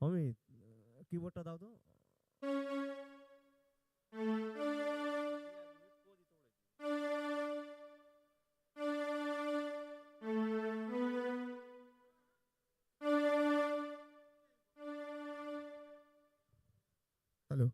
অমিত, কিবোর্ডটা দাও তো। Hello.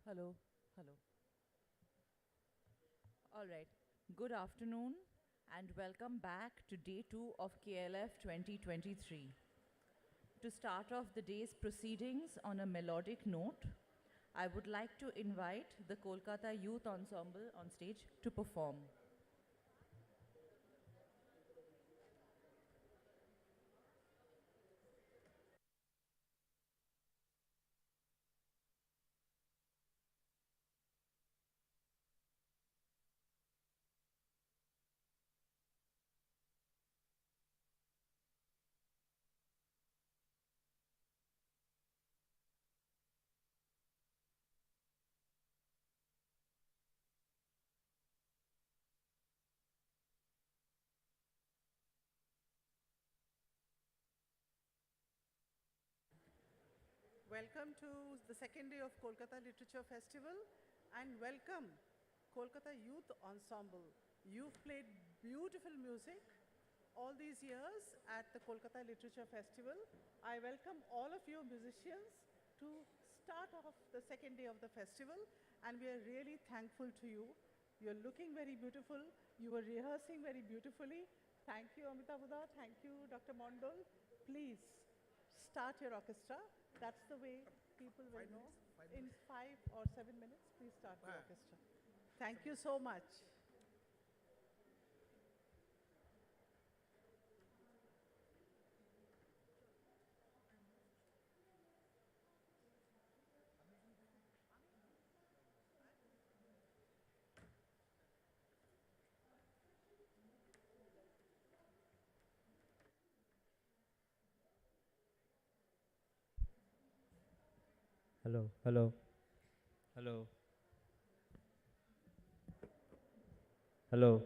Hello, hello. All right. Good afternoon and welcome back to day 2 of KLF 2023. To start off the day's proceedings on a melodic note, I would like to invite the Kolkata Youth Ensemble on stage to perform. Welcome to the second day of Kolkata Literature Festival and welcome Kolkata Youth Ensemble. You've played beautiful music all these years at the Kolkata Literature Festival. I welcome all of you musicians to start off the second day of the festival and we are really thankful to you. You're looking very beautiful. You were rehearsing very beautifully. Thank you, Amita Buddha. Thank you, Dr. Mondol. Please start your orchestra. That's the way people will know. In 5 or 7 minutes, please start the orchestra. Thank you so much. Hello, hello, hello, hello.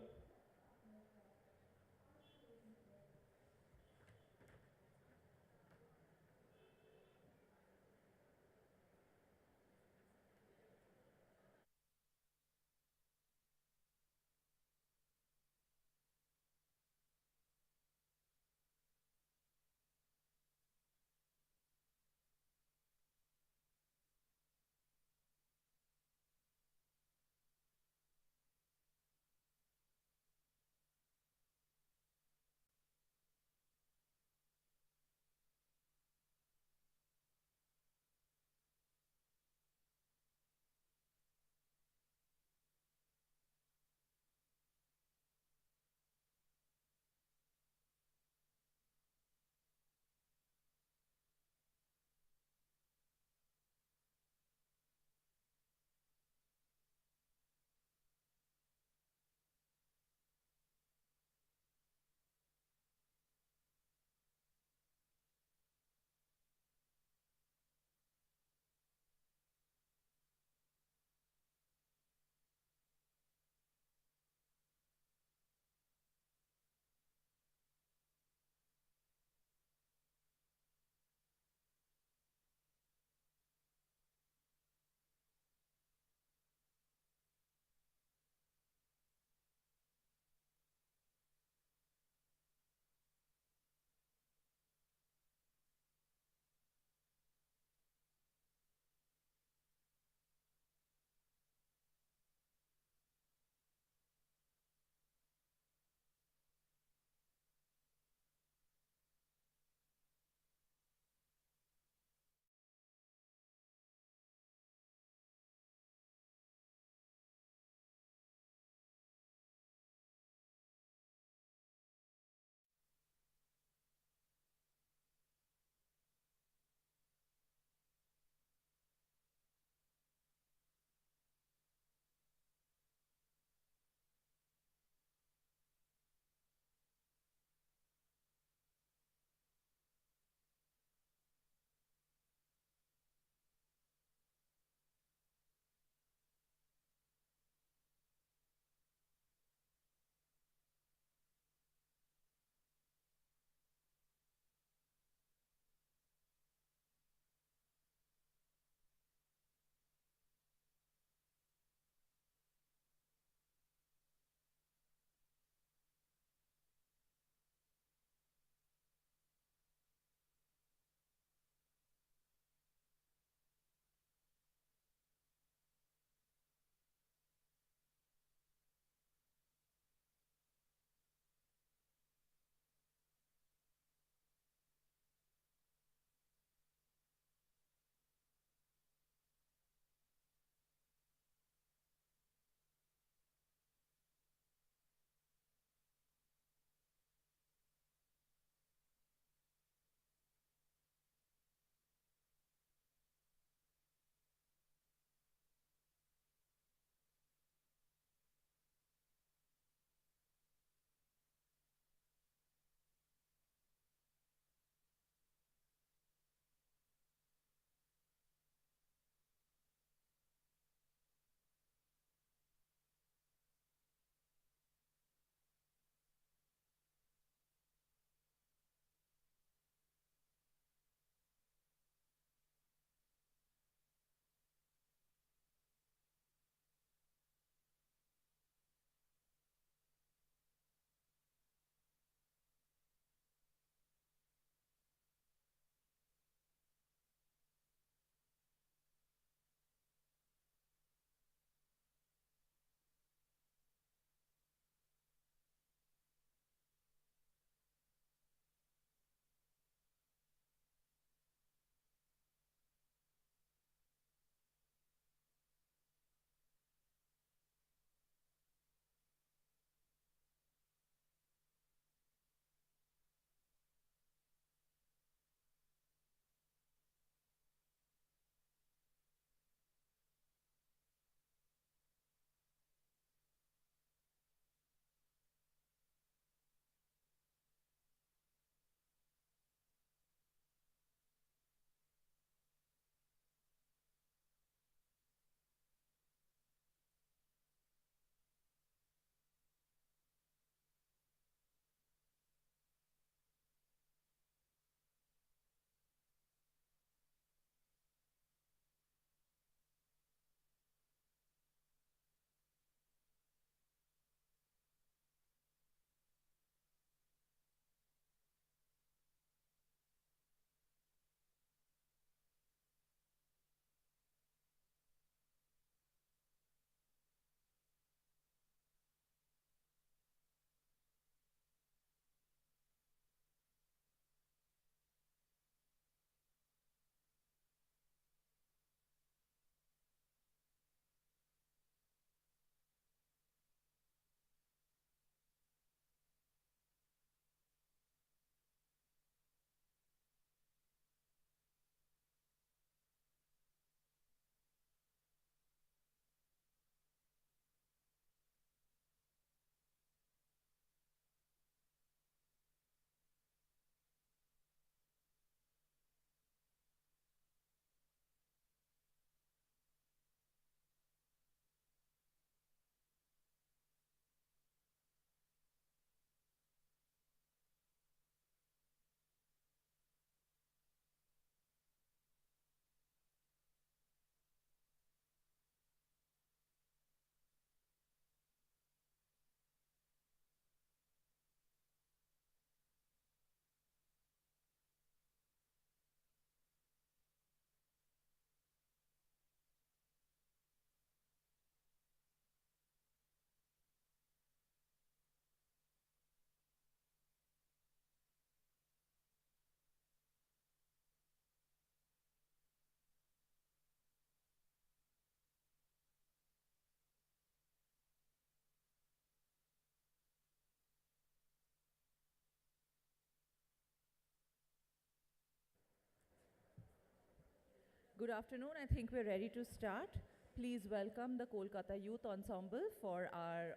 Good afternoon. I think we're ready to start. Please welcome the Kolkata Youth Ensemble for our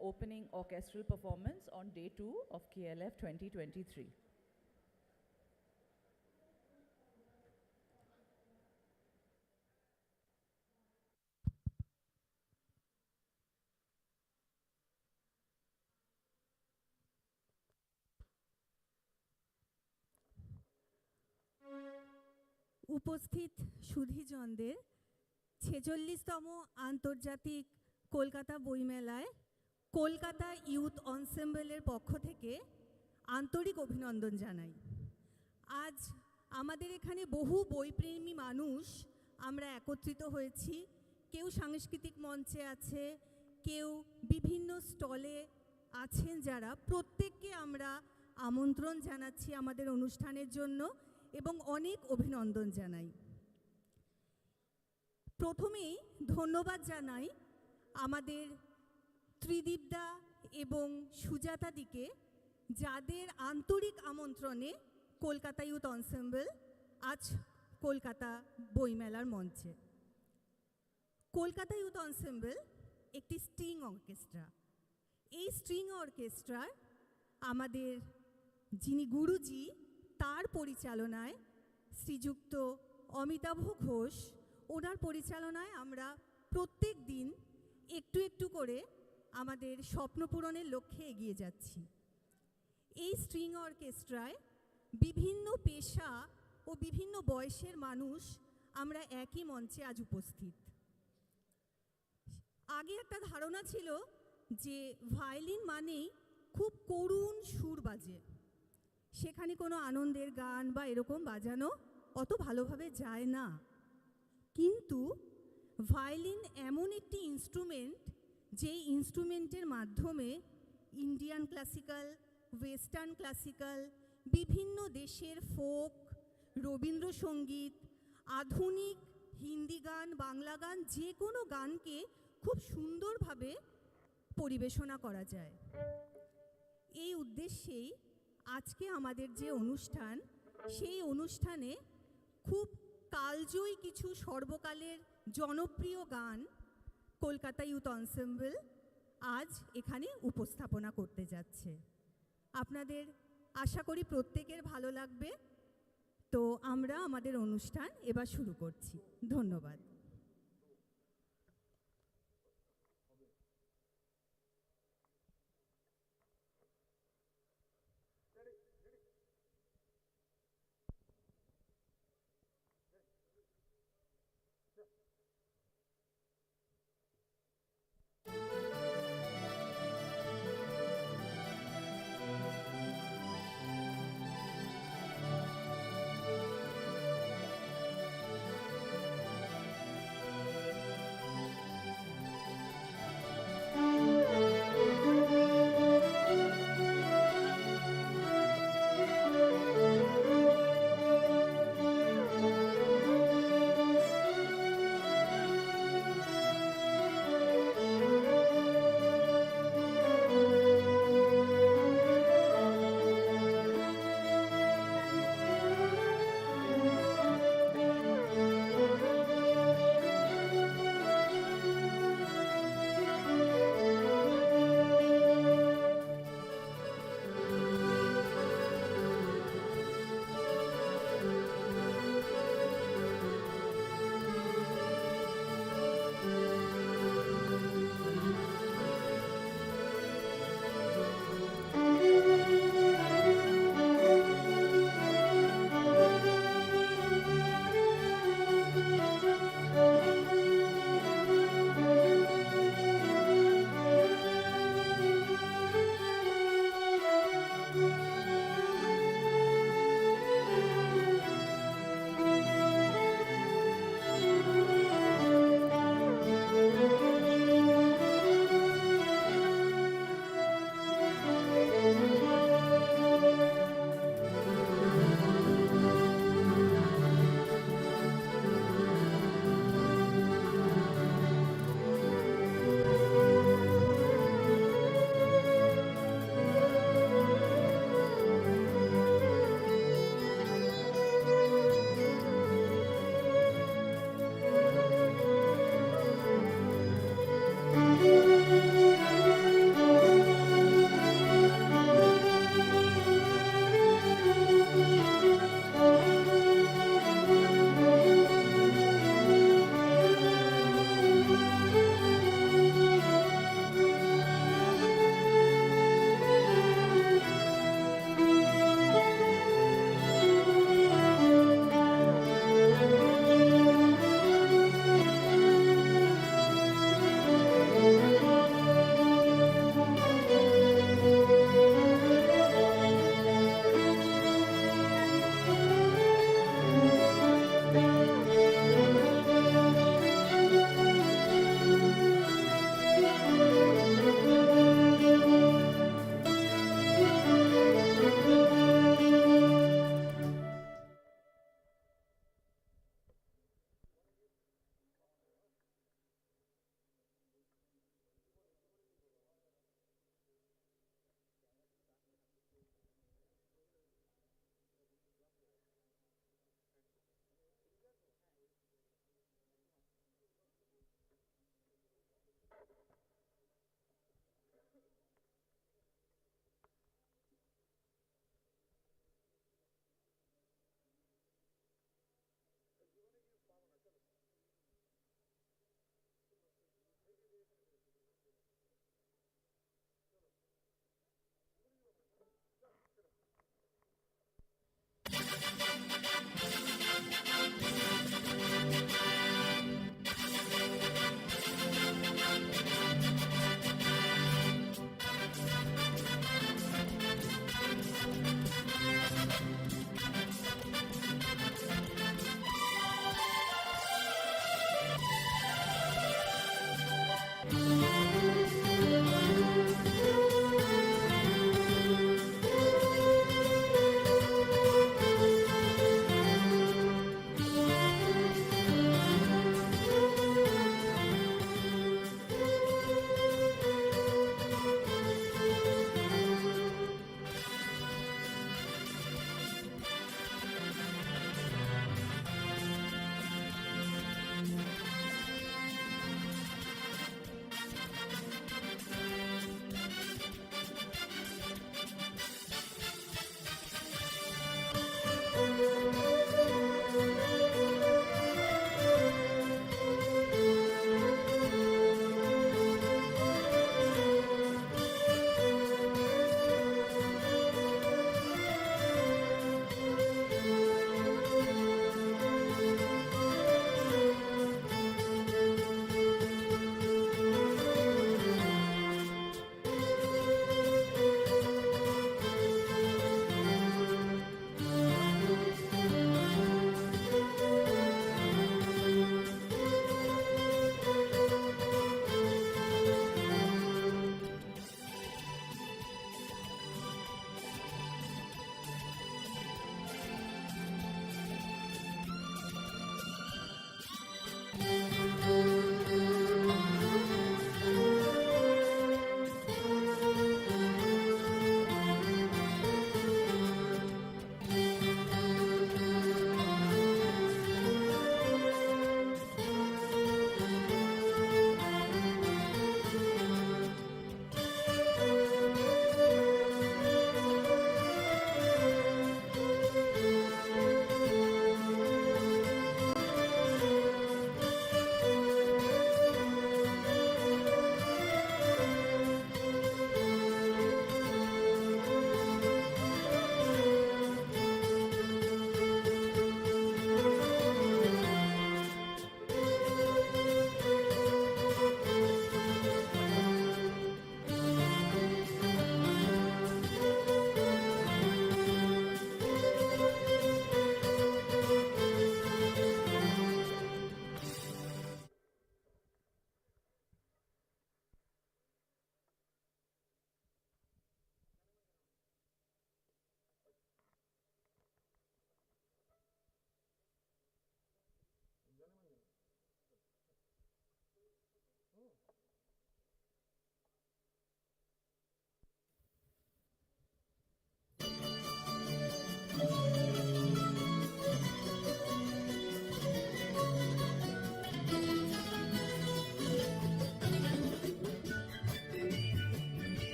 opening orchestral performance on day 2 of KLF 2023. উপস্থিত সুধীজনদের ৪৬তম আন্তর্জাতিক কলকাতা বইমেলায় Kolkata youth অনসেম্বলের পক্ষ থেকে আন্তরিক অভিনন্দন জানাই। আজ আমাদের এখানে বহু বইপ্রেমী মানুষ আমরা একত্রিত হয়েছি। কেউ সাংস্কৃতিক মঞ্চে আছে, কেউ বিভিন্ন স্টলে আছেন, যারা প্রত্যেককে আমরা আমন্ত্রণ জানাচ্ছি আমাদের অনুষ্ঠানের জন্য এবং অনেক অভিনন্দন জানাই। প্রথমেই ধন্যবাদ জানাই আমাদের ত্রিদীপদা এবং সুজাতাদিকে, যাদের আন্তরিক আমন্ত্রণে কলকাতা ইউথ অনসেম্বল আজ কলকাতা বইমেলার মঞ্চে। কলকাতা ইউথ অনসেম্বল একটি স্ট্রিং অর্কেস্ট্রা। এই স্ট্রিং অর্কেস্ট্রার আমাদের যিনি গুরুজি, তার পরিচালনায় শ্রীযুক্ত অমিতাভ ঘোষ, ওনার পরিচালনায় আমরা প্রত্যেক দিন একটু একটু করে আমাদের স্বপ্ন পূরণের লক্ষ্যে এগিয়ে যাচ্ছি। এই স্ট্রিং অর্কেস্ট্রায় বিভিন্ন পেশা ও বিভিন্ন বয়সের মানুষ আমরা একই মঞ্চে আজ উপস্থিত। আগে একটা ধারণা ছিল যে ভায়োলিন মানেই খুব করুণ সুর বাজে, সেখানে কোনো আনন্দের গান বা এরকম বাজানো অত ভালোভাবে যায় না। কিন্তু ভায়োলিন এমন একটি ইনস্ট্রুমেন্ট, যেই ইনস্ট্রুমেন্টের মাধ্যমে ইন্ডিয়ান ক্লাসিক্যাল, ওয়েস্টার্ন ক্লাসিক্যাল, বিভিন্ন দেশের ফোক, রবীন্দ্রসঙ্গীত, আধুনিক হিন্দি গান, বাংলা গান, যে কোনো গানকে খুব সুন্দরভাবে পরিবেশনা করা যায়। এই উদ্দেশ্যেই আজকে আমাদের যে অনুষ্ঠান, সেই অনুষ্ঠানে খুব কালজয়ী কিছু সর্বকালের জনপ্রিয় গান কলকাতা ইউথ অনসেম্বল আজ এখানে উপস্থাপনা করতে যাচ্ছে। আপনাদের আশা করি প্রত্যেকের ভালো লাগবে। তো আমরা আমাদের অনুষ্ঠান এবার শুরু করছি। ধন্যবাদ।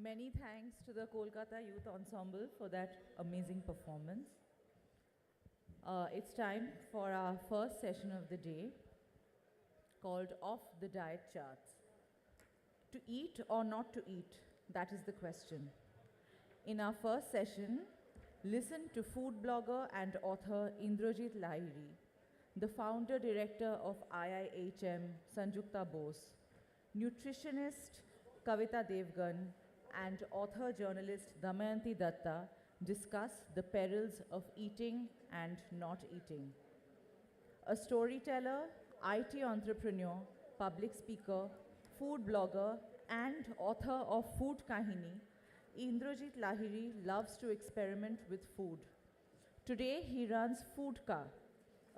Many thanks to the Kolkata Youth Ensemble for that amazing performance. It's time for our first session of the day called Off the Diet Charts. To eat or not to eat, that is the question. In our first session, listen to food blogger and author Indrajit Lahiri, the founder director of IIHM Sanjukta Bose, nutritionist Kavita Devgan, and author journalist Damayanti Datta discuss the perils of eating and not eating. A storyteller, IT entrepreneur, public speaker, food blogger, and author of Food Kahini, Indrajit Lahiri loves to experiment with food. Today, he runs Foodka,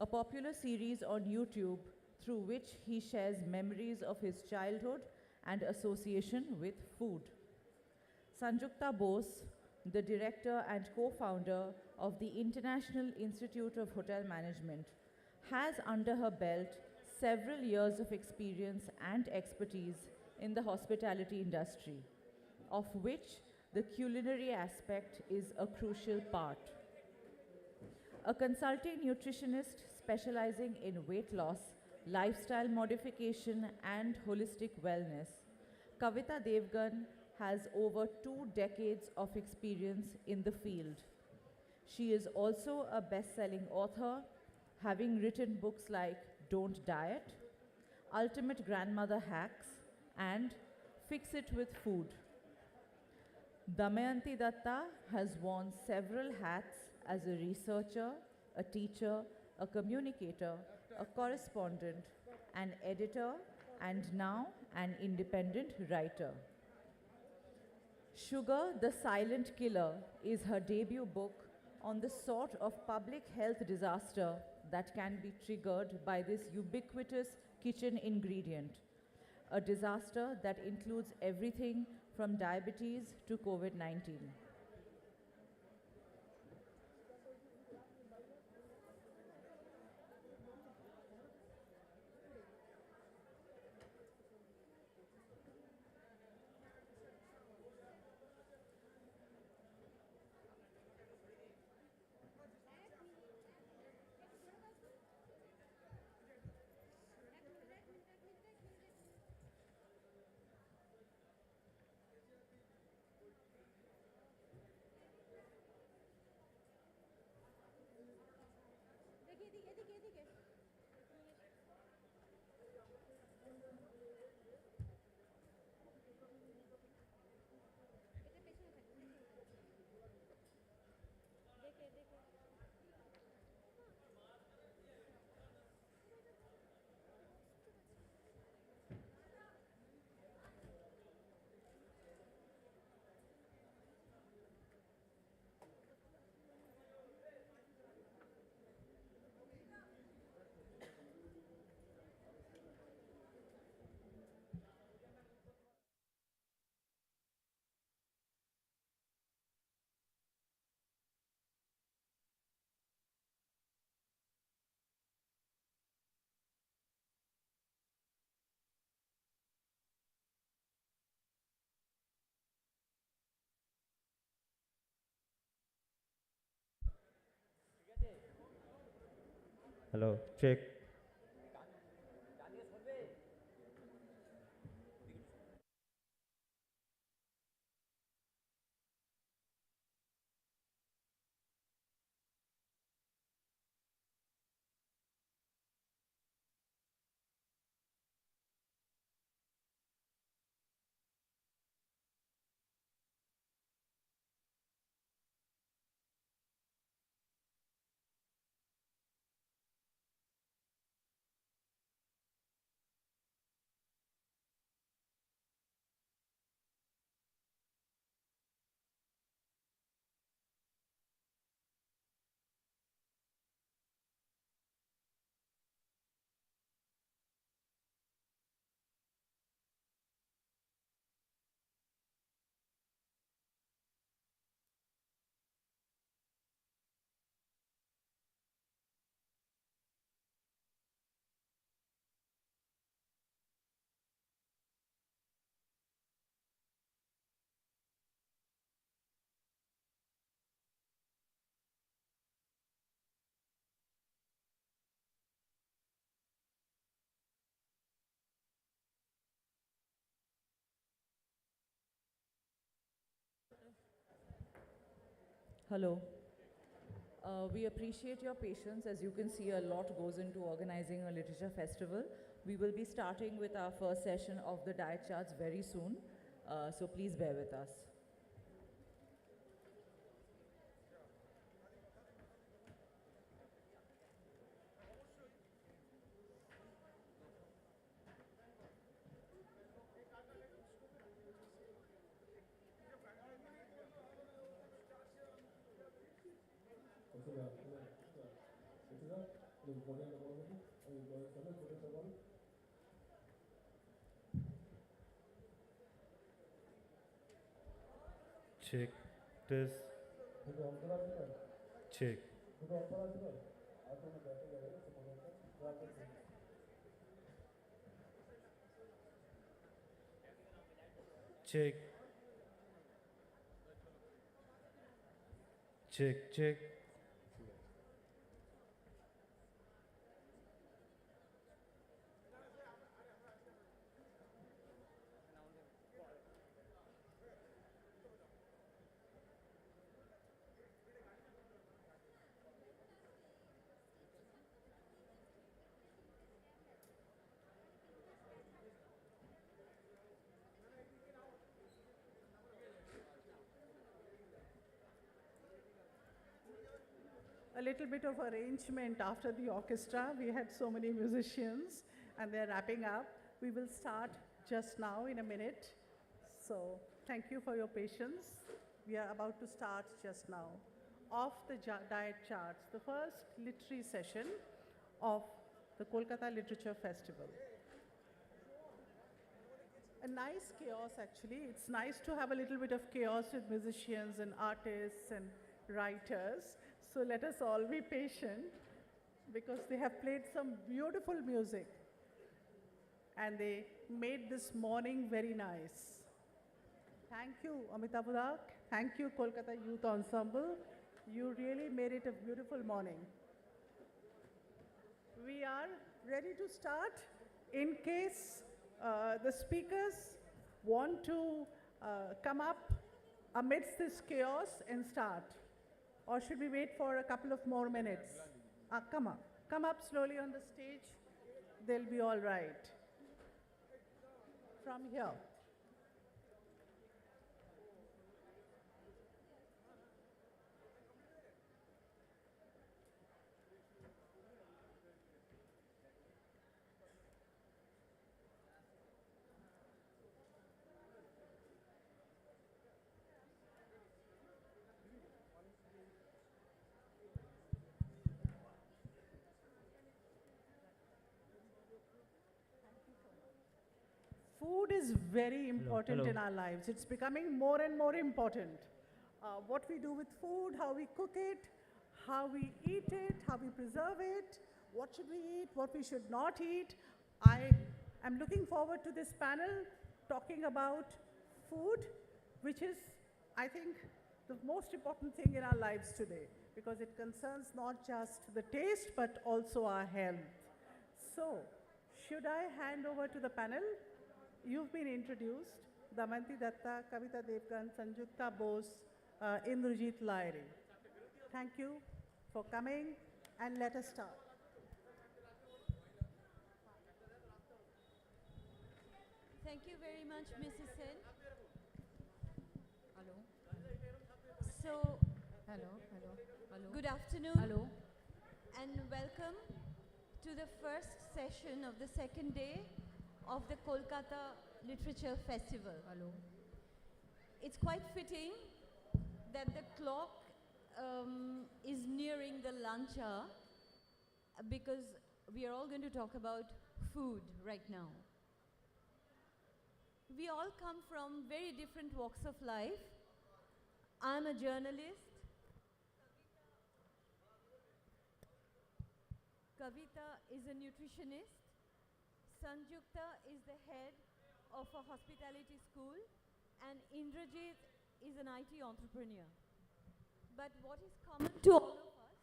a popular series on YouTube through which he shares memories of his childhood and association with food. Sanjukta Bose, the director and co-founder of the International Institute of Hotel Management, has under her belt several years of experience and expertise in the hospitality industry, of which the culinary aspect is a crucial part. A consulting nutritionist specializing in weight loss, lifestyle modification, and holistic wellness, Kavita Devgan has over 2 decades of experience in the field. She is also a best-selling author, having written books like Don't Diet, Ultimate Grandmother Hacks, and Fix It with Food. Damayanti Datta has worn several hats as a researcher, a teacher, a communicator, a correspondent, an editor, and now an independent writer. Sugar, the Silent Killer is her debut book on the sort of public health disaster that can be triggered by this ubiquitous kitchen ingredient, a disaster that includes everything from diabetes to COVID-19. Hello, check. Hello. We appreciate your patience. As you can see, a lot goes into organizing a literature festival. We will be starting with our first session of the diet charts very soon, so please bear with us. Check this. Check. Check. Check, check. A little bit of arrangement after the orchestra. We had so many musicians and they're wrapping up. We will start just now in a minute. So thank you for your patience. We are about to start just now. Off the diet charts, the first literary session of the Kolkata Literature Festival. A nice chaos actually. It's nice to have a little bit of chaos with musicians and artists and writers. So let us all be patient because they have played some beautiful music and they made this morning very nice. Thank you, Amitabh Udak. Thank you, Kolkata Youth Ensemble. You really made it a beautiful morning. We are ready to start. In case the speakers want to come up amidst this chaos and start. Or should we wait for a couple of more minutes? Come up. Come up slowly on the stage. They'll be all right. From here. Food is very important hello. in our lives. It's becoming more and more important. What we do with food, how we cook it, how we eat it, how we preserve it, what should we eat, what we should not eat. I am looking forward to this panel talking about food, which is, I think, the most important thing in our lives today because it concerns not just the taste but also our health. So, should I hand over to the panel? You've been introduced, Damayanti Datta, Kavita Devgan, Sanjukta Bose, Indrajit Lairi. Thank you for coming and let us start. Thank you very much, Mrs. Sen. Hello. So, Hello. good afternoon Hello. and welcome to the first session of the second day of the Kolkata Literature Festival. Hello. It's quite fitting that the clock is nearing the lunch hour because we are all going to talk about food right now. We all come from very different walks of life. I'm a journalist. Kavita is a nutritionist. Sanjukta is the head of a hospitality school, and Indrajit is an IT entrepreneur. But what is common to all of us?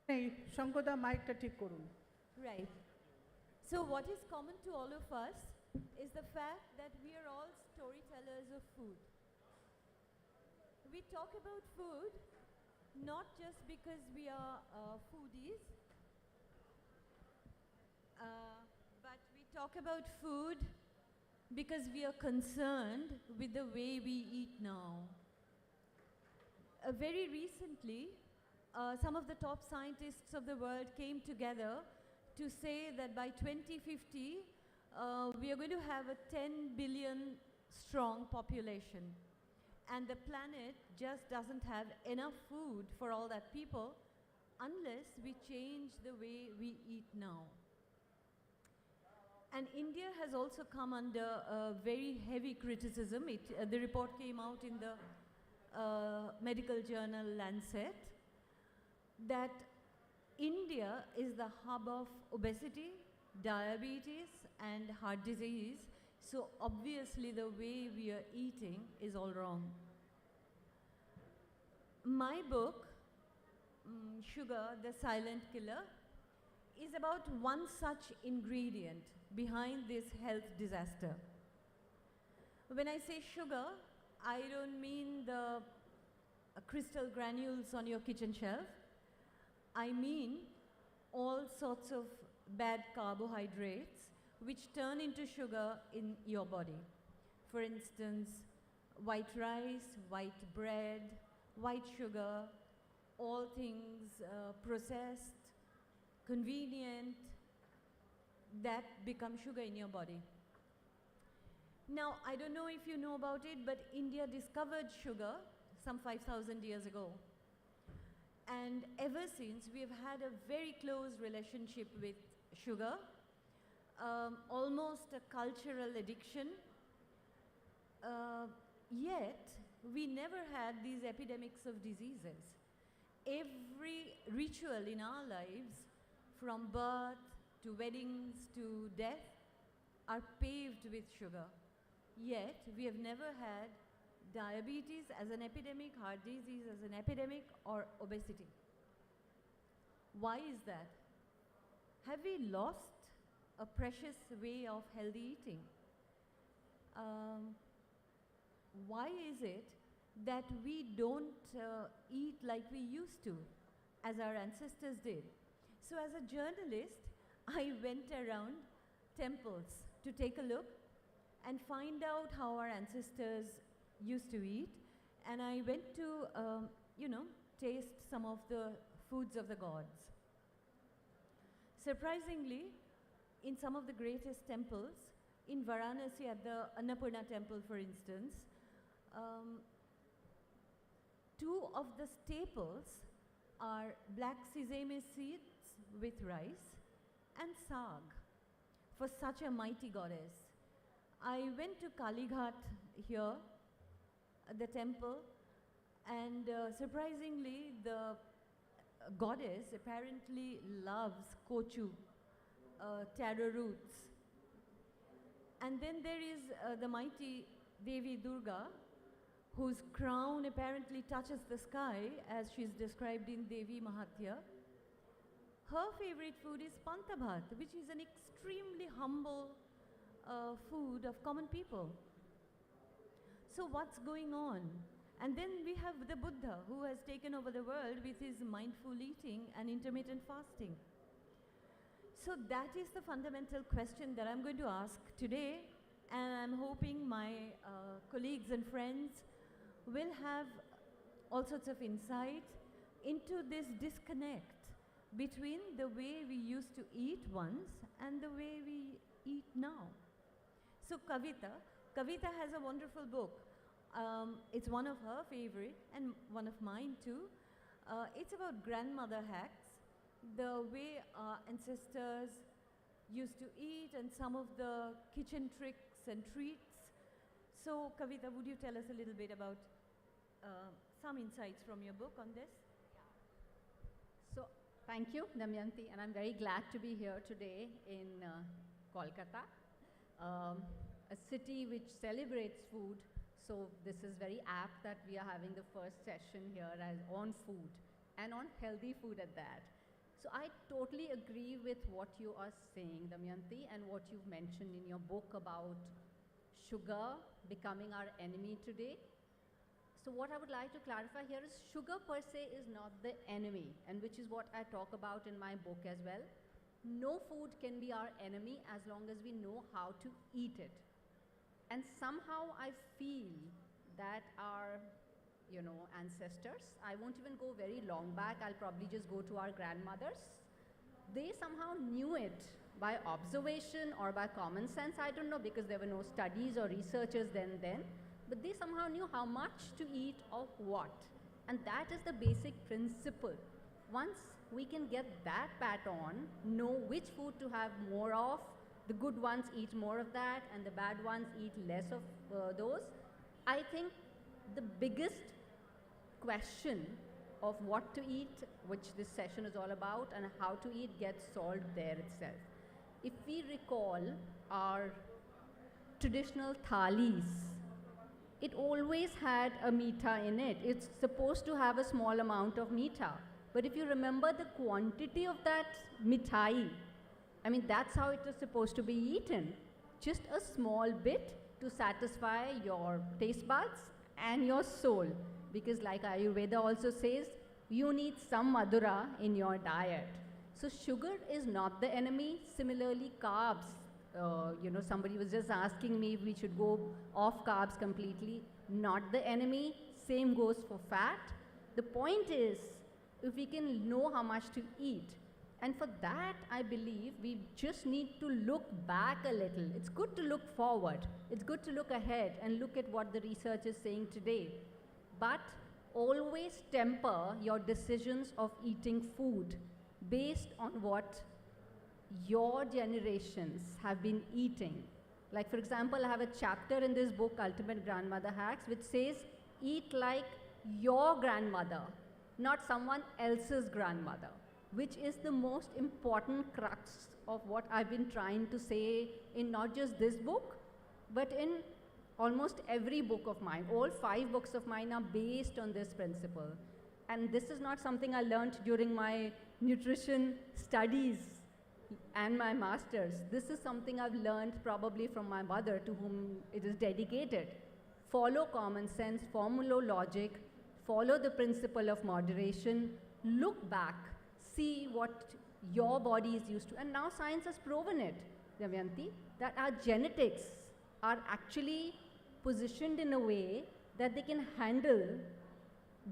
Hey, Shankada, mic ta ঠিক করুন. Right. So what is common to all of us is the fact that we are all storytellers of food. We talk about food not just because we are foodies, but we talk about food because we are concerned with the way we eat now. Very recently, some of the top scientists of the world came together to say that by 2050, we are going to have a 10 billion strong population. And the planet just doesn't have enough food for all that people unless we change the way we eat now. And India has also come under very heavy criticism. The report came out in the medical journal Lancet that India is the hub of obesity, diabetes, and heart disease. So obviously the way we are eating is all wrong. My book, Sugar, the Silent Killer, is about one such ingredient behind this health disaster. When I say sugar, I don't mean the crystal granules on your kitchen shelf. I mean all sorts of bad carbohydrates which turn into sugar in your body. For instance, white rice, white bread, white sugar, all things processed, convenient, that become sugar in your body. Now, I don't know if you know about it, but India discovered sugar some 5,000 years ago. And ever since, we have had a very close relationship with sugar, almost a cultural addiction. Yet, we never had these epidemics of diseases. Every ritual in our lives, from birth to weddings to death, are paved with sugar. Yet, we have never had diabetes as an epidemic, heart disease as an epidemic, or obesity. Why is that? Have we lost a precious way of healthy eating? Why is it that we don't eat like we used to, as our ancestors did? So as a journalist, I went around temples to take a look and find out how our ancestors used to eat. And I went to, taste some of the foods of the gods. Surprisingly, in some of the greatest temples, in Varanasi at the Annapurna temple, for instance, two of the staples are black sesame seeds with rice and saag for such a mighty goddess. I went to Kalighat here at the temple, and surprisingly, the goddess apparently loves kochu, taro roots. And then there is the mighty Devi Durga, whose crown apparently touches the sky, as she's described in Devi Mahatya. Her favorite food is pantabhat, which is an extremely humble food of common people. So what's going on? And then we have the Buddha, who has taken over the world with his mindful eating and intermittent fasting. So that is the fundamental question that I'm going to ask today, and I'm hoping my colleagues and friends will have all sorts of insight into this disconnect between the way we used to eat once and the way we eat now. So Kavita has a wonderful book. It's one of her favorite and one of mine too. It's about grandmother hacks, the way our ancestors used to eat and some of the kitchen tricks and treats. So Kavita, would you tell us a little bit about some insights from your book on this? So thank you, Damayanti, and I'm very glad to be here today in Kolkata, a city which celebrates food. So this is very apt that we are having the first session here on food and on healthy food at that. So I totally agree with what you are saying, Damayanti, and what you've mentioned in your book about sugar becoming our enemy today. So what I would like to clarify here is sugar per se is not the enemy, and which is what I talk about in my book as well. No food can be our enemy as long as we know how to eat it. And somehow I feel that our, ancestors, I won't even go very long back, I'll probably just go to our grandmothers. They somehow knew it by observation or by common sense, I don't know, because there were no studies or researchers then, but they somehow knew how much to eat of what. And that is the basic principle. Once we can get that pat on, know which food to have more of, the good ones eat more of that, and the bad ones eat less of those, I think the biggest question of what to eat, which this session is all about, and how to eat gets solved there itself. If we recall our traditional thalis, it always had a meetha in it. It's supposed to have a small amount of meetha. But if you remember the quantity of that mithai, I mean, that's how it is supposed to be eaten. Just a small bit to satisfy your taste buds and your soul. Because like Ayurveda also says, you need some madura in your diet. So sugar is not the enemy. Similarly, carbs. Somebody was just asking me if we should go off carbs completely. Not the enemy. Same goes for fat. The point is, if we can know how much to eat, and for that, I believe we just need to look back a little. It's good to look forward. It's good to look ahead and look at what the research is saying today. But always temper your decisions of eating food based on what your generations have been eating. Like, for example, I have a chapter in this book, Ultimate Grandmother Hacks, which says, eat like your grandmother, not someone else's grandmother, which is the most important crux of what I've been trying to say in not just this book, but in almost every book of mine. All 5 books of mine are based on this principle. And this is not something I learned during my nutrition studies and my master's. This is something I've learned probably from my mother, to whom it is dedicated. Follow common sense, follow logic, follow the principle of moderation, look back, see what your body is used to. And now science has proven it, Damayanti, that our genetics are actually positioned in a way that they can handle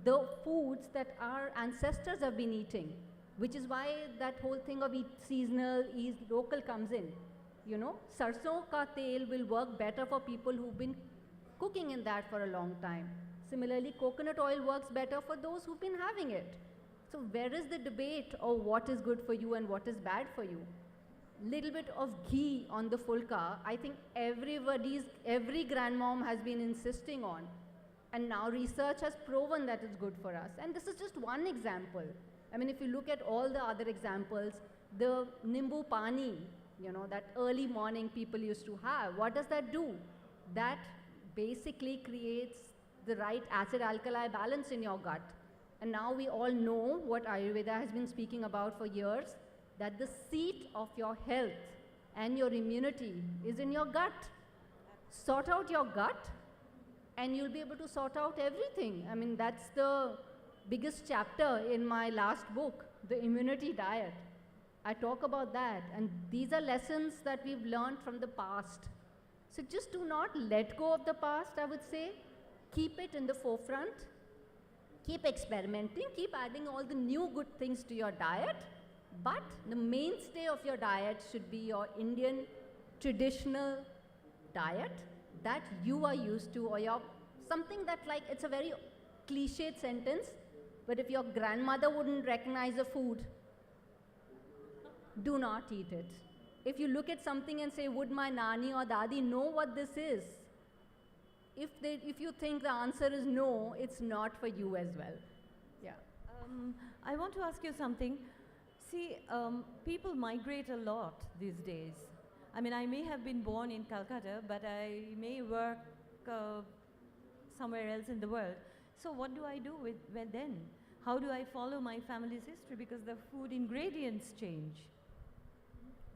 the foods that our ancestors have been eating, which is why that whole thing of eat seasonal, eat local comes in. Sarson ka tel will work better for people who've been cooking in that for a long time. Similarly, coconut oil works better for those who've been having it. So where is the debate of what is good for you and what is bad for you? Little bit of ghee on the fulka, I think every grandmom has been insisting on. And now research has proven that it's good for us. And this is just one example. I mean, if you look at all the other examples, the nimbu pani, that early morning people used to have, what does that do? That basically creates the right acid-alkali balance in your gut. And now we all know what Ayurveda has been speaking about for years, that the seat of your health and your immunity is in your gut. Sort out your gut, and you'll be able to sort out everything. I mean, that's the biggest chapter in my last book, The Immunity Diet. I talk about that, and these are lessons that we've learned from the past. So just do not let go of the past, I would say. Keep it in the forefront. Keep experimenting, keep adding all the new good things to your diet, but the mainstay of your diet should be your Indian traditional diet that you are used to, or your something that, like, it's a very cliched sentence, but if your grandmother wouldn't recognize a food, do not eat it. If you look at something and say, would my nani or dadi know what this is? If you think the answer is no, it's not for you as well. Yeah. I want to ask you something. See, people migrate a lot these days. I mean, I may have been born in Calcutta, but I may work somewhere else in the world. So what do I do with then? how do I follow my family's history because the food ingredients change?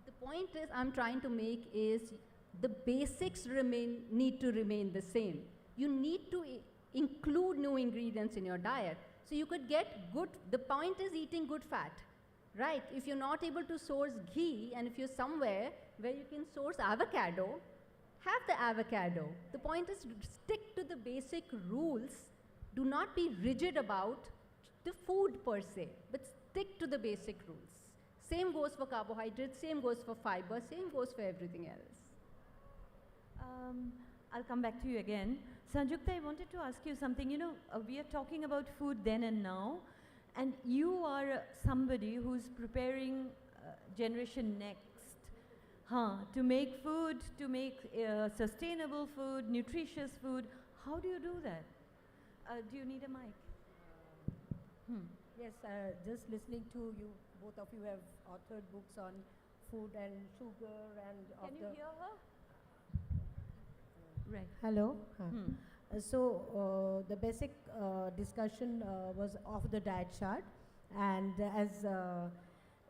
The point is I'm trying to make is the basics need to remain the same. You need to include new ingredients in your diet. So you could get good, the point is eating good fat, right? If you're not able to source ghee and if you're somewhere where you can source avocado, have the avocado. The point is stick to the basic rules. Do not be rigid about the food per se, but stick to the basic rules. Same goes for carbohydrates, same goes for fiber, same goes for everything else. I'll come back to you again. Sanjukta, I wanted to ask you something. You know, we are talking about food then and now, and you are somebody who's preparing generation next to make food, to make sustainable food, nutritious food. How do you do that? Do you need a mic? Yes, just listening to you, both of you have authored books on food and sugar and Can you hear her? Right. Hello. So the basic discussion was of the diet chart, and as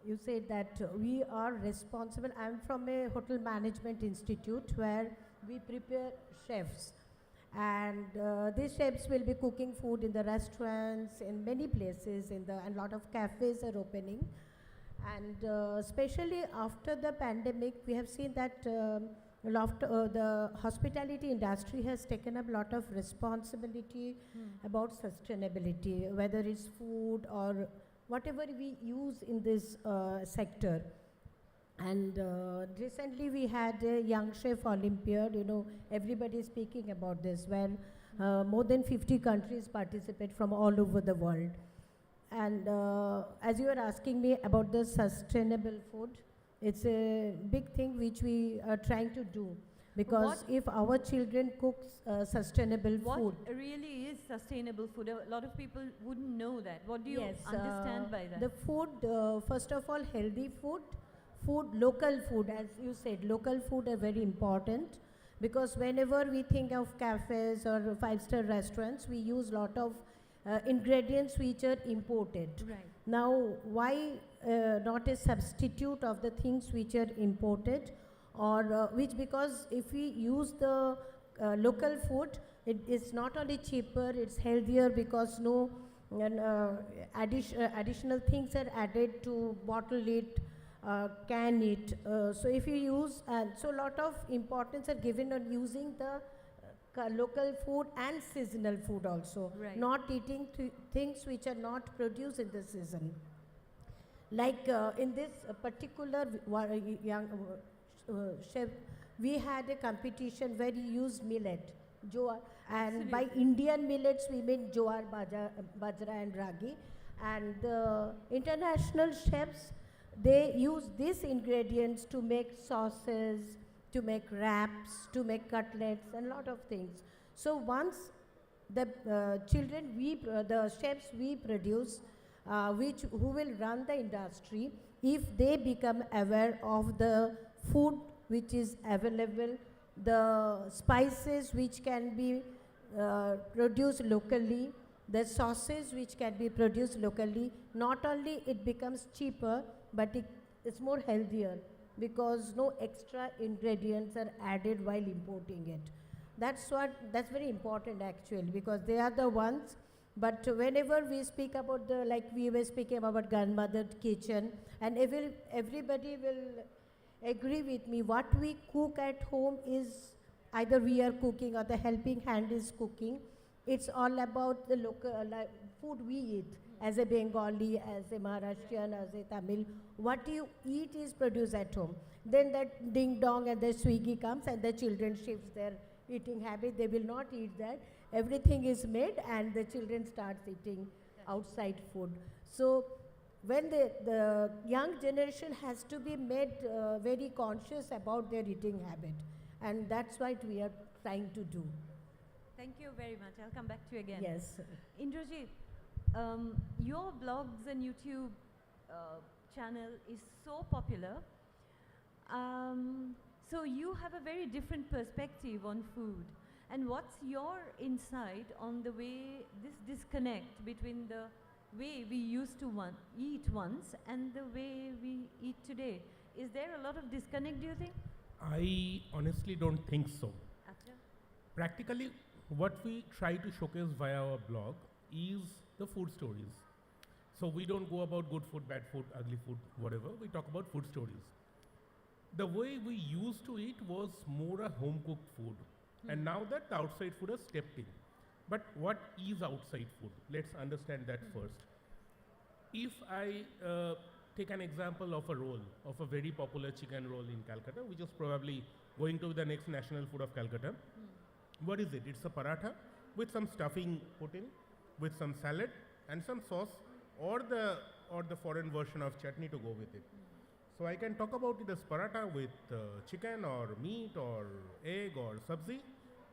you said that we are responsible. I'm from a hotel management institute where we prepare chefs, and these chefs will be cooking food in the restaurants in many places, and a lot of cafes are opening, and especially after the pandemic we have seen that the hospitality industry has taken up a lot of responsibility about sustainability, whether it's food or whatever we use in this sector. And recently we had a Young Chef Olympiad, you know, everybody is speaking about this, where more than 50 countries participate from all over the world. And as you were asking me about the sustainable food, it's a big thing which we are trying to do, because if our children cook sustainable What food. really is sustainable food? A lot of people wouldn't know that. What do you understand by that? The food, first of all, healthy food, local food, as you said, local food are very important, because whenever we think of cafes or five-star restaurants, we use lot of ingredients which are imported. Right. Now, why not a substitute of the things which are imported, or because if we use the local food, it is not only cheaper, it's healthier, because no additional things are added to bottle it, can it. So if you use, so a lot of importance are given on using the local food and seasonal food also. Right. Not eating things which are not produced in the season. Like in this particular young chef, we had a competition where he used millet, jowar, and by Indian millets we mean jowar, bajra and ragi. And the international chefs, they use these ingredients to make sauces, to make wraps, to make cutlets, and a lot of things. So once the the chefs we produce, who will run the industry, if they become aware of the food which is available, the spices which can be produced locally, the sauces which can be produced locally, not only it becomes cheaper, but it's more healthier, because no extra ingredients are added while importing it. That's very important actually, because they are the ones. But whenever we speak about like we were speaking about grandmother kitchen, and everybody will agree with me, what we cook at home is either we are cooking or the helping hand is cooking. It's all about the local food we eat. As a Bengali, as a Maharashtrian, as a Tamil, what you eat is produced at home. Then that ding dong and the Swiggy comes and the children shifts their eating habit. They will not eat that. Everything is made and the children starts eating outside food. So when the young generation has to be made very conscious about their eating habit, and that's what we are trying to do. Thank you very much. I'll come back to you again. Yes. Indrajit, your blogs and YouTube channel is so popular. So you have a very different perspective on food. And what's your insight on the way this disconnect between the way we used to eat once and the way we eat today? Is there a lot of disconnect, do you think? I honestly don't think so. Acha. Practically, what we try to showcase via our blog is the food stories. So we don't go about good food, bad food, ugly food, whatever. We talk about food stories. The way we used to eat was more a home cooked food. And now that the outside food has stepped in. But what is outside food? Let's understand that first. If I take an example of a roll, of a very popular chicken roll in Calcutta, which is probably going to be the next national food of Calcutta. What is it? It's a paratha with some stuffing put in, with some salad and some sauce, or the foreign version of chutney to go with it. So I can talk about it as paratha with chicken or meat or egg or sabzi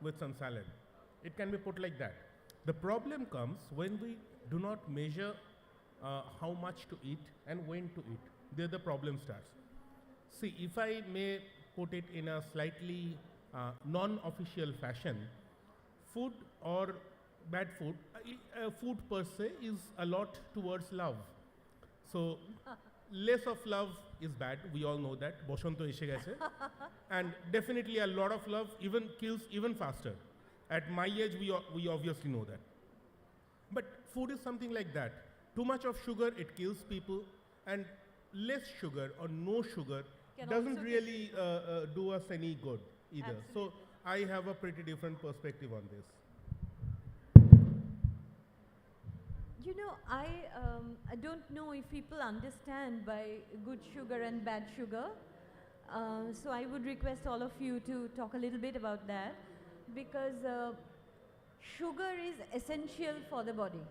with some salad. It can be put like that. The problem comes when we do not measure how much to eat and when to eat. There the problem starts. See, if I may put it in a slightly non-official fashion, food or bad food, food per se is a lot towards love. So less of love is bad, we all know that. Boshanto eshe geche. And definitely a lot of love even kills even faster. At my age, we obviously know that. But food is something like that. Too much of sugar, it kills people, and less sugar or no sugar Can doesn't also really do us any good either. So Absolutely. I have a pretty different perspective on this. You know, I don't know if people understand by good sugar and bad sugar. So I would request all of you to talk a little bit about that, because sugar is essential for the body.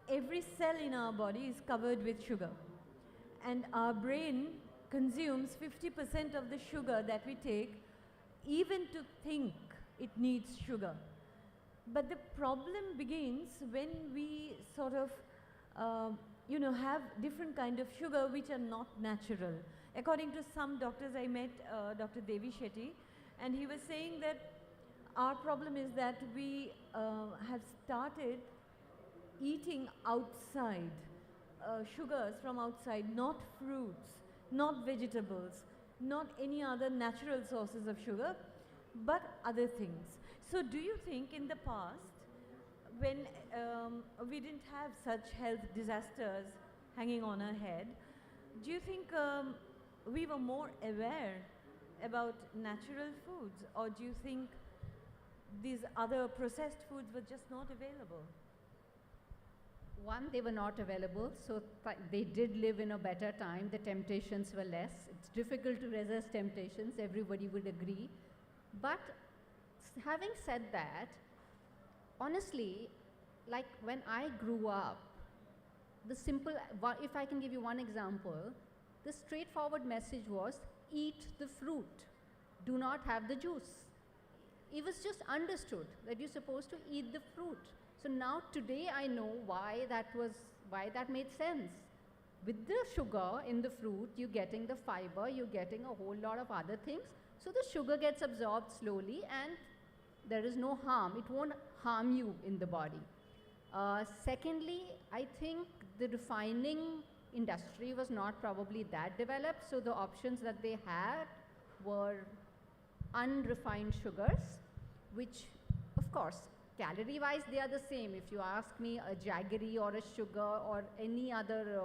Every cell in our body is covered with sugar, and our brain consumes 50% of the sugar that we take, even to think it needs sugar. But the problem begins when we sort of, have different kind of sugar which are not natural. According to some doctors, I met Dr. Devi Shetty, and he was saying that our problem is that we have started eating outside, sugars from outside, not fruits, not vegetables, not any other natural sources of sugar, but other things. So do you think in the past, when we didn't have such health disasters hanging on our head, do you think we were more aware about natural foods, or do you think these other processed foods were just not available? One, they were not available, so they did live in a better time. The temptations were less. It's difficult to resist temptations, everybody would agree. But having said that, honestly, like when I grew up, if I can give you one example, the straightforward message was, eat the fruit, do not have the juice. It was just understood that you're supposed to eat the fruit. So now today I know why that made sense. With the sugar in the fruit, you're getting the fiber, you're getting a whole lot of other things. So the sugar gets absorbed slowly and there is no harm. It won't harm you in the body. Secondly, I think the refining industry was not probably that developed, so the options that they had were unrefined sugars, which of course, calorie-wise, they are the same. If you ask me, a jaggery or a sugar or any other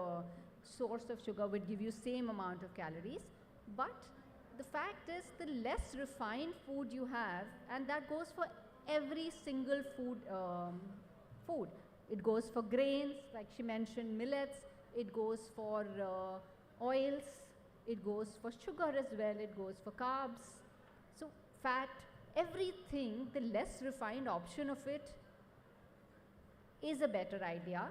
source of sugar would give you same amount of calories. But the fact is, the less refined food you have, and that goes for every single food. It goes for grains, like she mentioned, millets. It goes for oils. It goes for sugar as well. It goes for carbs. So fat, everything, the less refined option of it is a better idea.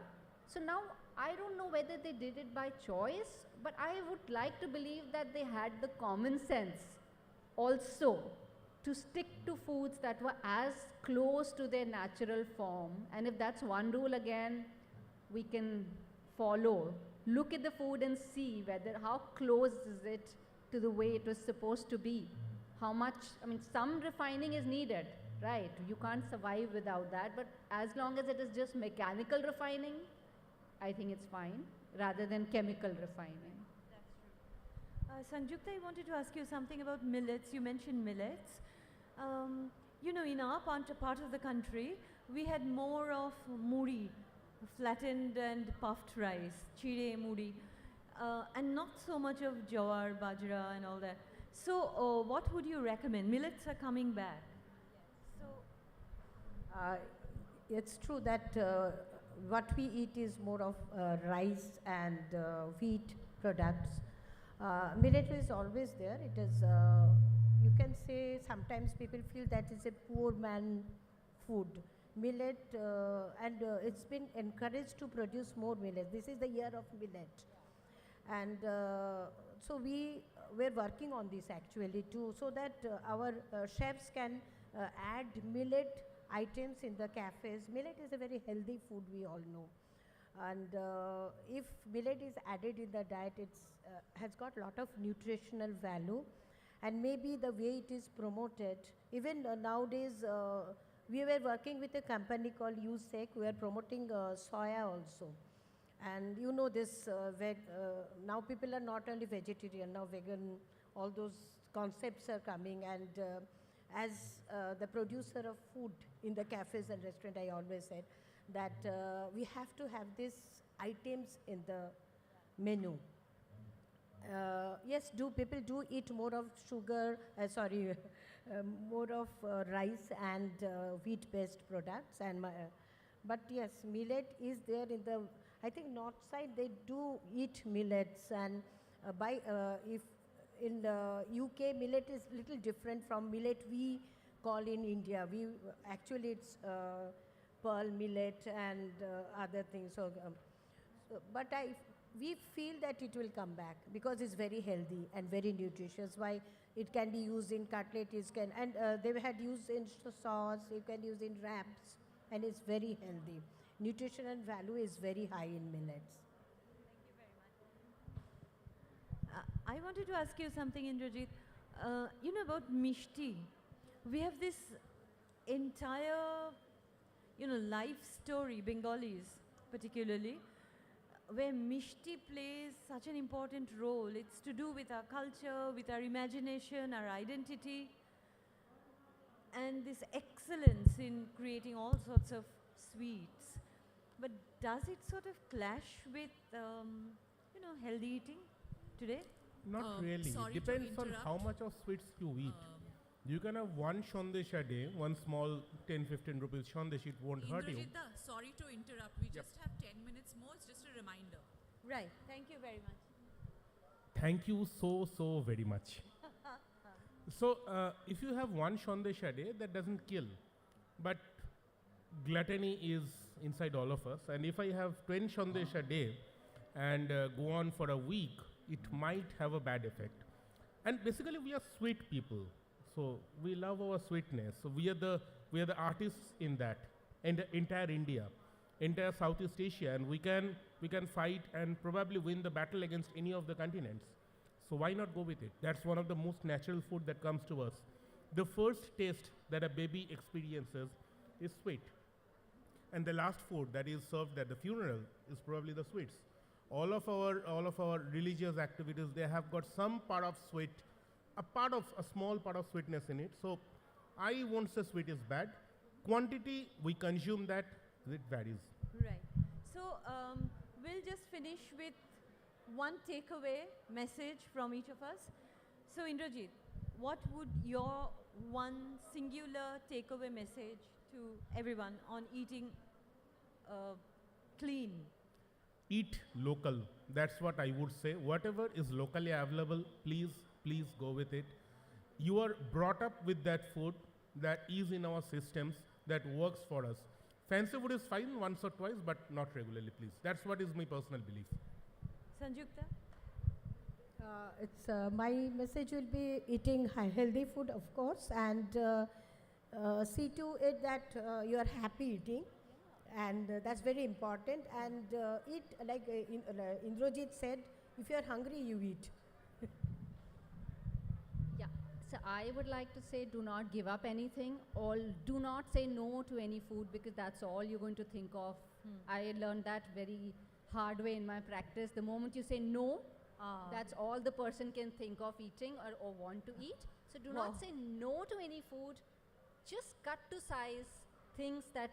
So now, I don't know whether they did it by choice, but I would like to believe that they had the common sense also to stick to foods that were as close to their natural form. And if that's one rule again, we can follow. Look at the food and see how close is it to the way it was supposed to be. How much, some refining is needed, right? You can't survive without that, but as long as it is just mechanical refining, I think it's fine, rather than chemical refining. Sanjukta, I wanted to ask you something about millets. You mentioned millets. You know, in our part of the country, we had more of muri, flattened and puffed rice, chire muri, and not so much of jawar, bajra and all that. So what would you recommend? Millets are coming back. It's true that what we eat is more of rice and wheat products. Millet is always there. It is, you can say, sometimes people feel that it's a poor man food. Millet, and it's been encouraged to produce more millet. This is the year of millet. And so we're working on this actually too, so that our chefs can add millet items in the cafes. Millet is a very healthy food, we all know. And if millet is added in the diet, it has got a lot of nutritional value. And maybe the way it is promoted, even nowadays, we were working with a company called USEC. We are promoting soya also. And you know this, now people are not only vegetarian, now vegan, all those concepts are coming. And as the producer of food in the cafes and restaurant, I always said that we have to have these items in the menu. Yes, people do eat more of sugar, more of rice and wheat-based products. And but yes, millet is there in the, I think north side they do eat millets. And if in the UK, millet is little different from millet we call in India. Actually it's pearl millet and other things. But we feel that it will come back because it's very healthy and very nutritious. Why it can be used in cutlet, and they had used in sauce, you can use in wraps, and it's very healthy. Nutritional value is very high in millets. I wanted to ask you something, Indrajit. You know about Mishti. We have this entire, life story, Bengalis particularly, where Mishti plays such an important role. It's to do with our culture, with our imagination, our identity, and this excellence in creating all sorts of sweets. But does it sort of clash with, healthy eating today? Not really. sorry It to depends on how interrupt. much of sweets you eat. You can have one shandesh a day, one small 10-15 rupees shandesh, it won't hurt you. Indrajit, sorry to interrupt. We Yep. just have 10 minutes more. It's just a reminder. Right. Thank you very much. Thank you so very much. So, if you have one shandesh a day, that doesn't kill. But gluttony is inside all of us. And if I have 20 shandesh a day and go on for a week, it might have a bad effect. And basically, we are sweet people. So we love our sweetness. So we are the artists in that, in the entire India, entire Southeast Asia, and we can fight and probably win the battle against any of the continents. So why not go with it? That's one of the most natural food that comes to us. The first taste that a baby experiences is sweet, and the last food that is served at the funeral is probably the sweets. All of our religious activities, they have got some part of sweet, a small part of sweetness in it. So I won't say sweet is bad. Quantity, we consume that, it varies. Right. So we'll just finish with one takeaway message from each of us. So Indrajit, what would your one singular takeaway message to everyone on eating clean? Eat local. That's what I would say. Whatever is locally available, please go with it. You are brought up with that food that is in our systems, that works for us. Fancy food is fine once or twice, but not regularly, please. That's what is my personal belief. Sanjukta? My message will be eating healthy food, of course, and see to it that you are happy eating, and that's very important. And eat like Indrajit said, if you are hungry, you eat. Yeah, so I would like to say do not give up anything, or do not say no to any food, because that's all you're going to think of. I learned that very hard way in my practice. The moment you say no, that's all the person can think of eating or want to eat. So do Wow. not say no to any food. Just cut to size things that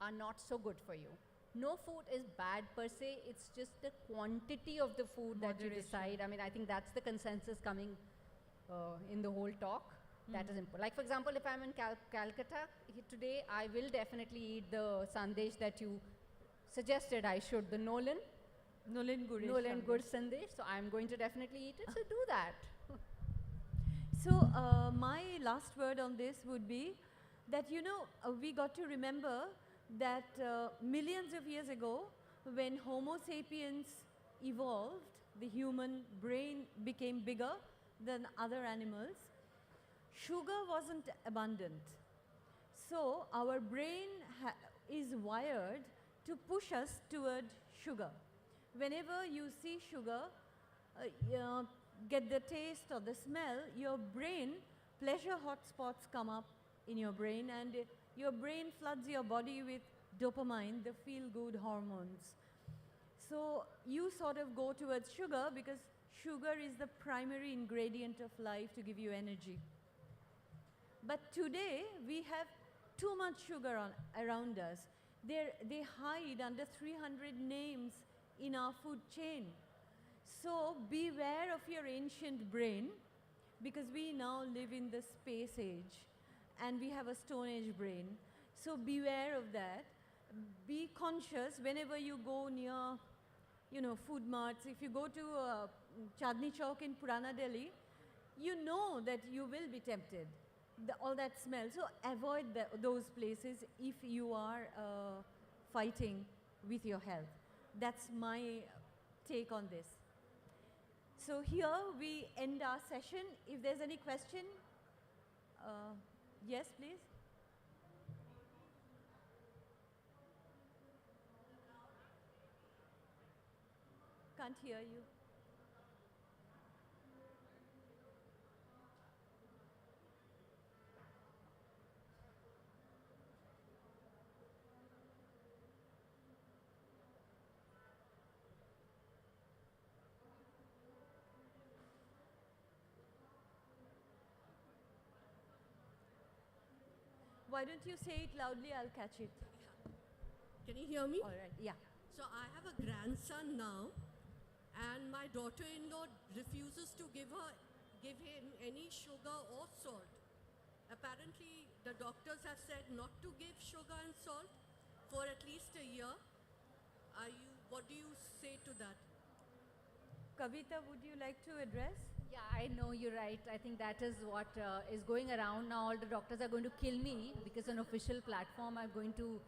are not so good for you. No food is bad per se. It's just the quantity of the food that you Moderation. decide. I mean, I think that's the consensus coming in the whole talk. That is important. Like, for example, if I'm in Calcutta today, I will definitely eat the sandesh that you suggested I should, the Nolan Gur sandesh. So I'm going to definitely eat it. So do that. So my last word on this would be that, you know, we got to remember that millions of years ago, when Homo sapiens evolved, the human brain became bigger than other animals. Sugar wasn't abundant. So our brain is wired to push us toward sugar. Whenever you see sugar, get the taste or the smell, your brain, pleasure hotspots come up in your brain, and your brain floods your body with dopamine, the feel-good hormones. So you sort of go towards sugar because sugar is the primary ingredient of life to give you energy. But today, we have too much sugar around us. They hide under 300 names in our food chain. So beware of your ancient brain, because we now live in the space age and we have a Stone Age brain. So beware of that. Be conscious whenever you go near, you know, food marts. If you go to Chandni Chowk in Purana Delhi, you know that you will be tempted. All that smell. So avoid those places if you are fighting with your health. That's my take on this. So here we end our session. If there's any question, yes, please. Can't hear you. Why don't you say it loudly? I'll catch it. Can you hear me? All right, yeah. So I have a grandson now, and my daughter-in-law refuses to give him any sugar or salt. Apparently, the doctors have said not to give sugar and salt for at least a year. What do you say to that? Kavita, would you like to address? Yeah, I know you're right. I think that is what is going around now. All the doctors are going to kill me because on official platform I'm going to...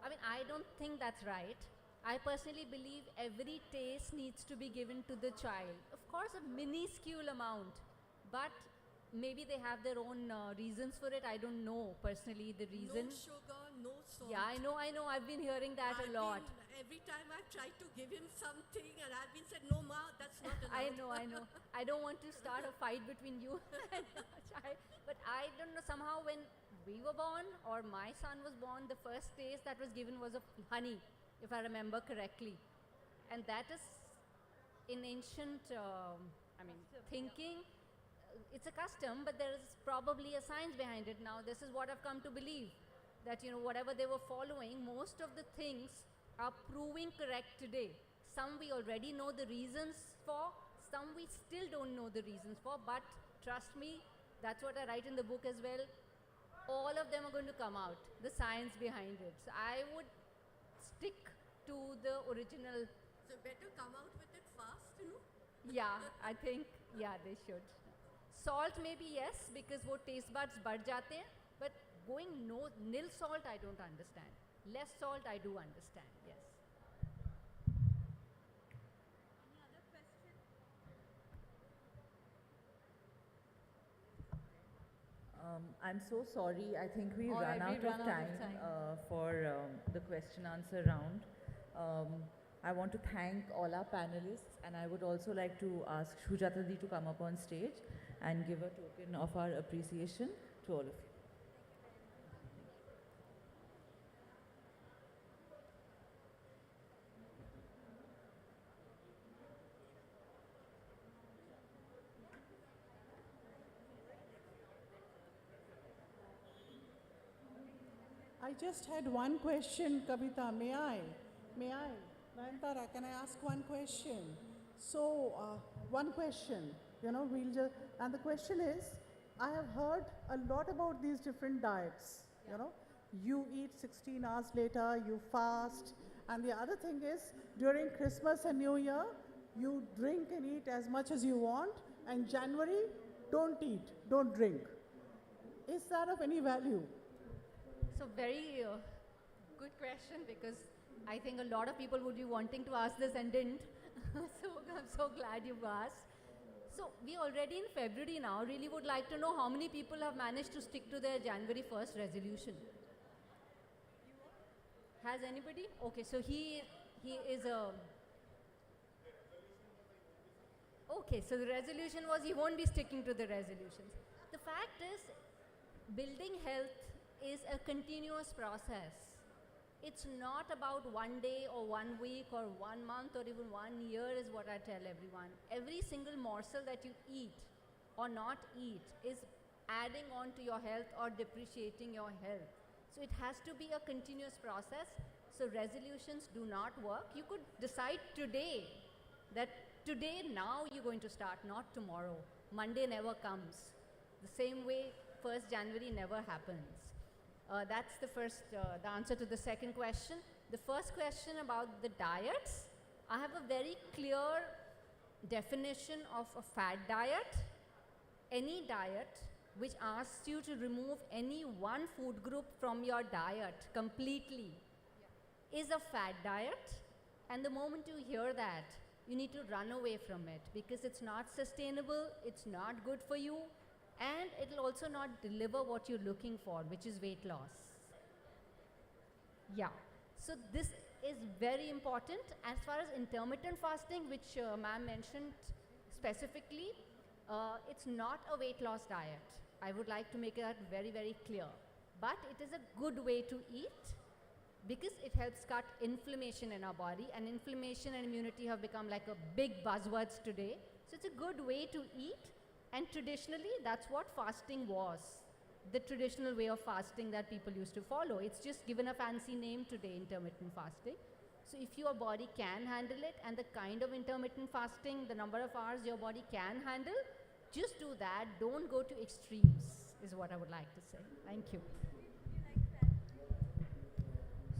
I mean, I don't think that's right. I personally believe every taste needs to be given to the child. Of course, a minuscule amount, but maybe they have their own reasons for it. I don't know personally the reason. No sugar, no salt. Yeah, I know. I've been hearing that a lot. Every time I've tried to give him something and I've been said, no ma, that's not allowed. I know. I don't want to start a fight between you and your child. But I don't know, somehow when we were born or my son was born, the first taste that was given was of honey, if I remember correctly. And that is in ancient, thinking. It's a custom, but there is probably a science behind it. Now, this is what I've come to believe, that, you know, whatever they were following, most of the things are proving correct today. Some we already know the reasons for, some we still don't know the reasons for, but trust me, that's what I write in the book as well. All of them are going to come out, the science behind it. So I would stick to the original. So better come out with it fast, you know? Yeah, I think, yeah, they should. Salt maybe yes, because wo taste buds बढ़ जाते हैं, but going nil salt I don't understand. Less salt I do understand, yes. Any other question? I'm so sorry. I think we All run right, out of time, for the question answer round. I want to thank all our panelists, and I would also like to ask Shujata Di to come up on stage and give a token of our appreciation to all of you. I just had one question, Kavita. May I? May I? Nayantara, can I ask one question? So, one question, we'll just, and the question is, I have heard a lot about these different diets, you eat 16 hours later, you fast, and the other thing is, during Christmas and New Year, you drink and eat as much as you want, and January, don't eat, don't drink. Is that of any value? So very good question, because I think a lot of people would be wanting to ask this and didn't. So I'm so glad you've asked. So we already in February now really would like to know how many people have managed to stick to their January 1st resolution. Has anybody? Okay, so he is a... Okay, so the resolution was he won't be sticking to the resolutions. The fact is, building health is a continuous process. It's not about one day or 1 week or 1 month or even 1 year is what I tell everyone. Every single morsel that you eat or not eat is adding on to your health or depreciating your health. So it has to be a continuous process. So resolutions do not work. You could decide today that today, now you're going to start, not tomorrow. Monday never comes. The same way 1st January never happens. That's the first, the answer to the second question. The first question about the diets, I have a very clear definition of a fad diet. Any diet which asks you to remove any one food group from your diet completely is a fad diet. And the moment you hear that, you need to run away from it, because it's not sustainable, it's not good for you, and it will also not deliver what you're looking for, which is weight loss. Yeah, so this is very important. As far as intermittent fasting, which ma'am mentioned specifically, it's not a weight loss diet. I would like to make that very, very clear. But it is a good way to eat, because it helps cut inflammation in our body, and inflammation and immunity have become like a big buzzwords today. So it's a good way to eat, and traditionally that's what fasting was. The traditional way of fasting that people used to follow. It's just given a fancy name today, intermittent fasting. So if your body can handle it, and the kind of intermittent fasting, the number of hours your body can handle, just do that. Don't go to extremes, is what I would like to say. Thank you.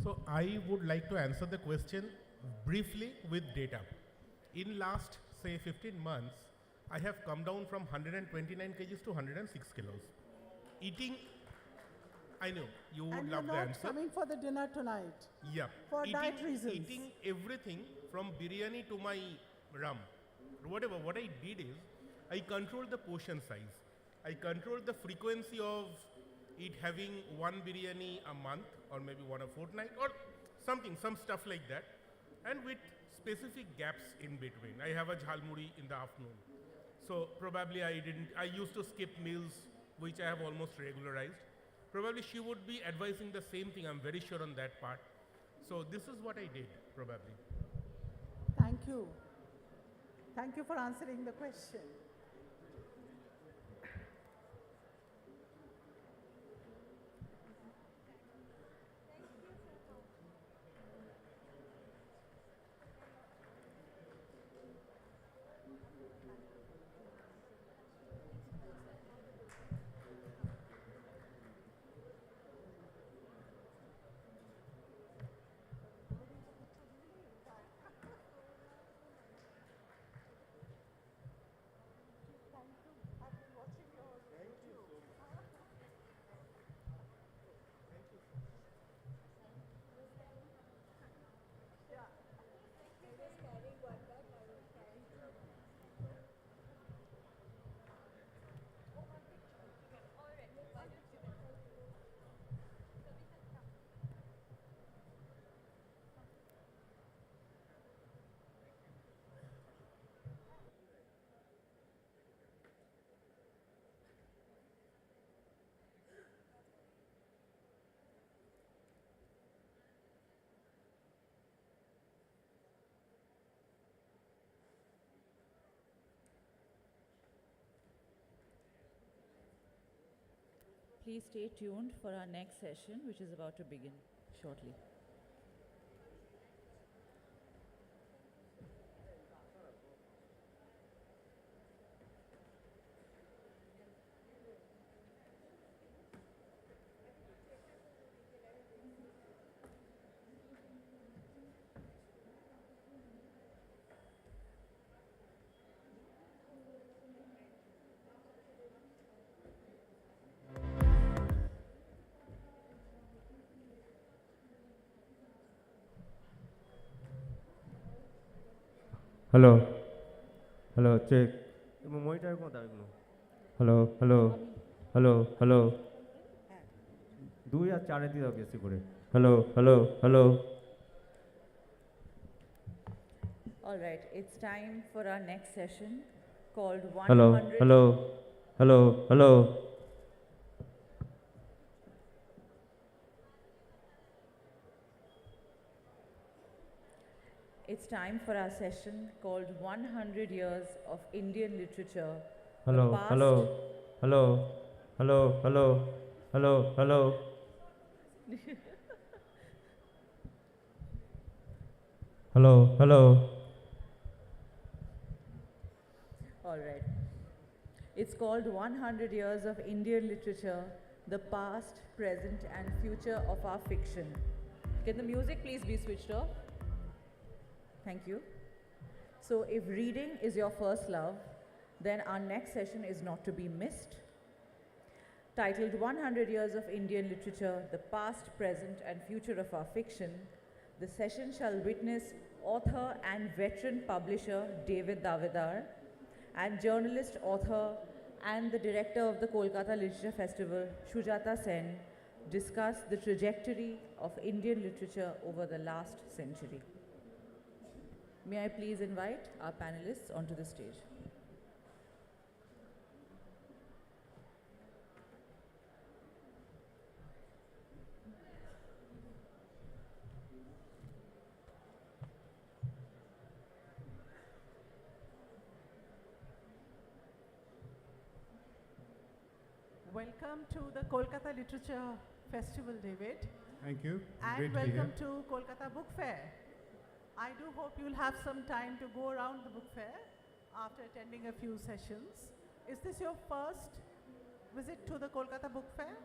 So I would like to answer the question briefly with data. In last, say, 15 months, I have come down from 129 kgs to 106 kilos. Eating, I know, you would love the answer. And you're not coming for the dinner tonight. Yeah. For diet reasons. Eating everything from biryani to my rum. Whatever, what I did is, I controlled the portion size. I controlled the frequency of it having one biryani a month, or maybe one a fortnight, or something, some stuff like that. And with specific gaps in between. I have a jhalmuri in the afternoon. So probably I used to skip meals, which I have almost regularized. Probably she would be advising the same thing, I'm very sure on that part. So this is what I did, probably. Thank you. Thank you for answering the question. Please stay tuned for our next session, which is about to begin shortly. Hello. Hello, check. monitor ko দাও এগুলো Hello, hello. Hello, hello. 2 আর 4 এ দিয়ে দাও বেশি করে Hello, hello, hello. All right, it's time for our next session called 100. Hello, hello. Hello, hello. It's time for our session called 100 Years of Indian Literature. the Hello, past- hello. Hello. Hello, hello. Hello, hello. Hello, hello. All right. It's called 100 Years of Indian Literature, the past, present, and future of our fiction. Can the music please be switched off? Thank you. So, if reading is your first love, then our next session is not to be missed. Titled 100 Years of Indian Literature, the past, present, and future of our fiction, the session shall witness author and veteran publisher David Davidar and journalist, author, and the director of the Kolkata Literature Festival, Shujata Sen, discuss the trajectory of Indian literature over the last century. May I please invite our panelists onto the stage. Welcome to the Kolkata Literature Festival, David. Thank you. And Great to be welcome here. to Kolkata Book Fair. I do hope you'll have some time to go around the book fair after attending a few sessions. Is this your first visit to the Kolkata Book Fair?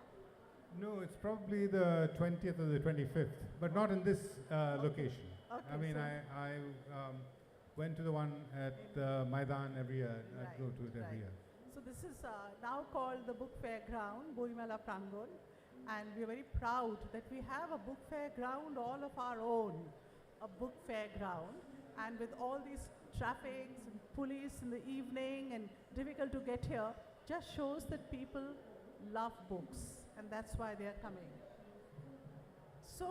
No, it's probably the 20th or the 25th, but not in this location. I Okay, mean, so- I went to the one at Maidan every year. I Right, go to it every right. year. So this is now called the Book Fair Ground, Boimala Prangon, and we're very proud that we have a book fair ground all of our own, a book fair ground, and with all these traffics and police in the evening and difficult to get here, just shows that people love books, and that's why they are coming. So,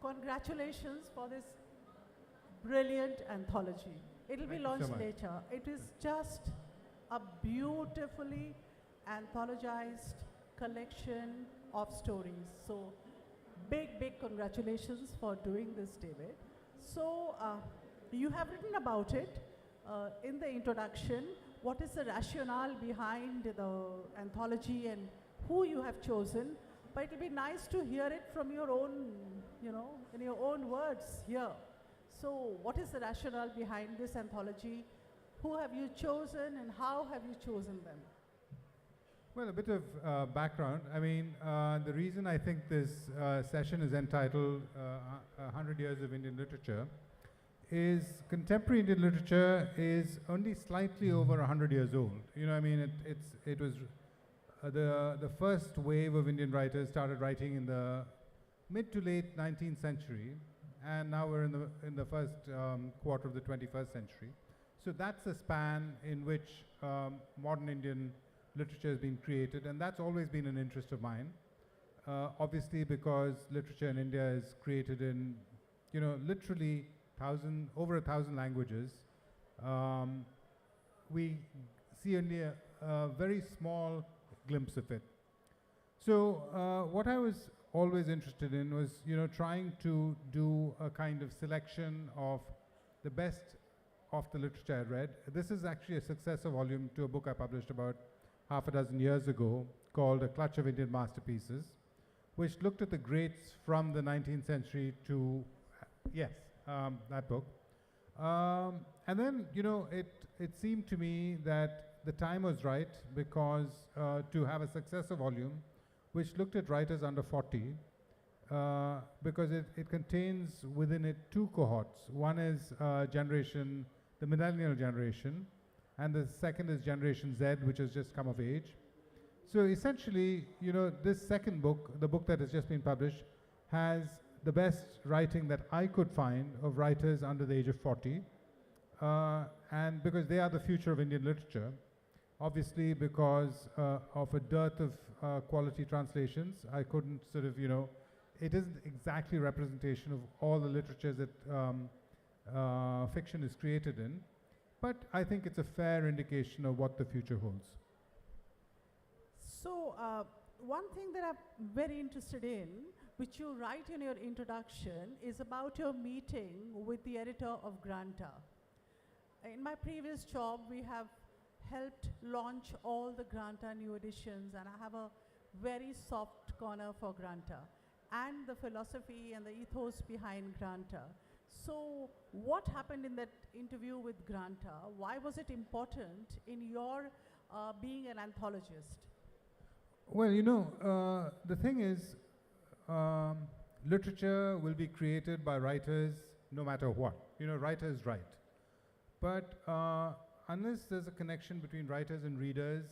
congratulations for this brilliant anthology. It'll be Thank you so launched much. later. It is just a beautifully anthologized collection of stories. So, big congratulations for doing this, David. So, you have written about it in the introduction. What is the rationale behind the anthology and who you have chosen? But it'll be nice to hear it from your own, in your own words here. So, what is the rationale behind this anthology? Who have you chosen and how have you chosen them? Well, a bit of background. I mean, the reason I think this session is entitled 100 Years of Indian Literature is contemporary Indian literature is only slightly over 100 years old. You know, I mean, it was the first wave of Indian writers started writing in the mid to late 19th century, and now we're in the first quarter of the 21st century. So that's a span in which modern Indian literature has been created, and that's always been an interest of mine. Obviously, because literature in India is created in, literally over 1,000 languages. We see only a very small glimpse of it. So what I was always interested in was, trying to do a kind of selection of the best of the literature I read. This is actually a successor volume to a book I published about half a dozen years ago called A Clutch of Indian Masterpieces, which looked at the greats from the 19th century to, yes, that book. And then, you know, it seemed to me that the time was right because to have a successor volume which looked at writers under 40, because it contains within it two cohorts. One is the millennial generation, and the second is Generation Z, which has just come of age. So essentially, you know, this second book, the book that has just been published, has the best writing that I could find of writers under the age of 40, and because they are the future of Indian literature. Obviously, because of a dearth of quality translations, I couldn't sort of, you know, it isn't exactly representation of all the literatures that fiction is created in, but I think it's a fair indication of what the future holds. So, one thing that I'm very interested in, which you write in your introduction, is about your meeting with the editor of Granta. In my previous job, we have helped launch all the Granta new editions, and I have a very soft corner for Granta and the philosophy and the ethos behind Granta. So, what happened in that interview with Granta? Why was it important in your being an anthologist? Well, you know, the thing is, literature will be created by writers no matter what. You know, writers write. But unless there's a connection between writers and readers,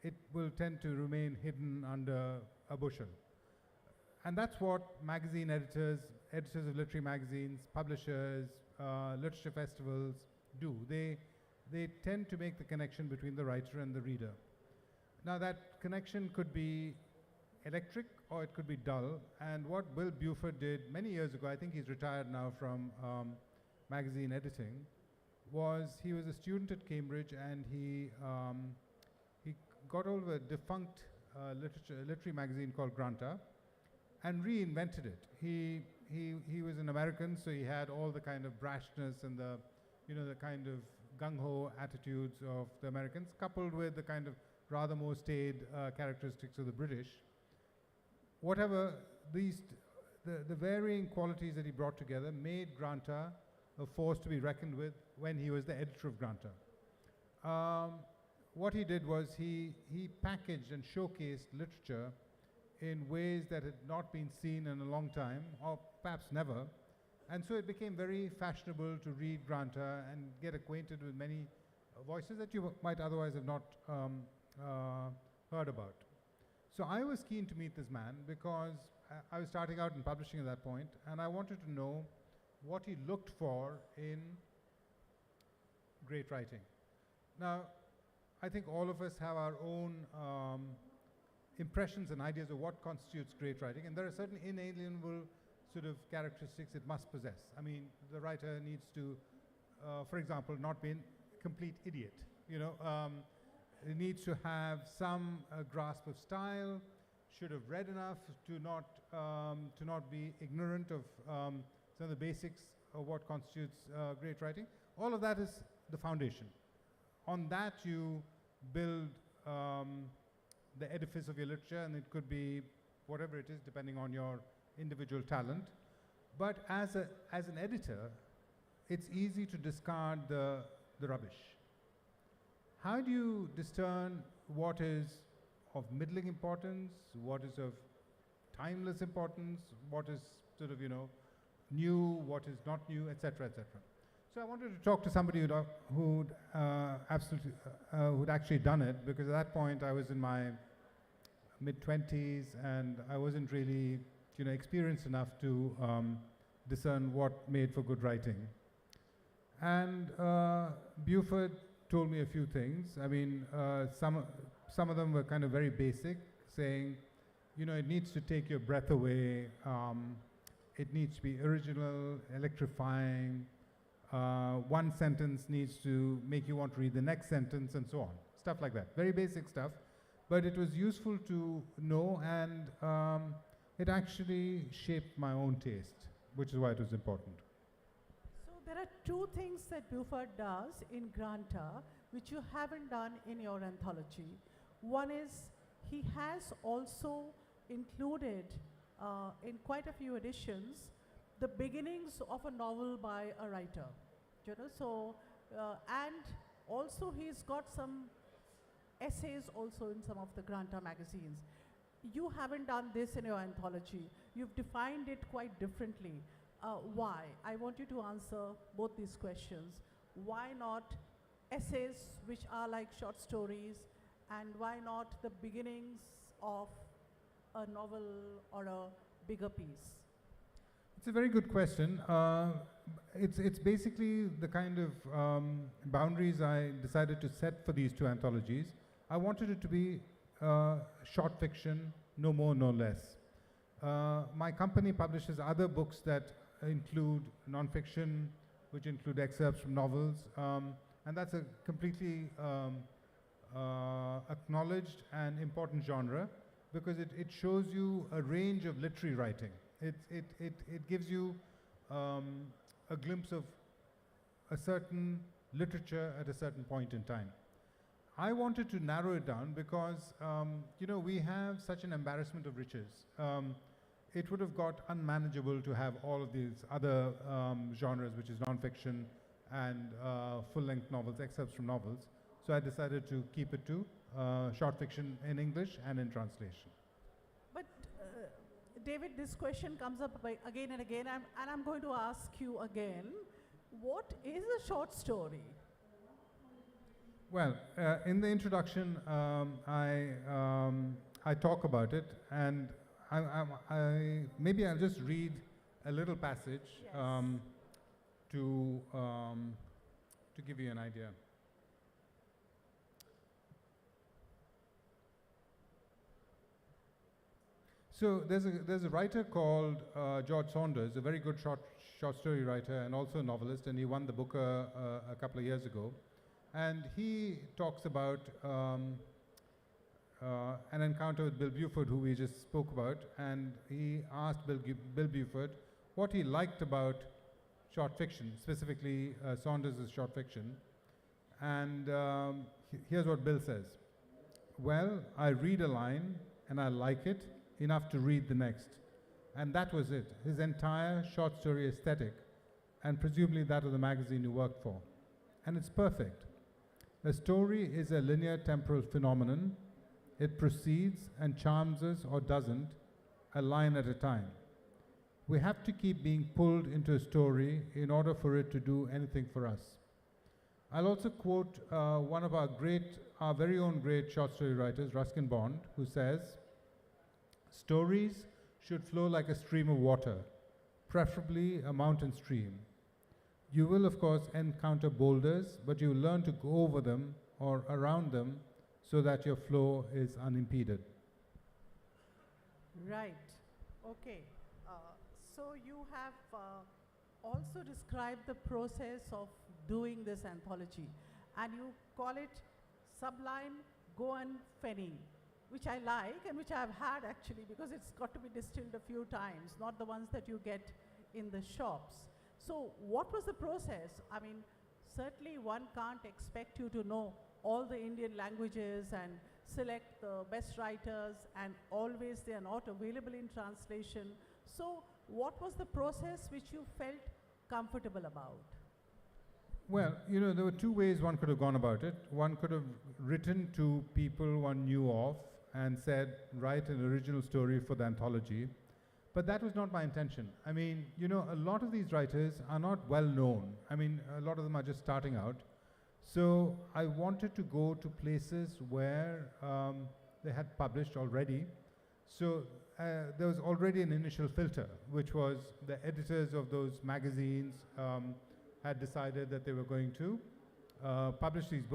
it will tend to remain hidden under a bushel. And that's what magazine editors of literary magazines, publishers, literature festivals do. They tend to make the connection between the writer and the reader. Now that connection could be electric or it could be dull. And what Bill Buford did many years ago, I think he's retired now from magazine editing, was he was a student at Cambridge, and he got hold of a defunct literary magazine called Granta and reinvented it. He was an American, so he had all the kind of brashness and the, you know, the kind of gung-ho attitudes of the Americans, coupled with the kind of rather more staid characteristics of the British. Whatever the varying qualities that he brought together made Granta a force to be reckoned with when he was the editor of Granta. What he did was he packaged and showcased literature in ways that had not been seen in a long time, or perhaps never. And so it became very fashionable to read Granta and get acquainted with many voices that you might otherwise have not heard about. So I was keen to meet this man because I was starting out in publishing at that point, and I wanted to know what he looked for in great writing. Now, I think all of us have our own impressions and ideas of what constitutes great writing, and there are certain inalienable sort of characteristics it must possess. I mean, the writer needs to, for example, not be a complete idiot. You know, it needs to have some grasp of style, should have read enough to not be ignorant of some of the basics of what constitutes great writing. All of that is the foundation. On that you build the edifice of your literature, and it could be whatever it is depending on your individual talent. But as an editor, it's easy to discard the rubbish. How do you discern what is of middling importance, what is of timeless importance, what is sort of, you know, new, what is not new, etc., etc. So I wanted to talk to somebody who'd actually done it, because at that point I was in my mid-20s and I wasn't really, you know, experienced enough to discern what made for good writing. And Buford told me a few things. I mean, some of them were kind of very basic, saying, you know, it needs to take your breath away. It needs to be original, electrifying. One sentence needs to make you want to read the next sentence, and so on. Stuff like that. Very basic stuff. But it was useful to know, and it actually shaped my own taste, which is why it was important. So there are two things that Buford does in Granta which you haven't done in your anthology. One is he has also included in quite a few editions the beginnings of a novel by a writer. You know, so and also he's got some essays also in some of the Granta magazines. You haven't done this in your anthology. You've defined it quite differently. Why? I want you to answer both these questions. Why not essays which are like short stories, and why not the beginnings of a novel or a bigger piece? It's a very good question. It's basically the kind of boundaries I decided to set for these two anthologies. I wanted it to be short fiction, no more, no less. My company publishes other books that include non-fiction, which include excerpts from novels, and that's a completely acknowledged and important genre, because it shows you a range of literary writing. It gives you a glimpse of a certain literature at a certain point in time. I wanted to narrow it down because, you know, we have such an embarrassment of riches. It would have got unmanageable to have all of these other genres, which is non-fiction and full-length novels, excerpts from novels. So I decided to keep it to short fiction in English and in translation. But David, this question comes up again and again, and I'm going to ask you again, what is a short story? Well, in the introduction, I talk about it, and maybe I'll just read a little passage to give you an idea. So there's a writer called George Saunders, a very good short story writer and also a novelist, and he won the Booker a couple of years ago. And he talks about an encounter with Bill Buford, who we just spoke about, and he asked Bill Buford what he liked about short fiction, specifically Saunders' short fiction. And here's what Bill says. Well, I read a line and I like it enough to read the next. And that was it, his entire short story aesthetic, and presumably that of the magazine he worked for. And it's perfect. A story is a linear temporal phenomenon. It proceeds and charms us or doesn't, a line at a time. We have to keep being pulled into a story in order for it to do anything for us. I'll also quote one of our very own great short story writers, Ruskin Bond, who says, "Stories should flow like a stream of water, preferably a mountain stream. You will, of course, encounter boulders, but you will learn to go over them or around them so that your flow is unimpeded." Right. Okay. So you have also described the process of doing this anthology, and you call it Sublime Goan Fenny, which I like and which I've had actually, because it's got to be distilled a few times, not the ones that you get in the shops. So what was the process? I mean, certainly one can't expect you to know all the Indian languages and select the best writers, and always they are not available in translation. So what was the process which you felt comfortable about? Well, you know, there were two ways one could have gone about it. One could have written to people one knew of and said, write an original story for the anthology. But that was not my intention. I mean, you know, a lot of these writers are not well known. I mean, a lot of them are just starting out. So I wanted to go to places where they had published already. So there was already an initial filter, which was the editors of those magazines had decided that they were going to publish these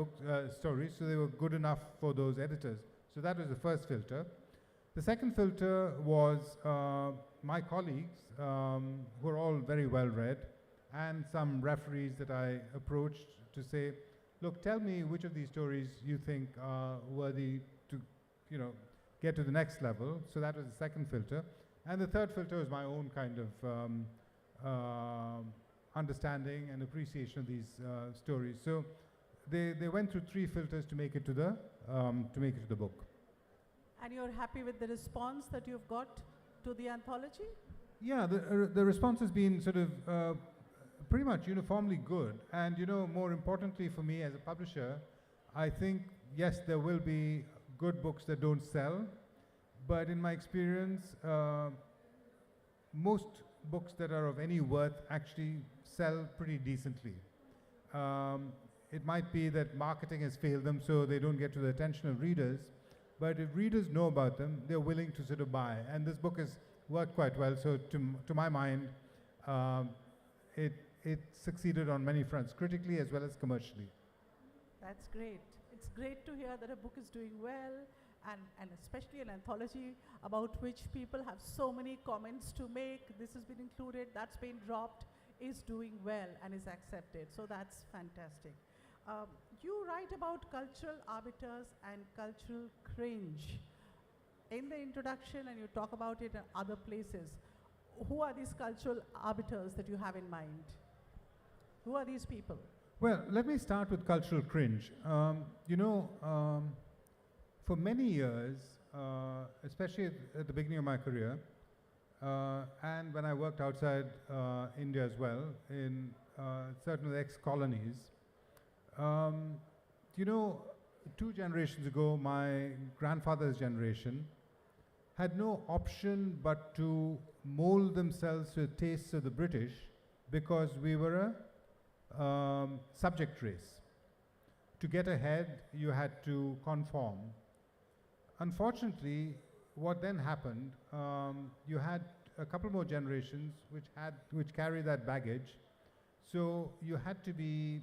stories, so they were good enough for those editors. So that was the first filter. The second filter was my colleagues, who are all very well read, and some referees that I approached to say, look, tell me which of these stories you think are worthy to, you know, get to the next level. So that was the second filter. And the third filter was my own kind of understanding and appreciation of these stories. So they went through three filters to make it to the book. And you're happy with the response that you've got to the anthology? Yeah, the response has been sort of pretty much uniformly good. And, you know, more importantly for me as a publisher, I think, yes, there will be good books that don't sell. But in my experience, most books that are of any worth actually sell pretty decently. It might be that marketing has failed them, so they don't get to the attention of readers. But if readers know about them, they're willing to sort of buy. And this book has worked quite well. So to my mind, it succeeded on many fronts, critically as well as commercially. That's great. It's great to hear that a book is doing well, and especially an anthology about which people have so many comments to make. This has been included, that's been dropped, is doing well and is accepted. So that's fantastic. You write about cultural arbiters and cultural cringe in the introduction, and you talk about it in other places. Who are these cultural arbiters that you have in mind? Who are these people? Well, let me start with cultural cringe. You know, for many years, especially at the beginning of my career, and when I worked outside India as well, in certain of the ex-colonies, you know, 2 generations ago, my grandfather's generation had no option but to mold themselves to the tastes of the British because we were a subject race. To get ahead, you had to conform. Unfortunately, what then happened, you had a couple more generations which carry that baggage. So you had to be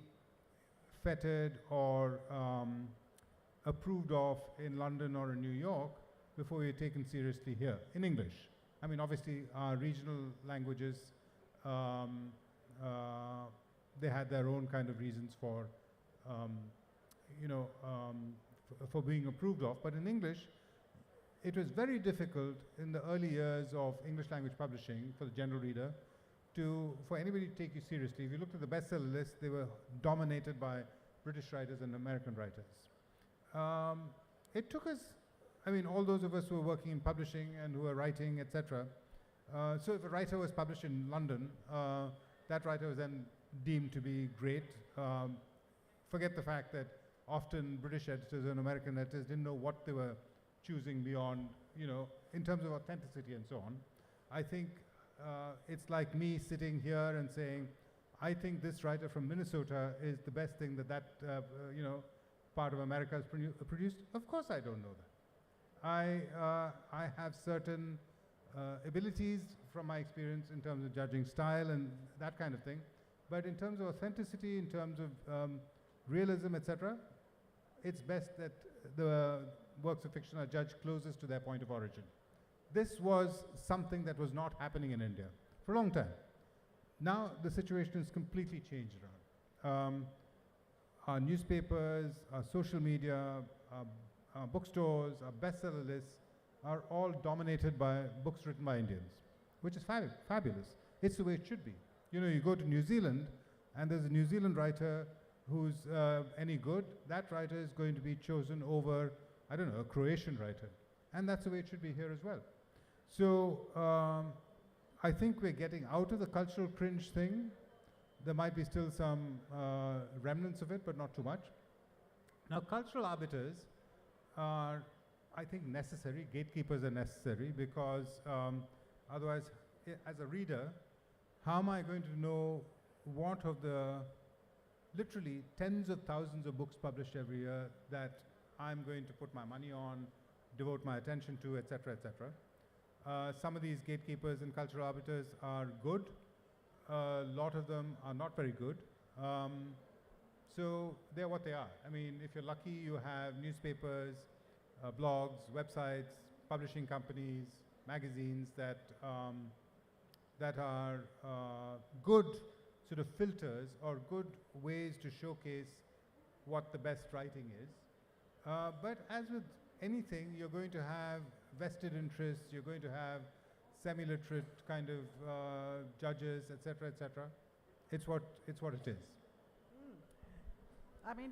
feted or approved of in London or in New York before you're taken seriously here, in English. I mean, obviously, our regional languages, they had their own kind of reasons for, you know, for being approved of. But in English, it was very difficult in the early years of English language publishing for the general reader for anybody to take you seriously. If you looked at the bestseller list, they were dominated by British writers and American writers. It took us, I mean, all those of us who were working in publishing and who were writing, etc. So if a writer was published in London, that writer was then deemed to be great. Forget the fact that often British editors and American editors didn't know what they were choosing beyond, you know, in terms of authenticity and so on. I think it's like me sitting here and saying, I think this writer from Minnesota is the best thing that you know, part of America has produced. Of course I don't know that. I have certain abilities from my experience in terms of judging style and that kind of thing. But in terms of authenticity, in terms of realism, etc., it's best that the works of fiction are judged closest to their point of origin. This was something that was not happening in India for a long time. Now the situation has completely changed around. Our newspapers, our social media, our bookstores, our bestseller lists are all dominated by books written by Indians, which is fabulous. It's the way it should be. You know, you go to New Zealand and there's a New Zealand writer who's any good, that writer is going to be chosen over, I don't know, a Croatian writer. And that's the way it should be here as well. So I think we're getting out of the cultural cringe thing. There might be still some remnants of it, but not too much. Now, cultural arbiters are, I think, necessary. Gatekeepers are necessary because otherwise, as a reader, how am I going to know what of the literally tens of thousands of books published every year that I'm going to put my money on, devote my attention to, etc., etc. Some of these gatekeepers and cultural arbiters are good. A lot of them are not very good. So they're what they are. I mean, if you're lucky, you have newspapers, blogs, websites, publishing companies, magazines that are good sort of filters or good ways to showcase what the best writing is. But as with anything, you're going to have vested interests, you're going to have semi-literate kind of judges, etc., etc. It's what it is. I mean,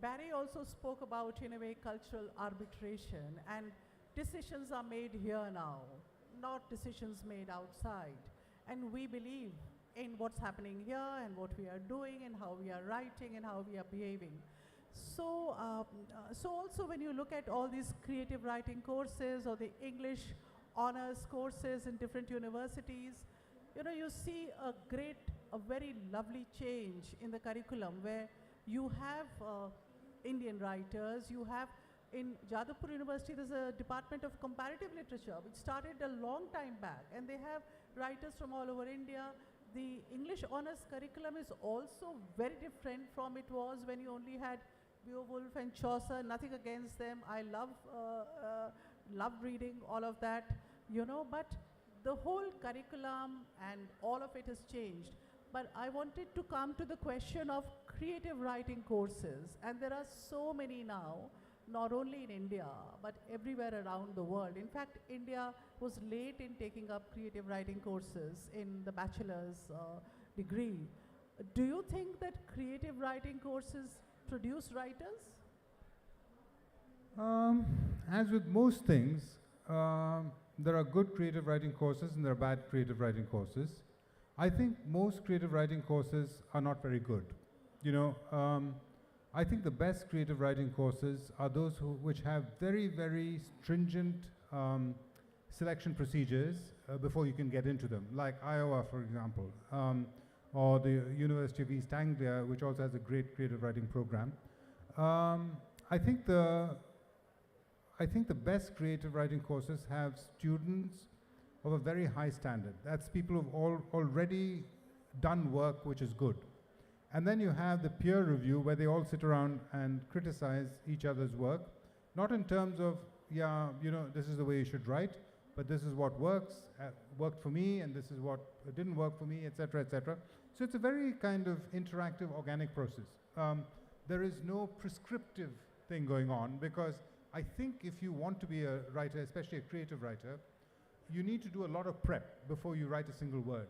Barry also spoke about, in a way, cultural arbitration, and decisions are made here now, not decisions made outside. And we believe in what's happening here and what we are doing and how we are writing and how we are behaving. So, so also when you look at all these creative writing courses or the English honors courses in different universities, you know, you see a very lovely change in the curriculum where you have Indian writers, you have in Jadavpur University there's a department of comparative literature which started a long time back, and they have writers from all over India. The English honors curriculum is also very different from it was when you only had Beowulf and Chaucer. Nothing against them. I love reading all of that, you know, but the whole curriculum and all of it has changed. But I wanted to come to the question of creative writing courses, and there are so many now, not only in India, but everywhere around the world. In fact, India was late in taking up creative writing courses in the bachelor's degree. Do you think that creative writing courses produce writers? As with most things, there are good creative writing courses and there are bad creative writing courses. I think most creative writing courses are not very good. You know, I think the best creative writing courses are those which have very, very stringent selection procedures before you can get into them, like Iowa, for example, or the University of East Anglia, which also has a great creative writing program. I think the best creative writing courses have students of a very high standard. That's people who've already done work which is good. And then you have the peer review where they all sit around and criticize each other's work, not in terms of, yeah, you know, this is the way you should write, but this is what worked for me, and this is what didn't work for me, etc., etc. So it's a very kind of interactive, organic process. There is no prescriptive thing going on, because I think if you want to be a writer, especially a creative writer, you need to do a lot of prep before you write a single word.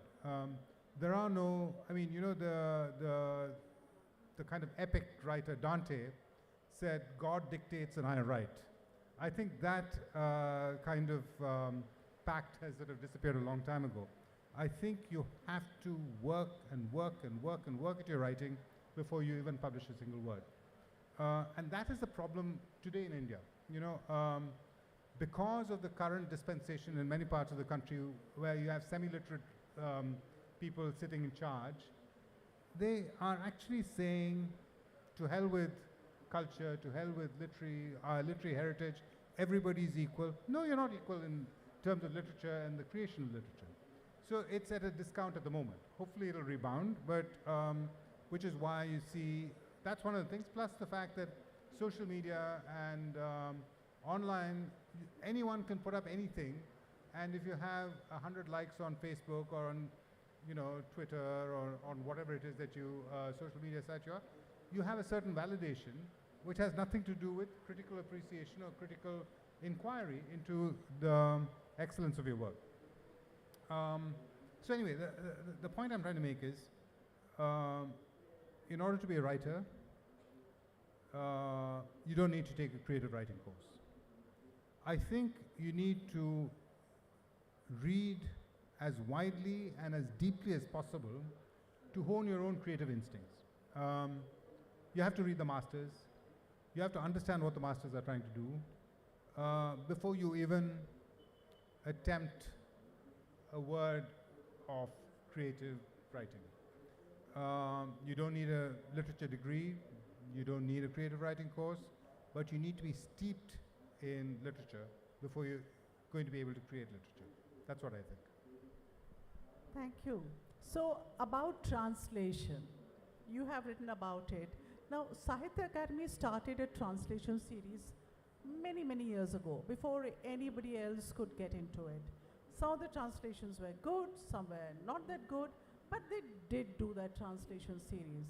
There are no, I mean, you know, the kind of epic writer Dante said, God dictates and I write. I think that kind of pact has sort of disappeared a long time ago. I think you have to work and work and work and work at your writing before you even publish a single word. And that is the problem today in India. You know, because of the current dispensation in many parts of the country where you have semi-literate people sitting in charge, they are actually saying, to hell with culture, to hell with literary heritage, everybody's equal. No, you're not equal in terms of literature and the creation of literature. So it's at a discount at the moment. Hopefully it'll rebound, but which is why you see, that's one of the things, plus the fact that social media and online, anyone can put up anything, and if you have 100 likes on Facebook or on, you know, Twitter or on whatever it is that you, social media site you have a certain validation which has nothing to do with critical appreciation or critical inquiry into the excellence of your work. So anyway, the point I'm trying to make is, in order to be a writer, you don't need to take a creative writing course. I think you need to read as widely and as deeply as possible to hone your own creative instincts. You have to read the masters. You have to understand what the masters are trying to do before you even attempt a word of creative writing. You don't need a literature degree. You don't need a creative writing course, but you need to be steeped in literature before you're going to be able to create literature. That's what I think. Thank you. So about translation, you have written about it. Now, Sahitya Academy started a translation series many, many years ago, before anybody else could get into it. Some of the translations were good, some were not that good, but they did do that translation series.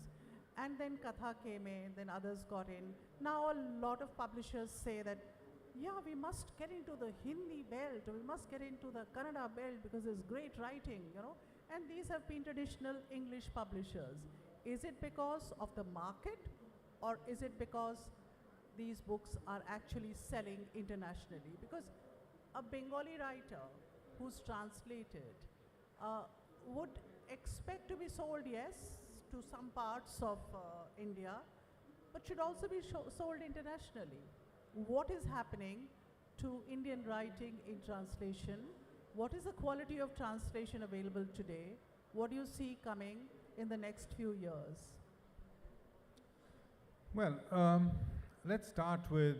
And then Katha came in, then others got in. Now a lot of publishers say that, yeah, we must get into the Hindi belt, or we must get into the Kannada belt because there's great writing, you know. And these have been traditional English publishers. Is it because of the market, or is it because these books are actually selling internationally? Because a Bengali writer who's translated would expect to be sold, yes, to some parts of India, but should also be sold internationally. What is happening to Indian writing in translation? What is the quality of translation available today? What do you see coming in the next few years? Well, let's start with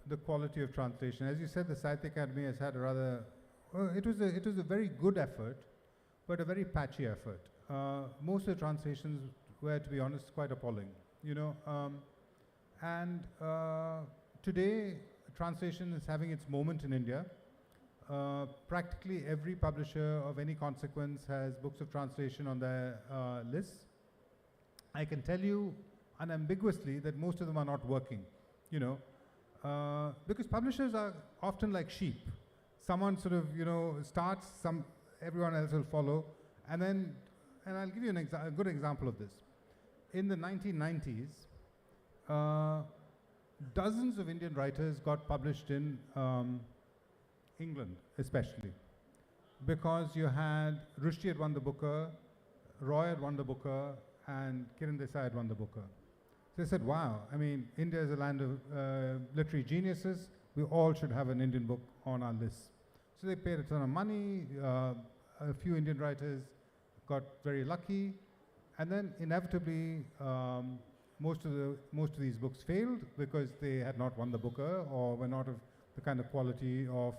the quality of translation. As you said, the Sahitya Academy has had a rather, it was a very good effort, but a very patchy effort. Most of the translations were, to be honest, quite appalling, you know. Today, translation is having its moment in India. Practically every publisher of any consequence has books of translation on their lists. I can tell you unambiguously that most of them are not working, you know, because publishers are often like sheep. Someone sort of, you know, starts, everyone else will follow, and I'll give you a good example of this. In the 1990s, dozens of Indian writers got published in England, especially, because you had Rushdie had won the Booker, Roy had won the Booker, and Kiran Desai had won the Booker. So they said, wow, I mean, India is a land of literary geniuses. We all should have an Indian book on our list. So they paid a ton of money. A few Indian writers got very lucky, and then inevitably most of these books failed because they had not won the Booker or were not of the kind of quality of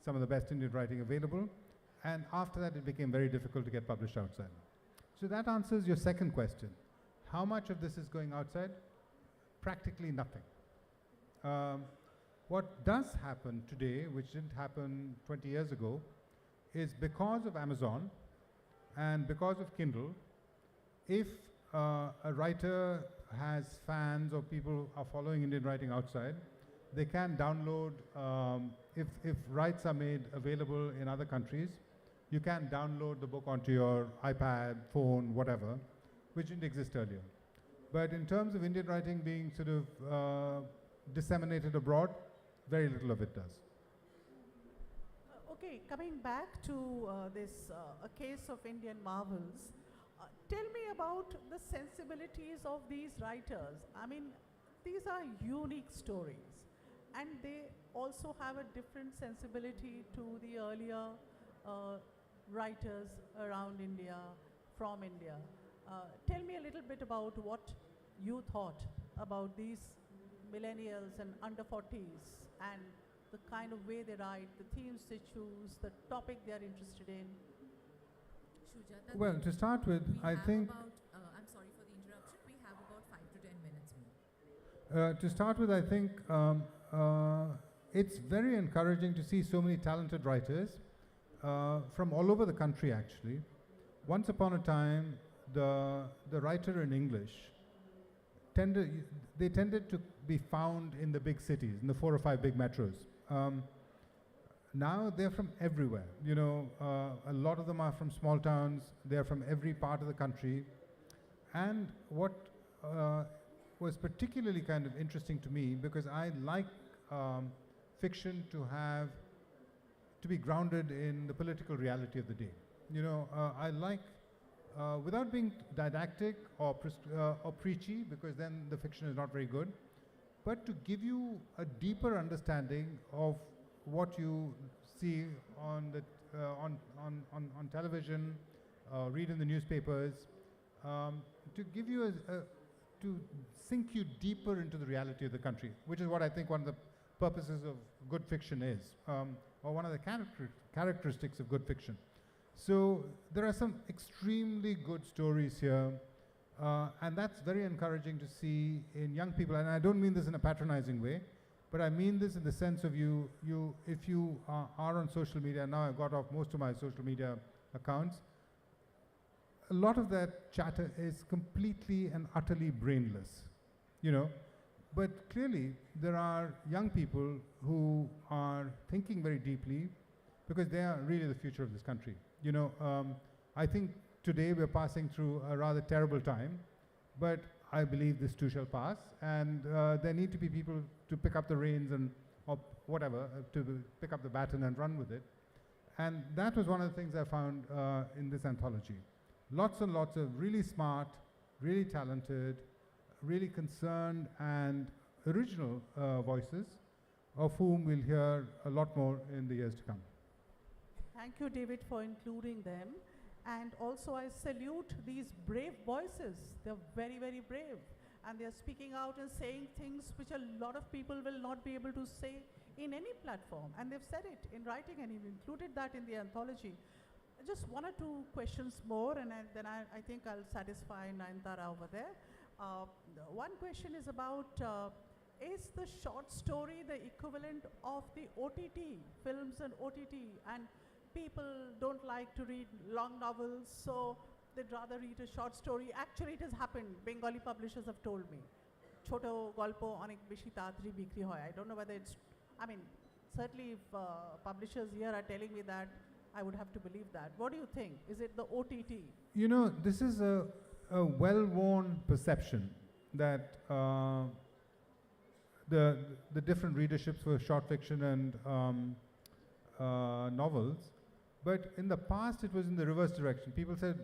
some of the best Indian writing available. And after that, it became very difficult to get published outside. So that answers your second question. How much of this is going outside? Practically nothing. What does happen today, which didn't happen 20 years ago, is because of Amazon and because of Kindle, if a writer has fans or people are following Indian writing outside, they can download, if rights are made available in other countries, you can download the book onto your iPad, phone, whatever, which didn't exist earlier. But in terms of Indian writing being sort of disseminated abroad, very little of it does. Okay, coming back to this a case of Indian marvels, tell me about the sensibilities of these writers. I mean, these are unique stories, and they also have a different sensibility to the earlier writers around India, from India. Tell me a little bit about what you thought about these millennials and under 40s and the kind of way they write, the themes they choose, the topic they are interested in. Sujata, Well, to start with, I think... I'm sorry for the interruption. We have about 5 to 10 minutes more. To start with, I think it's very encouraging to see so many talented writers from all over the country, actually. Once upon a time, the writer in English tended to be found in the big cities, in the 4 or 5 big metros. Now they're from everywhere. You know, a lot of them are from small towns. They're from every part of the country. And what was particularly kind of interesting to me, because I like fiction to be grounded in the political reality of the day. You know, I like, without being didactic or preachy, because then the fiction is not very good, but to give you a deeper understanding of what you see on television, read in the newspapers, to give you to sink you deeper into the reality of the country, which is what I think one of the purposes of good fiction is, or one of the characteristics of good fiction. So there are some extremely good stories here, and that's very encouraging to see in young people. And I don't mean this in a patronizing way, but I mean this in the sense of if you are on social media, now I've got off most of my social media accounts, a lot of that chatter is completely and utterly brainless, you know. But clearly, there are young people who are thinking very deeply, because they are really the future of this country. You know, I think today we're passing through a rather terrible time, but I believe this too shall pass, and there need to be people to pick up the reins and whatever, to pick up the baton and run with it. And that was one of the things I found in this anthology. Lots and lots of really smart, really talented, really concerned and original voices, of whom we'll hear a lot more in the years to come. Thank you, David, for including them. And also I salute these brave voices. They're very, very brave. And they're speaking out and saying things which a lot of people will not be able to say in any platform. And they've said it in writing, and you've included that in the anthology. Just one or two questions more, and then I think I'll satisfy Nayantara over there. One question is about, is the short story the equivalent of the OTT, films and OTT? And people don't like to read long novels, so they'd rather read a short story. Actually, it has happened. Bengali publishers have told me. Choto golpo onek beshi taratari bikri hoy. I don't know whether it's, I mean, certainly if publishers here are telling me that, I would have to believe that. What do you think? Is it the OTT? You know, this is a well-worn perception that the different readerships for short fiction and novels, but in the past it was in the reverse direction. People said,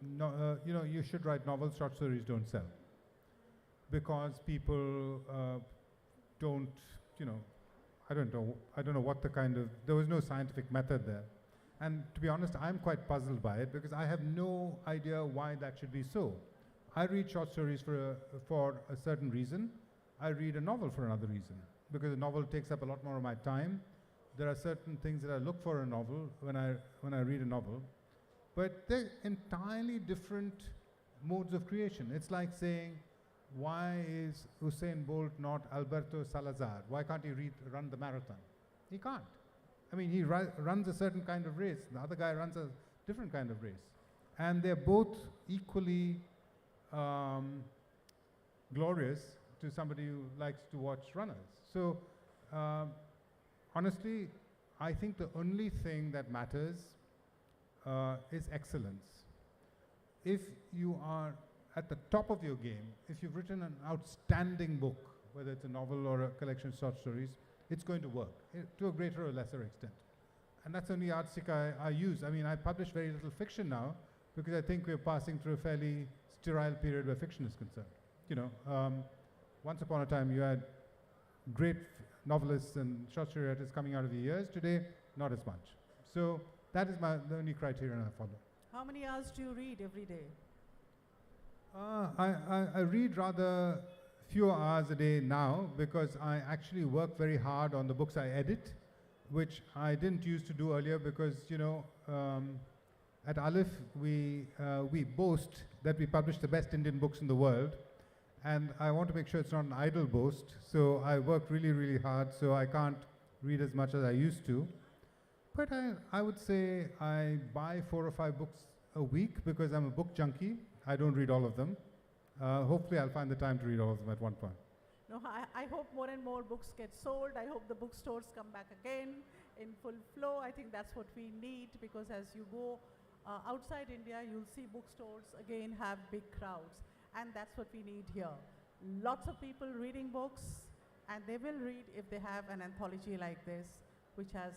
no, you know, you should write novels, short stories don't sell, because people don't, you know, I don't know what the kind of, there was no scientific method there. And to be honest, I'm quite puzzled by it, because I have no idea why that should be so. I read short stories for a certain reason. I read a novel for another reason, because a novel takes up a lot more of my time. There are certain things that I look for in a novel when I read a novel, but they're entirely different modes of creation. It's like saying, why is Usain Bolt not Alberto Salazar? Why can't he run the marathon? He can't. I mean, he runs a certain kind of race. The other guy runs a different kind of race. And they're both equally glorious to somebody who likes to watch runners. So, honestly, I think the only thing that matters is excellence. If you are at the top of your game, if you've written an outstanding book, whether it's a novel or a collection of short stories, it's going to work to a greater or lesser extent. And that's the only yardstick I use. I mean, I publish very little fiction now because I think we're passing through a fairly sterile period where fiction is concerned. You know, once upon a time you had great novelists and short story writers coming out of the years. Today, not as much. So that is the only criterion I follow. How many hours do you read every day? I read rather fewer hours a day now, because I actually work very hard on the books I edit, which I didn't used to do earlier, because, you know, at Aleph we boast that we publish the best Indian books in the world, and I want to make sure it's not an idle boast, so I work really, really hard, so I can't read as much as I used to. But I would say I buy 4 or 5 books a week, because I'm a book junkie. I don't read all of them. Hopefully I'll find the time to read all of them at one point. No, I hope more and more books get sold. I hope the bookstores come back again in full flow. I think that's what we need, because as you go outside India, you'll see bookstores again have big crowds. And that's what we need here. Lots of people reading books, and they will read if they have an anthology like this, which has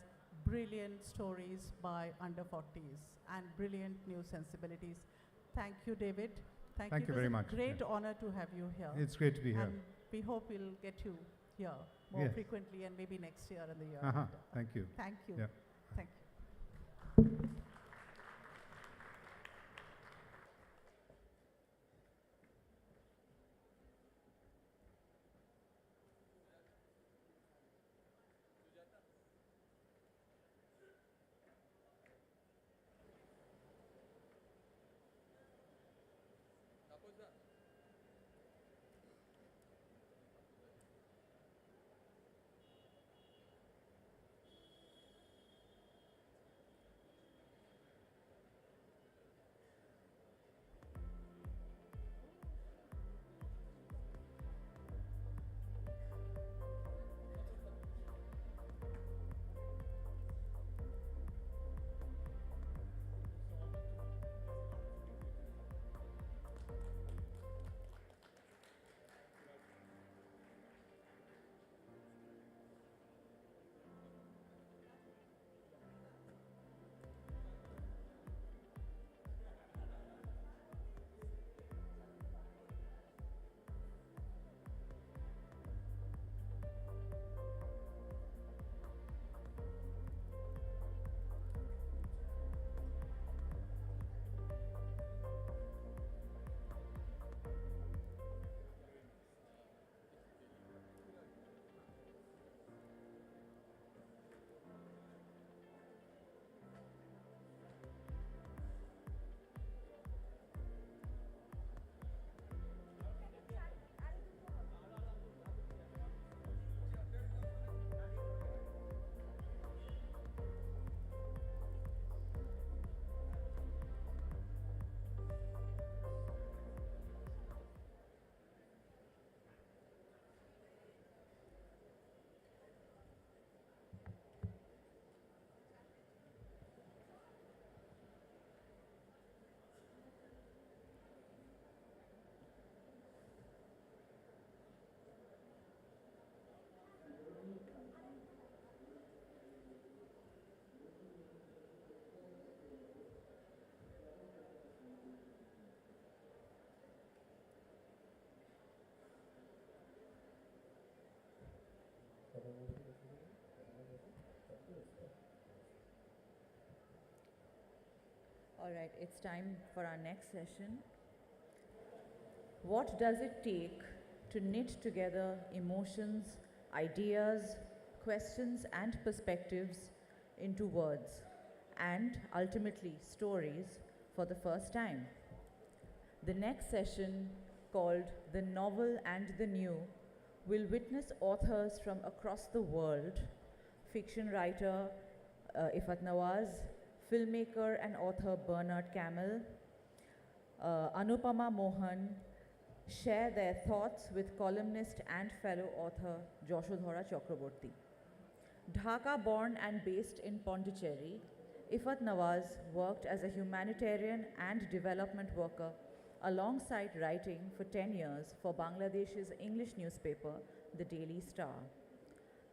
brilliant stories by under 40s and brilliant new sensibilities. Thank you, David. Thank you very much. It's a great honor to have you here. It's great to be here. And we hope we'll get you here more frequently, and maybe next year and the year after. Thank you. Thank you. Yeah. Thank you. All right, it's time for our next session. What does it take to knit together emotions, ideas, questions, and perspectives into words, and ultimately stories for the first time? The next session, called The Novel and the New, will witness authors from across the world, fiction writer Ifat Nawaz, filmmaker and author Bernard Camel, Anupama Mohan, share their thoughts with columnist and fellow author Joshodhara Chakraborty. Dhaka-born and based in Pondicherry, Ifat Nawaz worked as a humanitarian and development worker alongside writing for 10 years for Bangladesh's English newspaper, The Daily Star.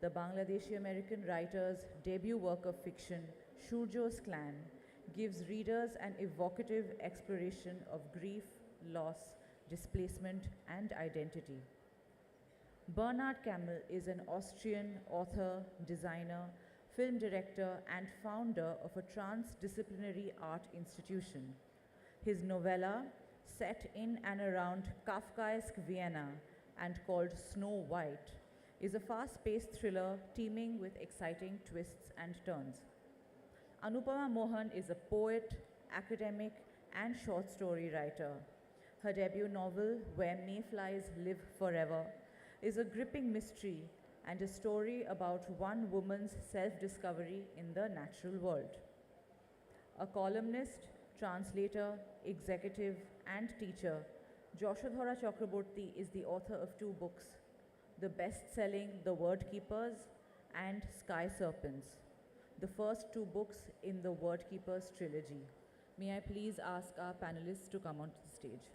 The Bangladeshi-American writer's debut work of fiction, Shurjo's Clan, gives readers an evocative exploration of grief, loss, displacement, and identity. Bernard Camel is an Austrian author, designer, film director, and founder of a transdisciplinary art institution. His novella, set in and around Kafkaesque Vienna and called Snow White, is a fast-paced thriller teeming with exciting twists and turns. Anupama Mohan is a poet, academic, and short story writer. Her debut novel, Where Mayflies Live Forever, is a gripping mystery and a story about one woman's self-discovery in the natural world. A columnist, translator, executive, and teacher, Joshodhara Chakraborty is the author of 2 books, the best-selling The Word Keepers and Sky Serpents, the first 2 books in the Word Keepers trilogy. May I please ask our panelists to come onto the stage.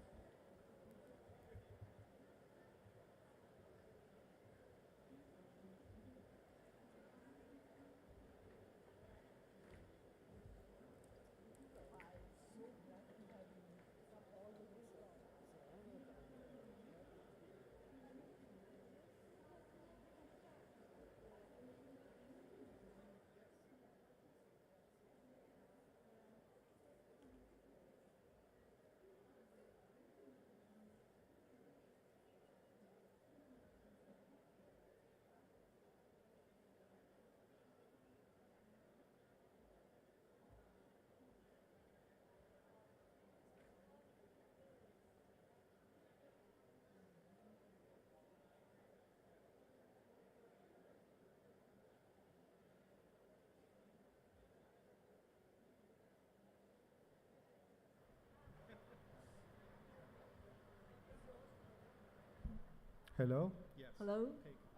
Hello? Hello?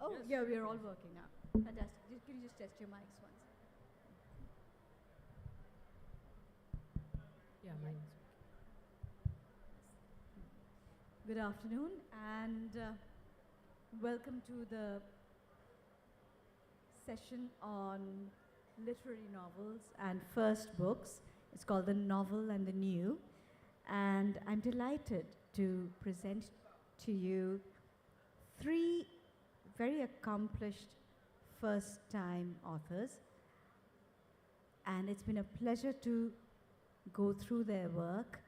Oh, yeah, we are all working now. Fantastic. Can you just test your mics once? Yeah, mine is Good afternoon and welcome to the session on literary novels and first books. It's called The Novel and the New, and I'm delighted to present to you 3 very accomplished first-time authors, and it's been a pleasure to go through their work.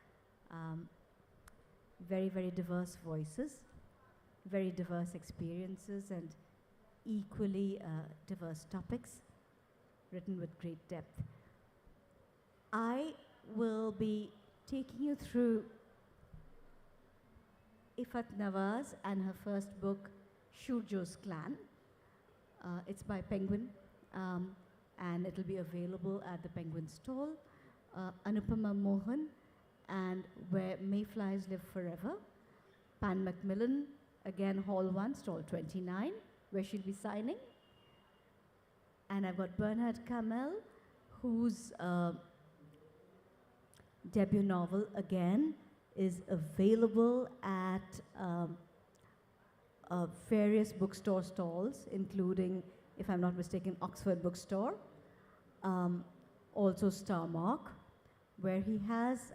Very, very diverse voices, very diverse experiences, and equally diverse topics written with great depth. I will be taking you through Ifat Nawaz and her first book, Shurjo's Clan. It's by Penguin, and it'll be available at the Penguin stall. Anupama Mohan and Where Mayflies Live Forever. Pan Macmillan, again Hall 1, stall 29, where she'll be signing. And I've got Bernard Camel, whose debut novel, again, is available at various bookstore stalls, including, if I'm not mistaken, Oxford Bookstore, also Starmark, where he has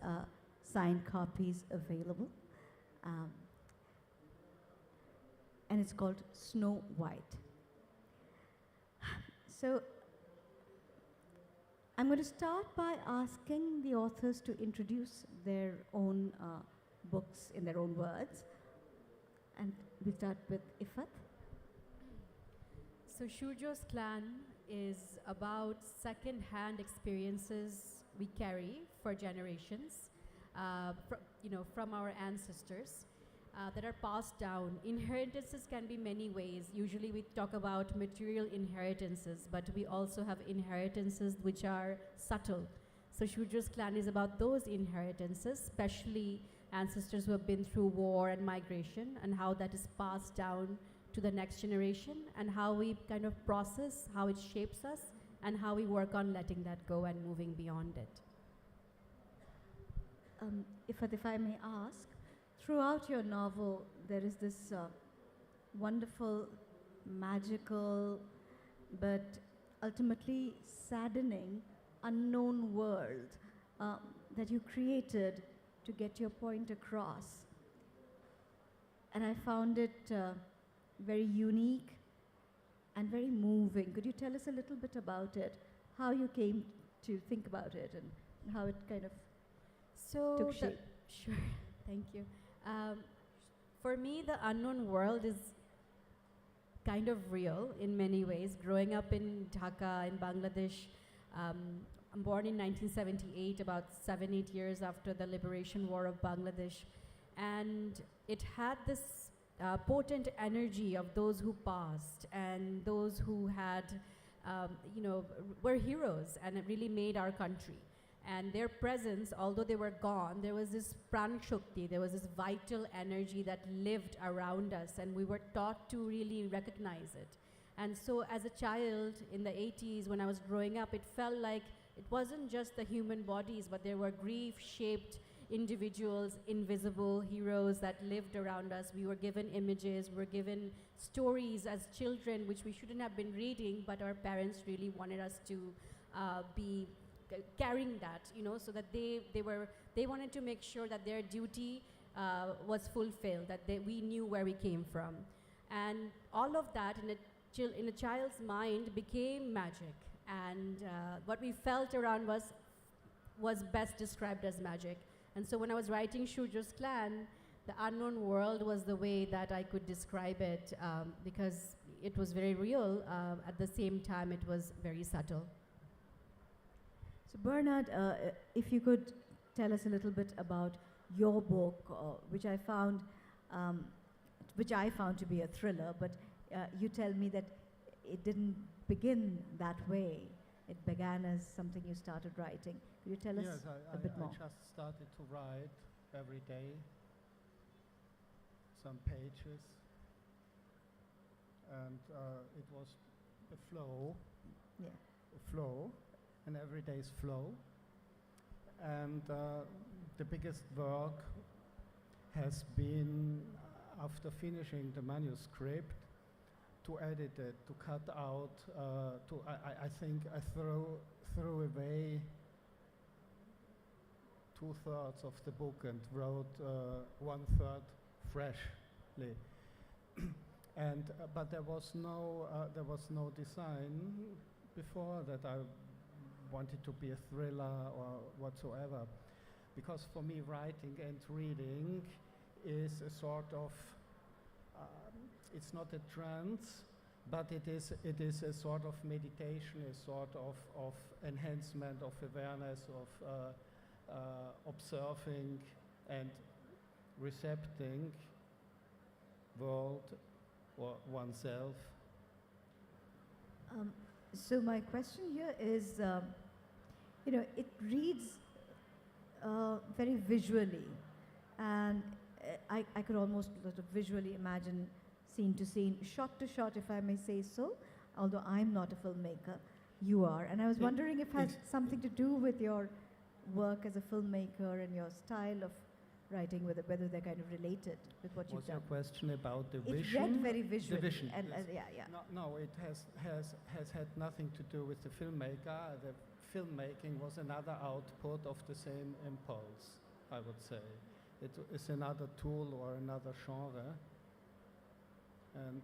signed copies available. And it's called Snow White. So I'm going to start by asking the authors to introduce their own books in their own words. And we'll start with Ifat. So Shurjo's clan is about second-hand experiences we carry for generations, from our ancestors that are passed down. Inheritances can be many ways. Usually we talk about material inheritances, but we also have inheritances which are subtle. So Shurjo's clan is about those inheritances, especially ancestors who have been through war and migration, and how that is passed down to the next generation, and how we kind of process, how it shapes us, and how we work on letting that go and moving beyond it. If I may ask, throughout your novel, there is this wonderful, magical, but ultimately saddening, unknown world that you created to get your point across. And I found it very unique and very moving. Could you tell us a little bit about it, how you came to think about it, and how it kind of took shape? Sure, thank you. For me, the unknown world is kind of real in many ways. Growing up in Dhaka, in Bangladesh, I'm born in 1978, about 7-8 years after the liberation war of Bangladesh. And it had this potent energy of those who passed and those who had, were heroes, and it really made our country. And their presence, although they were gone, there was this pran shakti, there was this vital energy that lived around us, and we were taught to really recognize it. And so as a child in the 80s, when I was growing up, it felt like it wasn't just the human bodies, but there were grief-shaped individuals, invisible heroes that lived around us. We were given images, we were given stories as children, which we shouldn't have been reading, but our parents really wanted us to be carrying that, so that they wanted to make sure that their duty was fulfilled, that we knew where we came from. And all of that in a child's mind became magic. And what we felt around was best described as magic. And so when I was writing Shurjo's clan, the unknown world was the way that I could describe it, because it was very real. At the same time, it was very subtle. So Bernard, if you could tell us a little bit about your book, which I found to be a thriller, but you tell me that it didn't begin that way. It began as something you started writing. Could you tell us a bit more? I just started to write every day, some pages, and it was a flow. Yeah. A flow. An everyday's flow. And the biggest work has been, after finishing the manuscript, to edit it, to cut out, I think I threw away 2/3 of the book and wrote 1/3 freshly. And but there was no design before that I wanted to be a thriller or whatsoever, because for me writing and reading is a sort of it's not a trance, but it is a sort of meditation, a sort of enhancement of awareness, of observing and recepting world or oneself. So my question here is, it reads very visually, and I could almost sort of visually imagine scene to scene, shot to shot, if I may say so, although I'm not a filmmaker, you are. And I was wondering if it has something to do with your work as a filmmaker and your style of writing, whether they're kind of related with what you've done. Was your question about the It vision? read very visually. The vision, and, yes. yeah. No, it has had nothing to do with the filmmaker. The filmmaking was another output of the same impulse, I would say. It is another tool or another genre. And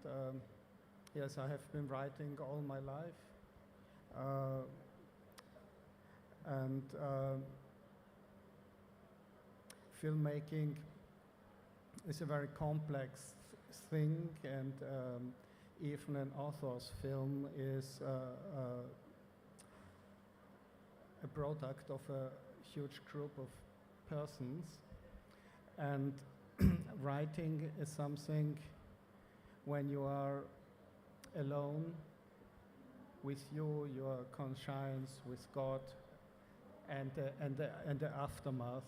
yes, I have been writing all my life. And filmmaking is a very complex thing, and even an author's film is a product of a huge group of persons. And writing is something when you are alone with you, your conscience, with God, and the aftermath.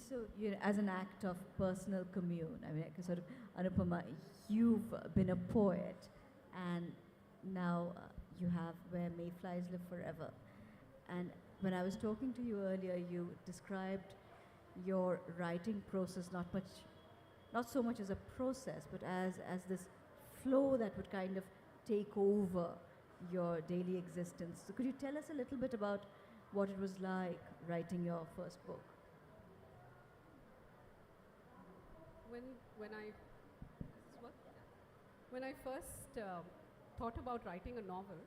So, you know, as an act of personal commune, I mean, I can sort of, Anupama, you've been a poet, and now you have Where Mayflies Live Forever. And when I was talking to you earlier, you described your writing process not so much as a process, but as this flow that would kind of take over your daily existence. So could you tell us a little bit about what it was like writing your first book? When I first thought about writing a novel,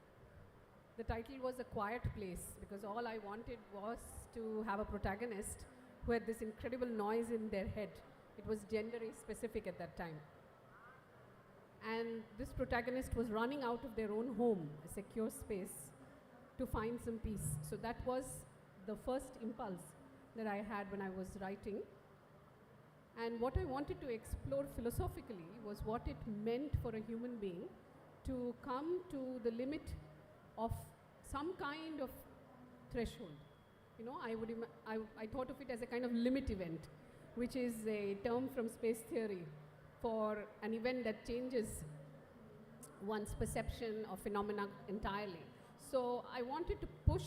the title was A Quiet Place, because all I wanted was to have a protagonist who had this incredible noise in their head. It was gender specific at that time. And this protagonist was running out of their own home, a secure space, to find some peace. So that was the first impulse that I had when I was writing. And what I wanted to explore philosophically was what it meant for a human being to come to the limit of some kind of threshold. You know, I thought of it as a kind of limit event, which is a term from space theory for an event that changes one's perception of phenomena entirely. So I wanted to push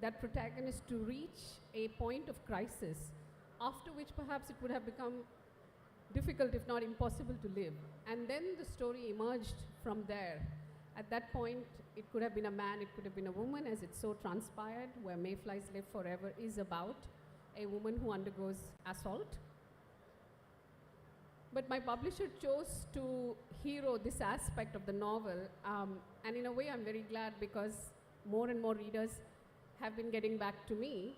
that protagonist to reach a point of crisis, after which perhaps it would have become difficult, if not impossible, to live. And then the story emerged from there. At that point, it could have been a man, it could have been a woman, as it so transpired. Where Mayflies Live Forever is about a woman who undergoes assault. But my publisher chose to hero this aspect of the novel, and in a way I'm very glad, because more and more readers have been getting back to me,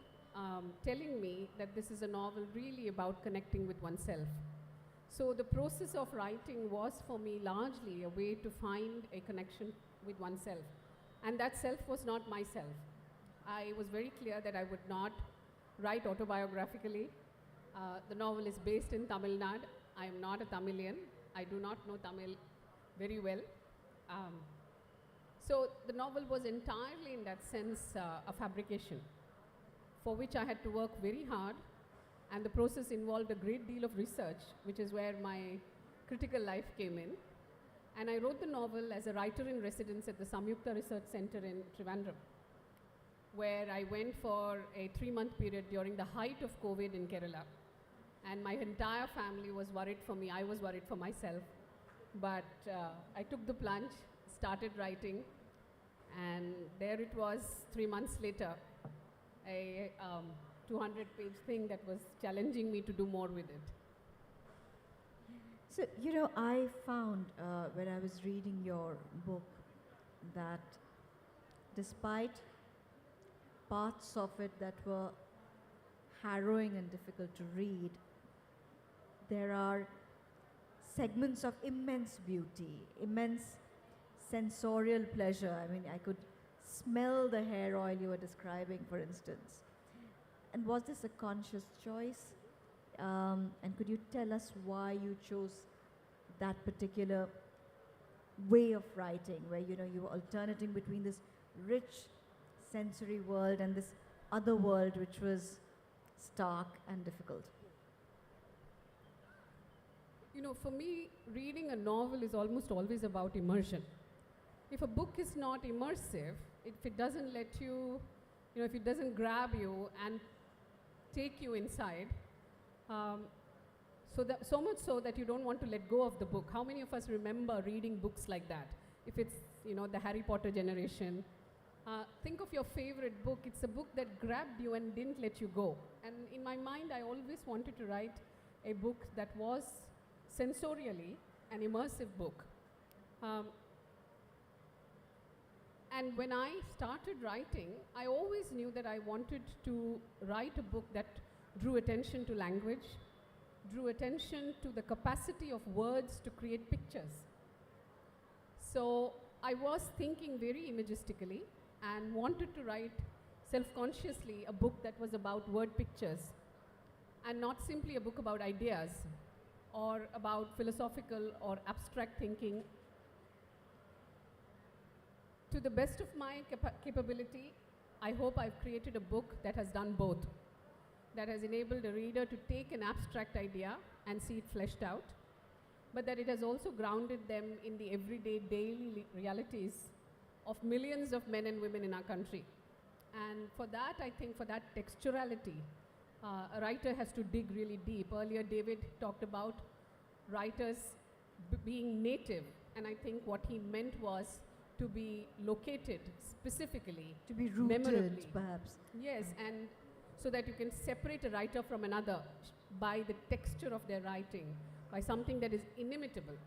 telling me that this is a novel really about connecting with oneself. So the process of writing was for me largely a way to find a connection with oneself. And that self was not myself. I was very clear that I would not write autobiographically. The novel is based in Tamil Nadu. I am not a Tamilian. I do not know Tamil very well. So the novel was entirely, in that sense, a fabrication, for which I had to work very hard, and the process involved a great deal of research, which is where my critical life came in. And I wrote the novel as a writer in residence at the Samyukta Research Center in Trivandrum, where I went for a 3-month period during the height of COVID in Kerala. And my entire family was worried for me. I was worried for myself. But I took the plunge, started writing, and there it was 3 months later, a 200-page thing that was challenging me to do more with it. So, you know, I found when I was reading your book that despite parts of it that were harrowing and difficult to read, there are segments of immense beauty, immense sensorial pleasure. I mean, I could smell the hair oil you were describing, for instance. And was this a conscious choice? And could you tell us why you chose that particular way of writing, where, you know, you were alternating between this rich sensory world and this other world which was stark and difficult? You know, for me, reading a novel is almost always about immersion. If a book is not immersive, if it doesn't let you, you know, if it doesn't grab you and take you inside, so much so that you don't want to let go of the book. How many of us remember reading books like that? If it's, you know, the Harry Potter generation, think of your favorite book. It's a book that grabbed you and didn't let you go. And in my mind, I always wanted to write a book that was sensorially an immersive book. And when I started writing, I always knew that I wanted to write a book that drew attention to language, drew attention to the capacity of words to create pictures. So I was thinking very imagistically and wanted to write self-consciously a book that was about word pictures and not simply a book about ideas or about philosophical or abstract thinking. To the best of my capability, I hope I've created a book that has done both, that has enabled a reader to take an abstract idea and see it fleshed out, but that it has also grounded them in the everyday, daily realities of millions of men and women in our country. And for that, I think for that texturality, a writer has to dig really deep. Earlier, David talked about writers being native, and I think what he meant was to be located specifically, To be rooted, memorably. perhaps. Yes, and so that you can separate a writer from another by the texture of their writing, by something that is inimitable.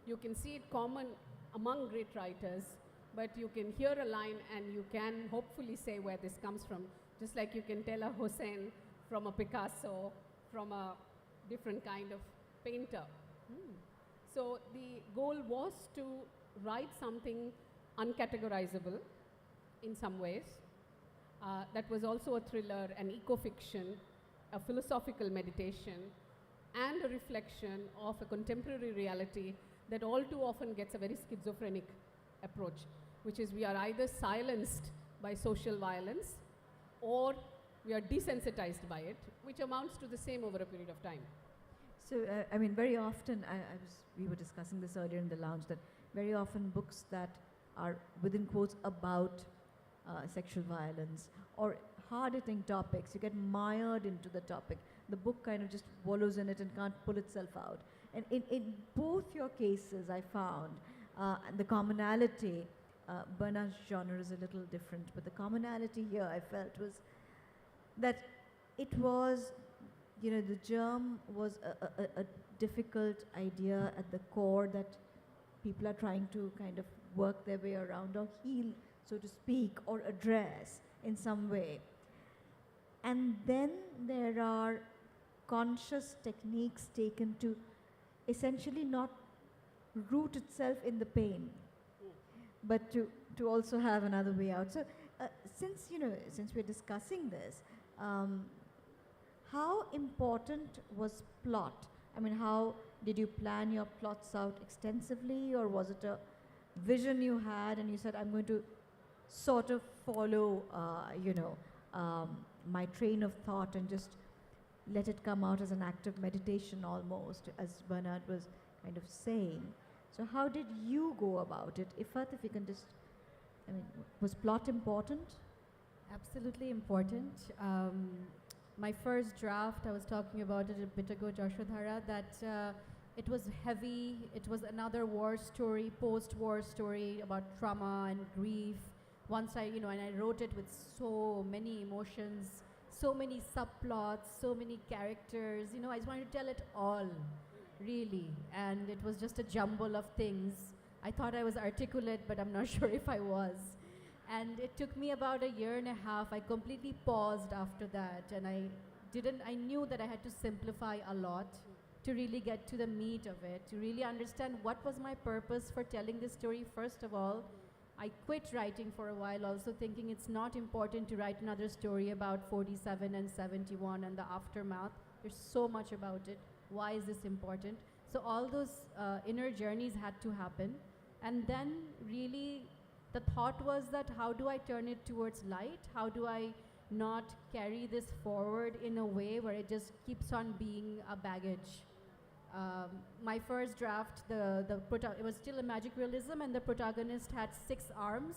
You can see it common among great writers, but you can hear a line and you can hopefully say where this comes from, just like you can tell a Hussein from a Picasso, from a different kind of painter. So the goal was to write something uncategorizable in some ways. That was also a thriller, an eco-fiction, a philosophical meditation, and a reflection of a contemporary reality that all too often gets a very schizophrenic approach, which is we are either silenced by social violence or we are desensitized by it, which amounts to the same over a period of time. So, I mean, very often, we were discussing this earlier in the lounge, that very often books that are, within quotes, about sexual violence or hard-hitting topics, you get mired into the topic. The book kind of just wallows in it and can't pull itself out. And in both your cases, I found the commonality, Bernard's genre is a little different, but the commonality here I felt was that it was, you know, the germ was a difficult idea at the core that people are trying to kind of work their way around or heal, so to speak, or address in some way. And then there are conscious techniques taken to essentially not root itself in the pain, but to also have another way out. So since we're discussing this, how important was plot? I mean, how did you plan your plots out extensively, or was it a vision you had and you said, I'm going to sort of follow, my train of thought and just let it come out as an act of meditation almost, as Bernard was kind of saying. So how did you go about it? If you can just, I mean, was plot important? Absolutely important. My first draft, I was talking about it a bit ago, Joshwadhara, that it was heavy. It was another war story, post-war story about trauma and grief. Once and I wrote it with so many emotions, so many subplots, so many characters. I just wanted to tell it all, really. And it was just a jumble of things. I thought I was articulate, but I'm not sure if I was. And it took me about a year and a half. I completely paused after that, and I knew that I had to simplify a lot to really get to the meat of it, to really understand what was my purpose for telling this story. First of all, I quit writing for a while, also thinking it's not important to write another story about 47 and 71 and the aftermath. There's so much about it. Why is this important? So all those inner journeys had to happen. And then really the thought was that how do I turn it towards light? How do I not carry this forward in a way where it just keeps on being a baggage? My first draft, it was still a magic realism, and the protagonist had 6 arms.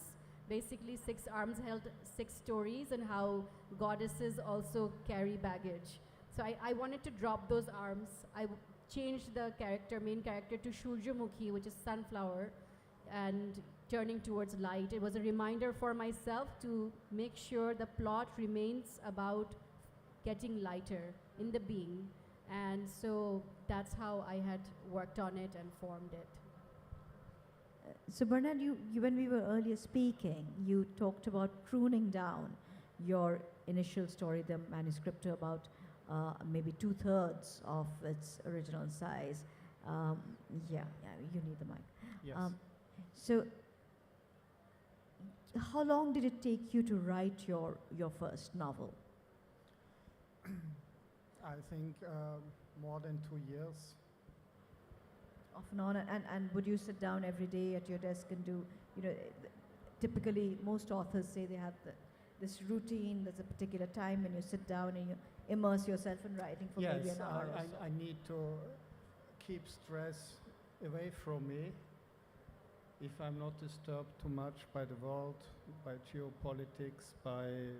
Basically 6 arms held 6 stories, and how goddesses also carry baggage. So I wanted to drop those arms. I changed the main character to Shurjamukhi, which is sunflower, and turning towards light. It was a reminder for myself to make sure the plot remains about getting lighter in the being. And so that's how I had worked on it and formed it. So Bernard, when we were earlier speaking, you talked about pruning down your initial story, the manuscript, to about maybe 2/3 of its original size. Yeah, you need the mic. Yes. So how long did it take you to write your first novel? I think more than 2 years. Off and on, and would you sit down every day at your desk and do, typically most authors say they have this routine, there's a particular time when you sit down and you immerse yourself in writing for maybe an hour or so. I need to keep stress away from me. If I'm not disturbed too much by the world, by geopolitics, by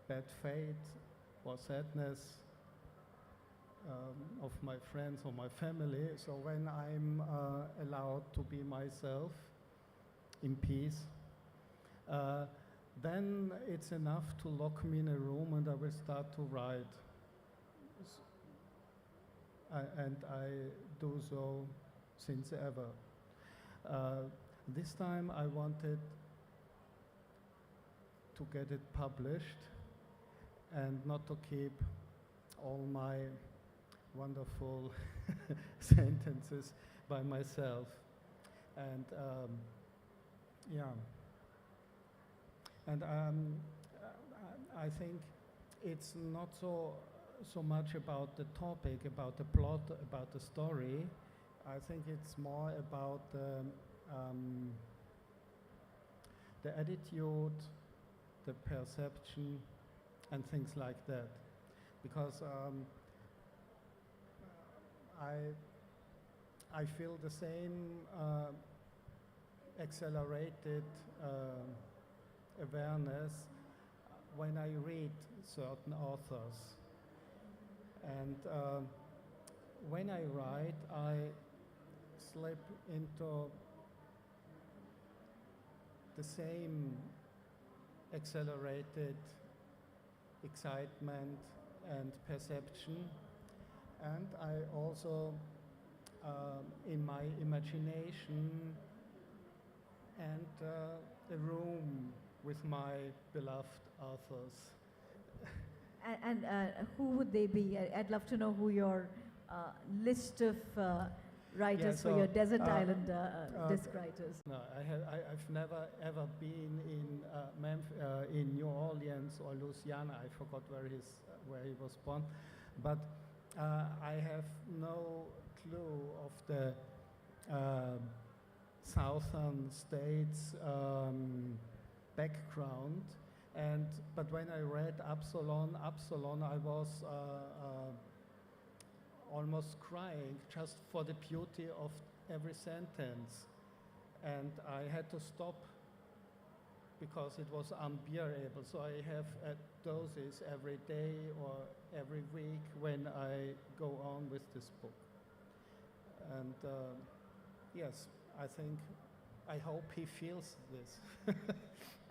bad fate or sadness of my friends or my family, so when I'm allowed to be myself in peace, then it's enough to lock me in a room and I will start to write. And I do so since ever. This time I wanted to get it published and not to keep all my wonderful sentences by myself. And yeah. And I think it's not so much about the topic, about the plot, about the story. I think it's more about the attitude, the perception, and things like that. Because I feel the same accelerated awareness when I read certain authors. And when I write, I slip into the same accelerated excitement and perception. And I also, in my imagination, enter a room with my beloved authors. And who would they be? I'd love to know who your list of writers for your desert island disc writers. No, I've never ever been in New Orleans or Louisiana. I forgot where he was born, but I have no clue of the southern states background. But when I read Absalom, I was almost crying just for the beauty of every sentence. And I had to stop because it was unbearable. So I have doses every day or every week when I go on with this book. And yes, I hope he feels this.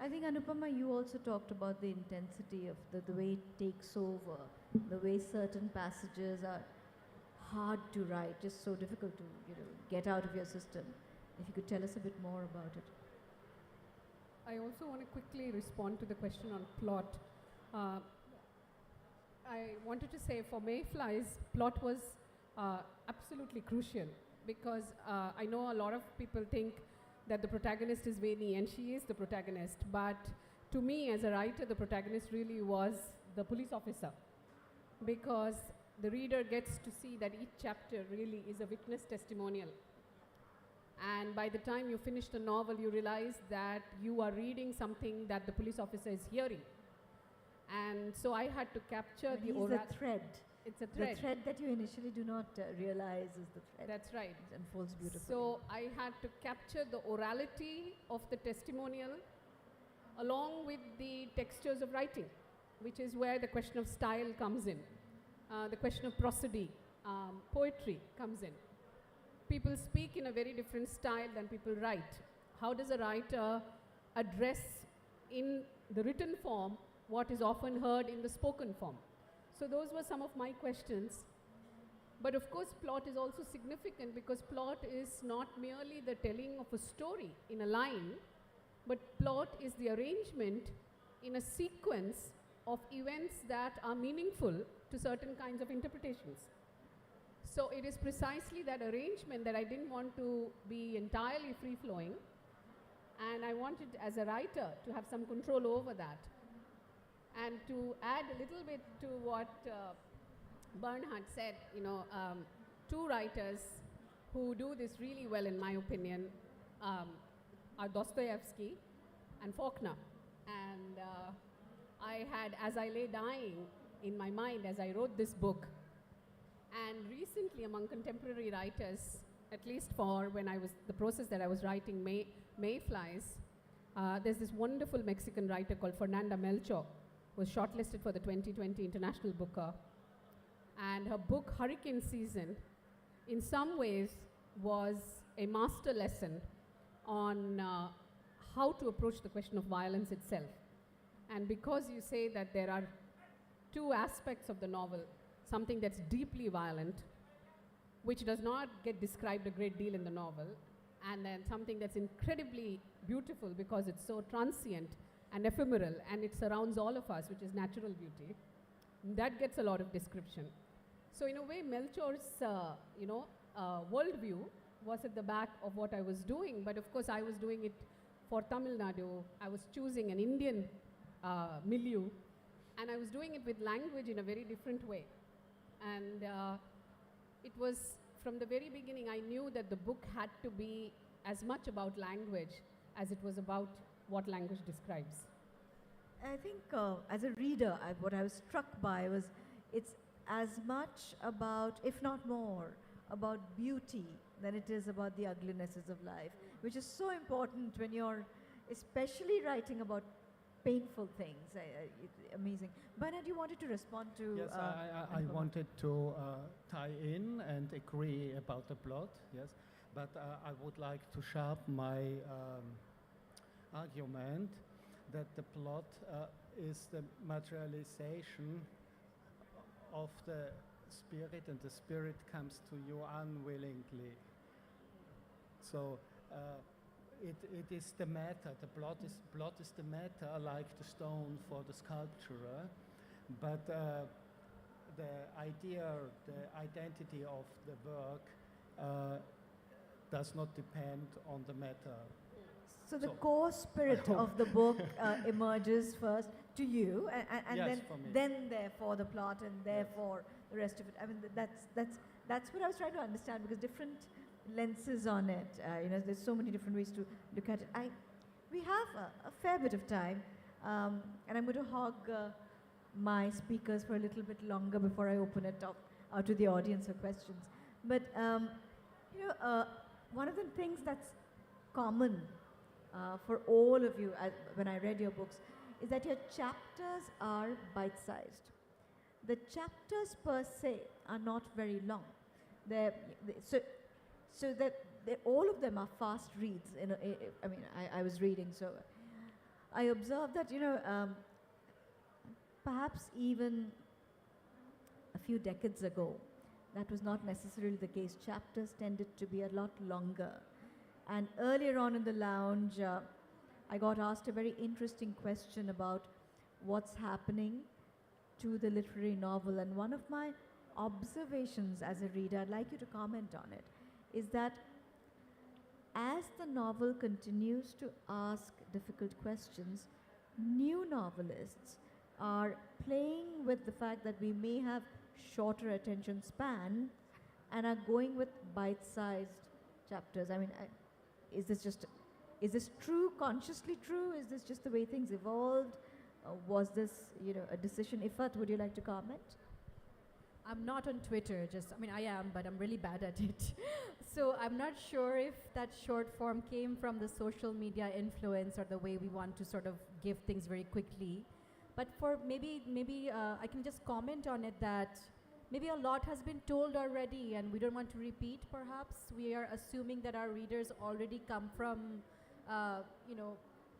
I think, Anupama, you also talked about the intensity of the way it takes over, the way certain passages are hard to write, just so difficult to get out of your system. If you could tell us a bit more about it. I also want to quickly respond to the question on plot. I wanted to say for Mayflies, plot was absolutely crucial because I know a lot of people think that the protagonist is Veni and she is the protagonist, but to me as a writer, the protagonist really was the police officer, because the reader gets to see that each chapter really is a witness testimonial. And by the time you finish the novel, you realize that you are reading something that the police officer is hearing. And so I had to capture the thread. It's a thread. The thread that you initially do not realize is the thread. That's right. It unfolds beautifully. So I had to capture the orality of the testimonial along with the textures of writing, which is where the question of style comes in. The question of prosody, poetry comes in. People speak in a very different style than people write. How does a writer address in the written form what is often heard in the spoken form? So those were some of my questions. But of course, plot is also significant because plot is not merely the telling of a story in a line, but plot is the arrangement in a sequence of events that are meaningful to certain kinds of interpretations. So it is precisely that arrangement that I didn't want to be entirely free-flowing, and I wanted, as a writer, to have some control over that. And to add a little bit to what Bernhard said, two writers who do this really well, in my opinion, are Dostoevsky and Faulkner. And I had, as I lay dying in my mind as I wrote this book, and recently among contemporary writers, at least for when I was, the process that I was writing Mayflies, there's this wonderful Mexican writer called Fernanda Melchor, who was shortlisted for the 2020 International Booker. And her book, Hurricane Season, in some ways was a master lesson on how to approach the question of violence itself. And because you say that there are two aspects of the novel, something that's deeply violent, which does not get described a great deal in the novel, and then something that's incredibly beautiful because it's so transient and ephemeral, and it surrounds all of us, which is natural beauty, that gets a lot of description. So in a way, Melchor's worldview was at the back of what I was doing, but of course I was doing it for Tamil Nadu. I was choosing an Indian milieu, and I was doing it with language in a very different way. And it was, from the very beginning, I knew that the book had to be as much about language as it was about what language describes. I think as a reader, what I was struck by was it's as much about, if not more, about beauty than it is about the uglinesses of life, which is so important when you're especially writing about painful things. Amazing. Bernard, you wanted to respond to... Yes, I wanted to tie in and agree about the plot, yes, but I would like to sharpen my argument that the plot is the materialization of the spirit, and the spirit comes to you unwillingly. So it is the matter, the plot is the matter, like the stone for the sculpturer, but the idea, the identity of the work does not depend on the matter. So the core spirit of the book emerges first to you, and yes, then therefore the plot, and therefore the rest of it. I mean, that's what I was trying to understand, because different lenses on it. There's so many different ways to look at it. We have a fair bit of time, and I'm going to hog my speakers for a little bit longer before I open it up out to the audience for questions. But one of the things that's common for all of you when I read your books is that your chapters are bite-sized. The chapters per se are not very long. So that all of them are fast reads. I was reading, so I observed that perhaps even a few decades ago, that was not necessarily the case. Chapters tended to be a lot longer. And earlier on in the lounge, I got asked a very interesting question about what's happening to the literary novel. And one of my observations as a reader, I'd like you to comment on it, is that as the novel continues to ask difficult questions, new novelists are playing with the fact that we may have shorter attention span and are going with bite-sized chapters. I mean, is this true, consciously true? Is this just the way things evolved? Was this, a decision? Ifat, would you like to comment? I'm not on Twitter, I am, but I'm really bad at it. So I'm not sure if that short form came from the social media influence or the way we want to sort of give things very quickly. But for maybe I can just comment on it that maybe a lot has been told already and we don't want to repeat perhaps. We are assuming that our readers already come from,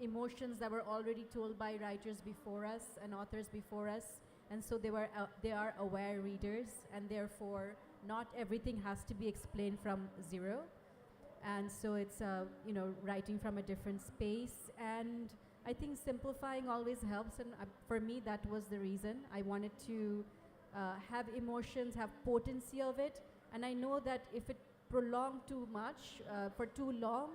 emotions that were already told by writers before us and authors before us. And so they are aware readers, and therefore not everything has to be explained from zero. And so it's, writing from a different space. And I think simplifying always helps. And for me, that was the reason. I wanted to have emotions, have potency of it. And I know that if it prolonged too much for too long,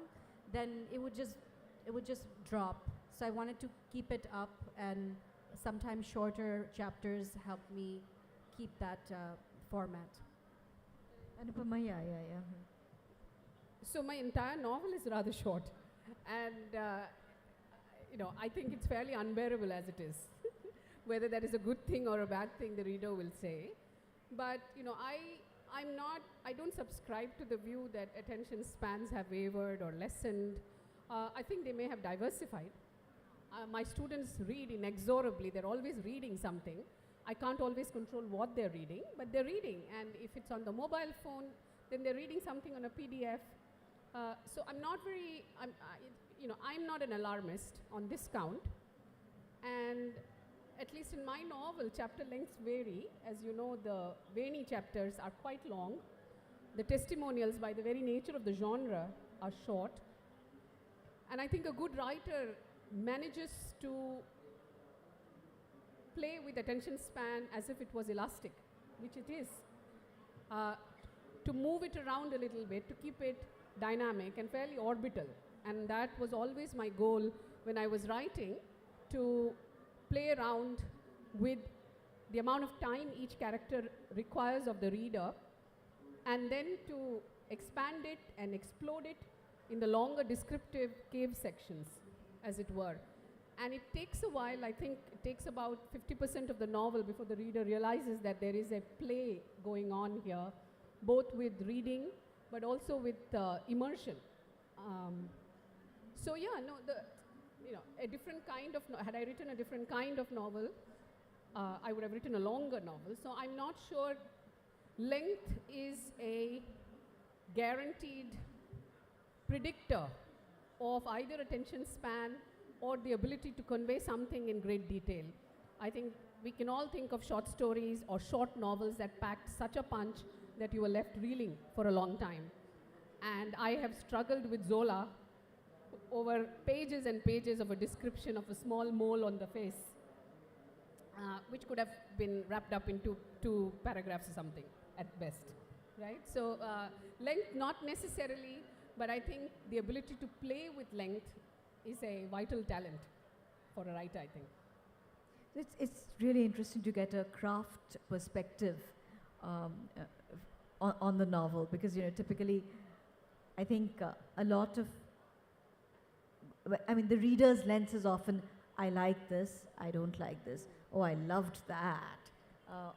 then it would just drop. So I wanted to keep it up, and sometimes shorter chapters help me keep that format. Anupama, yeah. So my entire novel is rather short, and I think it's fairly unbearable as it is. Whether that is a good thing or a bad thing, the reader will say. But I don't subscribe to the view that attention spans have wavered or lessened. I think they may have diversified. My students read inexorably. They're always reading something. I can't always control what they're reading, but they're reading. And if it's on the mobile phone, then they're reading something on a PDF. So I'm not an alarmist on this count. And at least in my novel, chapter lengths vary. As you know, the Veni chapters are quite long. The testimonials, by the very nature of the genre, are short. And I think a good writer manages to play with attention span as if it was elastic, which it is. To move it around a little bit, to keep it dynamic and fairly orbital. And that was always my goal when I was writing, to play around with the amount of time each character requires of the reader, and then to expand it and explode it in the longer descriptive cave sections, as it were. And it takes a while. I think it takes about 50% of the novel before the reader realizes that there is a play going on here, both with reading but also with immersion. So yeah, no, a different kind of, had I written a different kind of novel, I would have written a longer novel. So I'm not sure length is a guaranteed predictor of either attention span or the ability to convey something in great detail. I think we can all think of short stories or short novels that packed such a punch that you were left reeling for a long time. And I have struggled with Zola over pages and pages of a description of a small mole on the face, which could have been wrapped up into 2 paragraphs or something at best, right? So length not necessarily, but I think the ability to play with length is a vital talent for a writer, I think. It's really interesting to get a craft perspective on the novel, because typically I think a lot of, the reader's lens is often, I like this, I don't like this, oh, I loved that,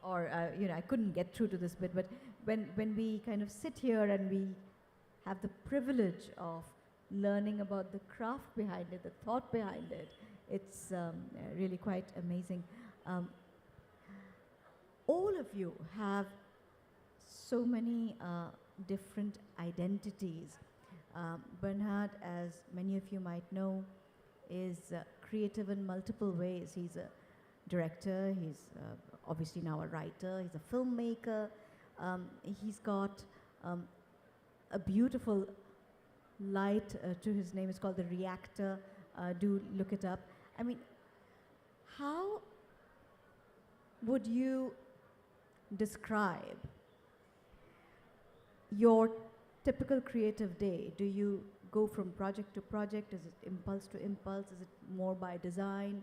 or I couldn't get through to this bit. But when we kind of sit here and we have the privilege of learning about the craft behind it, the thought behind it, it's really quite amazing. All of you have so many different identities. Bernhard, as many of you might know, is creative in multiple ways. He's a director, he's obviously now a writer, he's a filmmaker, he's got a beautiful light to his name. It's called The Reactor. Do look it up. How would you describe your typical creative day? Do you go from project to project? Is it impulse to impulse? Is it more by design?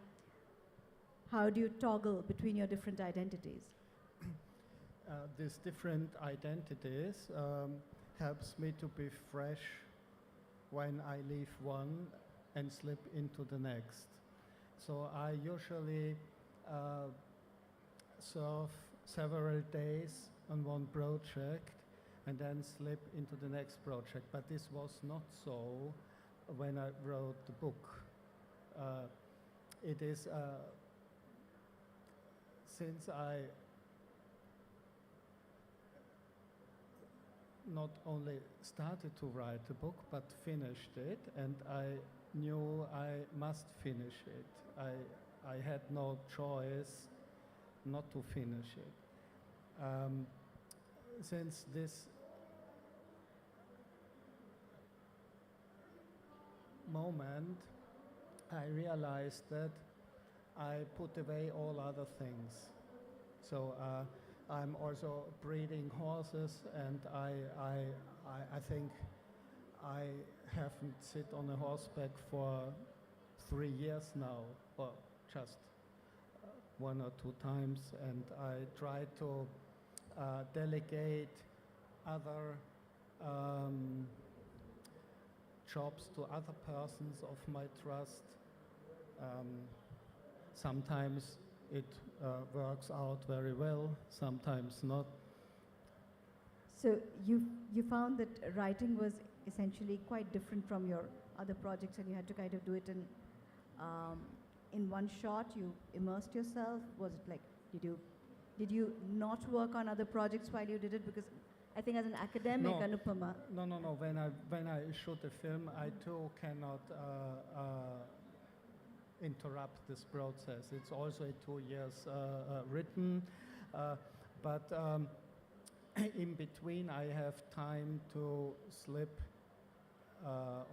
How do you toggle between your different identities? These different identities helps me to be fresh when I leave one and slip into the next. So I usually serve several days on one project and then slip into the next project. But this was not so when I wrote the book. It is, since I not only started to write the book, but finished it, and I knew I must finish it. I had no choice not to finish it. since this moment, I realized that I put away all other things. So I'm also breeding horses, and I think I haven't sit on a horseback for 3 years now, or just 1 or 2 times, and I try to delegate other jobs to other persons of my trust. Sometimes it works out very well, sometimes not. So you found that writing was essentially quite different from your other projects, and you had to kind of do it in one shot. You immersed yourself. Was it like, did you not work on other projects while you did it? Because I think as an academic, No. Anupama. No. When I shoot a film, I too cannot interrupt this process. It's also a 2 years written, but in between I have time to slip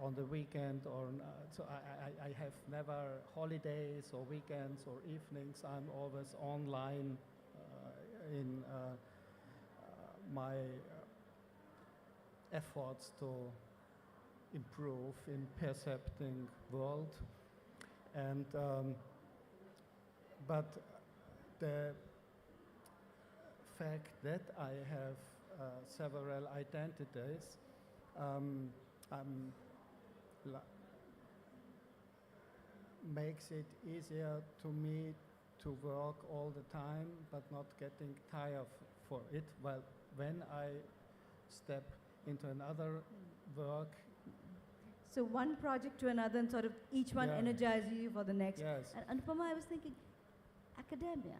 on the weekend, or so I have never holidays or weekends or evenings. I'm always online in my efforts to improve in percepting world. And but the fact that I have several identities makes it easier to me to work all the time, but not getting tired for it. Well, when I step into another work. So one project to another, and sort of each one energizes you for the next. Yes. And Anupama, I was thinking, academia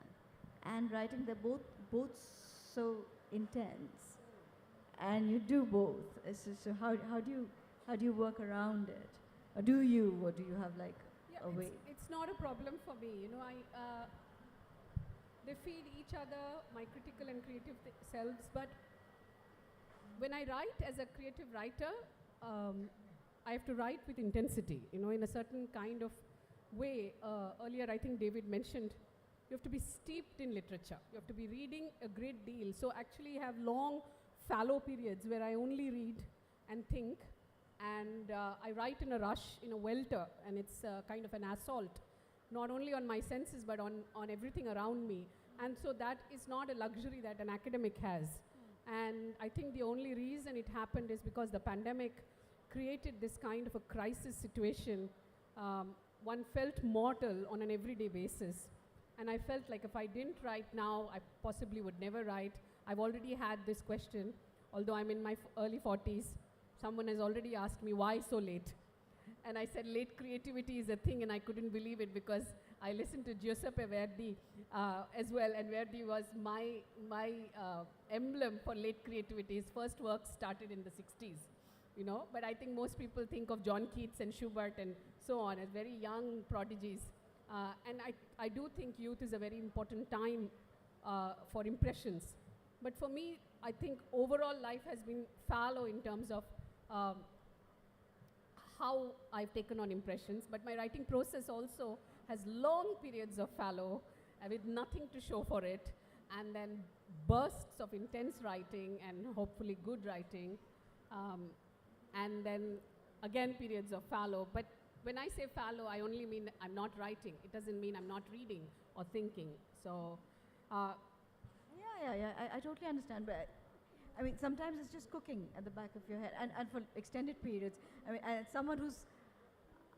and writing, they're both so intense, and you do both. So how do you work around it, or do you have like a way? It's not a problem for me. You know, they feed each other, my critical and creative selves. But when I write as a creative writer, I have to write with intensity, you know, in a certain kind of way. Earlier, I think David mentioned, you have to be steeped in literature. You have to be reading a great deal. So actually have long fallow periods where I only read and think, and I write in a rush, in a welter, and it's kind of an assault, not only on my senses, but on everything around me. And so that is not a luxury that an academic has. And I think the only reason it happened is because the pandemic created this kind of a crisis situation. One felt mortal on an everyday basis. And I felt like if I didn't write now, I possibly would never write. I've already had this question, although I'm in my early 40s. Someone has already asked me, why so late? And I said, late creativity is a thing, and I couldn't believe it because I listened to Giuseppe Verdi as well, and Verdi was my emblem for late creativity. His first work started in the 60s, you know, but I think most people think of John Keats and Schubert and so on as very young prodigies. And I do think youth is a very important time for impressions. But for me, I think overall life has been fallow in terms of how I've taken on impressions, but my writing process also has long periods of fallow with nothing to show for it, and then bursts of intense writing and hopefully good writing, and then again periods of fallow. But when I say fallow, I only mean I'm not writing. It doesn't mean I'm not reading or thinking. So I totally understand, but I mean, sometimes it's just cooking at the back of your head, and for extended periods. I mean, as someone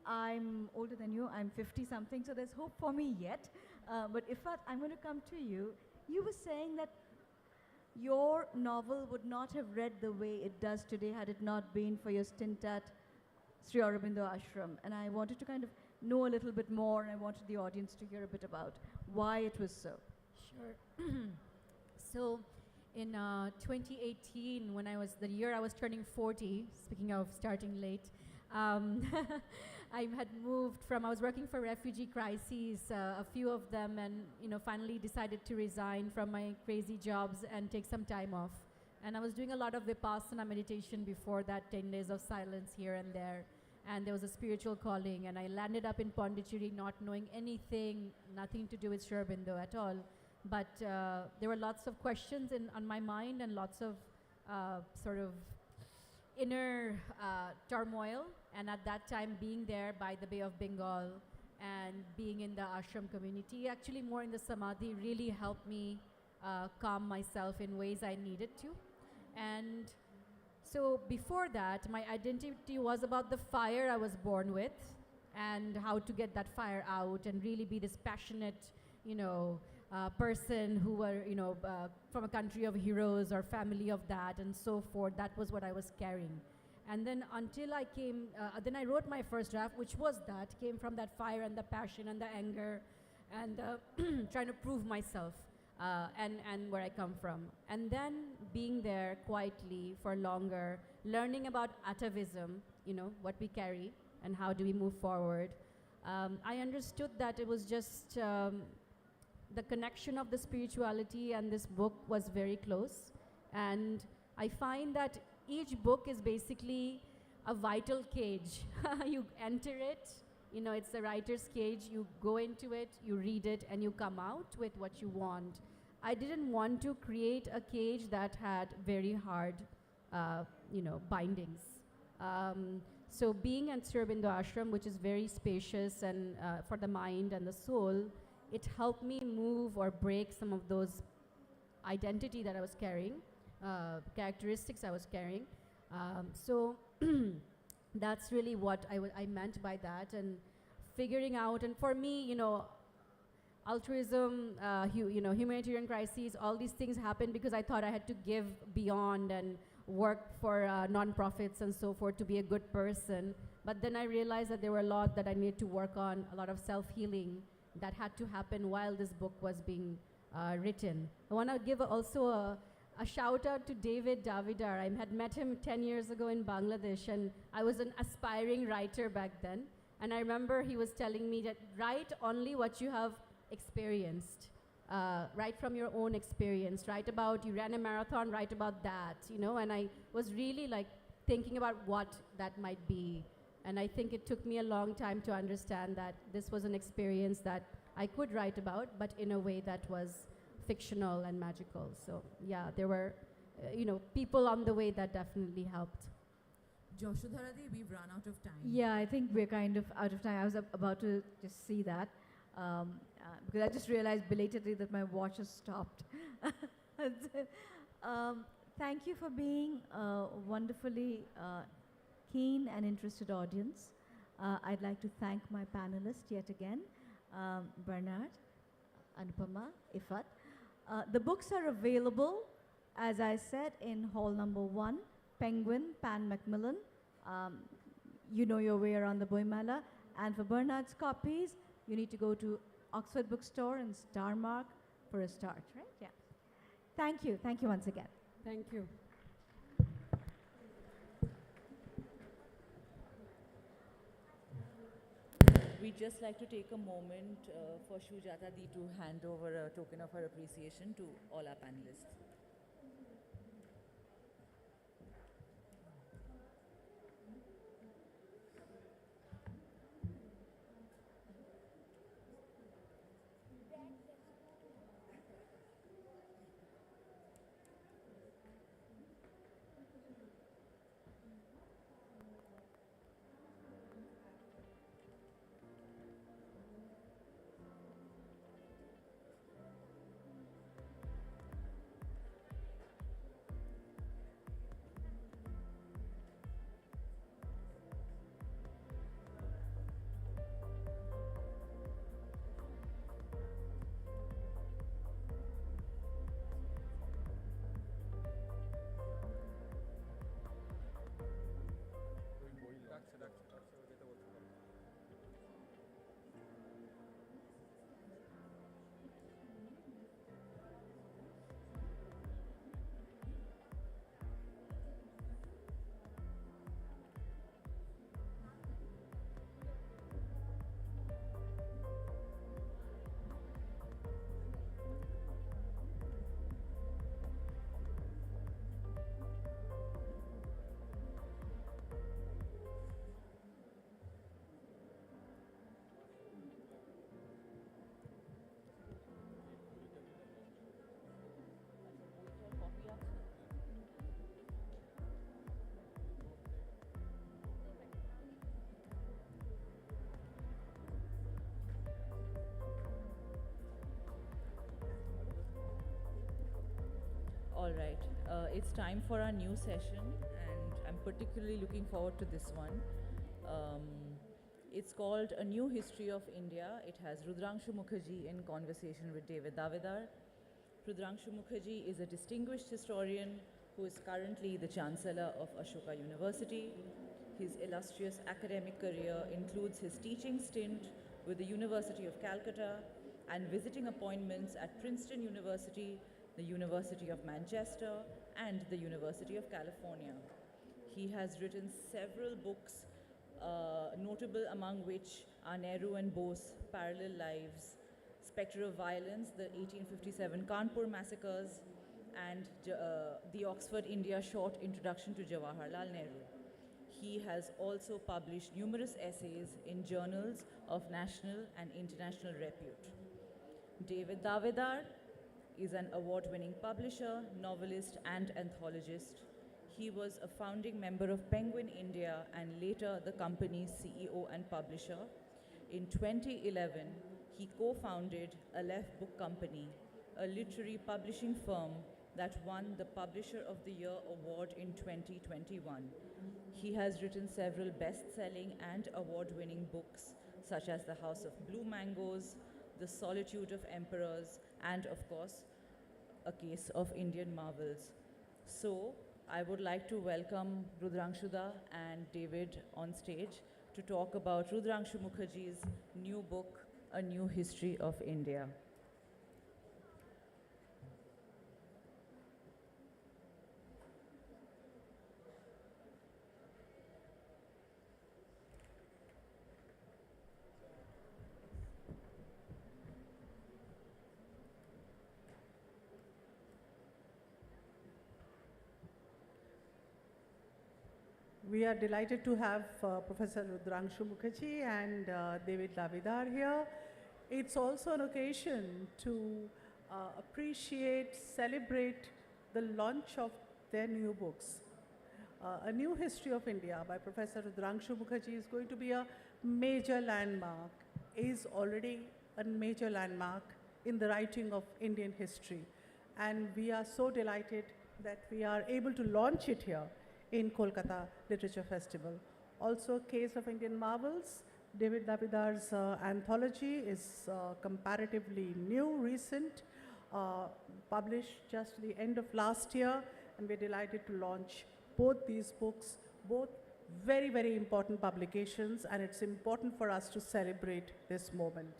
I'm older than you, I'm 50-something, so there's hope for me yet. But Ifat, I'm going to come to you. You were saying that your novel would not have read the way it does today had it not been for your stint at Sri Aurobindo Ashram. And I wanted to kind of know a little bit more, and I wanted the audience to hear a bit about why it was so. Sure. So in 2018, when the year I was turning 40, speaking of starting late, I had moved I was working for refugee crises, a few of them, and finally decided to resign from my crazy jobs and take some time off And I was doing a lot of Vipassana meditation before that, 10 days of silence here and there. And there was a spiritual calling, and I landed up in Pondicherry not knowing anything, nothing to do with Sri Aurobindo at all. But there were lots of questions on my mind and lots of sort of inner turmoil. And at that time, being there by the Bay of Bengal and being in the ashram community, actually more in the samadhi, really helped me calm myself in ways I needed to. And so before that, my identity was about the fire I was born with and how to get that fire out and really be this passionate, person who were, from a country of heroes or family of that and so forth. That was what I was carrying. And then until I came, then I wrote my first draft, which was that, came from that fire and the passion and the anger and trying to prove myself and where I come from. And then being there quietly for longer, learning about atavism, what we carry and how do we move forward. I understood that it was just the connection of the spirituality and this book was very close. And I find that each book is basically a vital cage. You enter it, it's a writer's cage. You go into it, you read it, and you come out with what you want. I didn't want to create a cage that had very hard, bindings. So being at Sri Aurobindo Ashram, which is very spacious and for the mind and the soul, it helped me move or break some of those identity that I was carrying, characteristics I was carrying. So that's really what I meant by that, and figuring out. And for me, altruism, humanitarian crises, all these things happened because I thought I had to give beyond and work for non-profits and so forth to be a good person. But then I realized that there were a lot that I needed to work on, a lot of self-healing that had to happen while this book was being written. I want to give also a shout out to David Davidar. I had met him 10 years ago in Bangladesh, and I was an aspiring writer back then. And I remember he was telling me that write only what you have experienced. Write from your own experience. Write about, you ran a marathon, write about that, and I was really like thinking about what that might be. And I think it took me a long time to understand that this was an experience that I could write about, but in a way that was fictional and magical. So yeah, there were, people on the way that definitely helped. Joshudharadi, we've run out of time. Yeah, I think we're kind of out of time. I was about to just see that. Because I just realized belatedly that my watch has stopped. Thank you for being a wonderfully keen and interested audience. I'd like to thank my panelists yet again, Bernard, Anupama, Ifat. The books are available, as I said, in hall number 1, Penguin, Pan Macmillan. You know your way around the Boimala. And for Bernard's copies, you need to go to Oxford Bookstore and Starmark for a start, right? Yeah. Thank you. Thank you once again. Thank you. We'd just like to take a moment for Shujata Di to hand over a token of her appreciation to all our panelists. All right, it's time for our new session, and I'm particularly looking forward to this one. Um, it's called A New History of India. It has Rudrangshu Mukherjee in conversation with David Davidar. Rudrangshu Mukherjee is a distinguished historian who is currently the Chancellor of Ashoka University. His illustrious academic career includes his teaching stint with the University of Calcutta and visiting appointments at Princeton University, the University of Manchester, and the University of California. He has written several books, notable among which are Nehru and Bose, Parallel Lives, Spectre of Violence, the 1857 Kanpur massacres, and the Oxford India Short Introduction to Jawaharlal Nehru. He has also published numerous essays in journals of national and international repute. David Davidar is an award-winning publisher, novelist, and anthologist. He was a founding member of Penguin India and later the company's CEO and publisher. In 2011, he co-founded Aleph Book Company, a literary publishing firm that won the Publisher of the Year award in 2021. He has written several best-selling and award-winning books, such as The House of Blue Mangoes, The Solitude of Emperors, and of course, A Case of Indian Marvels. So, I would like to welcome Rudrangshuda and David on stage to talk about Rudrangshu Mukherjee's new book, A New History of India. We are delighted to have Professor Rudrangshu Mukherjee and David Davidar here. It's also an occasion to appreciate, celebrate the launch of their new books. A New History of India by Professor Rudrangshu Mukherjee is going to be a major landmark, is already a major landmark in the writing of Indian history. And we are so delighted that we are able to launch it here in Kolkata Literature Festival. Also, Case of Indian Marvels, David Davidar's anthology is comparatively new, recent, published just the end of last year, and we're delighted to launch both these books, both very, very important publications, and it's important for us to celebrate this moment.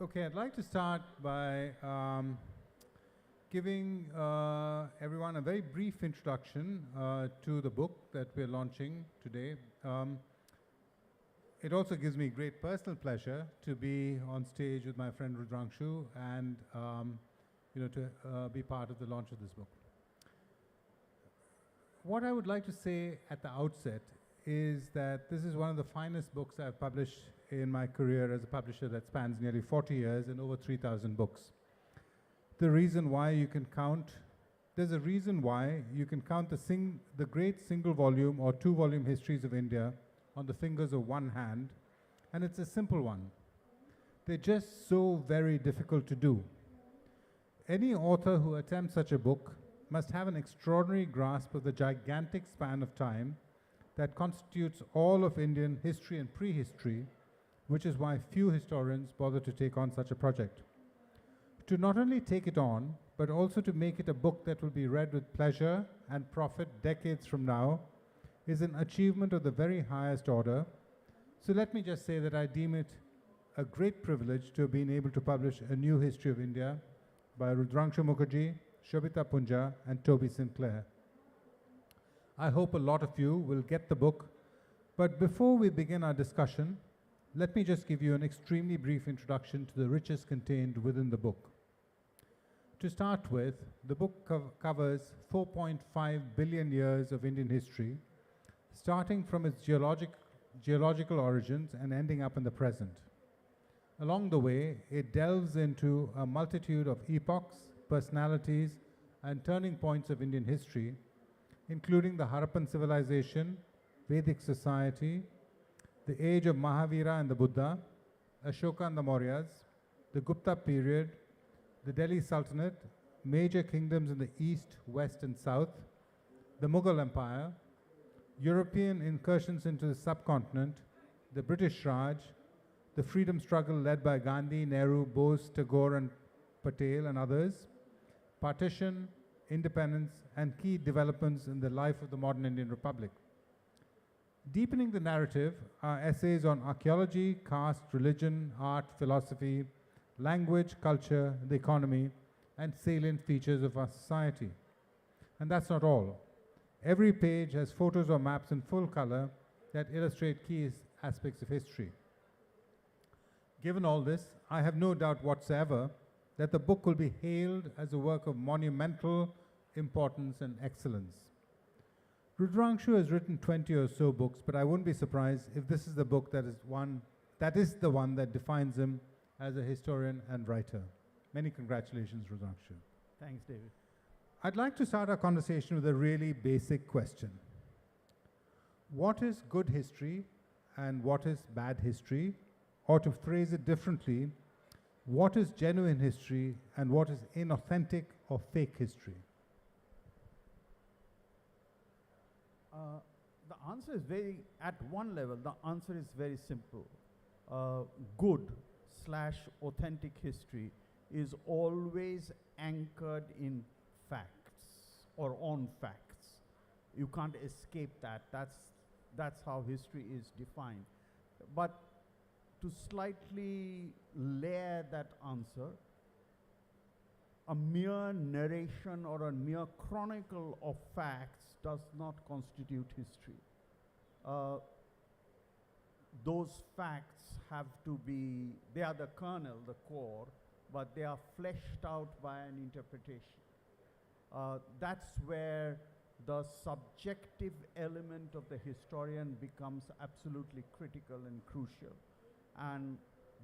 Okay, I'd like to start by giving everyone a very brief introduction to the book that we're launching today. It also gives me great personal pleasure to be on stage with my friend Rudrangshu and to be part of the launch of this book. What I would like to say at the outset is that this is one of the finest books I've published in my career as a publisher that spans nearly 40 years and over 3,000 books. The reason why you can count, there's a reason why you can count the great single volume or two volume histories of India on the fingers of one hand, and it's a simple one. They're just so very difficult to do. Any author who attempts such a book must have an extraordinary grasp of the gigantic span of time that constitutes all of Indian history and prehistory, which is why few historians bother to take on such a project. To not only take it on, but also to make it a book that will be read with pleasure and profit decades from now, is an achievement of the very highest order. So let me just say that I deem it a great privilege to have been able to publish a new history of India by Rudrangshu Mukherjee, Shobita Punja, and Toby Sinclair. I hope a lot of you will get the book, but before we begin our discussion, let me just give you an extremely brief introduction to the riches contained within the book. To start with, the book covers 4.5 billion years of Indian history, starting from its geological origins and ending up in the present. Along the way, it delves into a multitude of epochs, personalities, and turning points of Indian history, including the Harappan civilization, Vedic society, the age of Mahavira and the Buddha, Ashoka and the Mauryas, the Gupta period, the Delhi Sultanate, major kingdoms in the east, west, and south, the Mughal Empire, European incursions into the subcontinent, the British Raj, the freedom struggle led by Gandhi, Nehru, Bose, Tagore, and Patel, and others, partition, independence, and key developments in the life of the modern Indian Republic. Deepening the narrative are essays on archaeology, caste, religion, art, philosophy, language, culture, the economy, and salient features of our society. And that's not all. Every page has photos or maps in full color that illustrate key aspects of history. Given all this, I have no doubt whatsoever that the book will be hailed as a work of monumental importance and excellence. Rudrangshu has written 20 or so books, but I wouldn't be surprised if this is the book that is the one that defines him as a historian and writer. Many congratulations, Rudrangshu. Thanks, David. I'd like to start our conversation with a really basic question. What is good history and what is bad history? Or to phrase it differently, what is genuine history and what is inauthentic or fake history? The answer is at one level, the answer is very simple. Good/authentic history is always anchored in facts or on facts. You can't escape that. That's how history is defined. But to slightly layer that answer, a mere narration or a mere chronicle of facts does not constitute history. Those facts have to be, they are the kernel, the core, but they are fleshed out by an interpretation. That's where the subjective element of the historian becomes absolutely critical and crucial.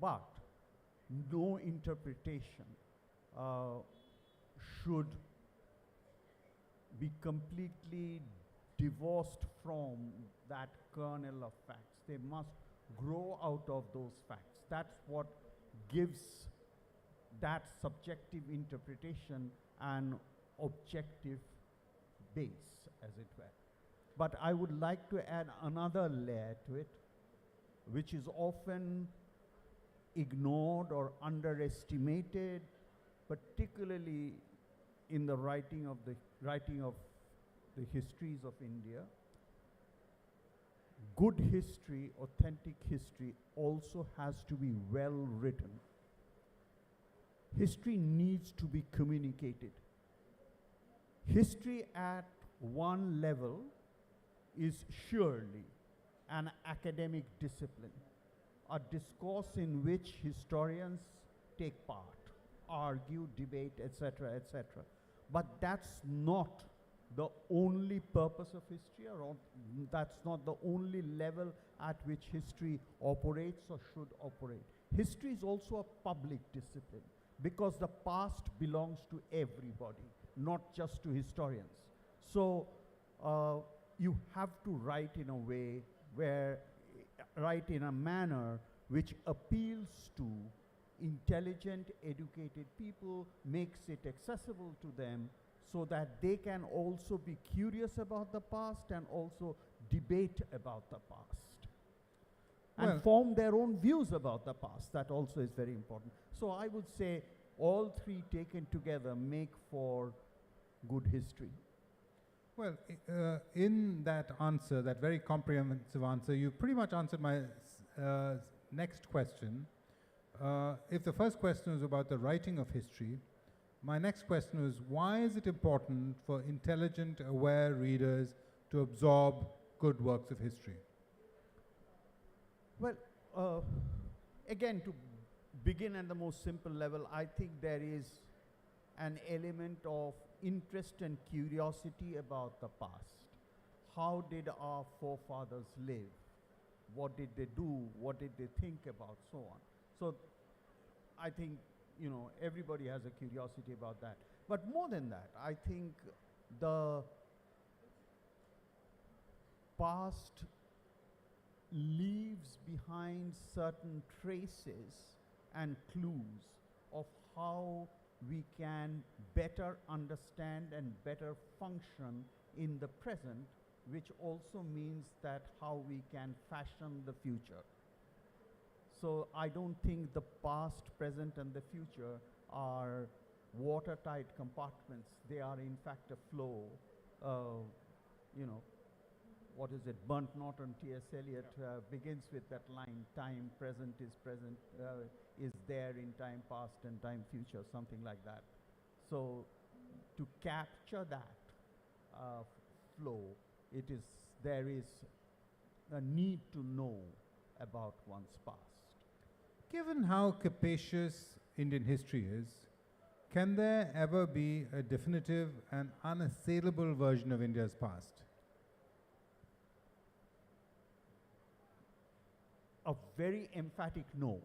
But no interpretation should be completely divorced from that kernel of facts. They must grow out of those facts. That's what gives that subjective interpretation an objective base, as it were. But I would like to add another layer to it, which is often ignored or underestimated, particularly in the writing of the histories of India. Good history, authentic history, also has to be well written. History needs to be communicated. History at one level is surely an academic discipline, a discourse in which historians take part, argue, debate, etc., etc. But that's not the only purpose of history, or that's not the only level at which history operates or should operate. History is also a public discipline because the past belongs to everybody, not just to historians. So you have to write in a way write in a manner which appeals to intelligent, educated people, makes it accessible to them so that they can also be curious about the past and also debate about the past. And form their own views about the past. That also is very important. So I would say all three taken together make for good history. Well, in that answer, that very comprehensive answer, you pretty much answered my next question. If the first question was about the writing of history, my next question is, why is it important for intelligent, aware readers to absorb good works of history? Well, again, to begin at the most simple level, I think there is an element of interest and curiosity about the past. How did our forefathers live? What did they do? What did they think about? So on. So I think, you know, everybody has a curiosity about that. But more than that, I think the past leaves behind certain traces and clues of how we can better understand and better function in the present, which also means that how we can fashion the future. So I don't think the past, present, and the future are watertight compartments. They are in fact a flow. You know, what is it? Burnt Norton, T.S. Eliot begins with that line, time present, is there in time past and time future, something like that. So to capture that flow, there is a need to know about one's past. Given how capacious Indian history is, can there ever be a definitive and unassailable version of India's past? A very emphatic no.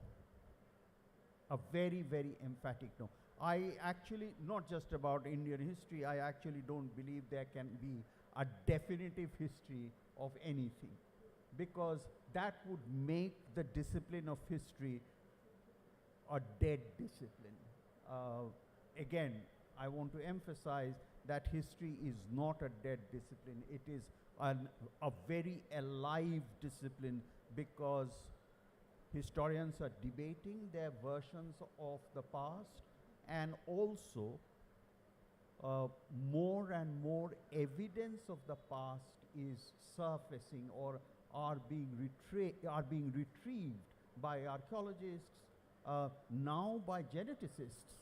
A very, very emphatic no. I actually, not just about Indian history, I actually don't believe there can be a definitive history of anything, because that would make the discipline of history a dead discipline. Again, I want to emphasize that history is not a dead discipline. It is a very alive discipline, because historians are debating their versions of the past, and also more and more evidence of the past is surfacing or are being retrieved by archaeologists, now by geneticists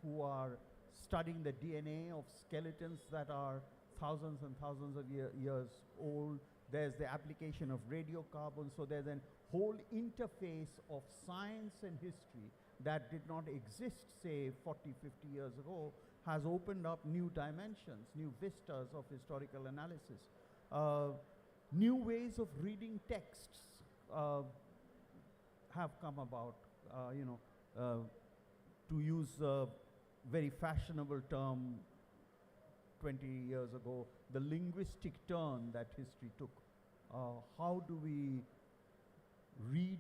who are studying the DNA of skeletons that are thousands and thousands of years old. There's the application of radiocarbon, so there's a whole interface of science and history that did not exist, say, 40, 50 years ago, has opened up new dimensions, new vistas of historical analysis. New ways of reading texts have come about, to use a very fashionable term 20 years ago, the linguistic turn that history took. How do we read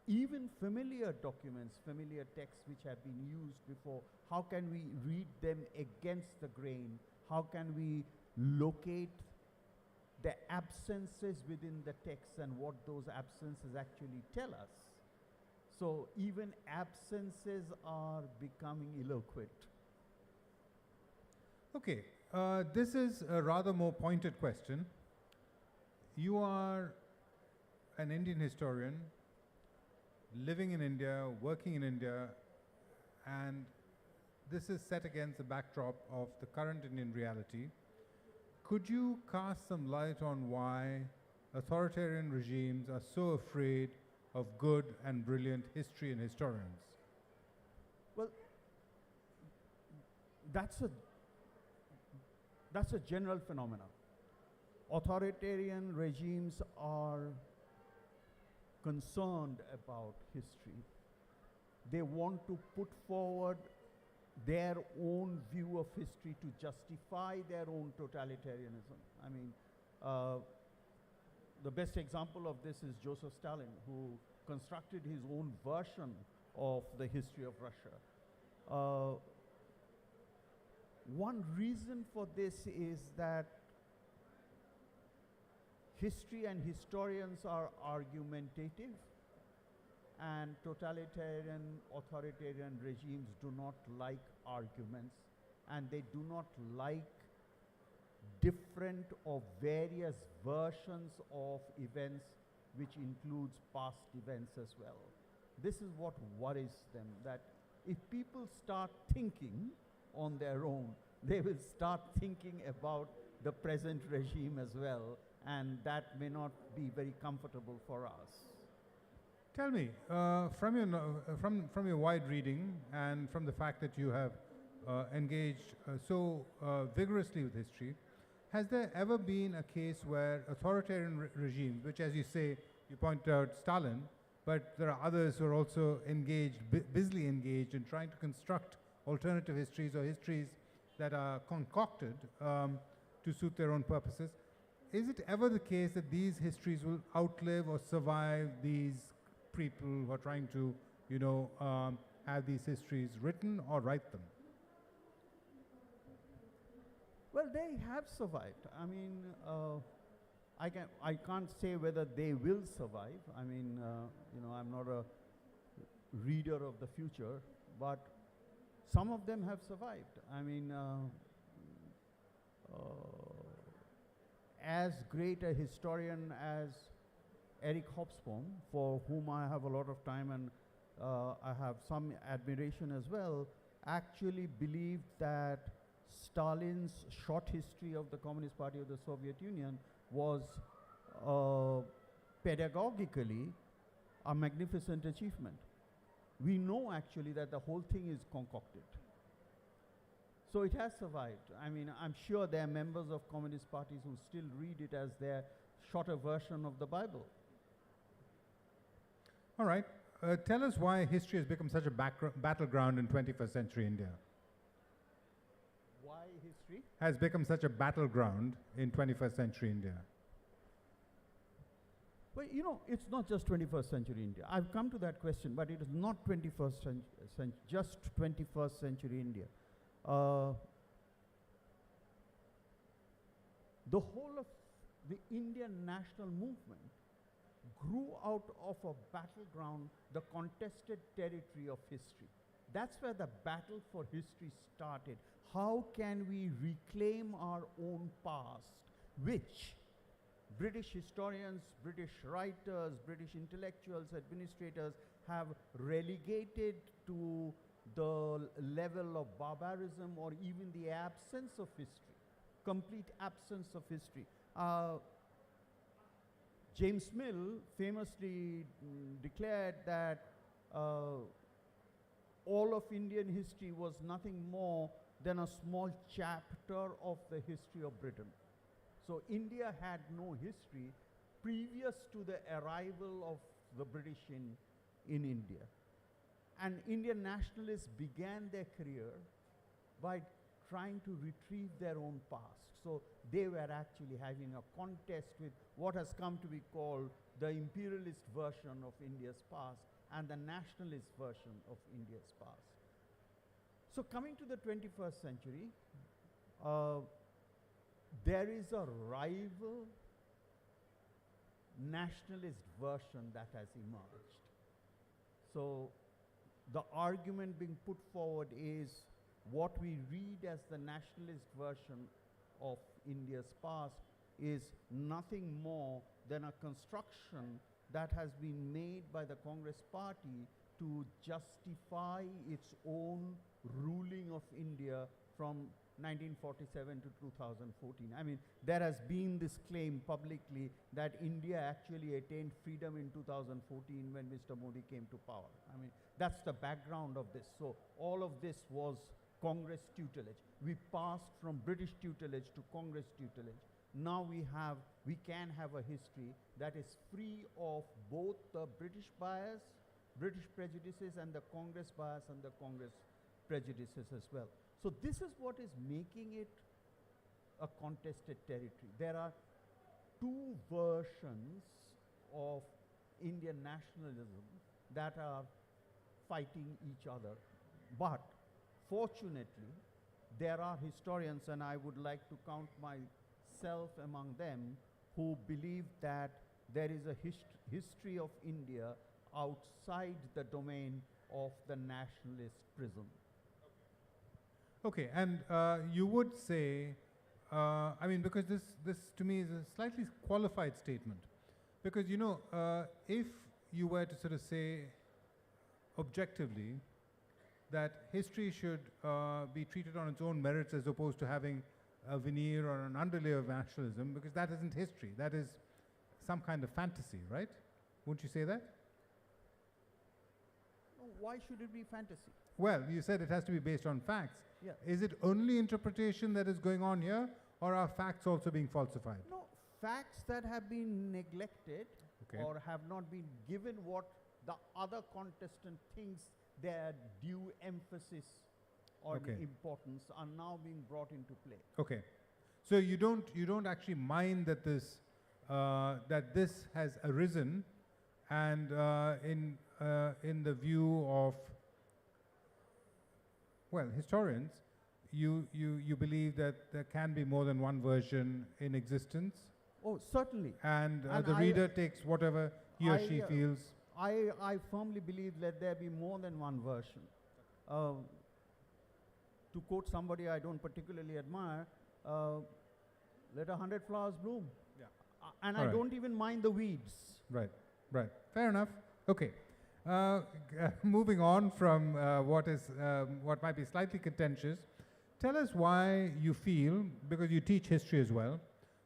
even familiar documents, familiar texts which have been used before? How can we read them against the grain? How can we locate the absences within the text and what those absences actually tell us? So even absences are becoming eloquent. Okay, this is a rather more pointed question. You are an Indian historian, living in India, working in India, and this is set against the backdrop of the current Indian reality. Could you cast some light on why authoritarian regimes are so afraid of good and brilliant history and historians? Well, that's a general phenomenon. Authoritarian regimes are concerned about history. They want to put forward their own view of history to justify their own totalitarianism. I mean, the best example of this is Joseph Stalin, who constructed his own version of the history of Russia. One reason for this is that history and historians are argumentative, and totalitarian, authoritarian regimes do not like arguments, and they do not like different or various versions of events, which includes past events as well. This is what worries them, that if people start thinking on their own, they will start thinking about the present regime as well, and that may not be very comfortable for us. Tell me, from your wide reading and from the fact that you have engaged so vigorously with history, has there ever been a case where authoritarian regimes, which, as you say, you point out Stalin, but there are others who are also engaged, busily engaged in trying to construct alternative histories or histories that are concocted to suit their own purposes. Is it ever the case that these histories will outlive or survive these people who are trying to, have these histories written or write them? Well, they have survived. I mean, I can't say whether they will survive. I mean, I'm not a reader of the future, but some of them have survived. I mean, as great a historian as Eric Hobsbawm, for whom I have a lot of time and I have some admiration as well, actually believed that Stalin's short history of the Communist Party of the Soviet Union was pedagogically a magnificent achievement. We know actually that the whole thing is concocted. So it has survived. I mean, I'm sure there are members of communist parties who still read it as their shorter version of the Bible. All right. Tell us why history has become such a battleground in 21st century India. Why history has become such a battleground in 21st century India? Well, it's not just 21st century India. I've come to that question, but it is not 21st century, just 21st century India. The whole of the Indian national movement grew out of a battleground, the contested territory of history. That's where the battle for history started. How can we reclaim our own past, which British historians, British writers, British intellectuals, administrators have relegated to the level of barbarism or even the absence of history, complete absence of history. James Mill famously declared that all of Indian history was nothing more than a small chapter of the history of Britain. So India had no history previous to the arrival of the British in India. And Indian nationalists began their career by trying to retrieve their own past. So they were actually having a contest with what has come to be called the imperialist version of India's past and the nationalist version of India's past. So coming to the 21st century, there is a rival nationalist version that has emerged. So the argument being put forward is what we read as the nationalist version of India's past is nothing more than a construction that has been made by the Congress Party to justify its own ruling of India from 1947 to 2014. I mean, there has been this claim publicly that India actually attained freedom in 2014 when Mr. Modi came to power. I mean, that's the background of this. So all of this was Congress tutelage. We passed from British tutelage to Congress tutelage. Now we can have a history that is free of both the British bias, British prejudices, and the Congress bias and the Congress prejudices as well. So this is what is making it a contested territory. There are two versions of Indian nationalism that are fighting each other. But fortunately, there are historians, and I would like to count myself among them, who believe that there is a history of India outside the domain of the nationalist prism. Okay, and you would say I mean, because this to me is a slightly qualified statement. Because, you know, if you were to sort of say objectively that history should be treated on its own merits as opposed to having a veneer or an underlay of nationalism, because that isn't history, that is some kind of fantasy, right? Wouldn't you say that? No, why should it be fantasy? Well, you said it has to be based on facts. Yeah. Is it only interpretation that is going on here, or are facts also being falsified? No, facts that have been neglected Okay. or have not been given what the other contestant thinks their due emphasis or Okay. importance are now being brought into play. Okay, so you don't actually mind that this has arisen, and in the view of, well, historians, you believe that there can be more than one version in existence, Oh, certainly. and And the I- reader takes whatever he or she feels. I firmly believe let there be more than one version. To quote somebody I don't particularly admire, let 100 flowers bloom. Yeah. And All I right. don't even mind the weeds. Right, right. Fair enough. Okay. Moving on from what might be slightly contentious, tell us why you feel, because you teach history as well,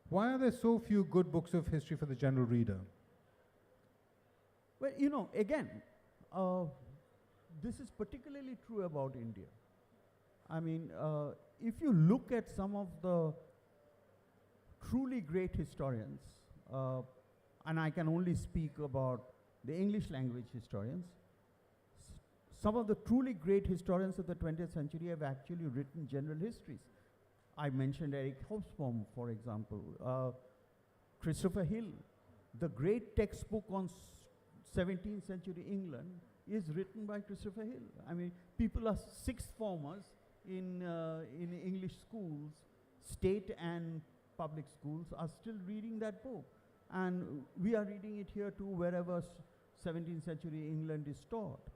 why are there so few good books of history for the general reader? Well, you know, again, this is particularly true about India. I mean, if you look at some of the truly great historians, and I can only speak about the English language historians, some of the truly great historians of the 20th century have actually written general histories. I mentioned Eric Hobsbawm, for example, Christopher Hill. The great textbook on 17th century England is written by Christopher Hill. I mean, people are sixth formers in English schools, state and public schools, are still reading that book. And we are reading it here too, wherever 17th century England is taught.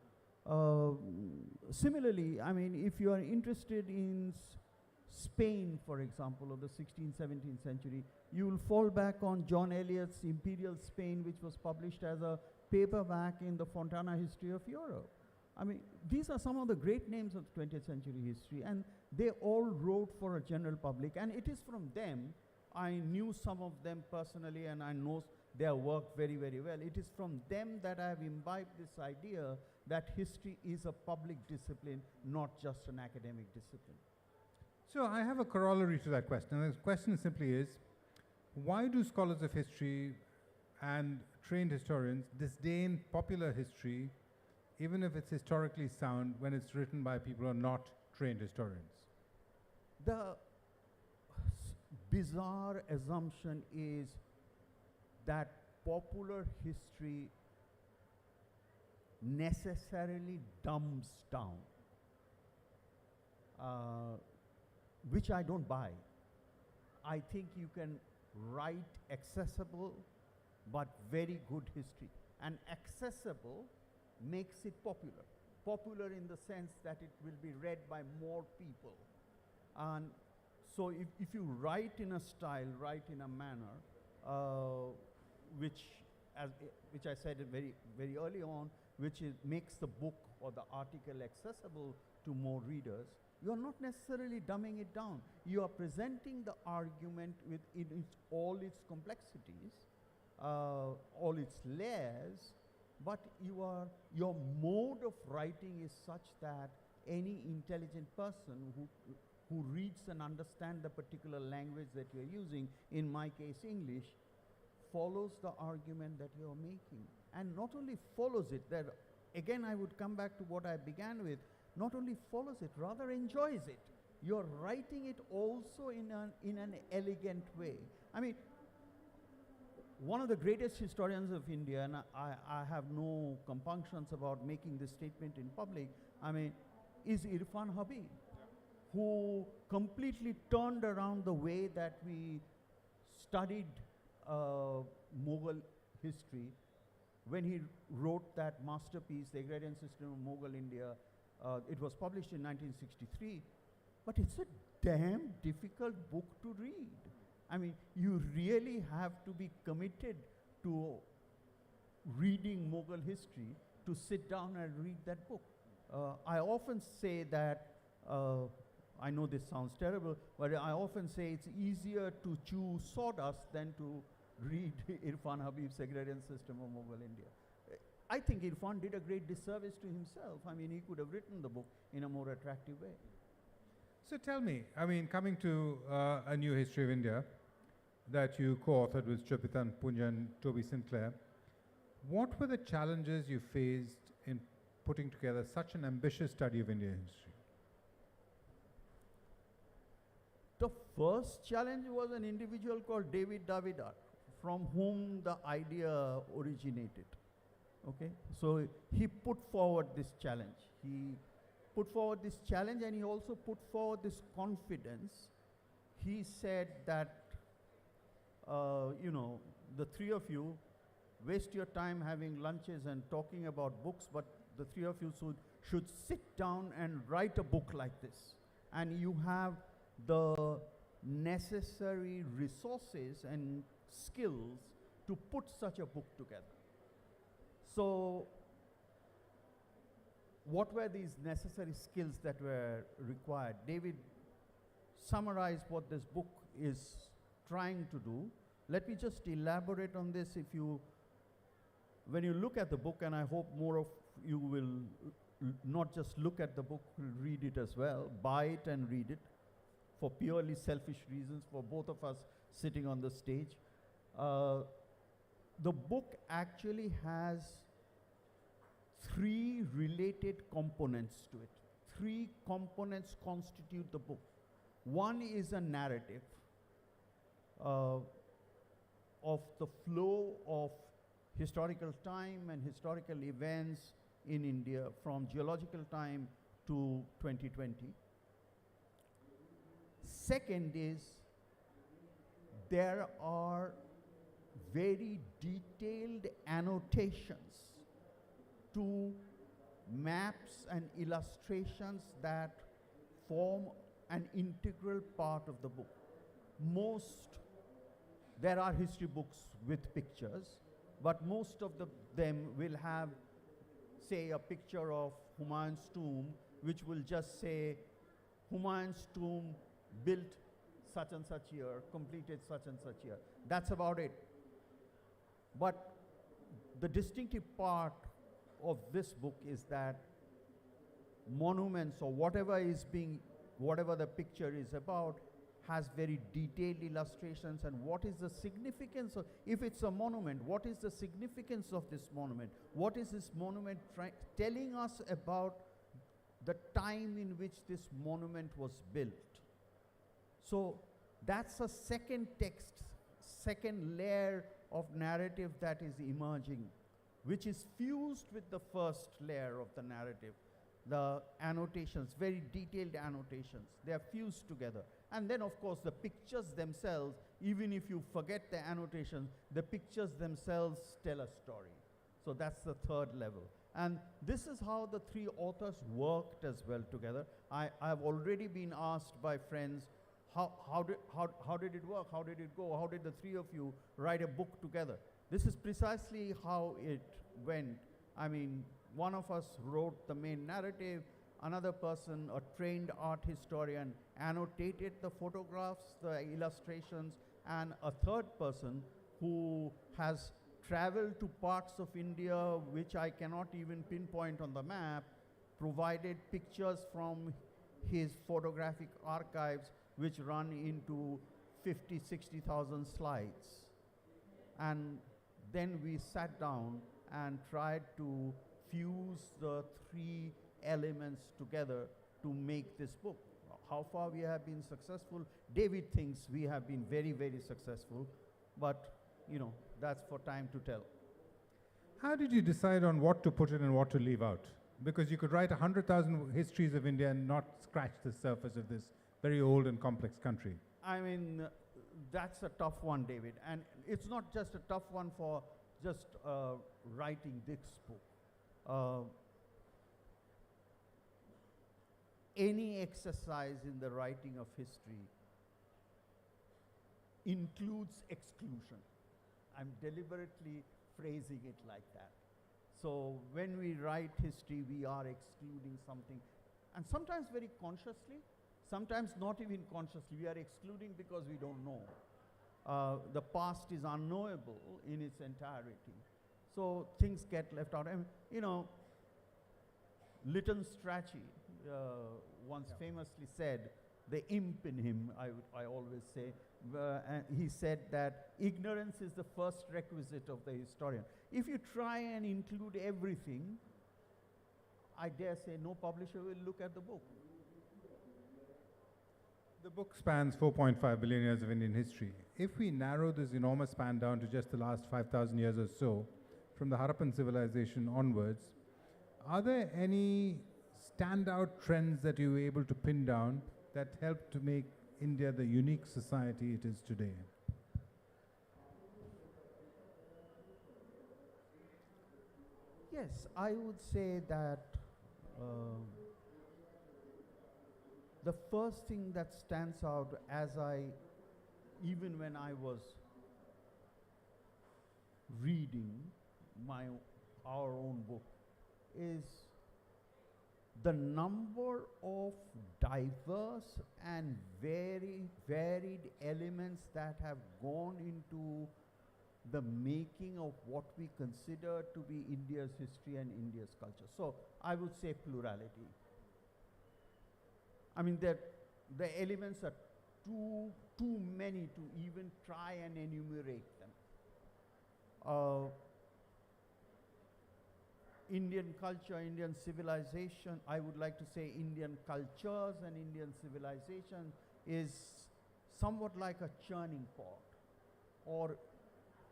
Similarly, I mean, if you are interested in Spain, for example, of the 16th, 17th century, you will fall back on John Eliot's Imperial Spain, which was published as a paperback in the Fontana History of Europe. I mean, these are some of the great names of 20th century history, and they all wrote for a general public, and it is from them, I knew some of them personally, and I know their work very, very well. It is from them that I have imbibed this idea that history is a public discipline, not just an academic discipline. So I have a corollary to that question. And the question simply is, why do scholars of history and trained historians disdain popular history, even if it's historically sound, when it's written by people who are not trained historians? The bizarre assumption is that popular history necessarily dumbs down, which I don't buy. I think you can write accessible but very good history, and accessible makes it popular. Popular in the sense that it will be read by more people. And so if you write in a style, write in a manner, which I said very, very early on, which makes the book or the article accessible to more readers, you are not necessarily dumbing it down. You are presenting the argument with all its complexities, all its layers, but your mode of writing is such that any intelligent person who reads and understands the particular language that you're using, in my case English, follows the argument that you're making. And not only follows it, that again I would come back to what I began with, not only follows it, rather enjoys it. You're writing it also in an elegant way. I mean, one of the greatest historians of India, and I have no compunctions about making this statement in public, I mean, is Irfan Habib, who completely turned around the way that we studied Mughal history when he wrote that masterpiece, The Agrarian System of Mughal India. It was published in 1963. but it's a damn difficult book to read. I mean, you really have to be committed to reading Mughal history to sit down and read that book. I often say that, I know this sounds terrible, but I often say it's easier to chew sawdust than to read Irfan Habib's agrarian system of Mughal India. I think Irfan did a great disservice to himself. I mean, he could have written the book in a more attractive way. So tell me, I mean, coming to A New History of India that you co-authored with Chopitan Punja and Toby Sinclair, what were the challenges you faced in putting together such an ambitious study of Indian history? The first challenge was an individual called David Davidar, from whom the idea originated. Okay, so he put forward this challenge. He put forward this challenge, and he also put forward this confidence. He said that, you know, the three of you waste your time having lunches and talking about books, but the three of you should sit down and write a book like this. And you have the necessary resources and skills to put such a book together. So, what were these necessary skills that were required? David summarized what this book is trying to do. Let me just elaborate on this. When you look at the book, and I hope more of you will not just look at the book, read it as well, buy it and read it for purely selfish reasons for both of us sitting on the stage. The book actually has three related components to it. Three components constitute the book. One is a narrative of the flow of historical time and historical events in India from geological time to 2020. Second is there are very detailed annotations to maps and illustrations that form an integral part of the book. There are history books with pictures, but most of them will have, say, a picture of Humayun's tomb, which will just say, Humayun's tomb built such and such year, completed such and such year. That's about it. But the distinctive part of this book is that monuments or whatever the picture is about has very detailed illustrations, and what is the significance of, if it's a monument, what is the significance of this monument? What is this monument telling us about the time in which this monument was built? So that's a second text, second layer of narrative that is emerging, which is fused with the first layer of the narrative. The annotations, very detailed annotations, they are fused together. And then of course the pictures themselves, even if you forget the annotations, the pictures themselves tell a story. So that's the third level. And this is how the three authors worked as well together. I've already been asked by friends, how did it work? How did it go? How did the three of you write a book together? This is precisely how it went. I mean, one of us wrote the main narrative, another person, a trained art historian, annotated the photographs, the illustrations, and a third person who has traveled to parts of India which I cannot even pinpoint on the map, provided pictures from his photographic archives which run into 50, 60,000 slides. And then we sat down and tried to fuse the three elements together to make this book. How far we have been successful? David thinks we have been very, very successful, but you know, that's for time to tell. How did you decide on what to put in and what to leave out? Because you could write 100,000 histories of India and not scratch the surface of this very old and complex country. I mean, that's a tough one, David. And it's not just a tough one for just writing this book. any exercise in the writing of history includes exclusion. I'm deliberately phrasing it like that. So when we write history, we are excluding something, and sometimes very consciously, sometimes not even consciously. We are excluding because we don't know. The past is unknowable in its entirety. So things get left out. I mean, you know, Lytton Strachey once famously said, the imp in him, I always say, and he said that ignorance is the first requisite of the historian. If you try and include everything, I dare say no publisher will look at the book. The book spans 4.5 billion years of Indian history. If we narrow this enormous span down to just the last 5,000 years or so, from the Harappan civilization onwards, are there any standout trends that you were able to pin down that helped to make India the unique society it is today? Yes, I would say that the first thing that stands out even when I was reading our own book, is the number of diverse and very varied elements that have gone into the making of what we consider to be India's history and India's culture. So I would say plurality. I mean, the elements are too many to even try and enumerate them. Indian culture, Indian civilization, I would like to say Indian cultures and Indian civilization is somewhat like a churning pot, or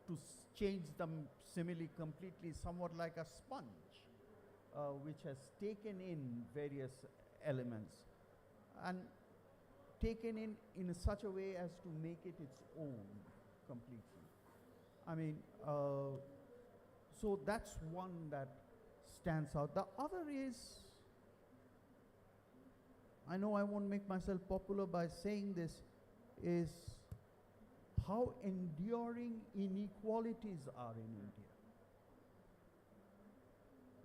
to change the simile completely, somewhat like a sponge, which has taken in various elements and taken in such a way as to make it its own completely. I mean, so that's one that stands out. The other is, I know I won't make myself popular by saying this, is how enduring inequalities are in India.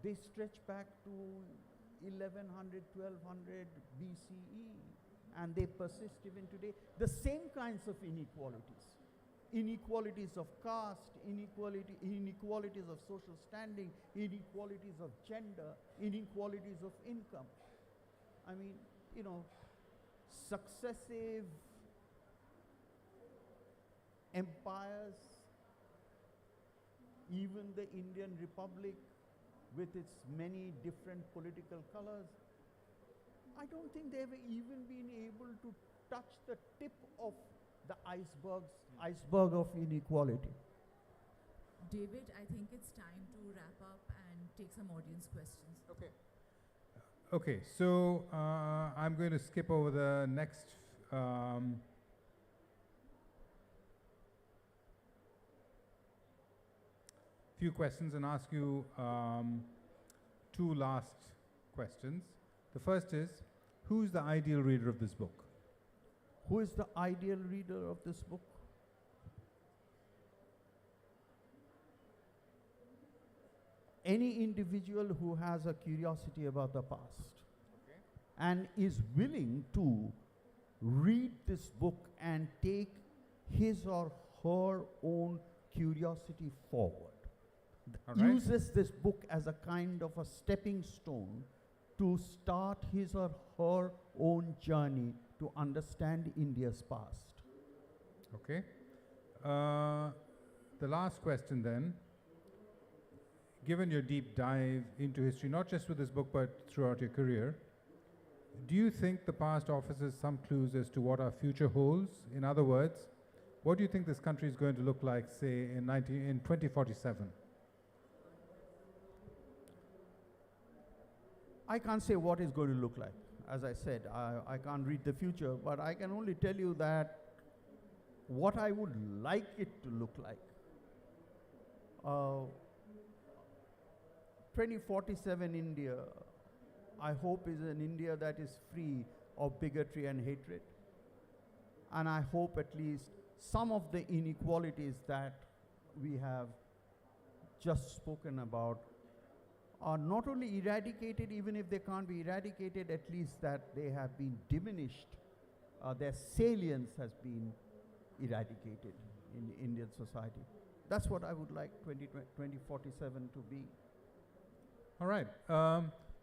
They stretch back to 1100, 1200 BCE, and they persist even today. The same kinds of inequalities. Inequalities of caste, inequalities of social standing, inequalities of gender, inequalities of income. I mean, you know, successive empires, even the Indian Republic with its many different political colors, I don't think they've even been able to touch the tip of the iceberg of inequality. David, I think it's time to wrap up and take some audience questions. Okay. Okay, so I'm going to skip over the next few questions and ask you two last questions. The first is, who's the ideal reader of this book? Who is the ideal reader of this book? Any individual who has a curiosity about the past and is willing to read this book and take his or her own curiosity forward. Uses this book as a kind of a stepping stone to start his or her own journey to understand India's past. Okay. The last question then, given your deep dive into history, not just with this book but throughout your career, do you think the past offers some clues as to what our future holds? In other words, what do you think this country is going to look like, say, in 2047? I can't say what it's going to look like. As I said, I can't read the future, but I can only tell you that what I would like it to look like. 2047 India I hope is an India that is free of bigotry and hatred. And I hope at least some of the inequalities that we have just spoken about are not only eradicated, even if they can't be eradicated, at least that they have been diminished. Their salience has been eradicated in Indian society. That's what I would like 2047 to be. All right.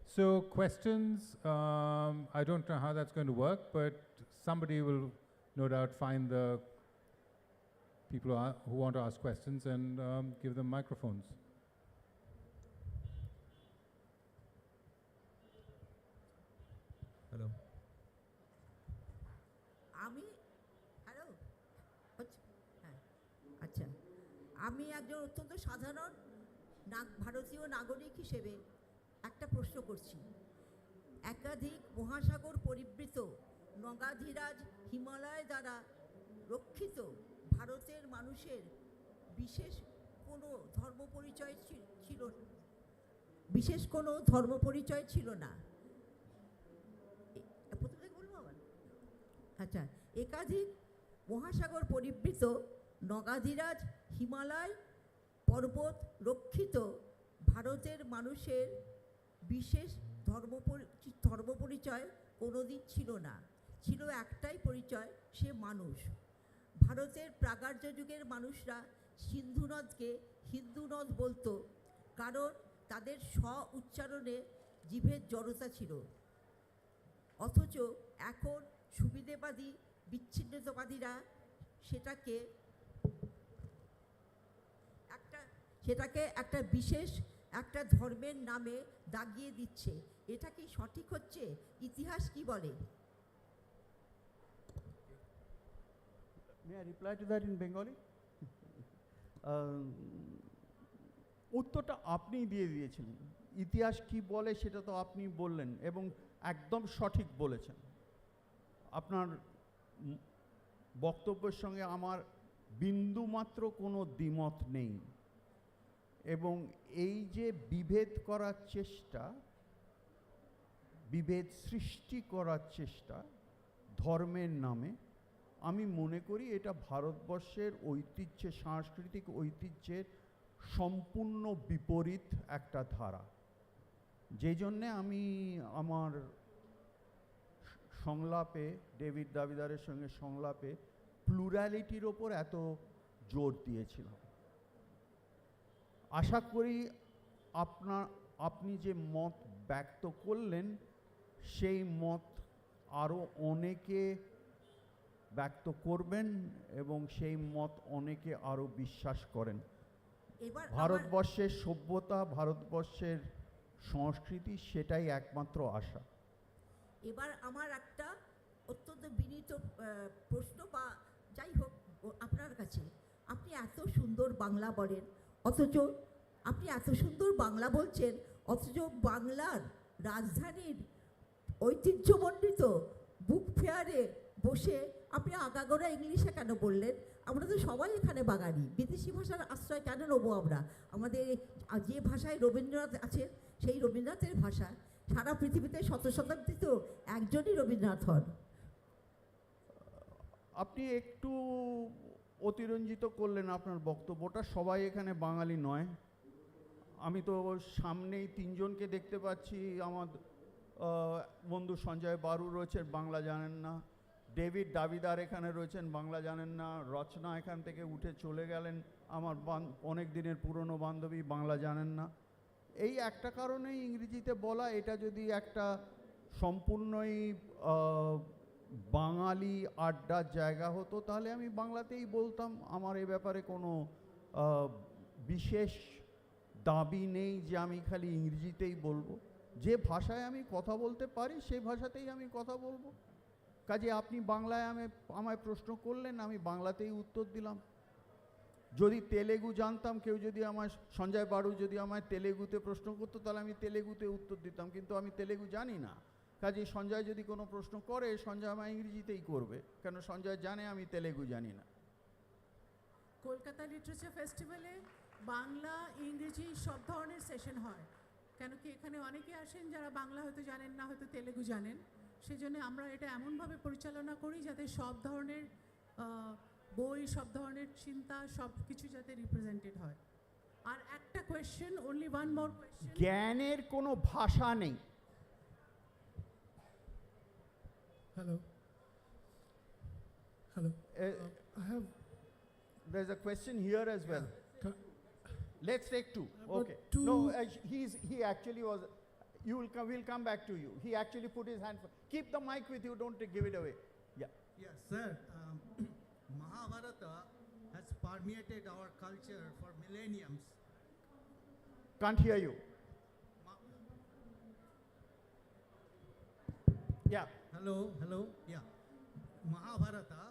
So questions, I don't know how that's going to work, but somebody will no doubt find the people who want to ask questions and give them microphones. Hello. আচ্ছা, আমি একজন অত্যন্ত সাধারণ ভারতীয় নাগরিক হিসেবে একটা প্রশ্ন করছি। একাধিক মহাসাগর পরিবৃত নগাধিরাজ হিমালয় দ্বারা রক্ষিত ভারতের মানুষের বিশেষ কোনো ধর্মপরিচয় ছিল না। প্রথমে বলবো আবার? আচ্ছা, একাধিক মহাসাগর পরিবৃত নগাধিরাজ হিমালয় পর্বত রক্ষিত ভারতের মানুষের বিশেষ ধর্মপরিচয় কোনোদিন ছিল না। ছিল একটাই পরিচয়, সে মানুষ। ভারতের প্রাগার্য যুগের মানুষরা সিন্ধু নদকে হিন্দু নদ বলতো, কারণ তাদের উচ্চারণে জিভের জড়তা ছিল। অথচ এখন সুবিধেবাদী বিচ্ছিন্নতাবাদীরা সেটাকে একটা বিশেষ একটা ধর্মের নামে দাগিয়ে দিচ্ছে। এটা কি সঠিক হচ্ছে? ইতিহাস কি বলে? May I reply to that in Bengali? উত্তরটা আপনি দিয়ে দিয়েছিলেন। ইতিহাস কি বলে সেটা তো আপনি বললেন এবং একদম সঠিক বলেছেন। আপনার বক্তব্যের সঙ্গে আমার বিন্দুমাত্র কোনো দ্বিমত নেই এবং এই যে বিভেদ করার চেষ্টা, বিভেদ সৃষ্টি করার চেষ্টা ধর্মের নামে, আমি মনে করি এটা ভারতবর্ষের ঐতিহ্যে, সাংস্কৃতিক ঐতিহ্যের সম্পূর্ণ বিপরীত একটা ধারা। যেই জন্যে আমি আমার সংলাপে, ডেভিড দাবিদারের সঙ্গে সংলাপে প্লুরালিটির ওপর এত জোর দিয়েছিলাম। আশা করি আপনি যে মত ব্যক্ত করলেন সেই মত আরও অনেকে ব্যক্ত করবেন এবং সেই মত অনেকে আরও বিশ্বাস করেন। ভারতবর্ষের সভ্যতা, ভারতবর্ষের সংস্কৃতি, সেটাই একমাত্র আশা। এবার আমার একটা অত্যন্ত বিনীত প্রশ্ন, বা যাই হোক আপনার কাছে, আপনি এত সুন্দর বাংলা বলেন, অথচ আপনি এত সুন্দর বাংলা বলছেন, অথচ বাংলার রাজধানীর ঐতিহ্যমণ্ডিত বুক ফেয়ারে বসে আপনি আগাগোড়া ইংলিশে কেন বললেন? আমরা তো সবাই এখানে বাঙালি, বিদেশি ভাষার আশ্রয় কেন নেবো আমরা? আমাদের যে ভাষায় রবীন্দ্রনাথ আছেন সেই রবীন্দ্রনাথের ভাষা। সারা পৃথিবীতে শতাব্দীতে একজনই রবীন্দ্রনাথ হন। আপনি একটু অতিরঞ্জিত করলেন আপনার বক্তব্যটা। সবাই এখানে বাঙালি নয়। আমি তো সামনেই তিনজনকে দেখতে পাচ্ছি। আমার বন্ধু সঞ্জয় বারু রয়েছেন, বাংলা জানেন না। ডেভিড দাবিদার এখানে রয়েছেন, বাংলা জানেন না। রচনা এখান থেকে উঠে চলে গেলেন, আমার অনেক দিনের পুরনো বান্ধবী, বাংলা জানেন না। এই একটা কারণেই ইংরেজিতে বলা। এটা যদি একটা সম্পূর্ণই বাঙালি আড্ডার জায়গা হতো তাহলে আমি বাংলাতেই বলতাম। আমার এ ব্যাপারে কোনো বিশেষ দাবি নেই যে আমি খালি ইংরেজিতেই বলবো। যে ভাষায় আমি কথা বলতে পারি সেই ভাষাতেই আমি কথা বলবো। কাজে আপনি বাংলায় আমায় প্রশ্ন করলেন, আমি বাংলাতেই উত্তর দিলাম। যদি তেলেগু জানতাম, কেউ যদি আমায়, সঞ্জয় বারু যদি আমায় তেলেগুতে প্রশ্ন করতো তাহলে আমি তেলেগুতে উত্তর দিতাম, কিন্তু আমি তেলেগু জানি না। কাজে সঞ্জয় যদি কোনো প্রশ্ন করে, সঞ্জয় আমায় ইংরেজিতেই করবে, কেন সঞ্জয় জানে আমি তেলেগু জানি না। কলকাতা লিটারেচার ফেস্টিভ্যালে বাংলা, ইংরেজি সব ধরনের সেশন হয়। কেন কি এখানে অনেকে আসেন যারা বাংলা হয়তো জানেন না, হয়তো তেলেগু জানেন, সেজন্য আমরা এটা এমনভাবে পরিচালনা করি যাতে সব ধরনের বই, সব ধরনের চিন্তা, সব কিছু যাতে রিপ্রেজেন্টেড হয়। আর একটা question, only one more question. জ্ঞানের কোনো ভাষা নেই। Hello. Hello. I have. There's a question here as well. Let's take two. Okay. two. No, he actually was. We'll come back to you. He actually put his hand. Keep the mic with you. Don't give it away. Yeah. Yes, sir. Mahabharata has permeated our culture for millenniums. Can't hear you. Yeah. Hello. Yeah. Mahabharata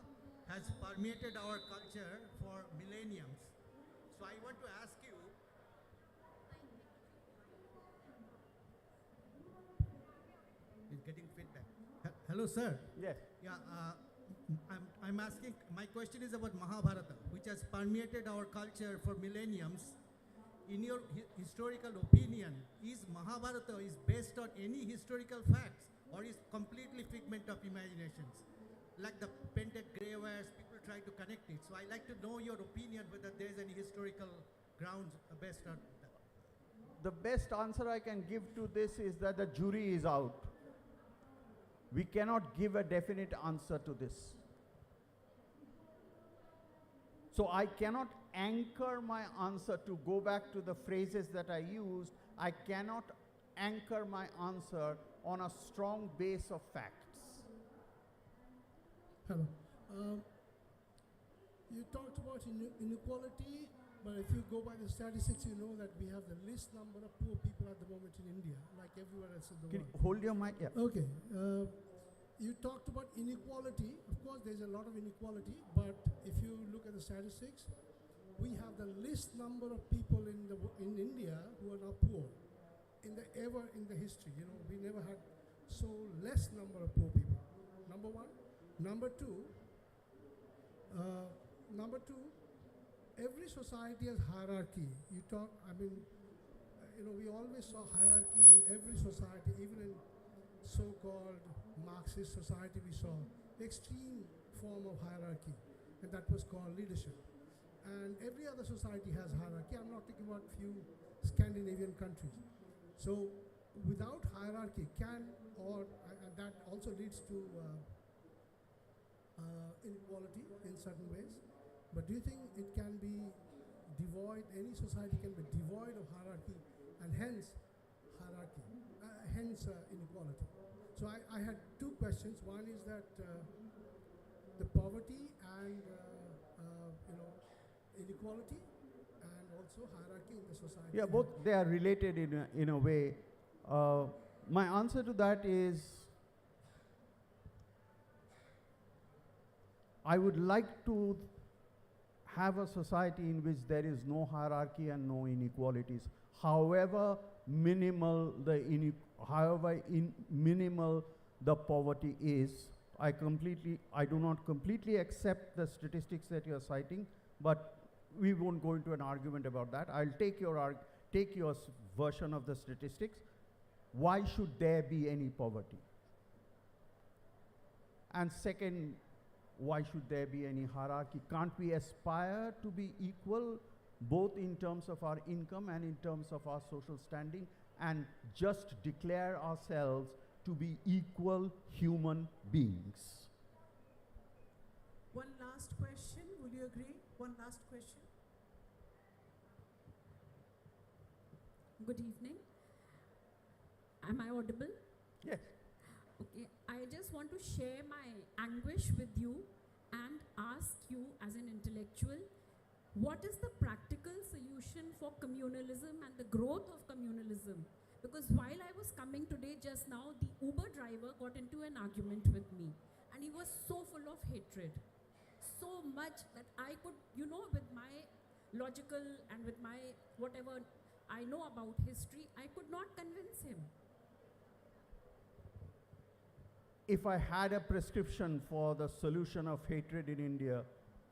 has permeated our culture for millenniums. So I want to ask you, he's getting feedback. Hello, sir. Yes. Yeah. I'm asking, my question is about Mahabharata, which has permeated our culture for millenniums. In your historical opinion, is Mahabharata is based on any historical facts, or is completely figment of imaginations? Like the painted grey wares, people try to connect it. So I like to know your opinion whether there is any historical grounds based on that. The best answer I can give to this is that the jury is out. We cannot give a definite answer to this. So I cannot anchor my answer to go back to the phrases that I used. I cannot anchor my answer on a strong base of facts. Hello. You talked about inequality, but if you go by the statistics, you know that we have the least number of poor people at the moment in India, like everywhere else in the Can world. you hold your mic? Yeah. Okay. You talked about inequality. Of course, there's a lot of inequality, but if you look at the statistics, we have the least number of people in India who are now poor in the history. You know, we never had so less number of poor people. Number one. Number two, every society has hierarchy. We always saw hierarchy in every society, even in so-called Marxist society we saw extreme form of hierarchy, and that was called leadership. And every other society has hierarchy. I'm not talking about few Scandinavian countries. So without hierarchy that also leads to inequality in certain ways. But do you think it can be devoid, any society can be devoid of hierarchy and hence inequality? So I had two questions. One is that the poverty and inequality and also hierarchy in the society. Yeah, both they are related in a way. My answer to that is I would like to have a society in which there is no hierarchy and no inequalities. However minimal the poverty is, I do not completely accept the statistics that you are citing, but we won't go into an argument about that. I'll take your version of the statistics. Why should there be any poverty? And second, why should there be any hierarchy? Can't we aspire to be equal both in terms of our income and in terms of our social standing, and just declare ourselves to be equal human beings? One last question, would you agree? One last question. Good evening. Am I audible? Yes. Okay, I just want to share my anguish with you and ask you as an intellectual, what is the practical solution for communalism and the growth of communalism? Because while I was coming today just now, the Uber driver got into an argument with me and he was so full of hatred. So much that I could, with my logical and with my whatever I know about history, I could not convince him. If I had a prescription for the solution of hatred in India,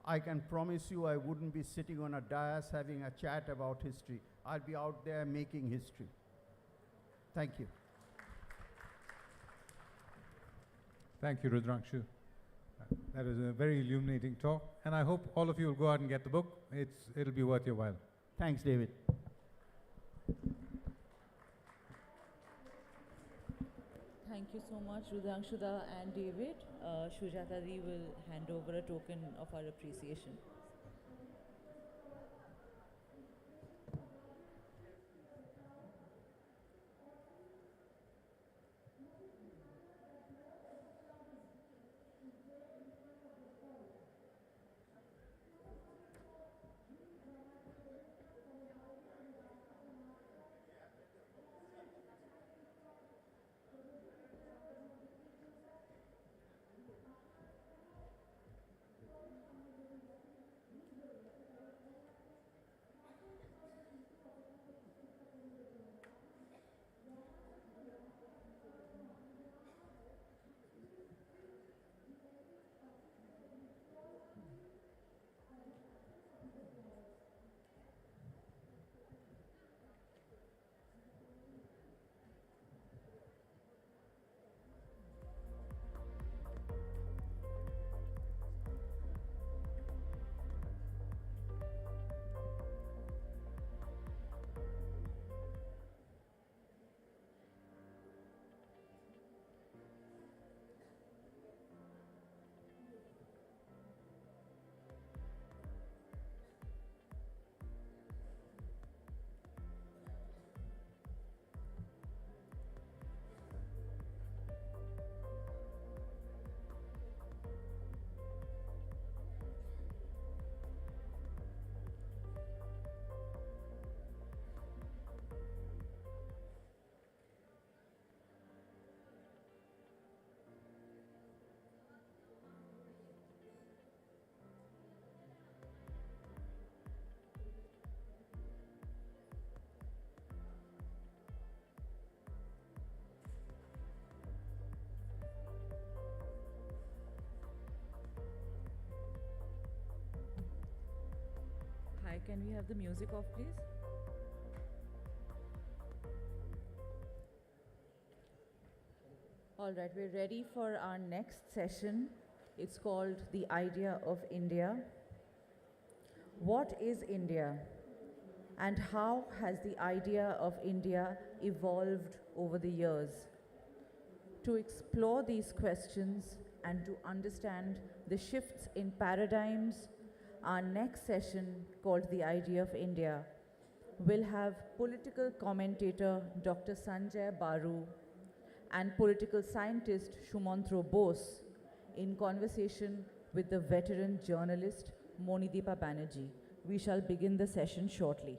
I can promise you I wouldn't be sitting on a dais having a chat about history. I'd be out there making history. Thank you. Thank you, Rudrangshu. That is a very illuminating talk, and I hope all of you will go out and get the book. It'll be worth your while. Thanks, David. Thank you so much, Rudrangshuda and David. Shujata-di will hand over a token of our appreciation. Hi, can we have the music off, please? All right, we're ready for our next session. It's called The Idea of India. What is India? And how has the idea of India evolved over the years? To explore these questions and to understand the shifts in paradigms, our next session, called The Idea of India, will have political commentator Dr. Sanjay Baru and political scientist Shumantro Bose in conversation with the veteran journalist Monideepa Banerjee. We shall begin the session shortly.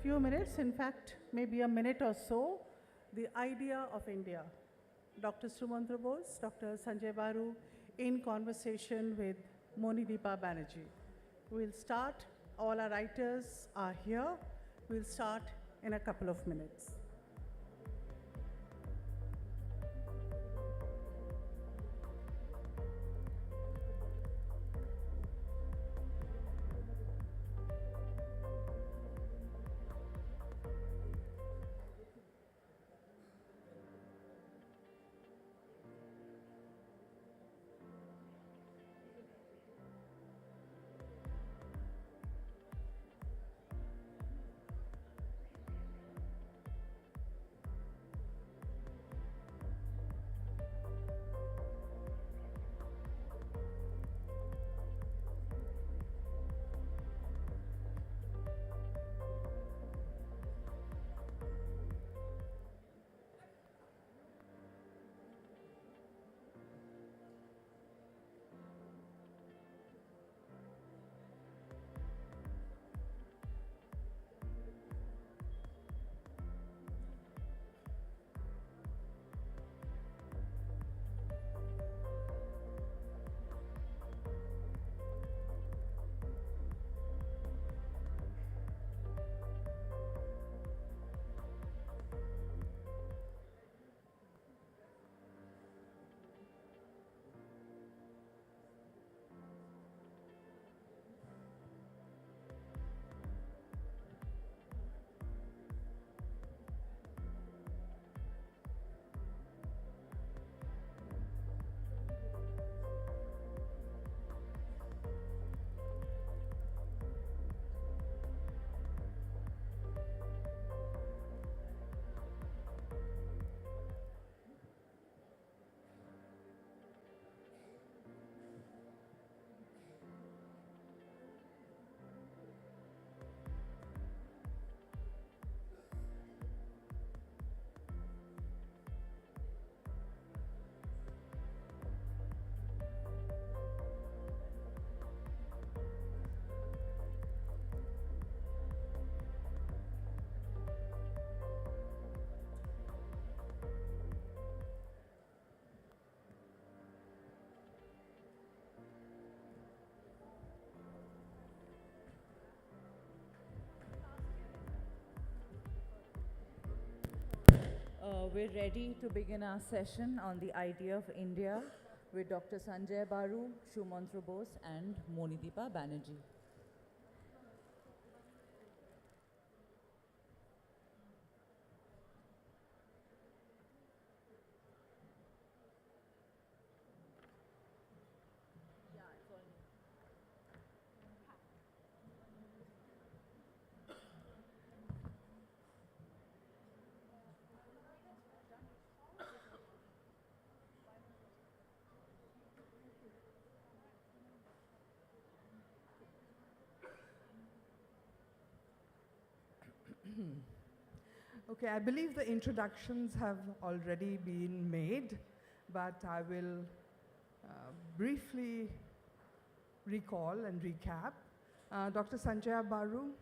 few minutes, in fact, maybe a minute or so, the idea of India. Dr. Sumantra Bose, Dr. Sanjay Baru, in conversation with Monideepa Banerjee. We'll start, all our writers are here. We'll start in a couple of minutes. We're ready to begin our session on the idea of India with Dr. Sanjay Baru, Sumantra Bose and Monideepa Banerjee. Okay, I believe the introductions have already been made, but I will briefly recall and recap. Dr. Sanjay Baru,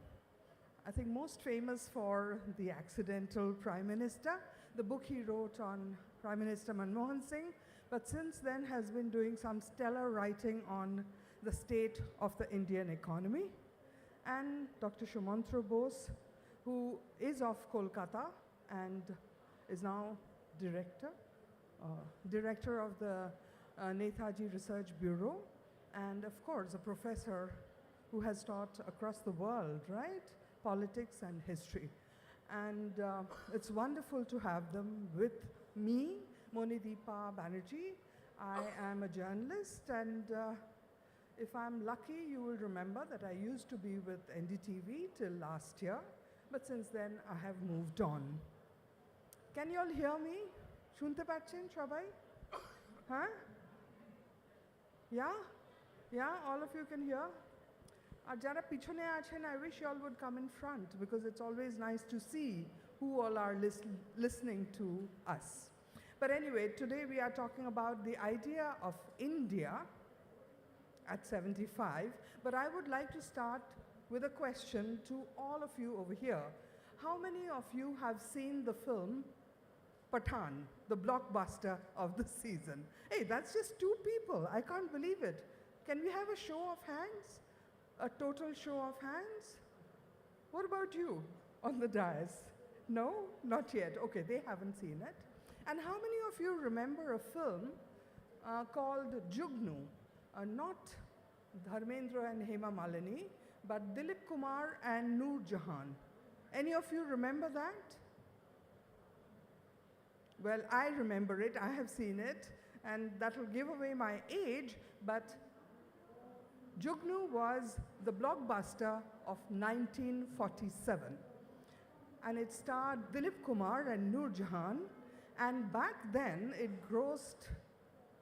I think most famous for The Accidental Prime Minister, the book he wrote on Prime Minister Manmohan Singh, but since then has been doing some stellar writing on the state of the Indian economy. And Dr. Sumantra Bose, who is of Kolkata and is now director of the Netaji Research Bureau, and of course a professor who has taught across the world, right? Politics and history. And it's wonderful to have them with me, Monideepa Banerjee. I am a journalist, and if I'm lucky, you will remember that I used to be with NDTV till last year, but since then I have moved on. Can you all hear me? Shunte pacchen shobai? Huh? Yeah? Yeah, all of you can hear? Ar jara pichone achen, I wish you all would come in front, because it's always nice to see who all are listening to us. But anyway, today we are talking about the idea of India at 75, but I would like to start with a question to all of you over here. how many of you have seen the film Pathan, the blockbuster of the season? Hey, that's just 2 people. I can't believe it. Can we have a show of hands? A total show of hands? What about you on the dais? No? Not yet. Okay, they haven't seen it. And how many of you remember a film called Jugnu? Not Dharmendra and Hema Malini, but Dilip Kumar and Noor Jahan. Any of you remember that? Well, I remember it. I have seen it. And that will give away my age, but Jugnu was the blockbuster of 1947. And it starred Dilip Kumar and Noor Jahan. And back then, it grossed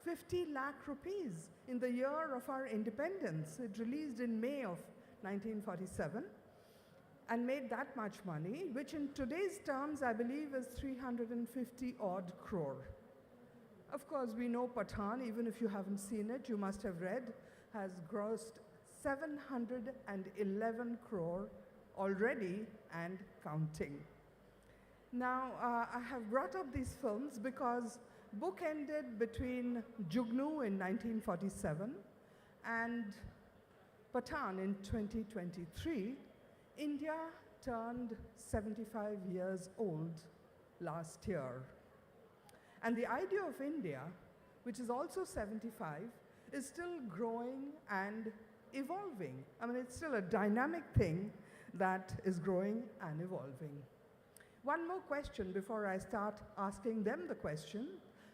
50 lakh rupees in the year of our independence. It released in May of 1947 and made that much money, which in today's terms, I believe is 350 odd crore. Of course, we know Pathan, even if you haven't seen it, you must have read, has grossed 711 crore already and counting. Now, I have brought up these films because book ended between Jugnu in 1947 and Pathan in 2023. India turned 75 years old last year. And the idea of India, which is also 75, is still growing and evolving. I mean, it's still a dynamic thing that is growing and evolving. One more question before I start asking them the question.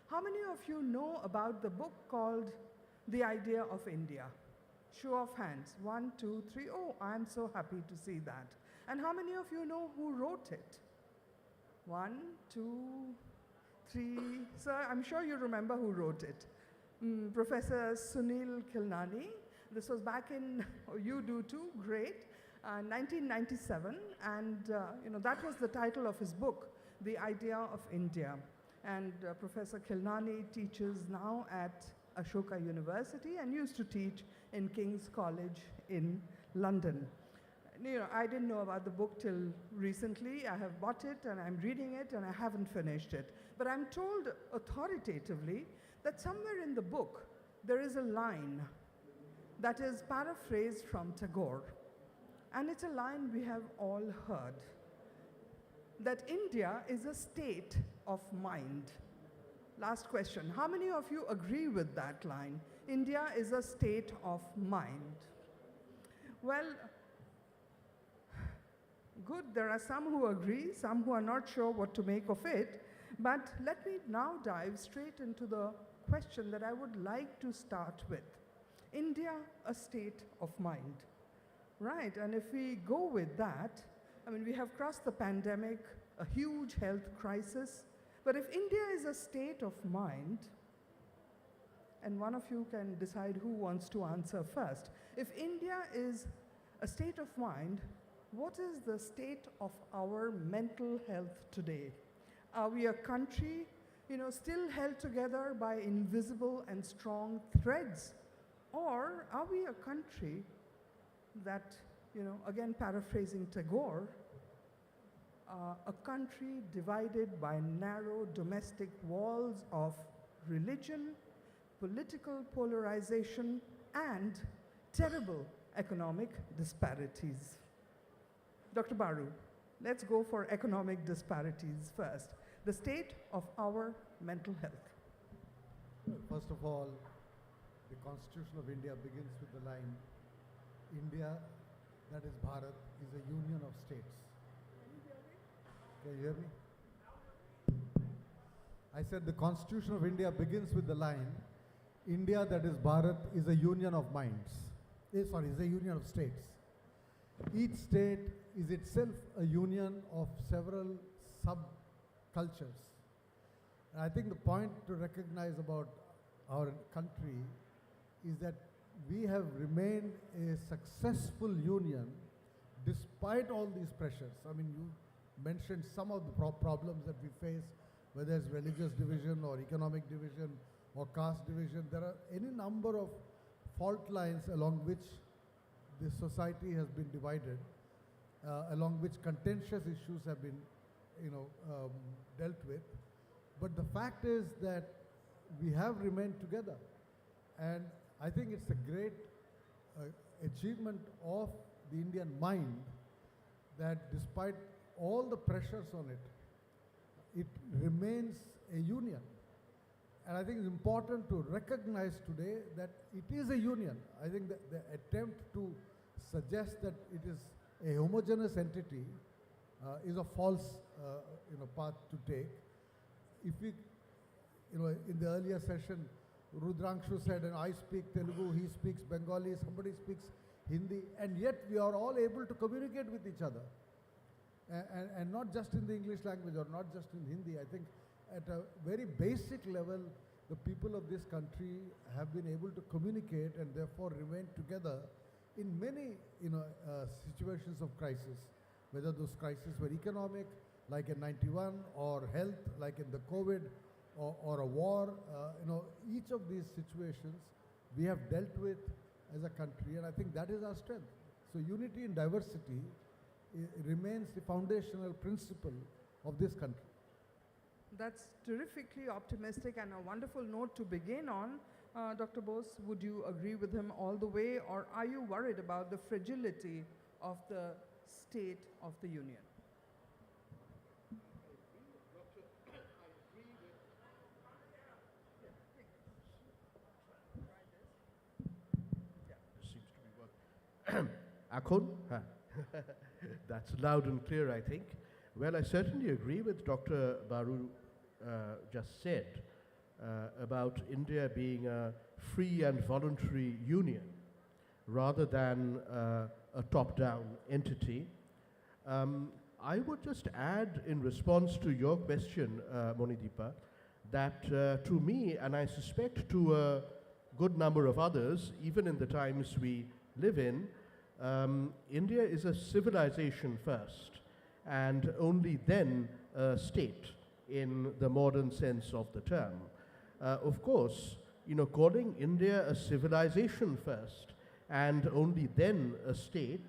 How many of you know about the book called The Idea of India? Show of hands. 1, 2, 3. Oh, I'm so happy to see that. And how many of you know who wrote it? 1, 2, 3. Sir, I'm sure you remember who wrote it. Professor Sunil Khilnani. This was back in, oh, you do too, great, 1997. And that was the title of his book, The Idea of India. And Professor Khilnani teaches now at Ashoka University and used to teach in King's College in London. I didn't know about the book till recently. I have bought it and I'm reading it and I haven't finished it. But I'm told authoritatively that somewhere in the book there is a line that is paraphrased from Tagore. And it's a line we have all heard, that India is a state of mind. Last question. How many of you agree with that line? India is a state of mind. Well, good. There are some who agree, some who are not sure what to make of it. But let me now dive straight into the question that I would like to start with. India, a state of mind. Right, and if we go with that, I mean, we have crossed the pandemic, a huge health crisis. But if India is a state of mind, and one of you can decide who wants to answer first. If India is a state of mind, what is the state of our mental health today? Are we a country, still held together by invisible and strong threads? Or are we a country that, again paraphrasing Tagore, a country divided by narrow domestic walls of religion, political polarization, and terrible economic disparities? Dr. Baru, let's go for economic disparities first. The state of our mental health. First of all, the Constitution of India begins with the line, India, that is Bharat, is a union of states. Can you hear me? I said the Constitution of India begins with the line, India, that is Bharat, is a union of minds. Is a union of states. Each state is itself a union of several sub-cultures. And I think the point to recognize about our country is that we have remained a successful union despite all these pressures. I mean, you mentioned some of the problems that we face, whether it's religious division or economic division or caste division. There are any number of fault lines along which this society has been divided. along which contentious issues have been, dealt with. But the fact is that we have remained together. And I think it's a great achievement of the Indian mind that despite all the pressures on it, it remains a union. And I think it's important to recognize today that it is a union. I think that the attempt to suggest that it is a homogeneous entity is a false path to take. If we, in the earlier session, Rudrangshu said, and I speak Telugu, he speaks Bengali, somebody speaks Hindi, and yet we are all able to communicate with each other. And not just in the English language or not just in Hindi. I think at a very basic level, the people of this country have been able to communicate and therefore remain together in many situations of crisis, whether those crises were economic, like in 91, or health, like in the COVID, or a war. Each of these situations we have dealt with as a country, and I think that is our strength. So unity in diversity remains the foundational principle of this country. That's terrifically optimistic and a wonderful note to begin on. Dr. Bose, would you agree with him all the way, or are you worried about the fragility of the state of the union? Seems to be working. Akon? That's loud and clear, I think. Well, I certainly agree with Dr. Baru just said about India being a free and voluntary union rather than a top-down entity. I would just add in response to your question, Monideepa, that to me, and I suspect to a good number of others, even in the times we live in, India is a civilization first, and only then a state in the modern sense of the term. Of course, calling India a civilization first and only then a state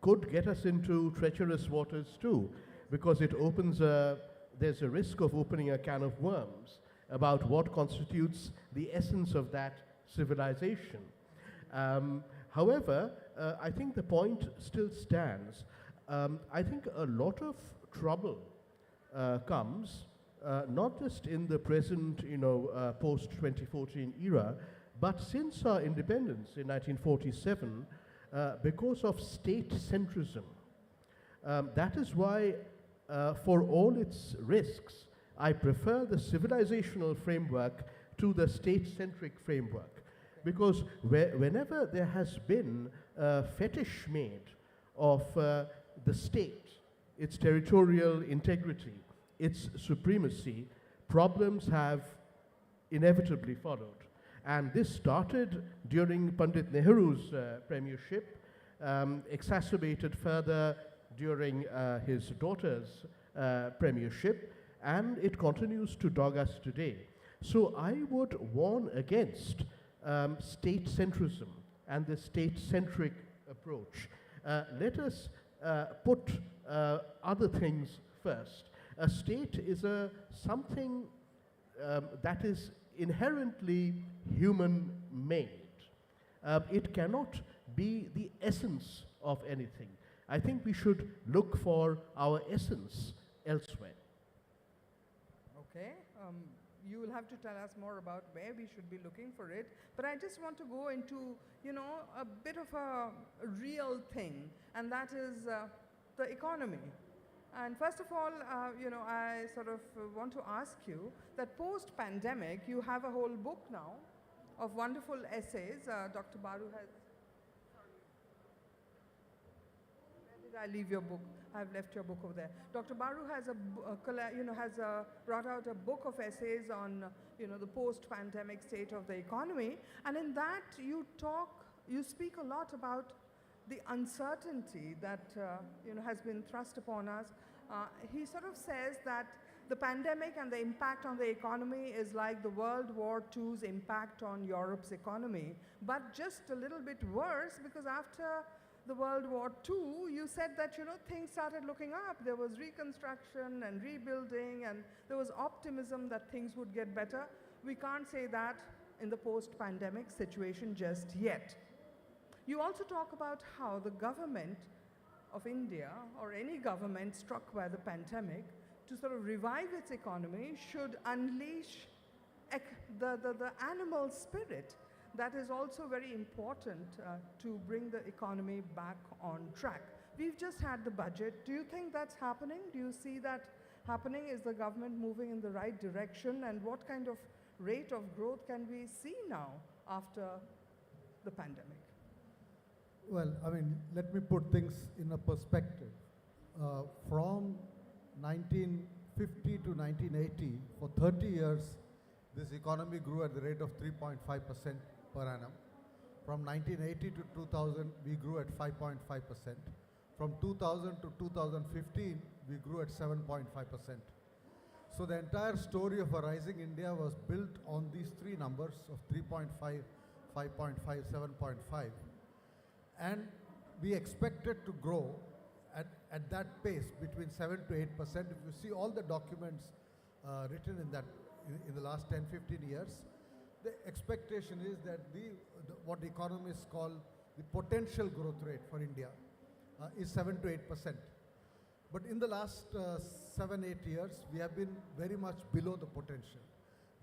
could get us into treacherous waters too, because it opens there's a risk of opening a can of worms about what constitutes the essence of that civilization. However, I think the point still stands. I think a lot of trouble comes not just in the present, post-2014 era, but since our independence in 1947, because of state centrism. That is why, for all its risks, I prefer the civilizational framework to the state-centric framework. Because whenever there has been a fetish made of the state, its territorial integrity, its supremacy, problems have inevitably followed. And this started during Pandit Nehru's premiership, exacerbated further during his daughter's premiership, and it continues to dog us today. So I would warn against state centrism and the state-centric approach. Let us put other things first. A state is something that is inherently human-made. It cannot be the essence of anything. I think we should look for our essence elsewhere. Okay. You will have to tell us more about where we should be looking for it. But I just want to go into, a bit of a real thing, and that is the economy. And first of all, I sort of want to ask you that post-pandemic, you have a whole book now of wonderful essays. Dr. Baru has... Where did I leave your book? I've left your book over there. Dr. Baru has brought out a book of essays on, the post-pandemic state of the economy. And in that, you speak a lot about the uncertainty that has been thrust upon us. He sort of says that the pandemic and the impact on the economy is like the World War II's impact on Europe's economy, but just a little bit worse, because after the World War II, you said that, things started looking up. There was reconstruction and rebuilding, and there was optimism that things would get better. We can't say that in the post-pandemic situation just yet. You also talk about how the government of India, or any government struck by the pandemic, to sort of revive its economy should unleash the animal spirit. That is also very important to bring the economy back on track. We've just had the budget. Do you think that's happening? Do you see that happening? Is the government moving in the right direction? And what kind of rate of growth can we see now after the pandemic? Well, I mean, let me put things in a perspective. From 1950 to 1980, for 30 years, this economy grew at the rate of 3.5% per annum. From 1980 to 2000, we grew at 5.5%. From 2000 to 2015, we grew at 7.5%. So the entire story of a rising India was built on these three numbers of 3.5, 5.5, 7.5. And we expected to grow at that pace between 7 to 8%. If you see all the documents written in the last 10, 15 years, the expectation is that what economists call the potential growth rate for India is 7 to 8%. But in the last 7, 8 years, we have been very much below the potential.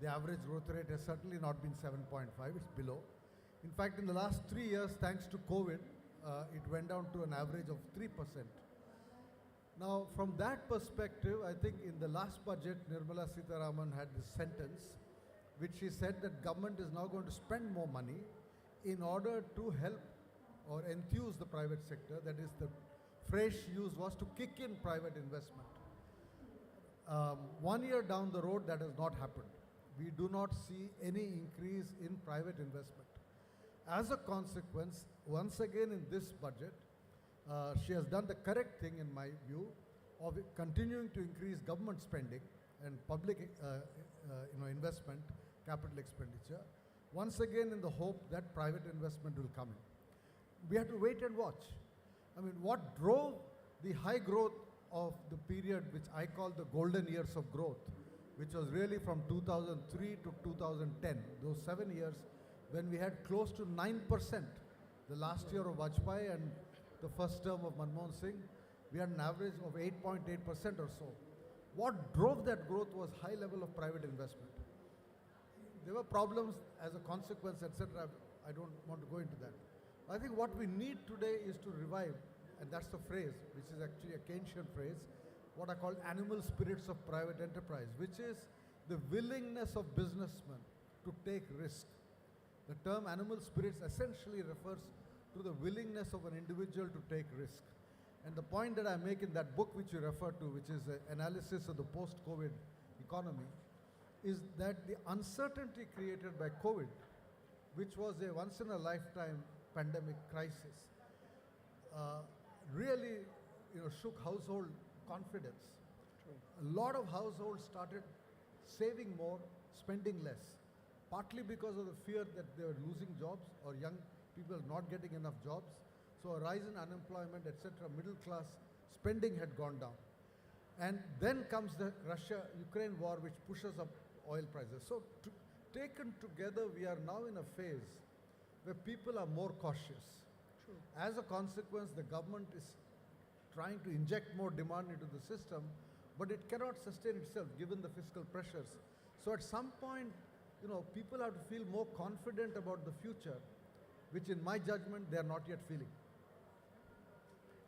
The average growth rate has certainly not been 7.5, it's below. In fact, in the last 3 years, thanks to COVID, it went down to an average of 3%. Now, from that perspective, I think in the last budget, Nirmala Sitharaman had this sentence, which she said that government is now going to spend more money in order to help or enthuse the private sector. That is, the phrase she used was to kick in private investment. 1 year down the road, that has not happened. We do not see any increase in private investment. As a consequence, once again in this budget, she has done the correct thing in my view of continuing to increase government spending and public investment, capital expenditure, once again in the hope that private investment will come in. We have to wait and watch. I mean, what drove the high growth of the period which I call the golden years of growth, which was really from 2003 to 2010, those 7 years when we had close to 9%. The last year of Vajpayee and the first term of Manmohan Singh, we had an average of 8.8% or so. What drove that growth was high level of private investment. There were problems as a consequence, etc. I don't want to go into that. I think what we need today is to revive, and that's the phrase, which is actually a Keynesian phrase, what I call animal spirits of private enterprise, which is the willingness of businessmen to take risk. The term animal spirits essentially refers to the willingness of an individual to take risk. And the point that I make in that book which you refer to, which is an analysis of the post-COVID economy, is that the uncertainty created by COVID, which was a once-in-a-lifetime pandemic crisis, really shook household confidence. A lot of households started saving more, spending less, partly because of the fear that they were losing jobs or young people not getting enough jobs. So a rise in unemployment, etc., middle class spending had gone down. And then comes the Russia-Ukraine war, which pushes up oil prices. So taken together, we are now in a phase where people are more cautious. True. As a consequence, the government is trying to inject more demand into the system, but it cannot sustain itself given the fiscal pressures. So at some point, people have to feel more confident about the future, which in my judgment, they are not yet feeling.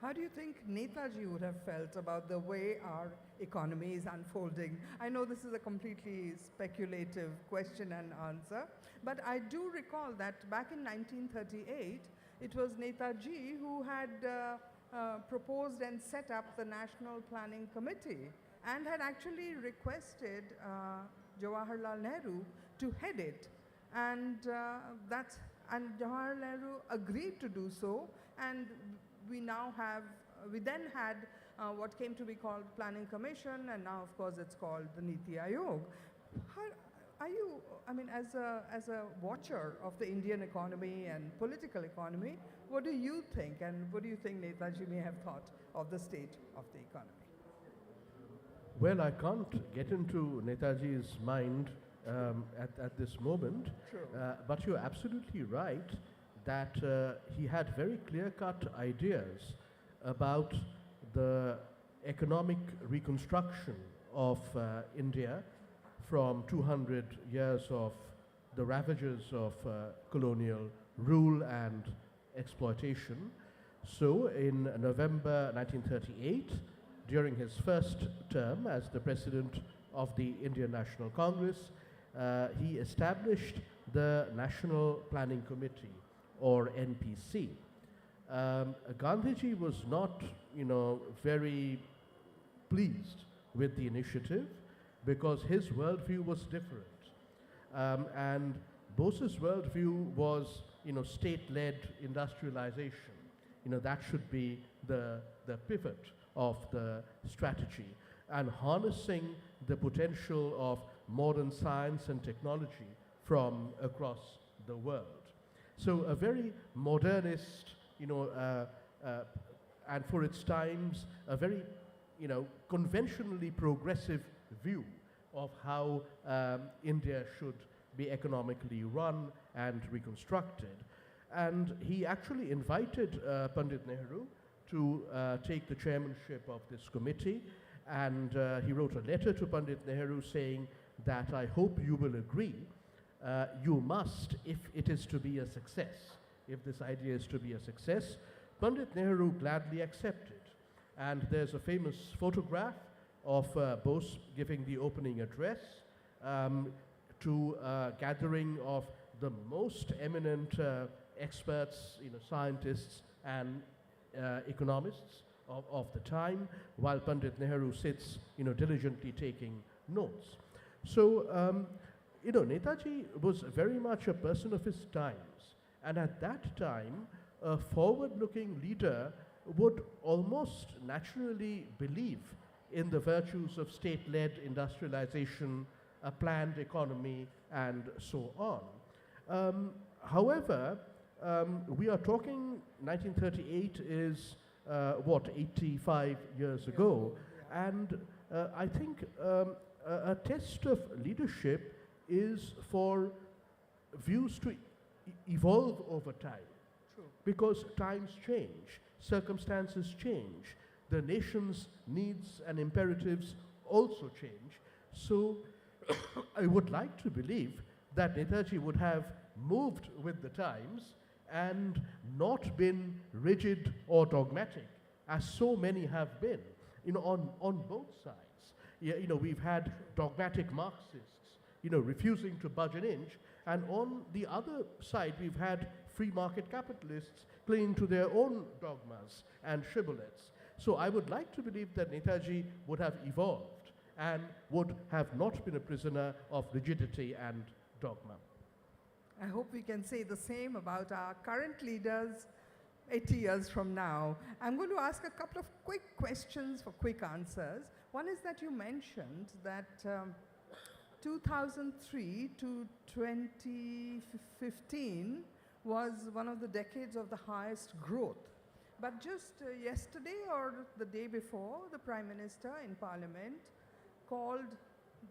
How do you think Netaji would have felt about the way our economy is unfolding? I know this is a completely speculative question and answer, but I do recall that back in 1938, it was Netaji who had proposed and set up the National Planning Committee and had actually requested Jawaharlal Nehru to head it. And Jawaharlal Nehru agreed to do so, and we then had what came to be called Planning Commission, and now of course it's called the Niti Aayog. are you, I mean, as a watcher of the Indian economy and political economy, what do you think, and what do you think Netaji may have thought of the state of the economy? Well, I can't get into Netaji's mind at this moment, True. but you're absolutely right that he had very clear-cut ideas about the economic reconstruction of India from 200 years of the ravages of colonial rule and exploitation. So in November 1938, during his first term as the President of the Indian National Congress, he established the National Planning Committee, or NPC. Gandhiji was not, very pleased with the initiative because his worldview was different. And Bose's worldview was, state-led industrialization. That should be the pivot of the strategy, and harnessing the potential of modern science and technology from across the world. So a very modernist, and for its times, a very, conventionally progressive view of how India should be economically run and reconstructed. And he actually invited Pandit Nehru to take the chairmanship of this committee, and he wrote a letter to Pandit Nehru saying that I hope you will agree, you must, if it is to be a success, if this idea is to be a success. Pandit Nehru gladly accepted, and there's a famous photograph of Bose giving the opening address to a gathering of the most eminent experts, scientists and economists of the time, while Pandit Nehru sits, diligently taking notes. So, Netaji was very much a person of his times, and at that time, a forward-looking leader would almost naturally believe in the virtues of state-led industrialization, a planned economy, and so on. However, we are talking 1938 is, 85 years ago, and I think a test of leadership is for views to evolve over time. True. Because times change, circumstances change, the nation's needs and imperatives also change. So I would like to believe that Netaji would have moved with the times and not been rigid or dogmatic, as so many have been, on both sides. Yeah, we've had dogmatic Marxists, refusing to budge an inch, and on the other side, we've had free market capitalists clinging to their own dogmas and shibboleths. So I would like to believe that Netaji would have evolved and would have not been a prisoner of rigidity and dogma. I hope we can say the same about our current leaders 80 years from now. I'm going to ask a couple of quick questions for quick answers. One is that you mentioned that 2003 to 2015 was one of the decades of the highest growth. But just yesterday or the day before, the Prime Minister in Parliament called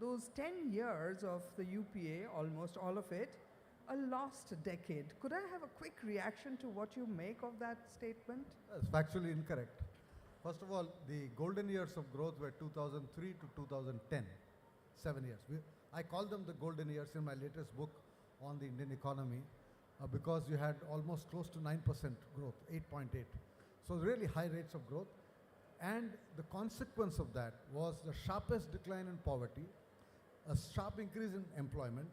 those 10 years of the UPA, almost all of it, a lost decade. Could I have a quick reaction to what you make of that statement? That's factually incorrect. First of all, the golden years of growth were 2003 to 2010, 7 years. I call them the golden years in my latest book on the Indian economy because you had almost close to 9% growth, 8.8. So really high rates of growth. And the consequence of that was the sharpest decline in poverty, a sharp increase in employment,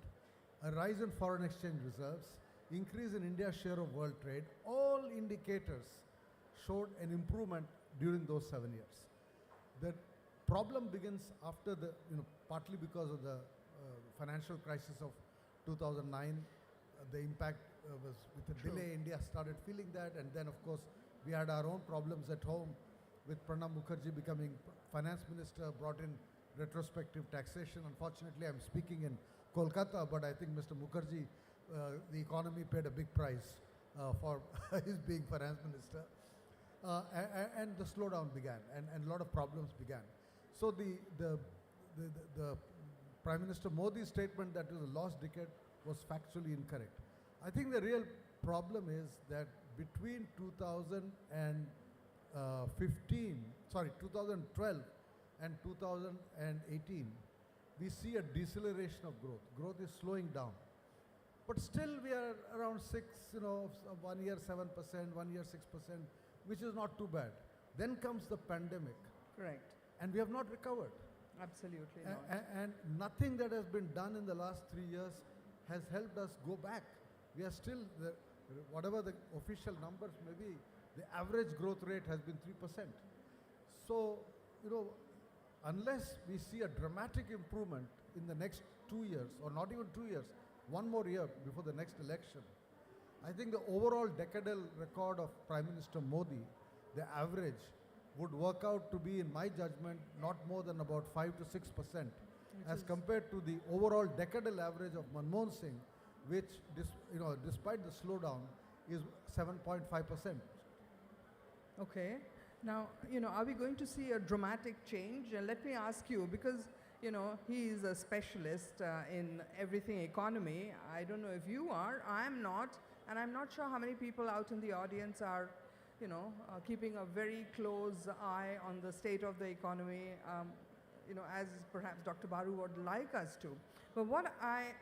a rise in foreign exchange reserves, increase in India's share of world trade. All indicators showed an improvement during those 7 years. The problem begins after the, partly because of the financial crisis of 2009, the impact was with a delay. India started feeling that, and then of course we had our own problems at home with Pranab Mukherjee becoming finance minister, brought in retrospective taxation. Unfortunately, I'm speaking in Kolkata, but I think Mr. Mukherjee, the economy paid a big price for his being finance minister. And the slowdown began, and a lot of problems began. So the Prime Minister Modi's statement that it was a lost decade was factually incorrect. I think the real problem is that between 2012 and 2018, we see a deceleration of growth. Growth is slowing down. But still we are around 6, 1 year 7%, 1 year 6%, which is not too bad. Then comes the pandemic. Correct. And we have not recovered. Absolutely A- not. and nothing that has been done in the last 3 years has helped us go back. We are still, whatever the official numbers may be, the average growth rate has been 3%. So, unless we see a dramatic improvement in the next 2 years, or not even 2 years, 1 more year before the next election, I think the overall decadal record of Prime Minister Modi, the average, would work out to be, in my judgment, not more than about 5 to 6%, as compared to the overall decadal average of Manmohan Singh, which, despite the slowdown, is 7.5%. Okay. Now, are we going to see a dramatic change? Let me ask you, because, he is a specialist in everything economy. I don't know if you are. I'm not. And I'm not sure how many people out in the audience are, keeping a very close eye on the state of the economy, as perhaps Dr. Baru would like us to. But what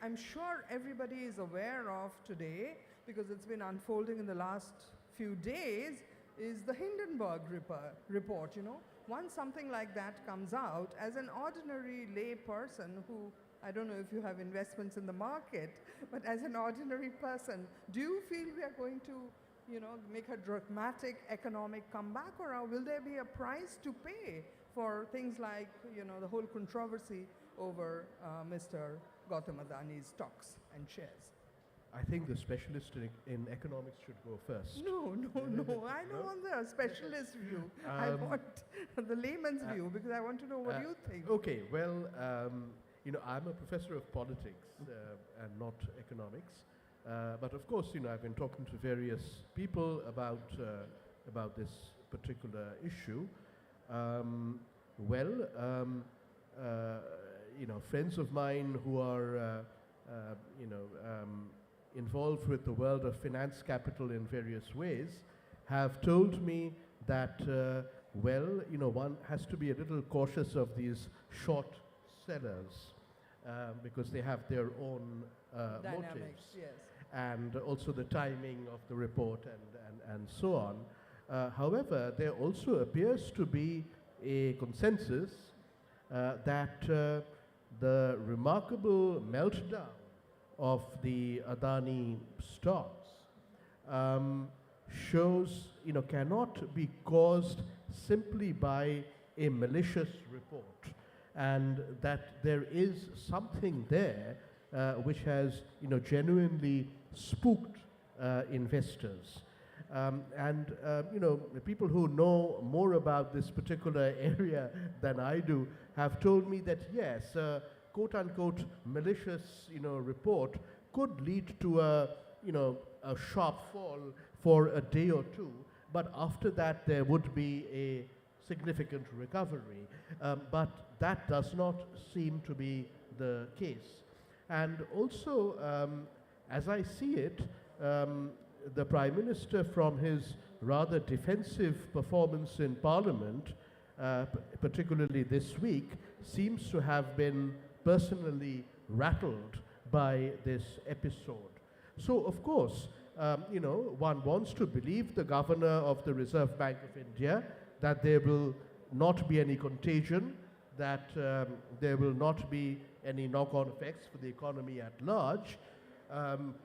I'm sure everybody is aware of today, because it's been unfolding in the last few days, is the Hindenburg report, Once something like that comes out, as an ordinary lay person who, I don't know if you have investments in the market, but as an ordinary person, do you feel we are going to, make a dramatic economic comeback, or will there be a price to pay for things like, the whole controversy over Mr. Gautam Adani's stocks and shares? I think the specialist in economics should go first. No. I don't want the specialist view. I want the layman's view, because I want to know what you think. Okay, well, I'm a professor of politics and not economics. But of course, I've been talking to various people about this particular issue. Friends of mine who are, involved with the world of finance capital in various ways have told me that, one has to be a little cautious of these short sellers because they have their own motives. Yes. And also the timing of the report and so on. However, there also appears to be a consensus that the remarkable meltdown of the Adani stocks shows, cannot be caused simply by a malicious report, and that there is something there which has, genuinely spooked investors. The people who know more about this particular area than I do have told me that yes, quote-unquote malicious, report could lead to a sharp fall for a day or two, but after that there would be a significant recovery. But that does not seem to be the case. And also, as I see it, the Prime Minister, from his rather defensive performance in Parliament, particularly this week, seems to have been personally rattled by this episode. So, of course, one wants to believe the Governor of the Reserve Bank of India that there will not be any contagion, that there will not be any knock-on effects for the economy at large. I'm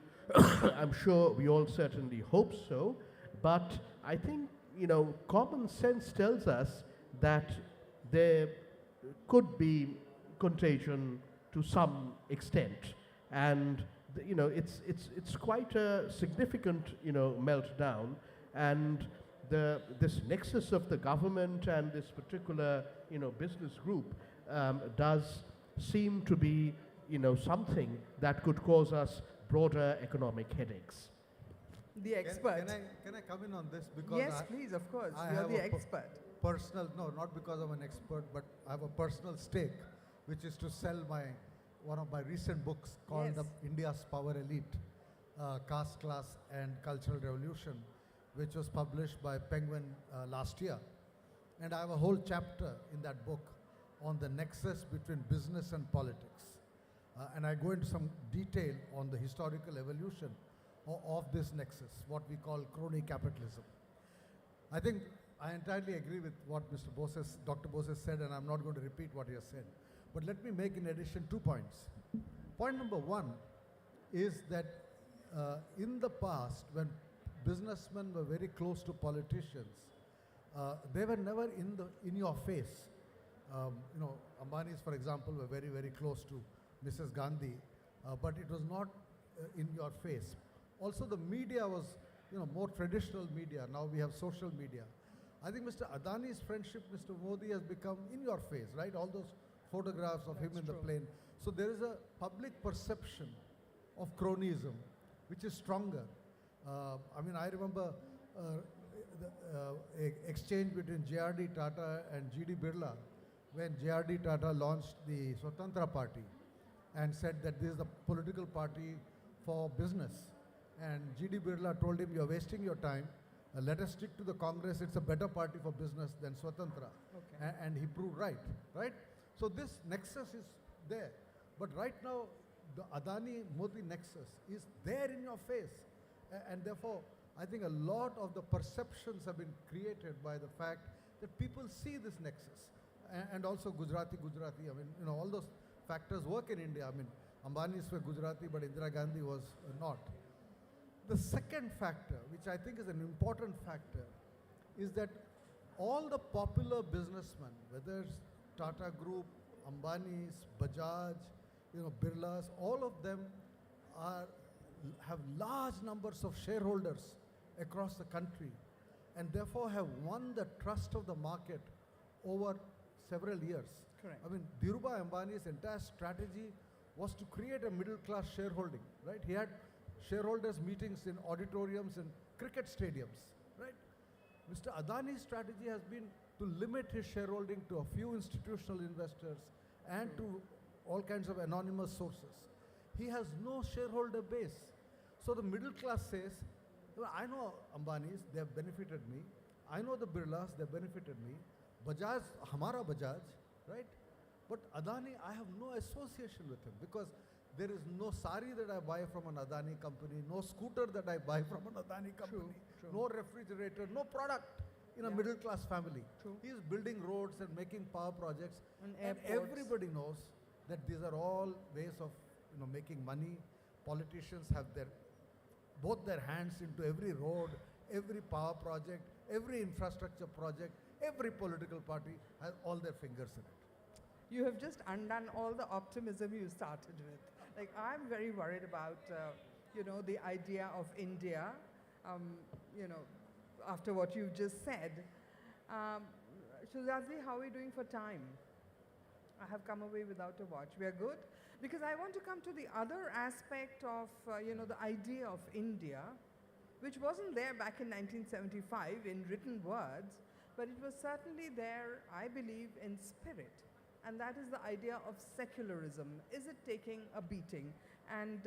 sure we all certainly hope so, but I think, common sense tells us that there could be contagion to some extent, and it's quite a significant meltdown, and this nexus of the government and this particular business group does seem to be, something that could cause us broader economic headaches. The expert. Can I come in on this? Because Yes, please, of course. I You're have the a expert. Personal, no, not because I'm an expert, but I have a personal stake, which is to sell one of my recent books called Yes. India's Power Elite, Caste, Class and Cultural Revolution, which was published by Penguin last year. And I have a whole chapter in that book on the nexus between business and politics. And I go into some detail on the historical evolution of this nexus, what we call crony capitalism. I think I entirely agree with what Dr. Bose has said, and I'm not going to repeat what he has said. But let me make in addition 2 points. Point number 1 is that in the past, when businessmen were very close to politicians, they were never in your face. Ambanis, for example, were very, very close to Mrs. Gandhi, but it was not in your face. Also, the media was, more traditional media. Now we have social media. I think Mr. Adani's friendship, Mr. Modi, has become in your face, right? All those photographs of him in the plane. So there is a public perception of cronyism, which is stronger. I remember the exchange between J.R.D. Tata and G.D. Birla when J.R.D. Tata launched the Swatantra Party and said that this is the political party for business. And G.D. Birla told him, you're wasting your time. Let us stick to the Congress. It's a better party for business than Swatantra. Okay. And he proved right? So this nexus is there. But right now, the Adani-Modi nexus is there in your face. And therefore, I think a lot of the perceptions have been created by the fact that people see this nexus. And also Gujarati, all those factors work in India. Ambanis were Gujarati, but Indira Gandhi was not. The second factor, which I think is an important factor, is that all the popular businessmen, whether it's Tata Group, Ambanis, Bajaj, Birlas, all of them have large numbers of shareholders across the country and therefore have won the trust of the market over several years. Correct. Dhirubhai Ambani's entire strategy was to create a middle class shareholding, right? He had shareholders meetings in auditoriums and cricket stadiums, right? Mr. Adani's strategy has been to limit his shareholding to a few institutional investors and to all kinds of anonymous sources. He has no shareholder base. So the middle class says, well, I know Ambanis, they have benefited me. I know the Birlas, they have benefited me. Bajaj, Hamara Bajaj, right? But Adani, I have no association with him because there is no sari that I buy from an Adani company, no scooter that I buy from an Adani company, no refrigerator, no product in a middle class family. He is building roads and making power projects, and everybody knows that these are all ways of making money. Politicians have both their hands into every road, every power project, every infrastructure project. Every political party has all their fingers in it. You have just undone all the optimism you started with. I'm very worried about, the idea of India, after what you just said. Shuzazi, how are we doing for time? I have come away without a watch. We are good? Because I want to come to the other aspect of, the idea of India, which wasn't there back in 1975 in written words, but it was certainly there, I believe, in spirit. And that is the idea of secularism. Is it taking a beating? And,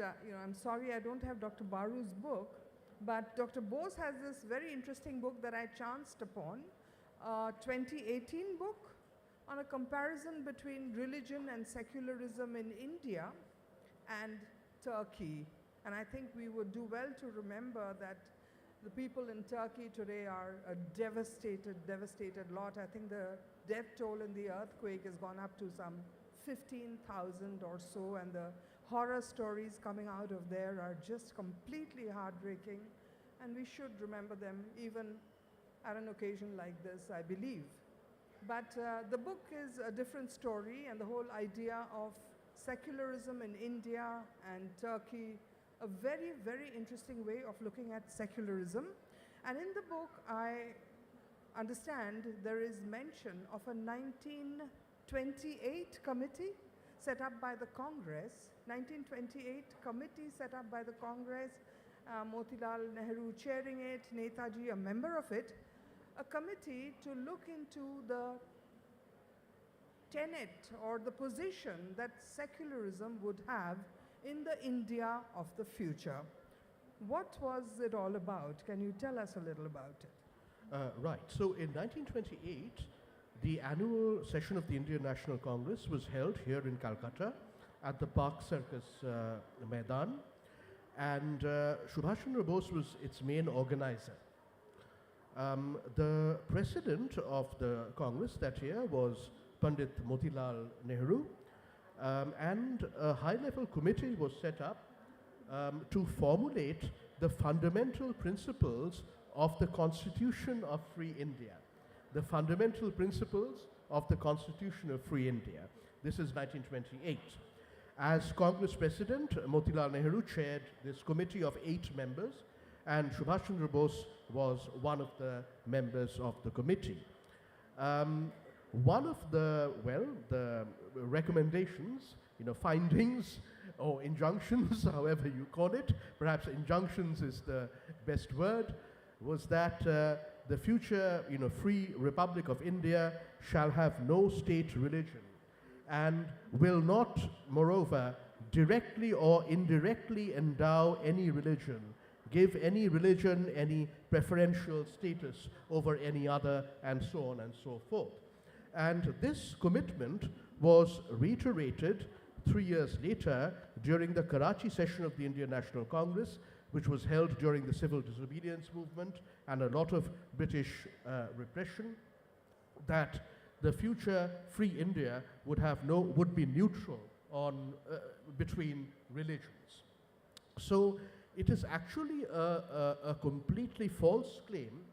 I'm sorry I don't have Dr. Baru's book, but Dr. Bose has this very interesting book that I chanced upon, 2018 book on a comparison between religion and secularism in India and Turkey. And I think we would do well to remember that the people in Turkey today are a devastated lot. I think the death toll in the earthquake has gone up to some 15,000 or so, and the horror stories coming out of there are just completely heartbreaking, and we should remember them even at an occasion like this, I believe. But the book is a different story, and the whole idea of secularism in India and Turkey, a very, very interesting way of looking at secularism. And in the book, I understand there is mention of a 19 28 committee set up by the Congress, 1928 committee set up by the Congress, Motilal Nehru chairing it, Netaji a member of it, a committee to look into the tenet or the position that secularism would have in the India of the future. What was it all about? Can you tell us a little about it? Right. So in 1928, the annual session of the Indian National Congress was held here in Calcutta at the Park Circus Maidan, and Subhash Chandra Bose was its main organizer. The president of the Congress that year was Pandit Motilal Nehru, and a high-level committee was set up to formulate the fundamental principles of the Constitution of Free India. The fundamental principles of the Constitution of Free India. This is 1928. As Congress President, Motilal Nehru chaired this committee of 8 members, and Subhash Chandra Bose was one of the members of the committee. One of the recommendations, findings or injunctions, however you call it, perhaps injunctions is the best word, was that the future, free Republic of India shall have no state religion and will not, moreover, directly or indirectly endow any religion, give any religion any preferential status over any other, and so on and so forth. And this commitment was reiterated 3 years later during the Karachi session of the Indian National Congress, which was held during the civil disobedience movement and a lot of British repression, that the future free India would be neutral on between religions. So it is actually a completely false claim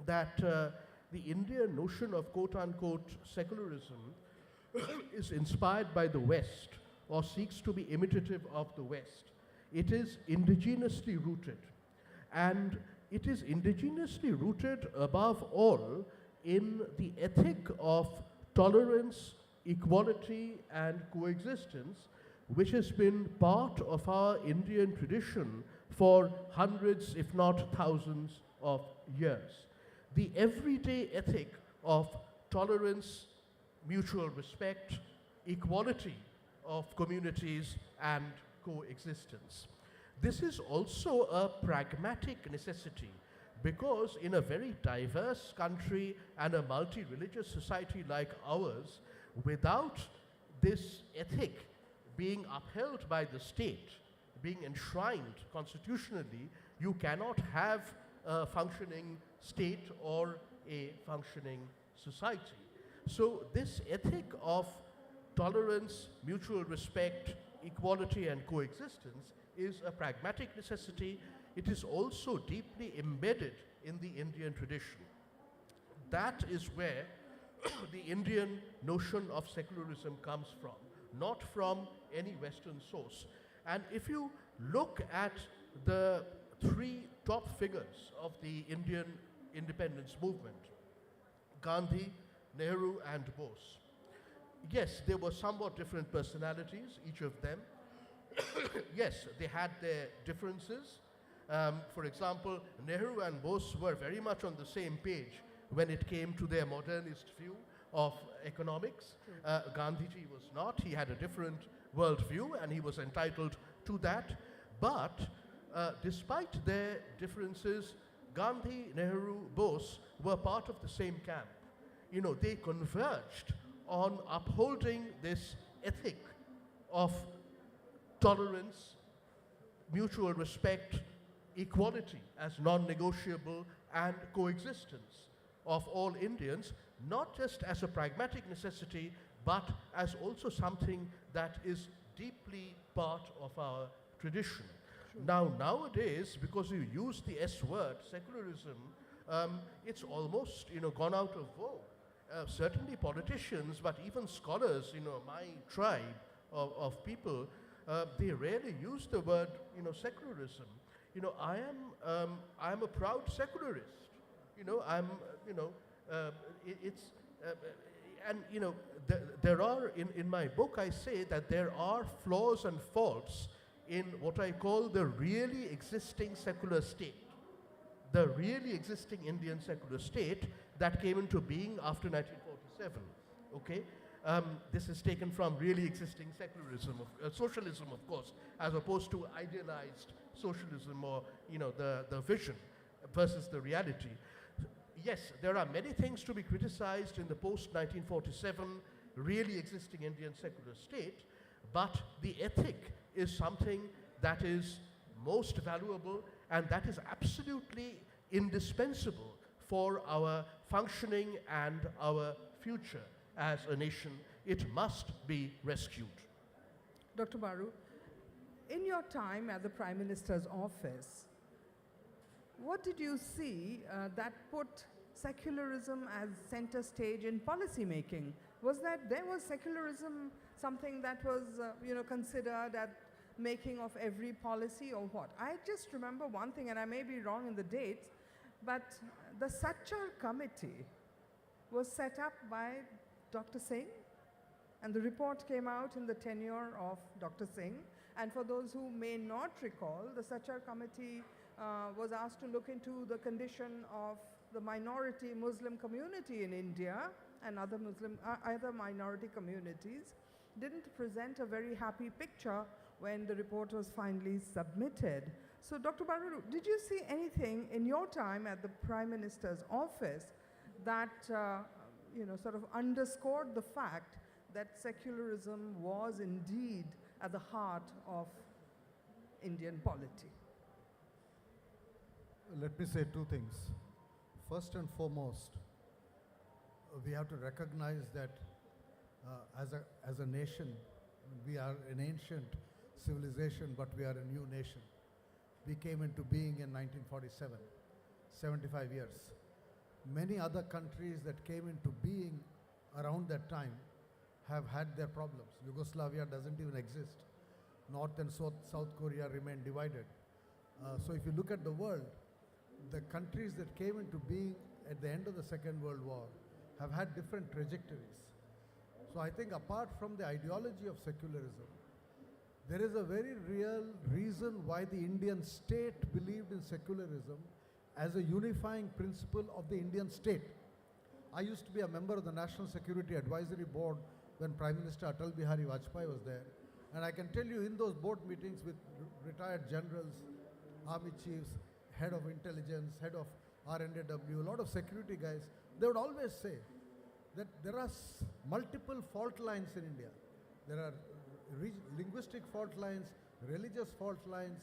that the Indian notion of quote-unquote secularism is inspired by the West or seeks to be imitative of the West. It is indigenously rooted, and it is indigenously rooted above all in the ethic of tolerance, equality, and coexistence, which has been part of our Indian tradition for hundreds, if not thousands, of years. The everyday ethic of tolerance, mutual respect, equality of communities, and coexistence. This is also a pragmatic necessity, because in a very diverse country and a multi-religious society like ours, without this ethic being upheld by the state, being enshrined constitutionally, you cannot have a functioning state or a functioning society. So this ethic of tolerance, mutual respect, equality, and coexistence is a pragmatic necessity. It is also deeply embedded in the Indian tradition. That is where the Indian notion of secularism comes from, not from any Western source. And if you look at the 3 top figures of the Indian independence movement, Gandhi, Nehru, and Bose, yes, they were somewhat different personalities, each of them. Yes, they had their differences. For example, Nehru and Bose were very much on the same page when it came to their modernist view of economics. Gandhiji was not. He had a different worldview, and he was entitled to that. But despite their differences, Gandhi, Nehru, Bose were part of the same camp. They converged on upholding this ethic of tolerance, mutual respect, equality as non-negotiable, and coexistence of all Indians, not just as a pragmatic necessity, but as also something that is deeply part of our tradition. Now, nowadays, because you use the S word, secularism, it's almost, gone out of vogue. Certainly politicians, but even scholars, my tribe of people, they rarely use the word, secularism. I am a proud secularist. and you know, there are, in my book I say that there are flaws and faults in what I call the really existing secular state. The really existing Indian secular state that came into being after 1947, okay? This is taken from really existing secularism, socialism, of course, as opposed to idealized socialism or, you know, the vision versus the reality. Yes, there are many things to be criticized in the post-1947 really existing Indian secular state, but the ethic is something that is most valuable and that is absolutely indispensable for our functioning and our future as a nation. It must be rescued. Dr. Baru, in your time at the Prime Minister's office, what did you see that put secularism as center stage in policy making? Was that there was secularism something that was considered at making of every policy, or what? I just remember one thing, and I may be wrong in the dates, but the Sachar committee was set up by Dr. Singh, and the report came out in the tenure of Dr. Singh. And for those who may not recall, the Sachar committee was asked to look into the condition of the minority Muslim community in India and other minority communities. Didn't present a very happy picture when the report was finally submitted. So Dr. Baru, did you see anything in your time at the Prime Minister's office that sort of underscored the fact that secularism was indeed at the heart of Indian polity? Let me say two things. First and foremost, we have to recognize that as a nation, we are an ancient civilization, but we are a new nation. We came into being in 1947, 75 years. Many other countries that came into being around that time have had their problems. Yugoslavia doesn't even exist. North and South Korea remain divided. So if you look at the world, the countries that came into being at the end of the Second World War have had different trajectories. So I think apart from the ideology of secularism, there is a very real reason why the Indian state believed in secularism as a unifying principle of the Indian state. I used to be a member of the National Security Advisory Board when Prime Minister Atal Bihari Vajpayee was there. And I can tell you in those board meetings with retired generals, army chiefs, head of intelligence, head of RNAW, a lot of security guys, they would always say that there are multiple fault lines in India. There are linguistic fault lines, religious fault lines,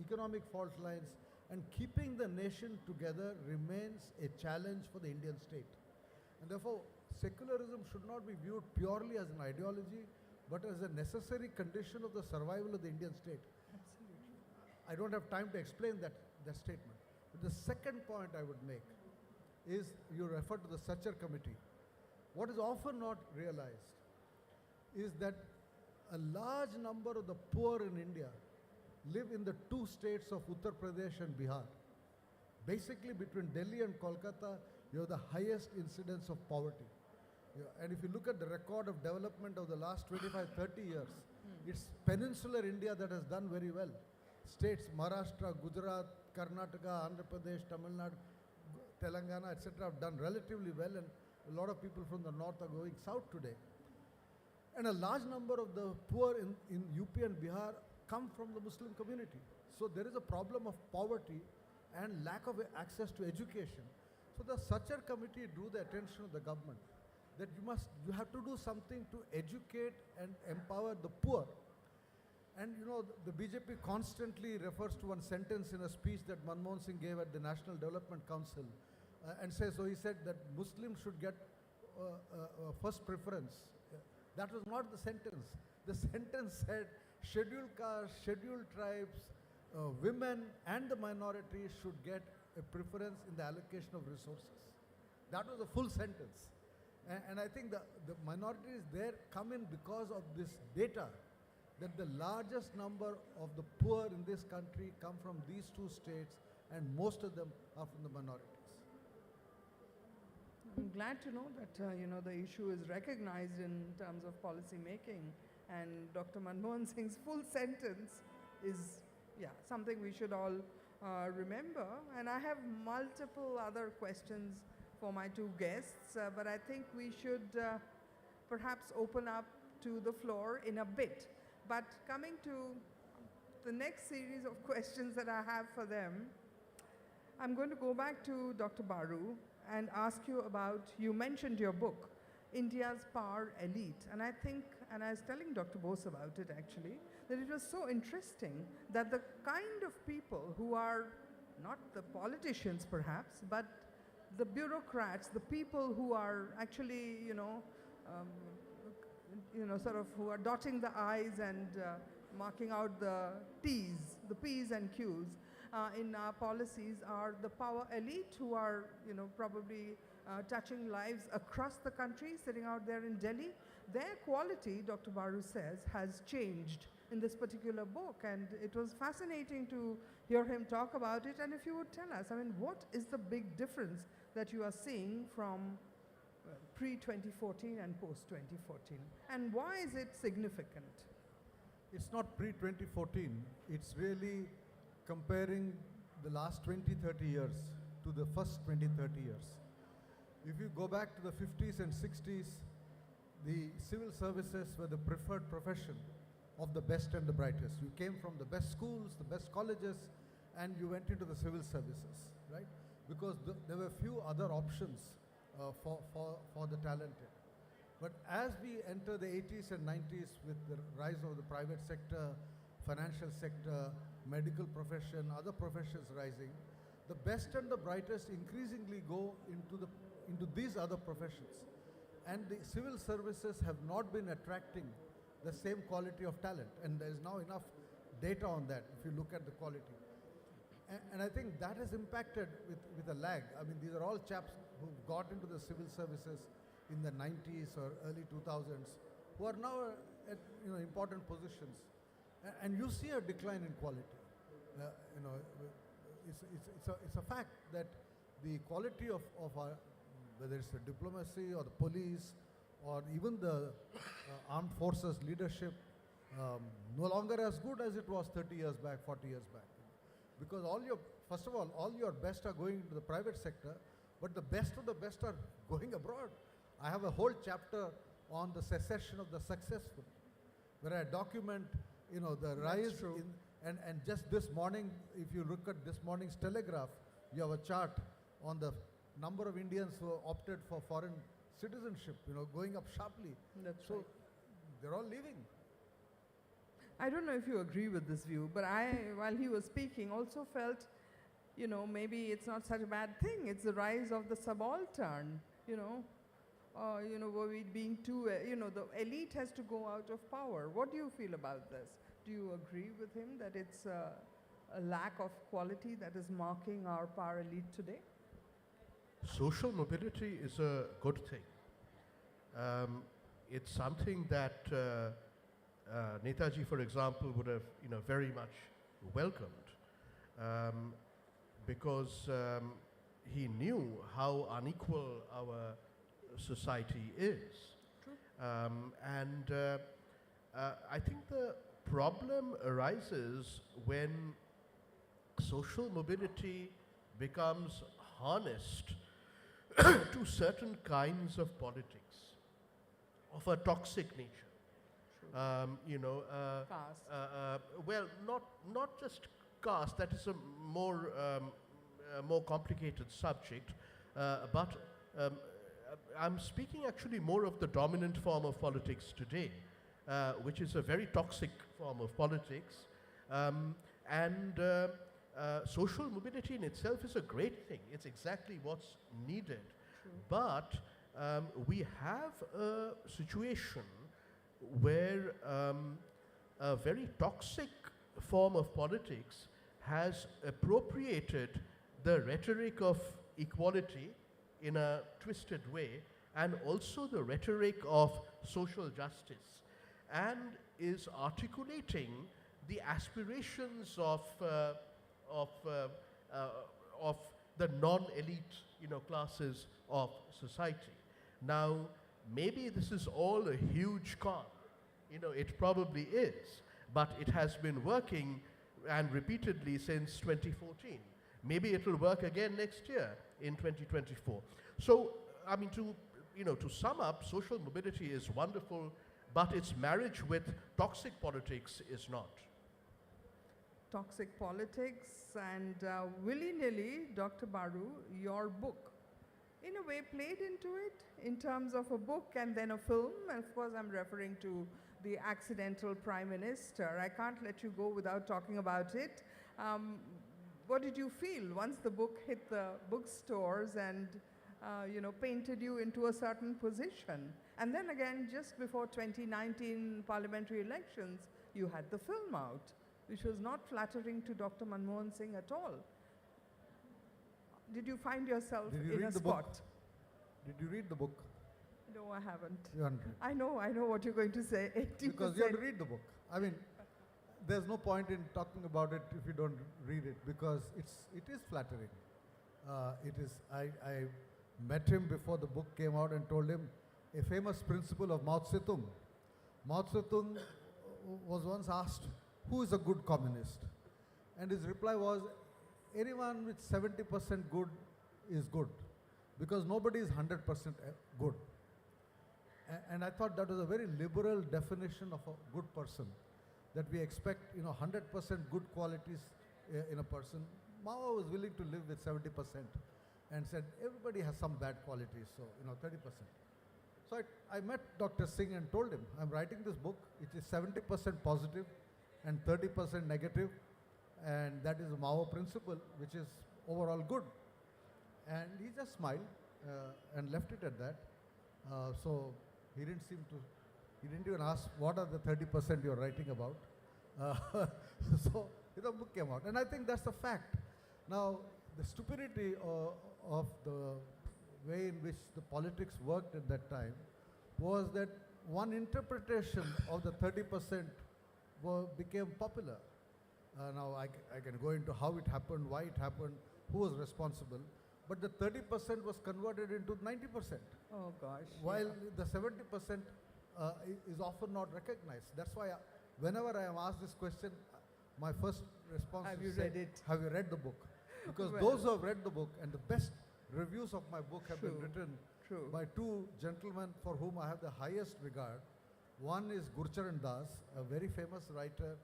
economic fault lines, and keeping the nation together remains a challenge for the Indian state. And therefore, secularism should not be viewed purely as an ideology, but as a necessary condition of the survival of the Indian state. Absolutely. I don't have time to explain that statement. But the second point I would make is you refer to the Sachar committee. What is often not realized is that a large number of the poor in India live in the two states of Uttar Pradesh and Bihar. Basically, between Delhi and Kolkata, you have the highest incidence of poverty. And if you look at the record of development of the last 25, 30 years, it's peninsular India that has done very well. States, Maharashtra, Gujarat, Karnataka, Andhra Pradesh, Tamil Nadu, Telangana, etc. have done relatively well, and a lot of people from the north are going south today. And a large number of the poor in UP and Bihar come from the Muslim community. So there is a problem of poverty and lack of access to education. So the Sachar committee drew the attention of the government that you have to do something to educate and empower the poor. And the BJP constantly refers to one sentence in a speech that Manmohan Singh gave at the National Development Council and says, so he said that Muslims should get first preference. That was not the sentence. The sentence said scheduled castes, scheduled tribes, women and the minorities should get a preference in the allocation of resources. That was a full sentence. And I think the minorities there come in because of this data that the largest number of the poor in this country come from these two states, and most of them are from the minorities. I'm glad to know that the issue is recognized in terms of policy making, and Dr. Manmohan Singh's full sentence is something we should all remember. And I have multiple other questions for my two guests, but I think we should perhaps open up to the floor in a bit. But coming to the next series of questions that I have for them, I'm going to go back to Dr. Baru and ask you about, you mentioned your book, India's Power Elite. And I think, and I was telling Dr. Bose about it actually, that it was so interesting that the kind of people who are not the politicians perhaps, but the bureaucrats, the people who are actually, sort of who are dotting the I's and marking out the T's, the P's and Q's in our policies are the power elite who are, probably touching lives across the country, sitting out there in Delhi. Their quality, Dr. Baru says, has changed in this particular book, and it was fascinating to hear him talk about it. And if you would tell us, what is the big difference that you are seeing from pre-2014 and post-2014, and why is it significant? It's not pre-2014, it's really comparing the last 20, 30 years to the first 20, 30 years. If you go back to the 50s and 60s, the civil services were the preferred profession of the best and the brightest. You came from the best schools, the best colleges, and you went into the civil services, right? Because there were few other options for the talented. But as we enter the 80s and 90s with the rise of the private sector, financial sector, medical profession, other professions rising, the best and the brightest increasingly go into these other professions. And the civil services have not been attracting the same quality of talent. And there is now enough data on that if you look at the quality. And I think that has impacted with a lag. These are all chaps who got into the civil services in the 90s or early 2000s, who are now at important positions. And you see a decline in quality. It's a fact that the quality of our, whether it's the diplomacy or the police or even the armed forces leadership, no longer as good as it was 30 years back, 40 years back. Because first of all your best are going into the private sector, but the best of the best are going abroad. I have a whole chapter on the secession of the successful, where I document, the rise in, and just this morning, if you look at this morning's Telegraph, you have a chart on the number of Indians who opted for foreign citizenship, going up sharply. That's so right. They're all leaving. I don't know if you agree with this view, but I, while he was speaking, also felt, maybe it's not such a bad thing. It's the rise of the subaltern, where we being too, the elite has to go out of power. What do you feel about this? Do you agree with him that it's a lack of quality that is marking our power elite today? Social mobility is a good thing. It's something that Netaji, for example, would have very much welcomed, because he knew how unequal our society is. I think the problem arises when social mobility becomes harnessed to certain kinds of politics of a toxic nature. Well, not just caste, that is a more complicated subject, but I'm speaking actually more of the dominant form of politics today, which is a very toxic form of politics. Social mobility in itself is a great thing. It's exactly what's needed. True. But we have a situation where a very toxic form of politics has appropriated the rhetoric of equality in a twisted way, and also the rhetoric of social justice, and is articulating the aspirations of the non-elite, classes of society. Now, maybe this is all a huge con. It probably is, but it has been working and repeatedly since 2014. Maybe it will work again next year in 2024. So, I mean, to sum up, social mobility is wonderful, but its marriage with toxic politics is not. Toxic politics and willy-nilly, Dr. Baru, your book, in a way played into it in terms of a book and then a film. And of course, I'm referring to The Accidental Prime Minister. I can't let you go without talking about it. What did you feel once the book hit the bookstores and painted you into a certain position? And then again, just before 2019 parliamentary elections, you had the film out, which was not flattering to Dr. Manmohan Singh at all. Did you find yourself in a spot? Did you read the book? No, I haven't. You haven't read. I know what you're going to say. 80%. Because you have to read the book. I mean, there's no point in talking about it if you don't read it, because it is flattering. It is. I met him before the book came out and told him a famous principle of Mao Zedong. Mao Zedong was once asked, who is a good communist? And his reply was, anyone with 70% good is good, because nobody is 100% good. And I thought that was a very liberal definition of a good person, that we expect 100% good qualities in a person. Mao was willing to live with 70% and said everybody has some bad qualities, so 30%. So I met Dr. Singh and told him, I'm writing this book, it is 70% positive and 30% negative, and that is a Mao principle, which is overall good. And he just smiled and left it at that. So he didn't even ask, what are the 30% you're writing about? So the book came out, and I think that's a fact. Now, the stupidity of the way in which the politics worked at that time was that one interpretation of the 30% became popular. Now, I can go into how it happened, why it happened, who was responsible, but the 30% was converted into 90%. Oh gosh. While the 70% is often not recognized. That's why whenever I am asked this question, my first response Have is you say, read it? have you read the book? Because Well. those who have read the book, and the best reviews of my book have been True, written true. by two gentlemen for whom I have the highest regard. One is Gurcharan Das, a very famous writer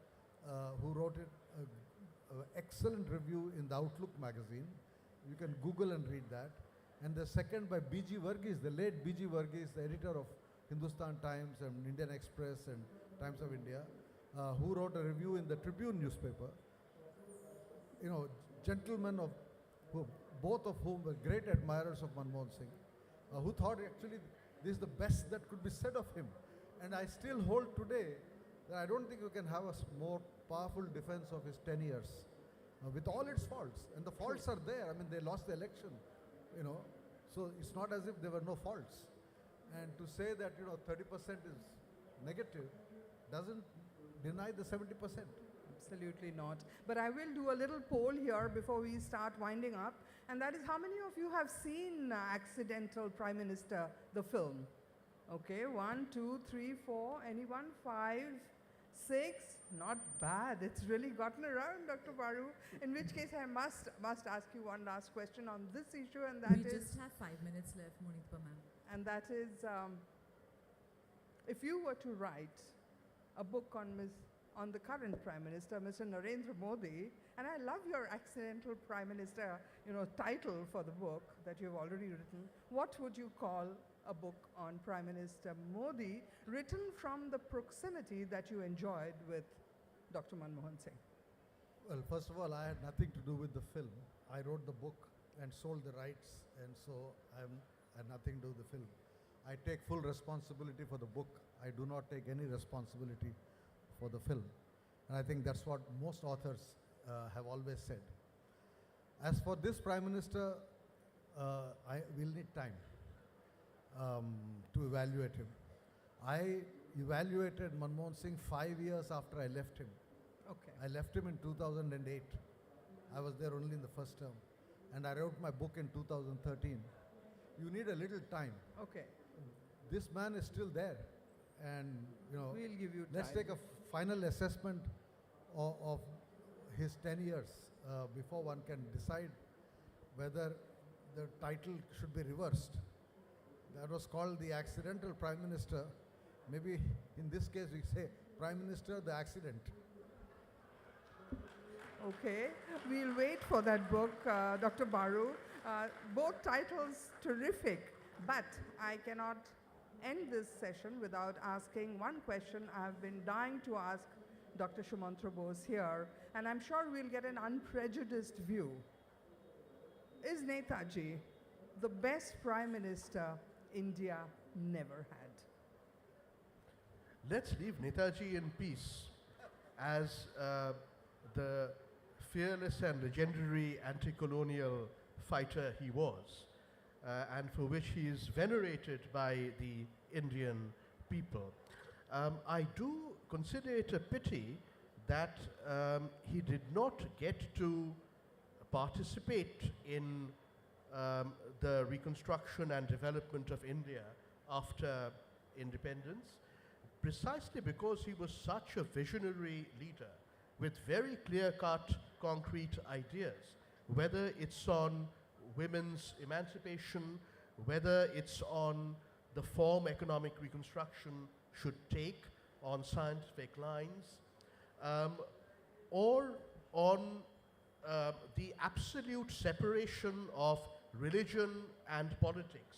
who wrote an excellent review in the Outlook magazine. You can Google and read that. And the second by B.G. Varghese, the late B.G. Varghese, the editor of Hindustan Times and Indian Express and Times of India, who wrote a review in the Tribune newspaper. Gentlemen both of whom were great admirers of Manmohan Singh, who thought actually this is the best that could be said of him. And I still hold today that I don't think you can have a more powerful defense of his 10 years, with all its faults. And the faults are there. I mean, they lost the election, so it's not as if there were no faults. And to say that 30% is negative doesn't deny the 70%. Absolutely not. But I will do a little poll here before we start winding up, and that is, how many of you have seen Accidental Prime Minister, the film? Okay, 1, 2, 3, 4, anyone? 5, 6? Not bad. It's really gotten around, Dr. Baru. In which case, I must ask you one last question on this issue, and that We is... just have 5 minutes left, Monitpa ma'am. And that is, if you were to write a book on the current Prime Minister, Mr. Narendra Modi, and I love your Accidental Prime Minister, title for the book that you've already written, what would you call a book on Prime Minister Modi, written from the proximity that you enjoyed with Dr. Manmohan Singh? Well, first of all, I had nothing to do with the film. I wrote the book and sold the rights, and so I had nothing to do with the film. I take full responsibility for the book. I do not take any responsibility for the film. And I think that's what most authors have always said. As for this Prime Minister, we'll need time to evaluate him. I evaluated Manmohan Singh 5 years after I left him. Okay. I left him in 2008. I was there only in the first term. and I wrote my book in 2013. You need a little time. Okay. This man is still there, and We'll give you let's time. take a final assessment of his 10 years before one can decide whether the title should be reversed. That was called the accidental prime minister. Maybe in this case we say Prime Minister the accident. Okay, we'll wait for that book, Dr. Baru. Both titles terrific, but I cannot end this session without asking one question I've been dying to ask Dr. Shumantra Bose here, and I'm sure we'll get an unprejudiced view. Is Netaji the best Prime Minister India never had? Let's leave Netaji in peace as the fearless and legendary anti-colonial fighter he was, and for which he is venerated by the Indian people. I do consider it a pity that he did not get to participate in the reconstruction and development of India after independence, precisely because he was such a visionary leader with very clear-cut, concrete ideas, whether it's on women's emancipation, whether it's on the form economic reconstruction should take on scientific lines, or on the absolute separation of religion and politics,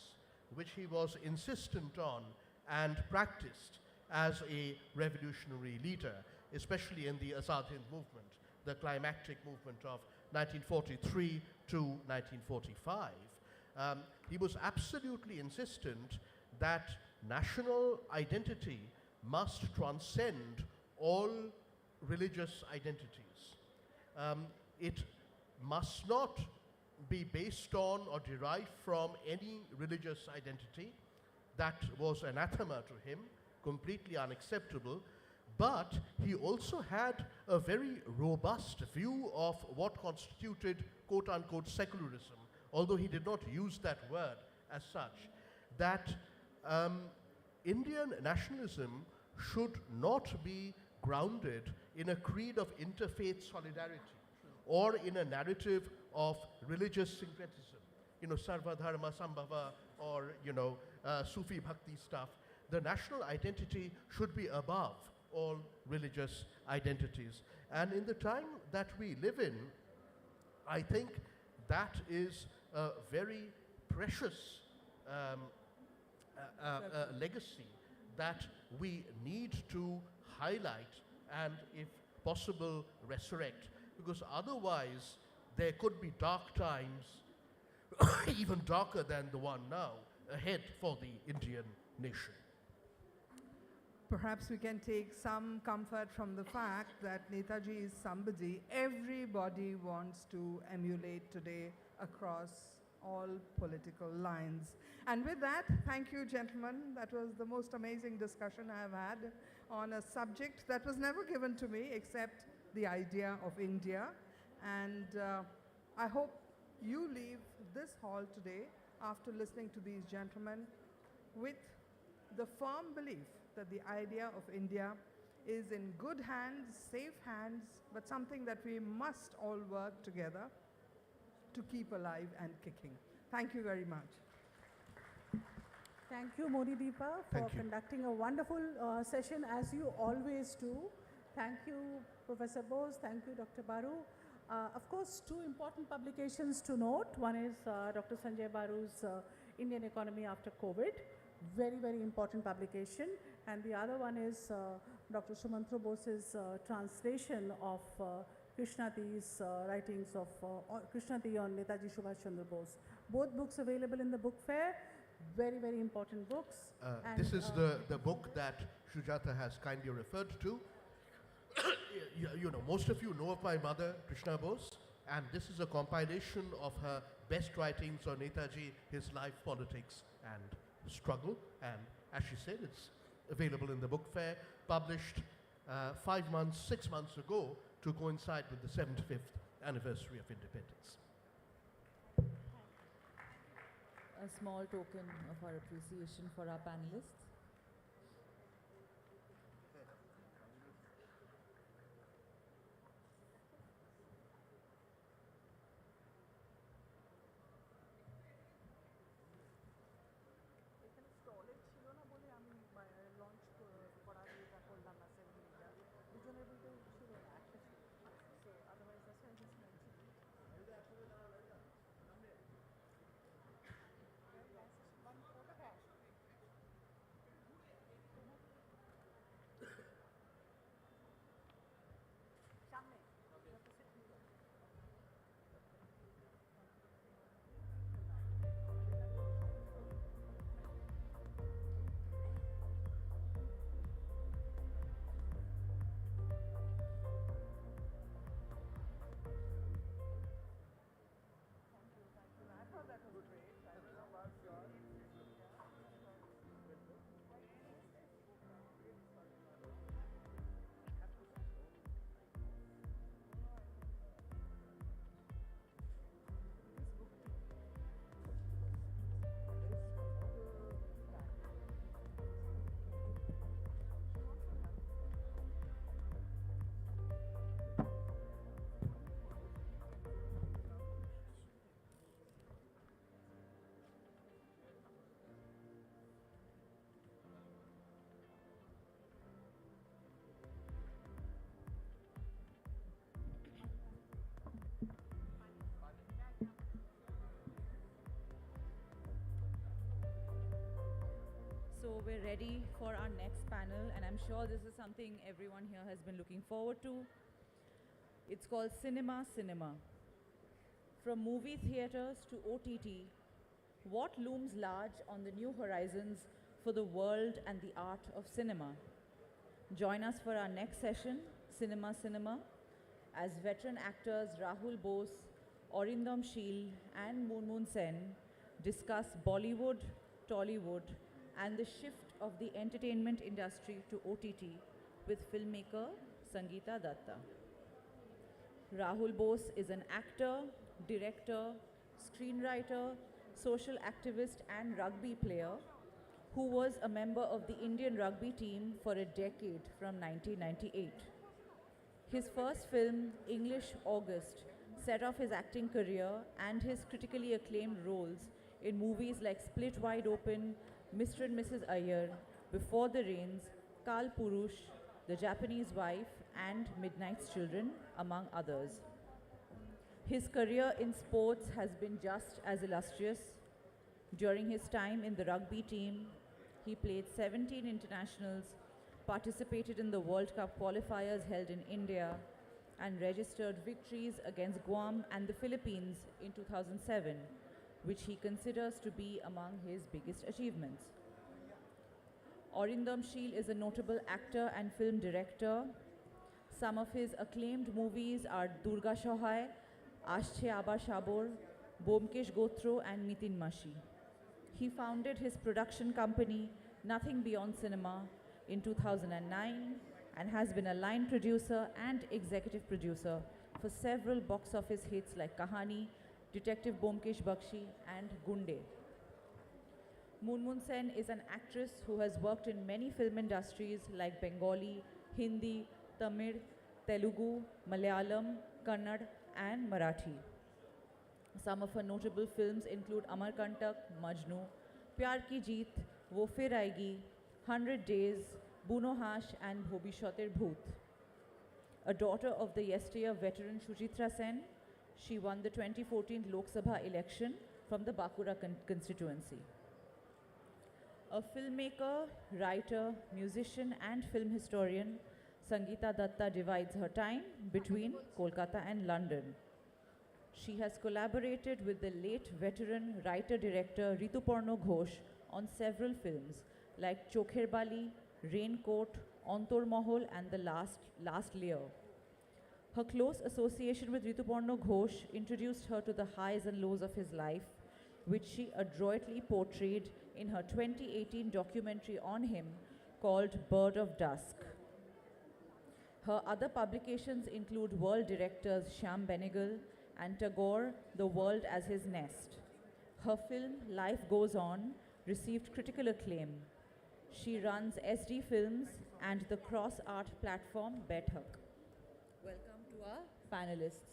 which he was insistent on and practiced as a revolutionary leader, especially in the Azad Hind movement, the climactic movement of 1943 to 1945. He was absolutely insistent that national identity must transcend all religious identities. It must not be based on or derived from any religious identity. That was anathema to him, completely unacceptable. But he also had a very robust view of what constituted quote-unquote secularism, although he did not use that word as such, that Indian nationalism should not be grounded in a creed of interfaith solidarity or in a narrative of religious syncretism, Sarva Dharma Sambhava, or Sufi Bhakti stuff. The national identity should be above all religious identities. And in the time that we live in, I think that is a very precious legacy that we need to highlight and, if possible, resurrect. Because otherwise, there could be dark times, even darker than the one now, ahead for the Indian nation. Perhaps we can take some comfort from the fact that Netaji is somebody everybody wants to emulate today across all political lines. And with that, thank you, gentlemen. That was the most amazing discussion I have had on a subject that was never given to me except the idea of India. And I hope you leave this hall today after listening to these gentlemen with the firm belief that the idea of India is in good hands, safe hands, but something that we must all work together to keep alive and kicking. Thank you very much. Thank you, Moni Deepa, for conducting a wonderful session, as you always do. Thank you, Professor Bose. Thank you, Dr. Baru. Of course, two important publications to note. One is Dr. Sanjay Baru's Indian Economy After COVID, very, very important publication. And the other one is Dr. Shumantra Bose's translation of Krishna Dee's writings of Krishna Dee on Netaji Subhash Chandra Bose. Both books available in the book fair. Very, very important books. This is the book that Sujata has kindly referred to. Most of you know of my mother, Krishna Bose, and this is a compilation of her best writings on Netaji, his life, politics, and struggle. And as she said, it's available in the book fair, published 6 months ago to coincide with the 75th anniversary of independence. a small token of our appreciation for our panelists. So we're ready for our next panel, and I'm sure this is something everyone here has been looking forward to. It's called Cinema Cinema. From movie theaters to OTT, what looms large on the new horizons for the world and the art of cinema? Join us for our next session, Cinema Cinema, as veteran actors Rahul Bose, Aurindam Sheel and Moon Sen discuss Bollywood, Tollywood, and the shift of the entertainment industry to OTT with filmmaker Sangeeta Datta. Rahul Bose is an actor, director, screenwriter, social activist and rugby player who was a member of the Indian rugby team for a decade from 1998. His first film, English August, set off his acting career and his critically acclaimed roles in movies like Split Wide Open, Mr. and Mrs. Iyer, Before the Rains, Kal Purush, The Japanese Wife, and Midnight's Children, among others. His career in sports has been just as illustrious. During his time in the rugby team, he played 17 internationals, participated in the World Cup qualifiers held in India, and registered victories against Guam and the Philippines in 2007, which he considers to be among his biggest achievements. Aurindam Sheel is a notable actor and film director. Some of his acclaimed movies are Durga Shohai, Ashche Abar Shabor, Bomkesh Gotro, and Mitin Mashi. He founded his production company, Nothing Beyond Cinema, in 2009 and has been a line producer and executive producer for several box office hits like Kahani, Detective Bomkesh Bakshi, and Gunde. Moon Sen is an actress who has worked in many film industries like Bengali, Hindi, Tamil, Telugu, Malayalam, Kannada, and Marathi. Some of her notable films include Amarkantak, Majnu, Pyar Ki Jeet, Wo Fir Aayegi, 100 Days, Buno Hash, and Bhobishoter Bhoot. A daughter of the yesteryear veteran Shuchitra Sen, she won the 2014 Lok Sabha election from the Bakura constituency. A filmmaker, writer, musician, and film historian, Sangeeta Datta divides her time between Kolkata and London. She has collaborated with the late veteran writer-director Rituparno Ghosh on several films like Chokher Bali, Raincoat, Antor Mahal, and The Last Layer. Her close association with Rituparno Ghosh introduced her to the highs and lows of his life, which she adroitly portrayed in her 2018 documentary on him called Bird of Dusk. Her other publications include world directors Shyam Benegal and Tagore, The World as His Nest. Her film Life Goes On received critical acclaim. She runs SD Films and the cross art platform Bethak. Welcome to our panelists.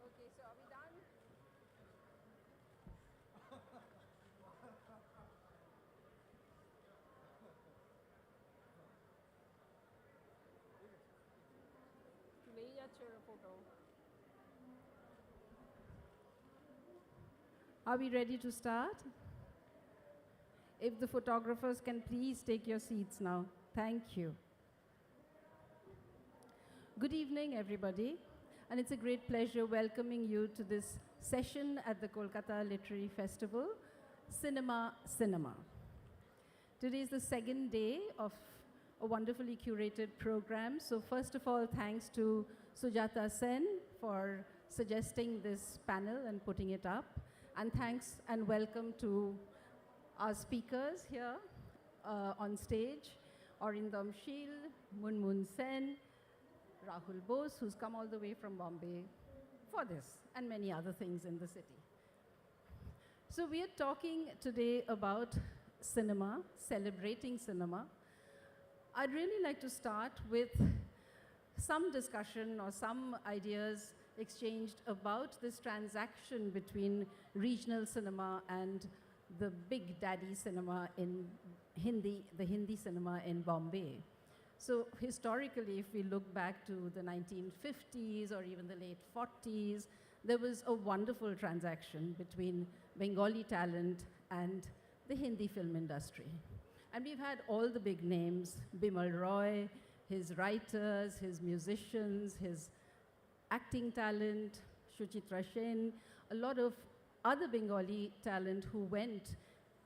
Okay, so are we done? তুলেই যাচ্ছে ওরা photo. Are we ready to start? If the photographers can please take your seats now. Thank you. Good evening, everybody. And it's a great pleasure welcoming you to this session at the Kolkata Literary Festival, Cinema. Today is the second day of a wonderfully curated program. So first of all, thanks to Sujata Sen for suggesting this panel and putting it up. And thanks and welcome to our speakers here on stage, Arindam Shil, Munmun Sen, Rahul Bose, who's come all the way from Bombay for this and many other things in the city. So we are talking today about cinema, celebrating cinema. I'd really like to start with some discussion or some ideas exchanged about this transaction between regional cinema and the big daddy cinema in the Hindi cinema in Bombay. So historically, if we look back to the 1950s or even the late 40s, there was a wonderful transaction between Bengali talent and the Hindi film industry. And we've had all the big names, Bimal Roy, his writers, his musicians, his acting talent, Suchitra Sen, a lot of other Bengali talent who went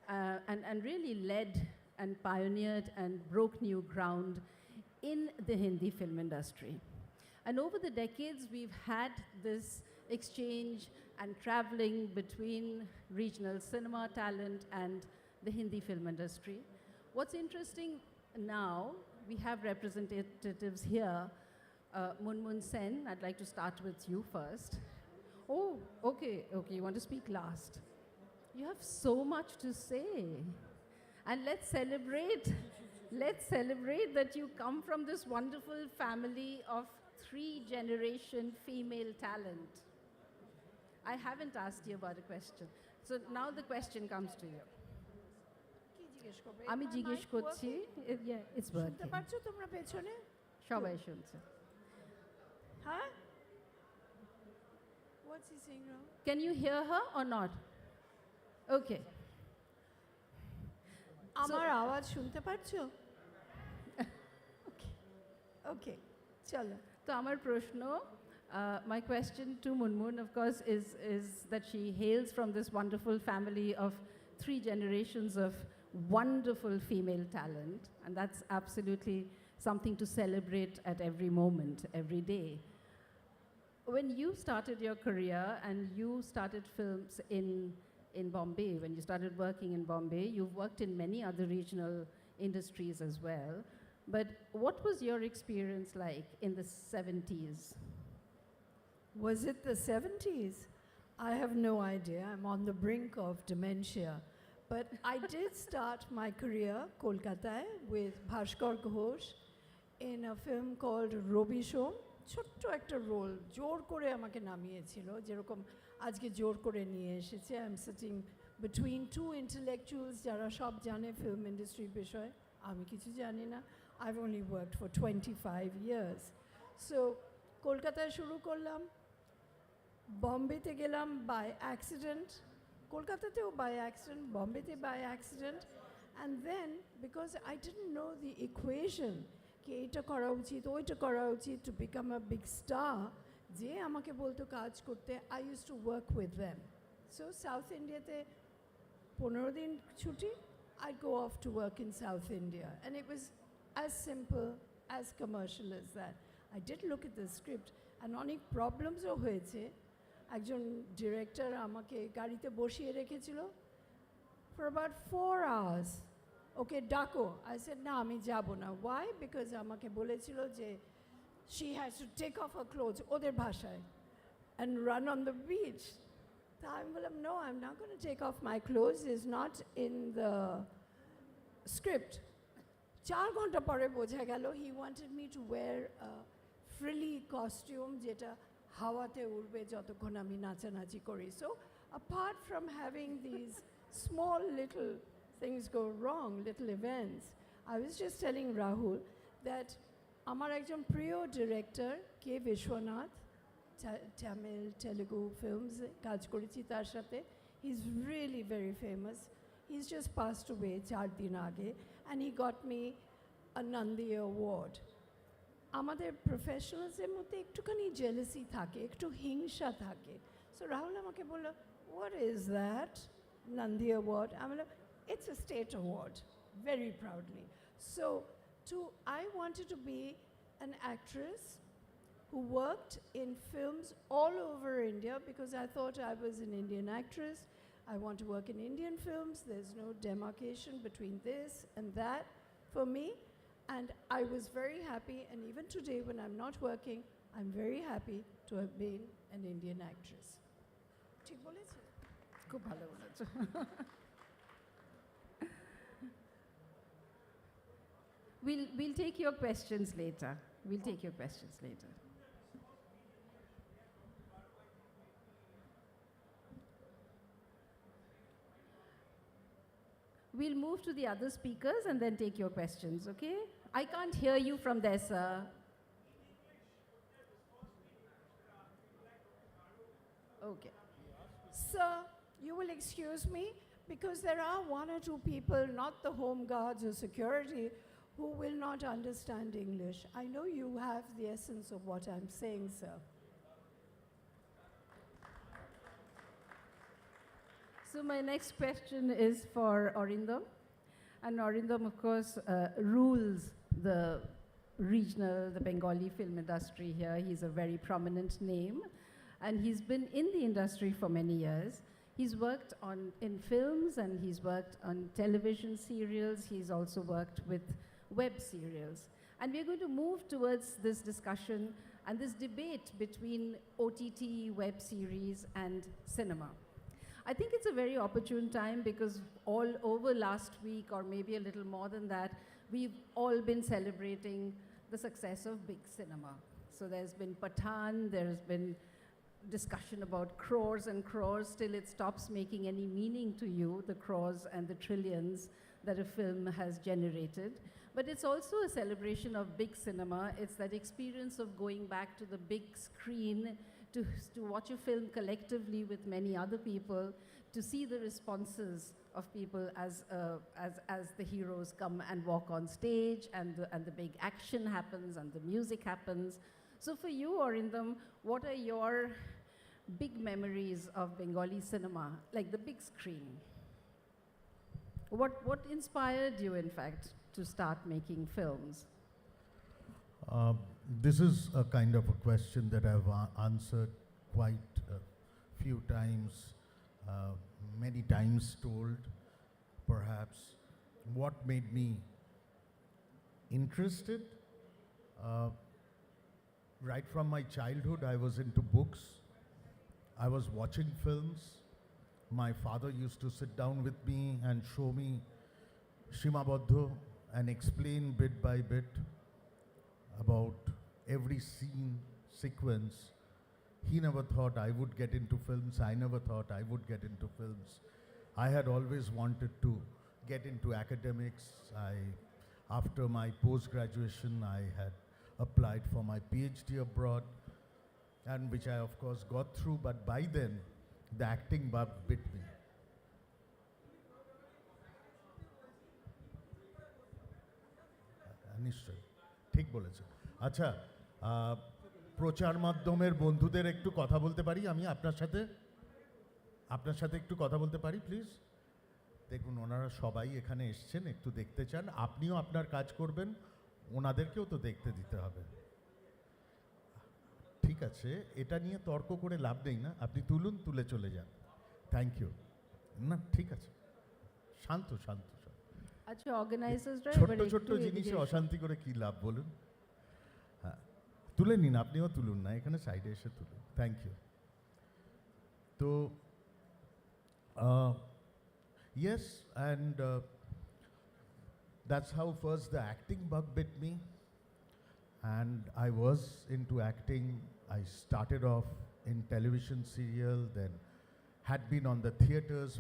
and really led and pioneered and broke new ground in the Hindi film industry. And over the decades, we've had this exchange and traveling between regional cinema talent and the Hindi film industry. What's interesting now, we have representatives here. Munmun Sen, I'd like to start with you first. Oh, okay, you want to speak last. You have so much to say. And let's celebrate that you come from this wonderful family of 3-generation female talent. I haven't asked you about a question. So now the question comes to you. আমি জিজ্ঞেস করছি, it's working. শুনতে পাচ্ছো তোমরা পেছনে? সবাই শুনছে। হ্যাঁ? What's he saying wrong? Can you hear her or not? Okay. আমার আওয়াজ শুনতে পাচ্ছো? Okay, চলো। তো আমার প্রশ্ন, my question to Munmun, of course, is that she hails from this wonderful family of 3 generations of wonderful female talent, and that's absolutely something to celebrate at every moment, every day. When you started your career and you started films in Bombay, when you started working in Bombay, you've worked in many other regional industries as well. But what was your experience like in the 70s? Was it the 70s? I have no idea. I'm on the brink of dementia. But I did start my career, Kolkata, with Bhaskar Ghosh in a film called Robi Show. ছোট্ট একটা role জোর করে আমাকে নামিয়েছিল, যেরকম আজকে জোর করে নিয়ে এসেছে। I am sitting between 2 intellectuals যারা সব জানে ফিল্ম ইন্ডাস্ট্রির বিষয়ে, আমি কিছু জানি না। I've only worked for 25 years. So কলকাতায় শুরু করলাম, বম্বেতে গেলাম বাই অ্যাক্সিডেন্ট, কলকাতাতেও বাই অ্যাক্সিডেন্ট, বম্বেতে by accident, and then because I didn't know the equation কি এইটা করা উচিত ওইটা করা উচিত to become a big star, যে আমাকে বলতো কাজ করতে, I use to work with them. So south ইন্ডিয়াতে 15 দিন ছুটি, I'd go off to work in South India, and it was as simple, as commercial as that. I did look at the script, and অনেক প্রবলেমসও হয়েছে। একজন director আমাকে গাড়িতে বসিয়ে রেখেছিল, for about 4 hours. Okay, Dako. I said, no, ami jabo na. Why? Because amake bolechilo je she has to take off her clothes, oder bhashay, and run on the beach. So I'm like, no, I'm not going to take off my clothes. It's not in the script. 4 ঘন্টা পরে বোঝা গেল he wanted me to wear a frilly costume যেটা হাওয়াতে উড়বে যতক্ষণ আমি নাচানাচি করি. So apart from having these small little things go wrong, little events, I was just telling Rahul that আমার একজন প্রিয় ডিরেক্টর কে বিশ্বনাথ, Tamil, Telugu films, কাজ করেছি তার সাথে. He's really very famous. He's just passed away 4 দিন আগে, and he got me a Nandi award. আমাদের প্রফেশনালসের মধ্যে একটুখানি জেলাসি থাকে, একটু হিংসা থাকে. So রাহুল আমাকে বলল, what is that Nandi award? আমি বললাম, it's a state award, very proudly. So I wanted to be an actress who worked in films all over India because I thought I was an Indian actress. I want to work in Indian films. There's no demarcation between this and that for me. And I was very happy, and even today when I'm not working, I'm very happy to have been an Indian actress. ঠিক বলেছি? খুব ভালো বলেছো। We'll take your questions later. We'll take your questions later. We'll move to the other speakers and then take your questions, okay? I can't hear you from there, sir. Okay. Sir, you will excuse me because there are 1 or 2 people, not the home guards or security, who will not understand English. I know you have the essence of what I'm saying, sir. So my next question is for Arindam. And Arindam, of course, rules the regional, the Bengali film industry here. He's a very prominent name. And he's been in the industry for many years. He's worked in films, and he's worked on television serials. He's also worked with web serials. And we're going to move towards this discussion and this debate between OTT, web series, and cinema. I think it's a very opportune time because all over last week, or maybe a little more than that, we've all been celebrating the success of big cinema. So there's been Pathan, there's been discussion about crores and crores till it stops making any meaning to you, the crores and the trillions that a film has generated. But it's also a celebration of big cinema. It's that experience of going back to the big screen to watch a film collectively with many other people, to see the responses of people as the heroes come and walk on stage and the big action happens and the music happens. So for you, Arindam, what are your big memories of Bengali cinema, like the big screen? What inspired you, in fact, to start making films? This is a kind of a question that I've answered quite a few times, many times told, perhaps. What made me interested? Right from my childhood, I was into books. I was watching films. My father used to sit down with me and show me Shimabadho and explain bit by bit about every scene, sequence. He never thought I would get into films. I never thought I would get into films. I had always wanted to get into academics. After my post-graduation, I had applied for my PhD abroad, and which I, of course, got through. But by then, the acting bug bit me. নিশ্চয় ঠিক বলেছেন। আচ্ছা, প্রচার মাধ্যমের বন্ধুদের একটু কথা বলতে পারি আমি আপনার সাথে একটু কথা বলতে পারি প্লিজ? দেখুন, ওনারা সবাই এখানে এসছেন, একটু দেখতে চান, আপনিও আপনার কাজ করবেন, ওনাদেরকেও তো দেখতে দিতে হবে। ঠিক আছে, এটা নিয়ে তর্ক করে লাভ নেই না, আপনি তুলে চলে যান। Thank you. না ঠিক আছে, শান্ত শান্ত আচ্ছা অর্গানাইজার্সরা ছোট্ট ছোট্ট জিনিসে অশান্তি করে কি লাভ বলুন? হ্যাঁ, তুলে নিন, আপনিও তুলুন না, এখানে সাইডে এসে তুলুন। Thank you. তো yes, and that's how first the acting bug bit me, and I was into acting. I started off in television serial, then had been on the theaters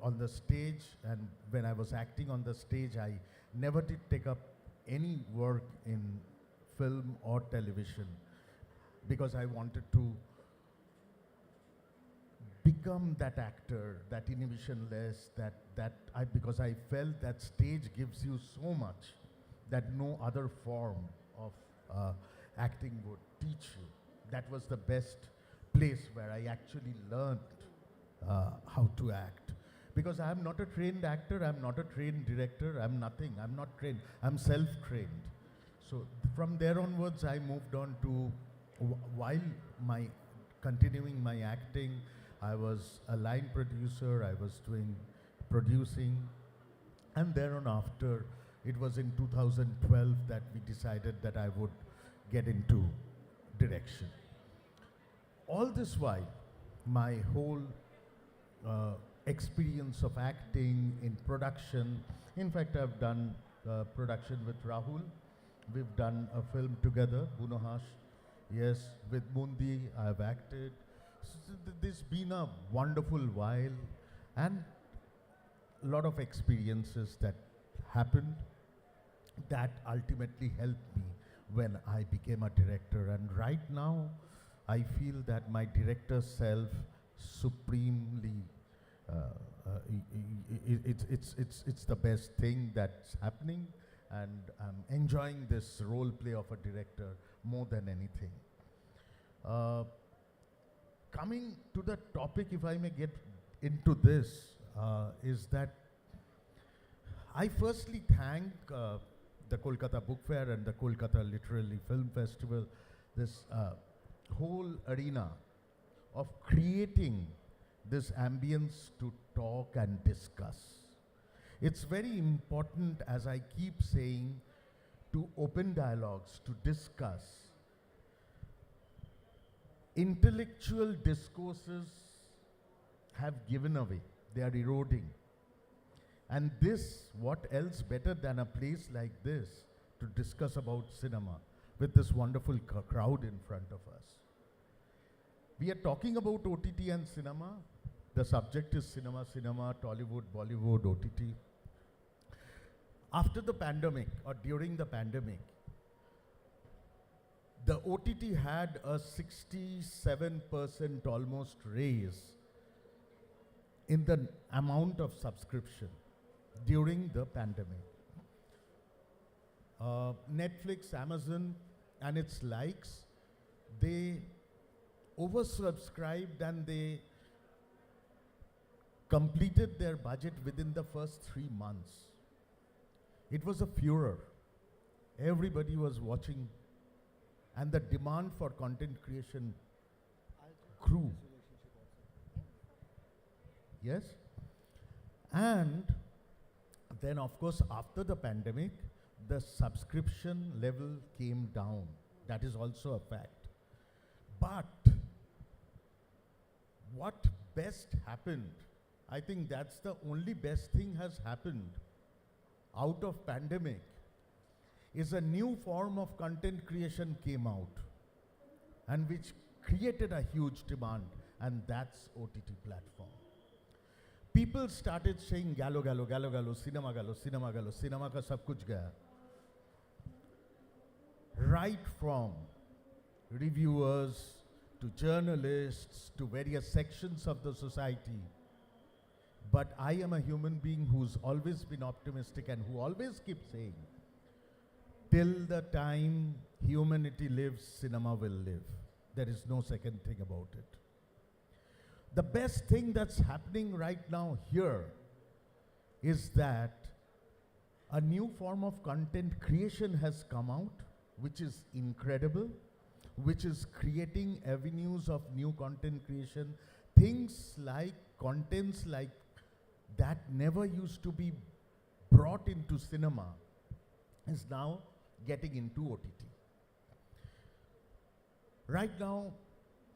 on the stage, and when I was acting on the stage, I never did take up any work in film or television because I wanted to become that actor, that inhibitionless, because I felt that stage gives you so much that no other form of acting would teach you. That was the best place where I actually learned how to act. Because I am not a trained actor, I'm not a trained director, I'm nothing, I'm not trained, I'm self-trained. So from there onwards I moved on to, while continuing my acting, I was a line producer, I was doing producing, and thereafter, it was in 2012 that we decided that I would get into direction. All this while, my whole experience of acting in production, in fact, I've done production with Rahul, we've done a film together, Bunohash, yes, with Mundi, I've acted. This has been a wonderful while and a lot of experiences that happened that ultimately helped me when I became a director. And right now, I feel that my director self supremely, it's the best thing that's happening, and I'm enjoying this role play of a director more than anything. Coming to the topic, if I may get into this, is that I firstly thank the Kolkata Book Fair and the Kolkata Literary Film Festival, this whole arena of creating this ambience to talk and discuss. It's very important, as I keep saying, to open dialogues, to discuss. Intellectual discourses have given away, they are eroding. And this, what else better than a place like this to discuss about cinema with this wonderful crowd in front of us. We are talking about OTT and cinema. The subject is cinema, Tollywood, Bollywood, OTT. After the pandemic, or during the pandemic, the OTT had a 67% almost raise in the amount of subscription during the pandemic. Netflix, Amazon, and its likes, they oversubscribed and they completed their budget within the first 3 months. It was a furor. Everybody was watching, and the demand for content creation grew. Yes? And then, of course, after the pandemic, the subscription level came down. That is also a fact. But what best happened, I think that's the only best thing has happened out of pandemic, is a new form of content creation came out, and which created a huge demand, and that's OTT platform. People started saying galo galo galo galo, cinema galo, cinema galo, cinema ka sab kuch gaya. Right from reviewers to journalists to various sections of the society. But I am a human being who's always been optimistic and who always keeps saying, till the time humanity lives, cinema will live. There is no second thing about it. The best thing that's happening right now here is that a new form of content creation has come out, which is incredible, which is creating avenues of new content creation. Things like contents like that never used to be brought into cinema is now getting into OTT. Right now,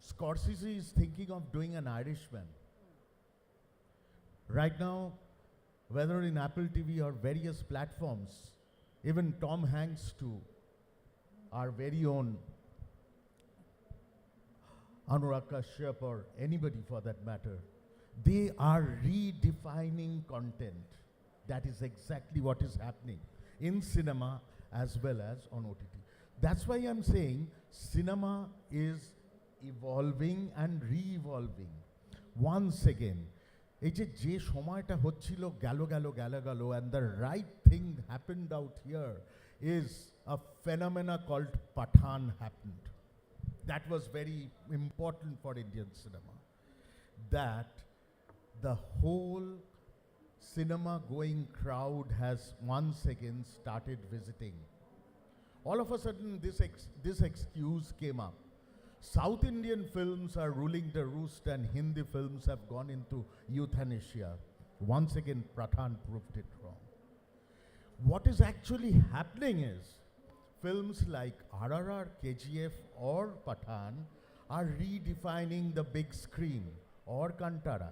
Scorsese is thinking of doing an Irishman. Right now, whether in Apple TV or various platforms, even Tom Hanks too, our very own Anurag Kashyap or anybody for that matter, they are redefining content. That is exactly what is happening in cinema as well as on OTT. That's why I'm saying cinema is evolving and re-evolving. Once again, এই যে সময়টা হচ্ছিল গেল and the right thing happened out here is a phenomena called Pathan happened. That was very important for Indian cinema. That the whole cinema going crowd has once again started visiting. All of a sudden this excuse came up. South Indian films are ruling the roost and Hindi films have gone into euthanasia. Once again, Pathan proved it wrong. What is actually happening is films like RRR, KGF or Pathan are redefining the big screen or Kantara.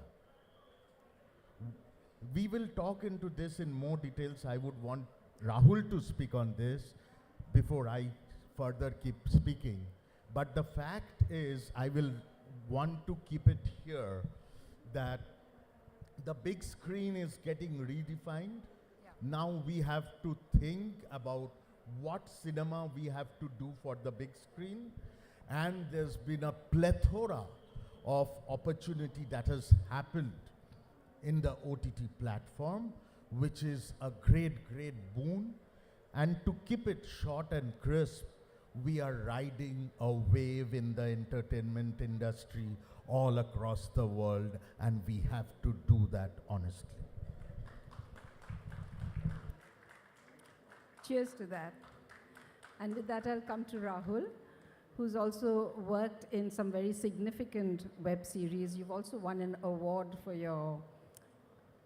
We will talk into this in more details. I would want Rahul to speak on this before I further keep speaking. But the fact is, I will want to keep it here that the big screen is getting redefined. Now we have to think about what cinema we have to do for the big screen. And there's been a plethora of opportunity that has happened in the OTT platform, which is a great, great boon. And to keep it short and crisp, we are riding a wave in the entertainment industry all across the world, and we have to do that honestly. Cheers to that. And with that, I'll come to Rahul, who's also worked in some very significant web series. You've also won an award for your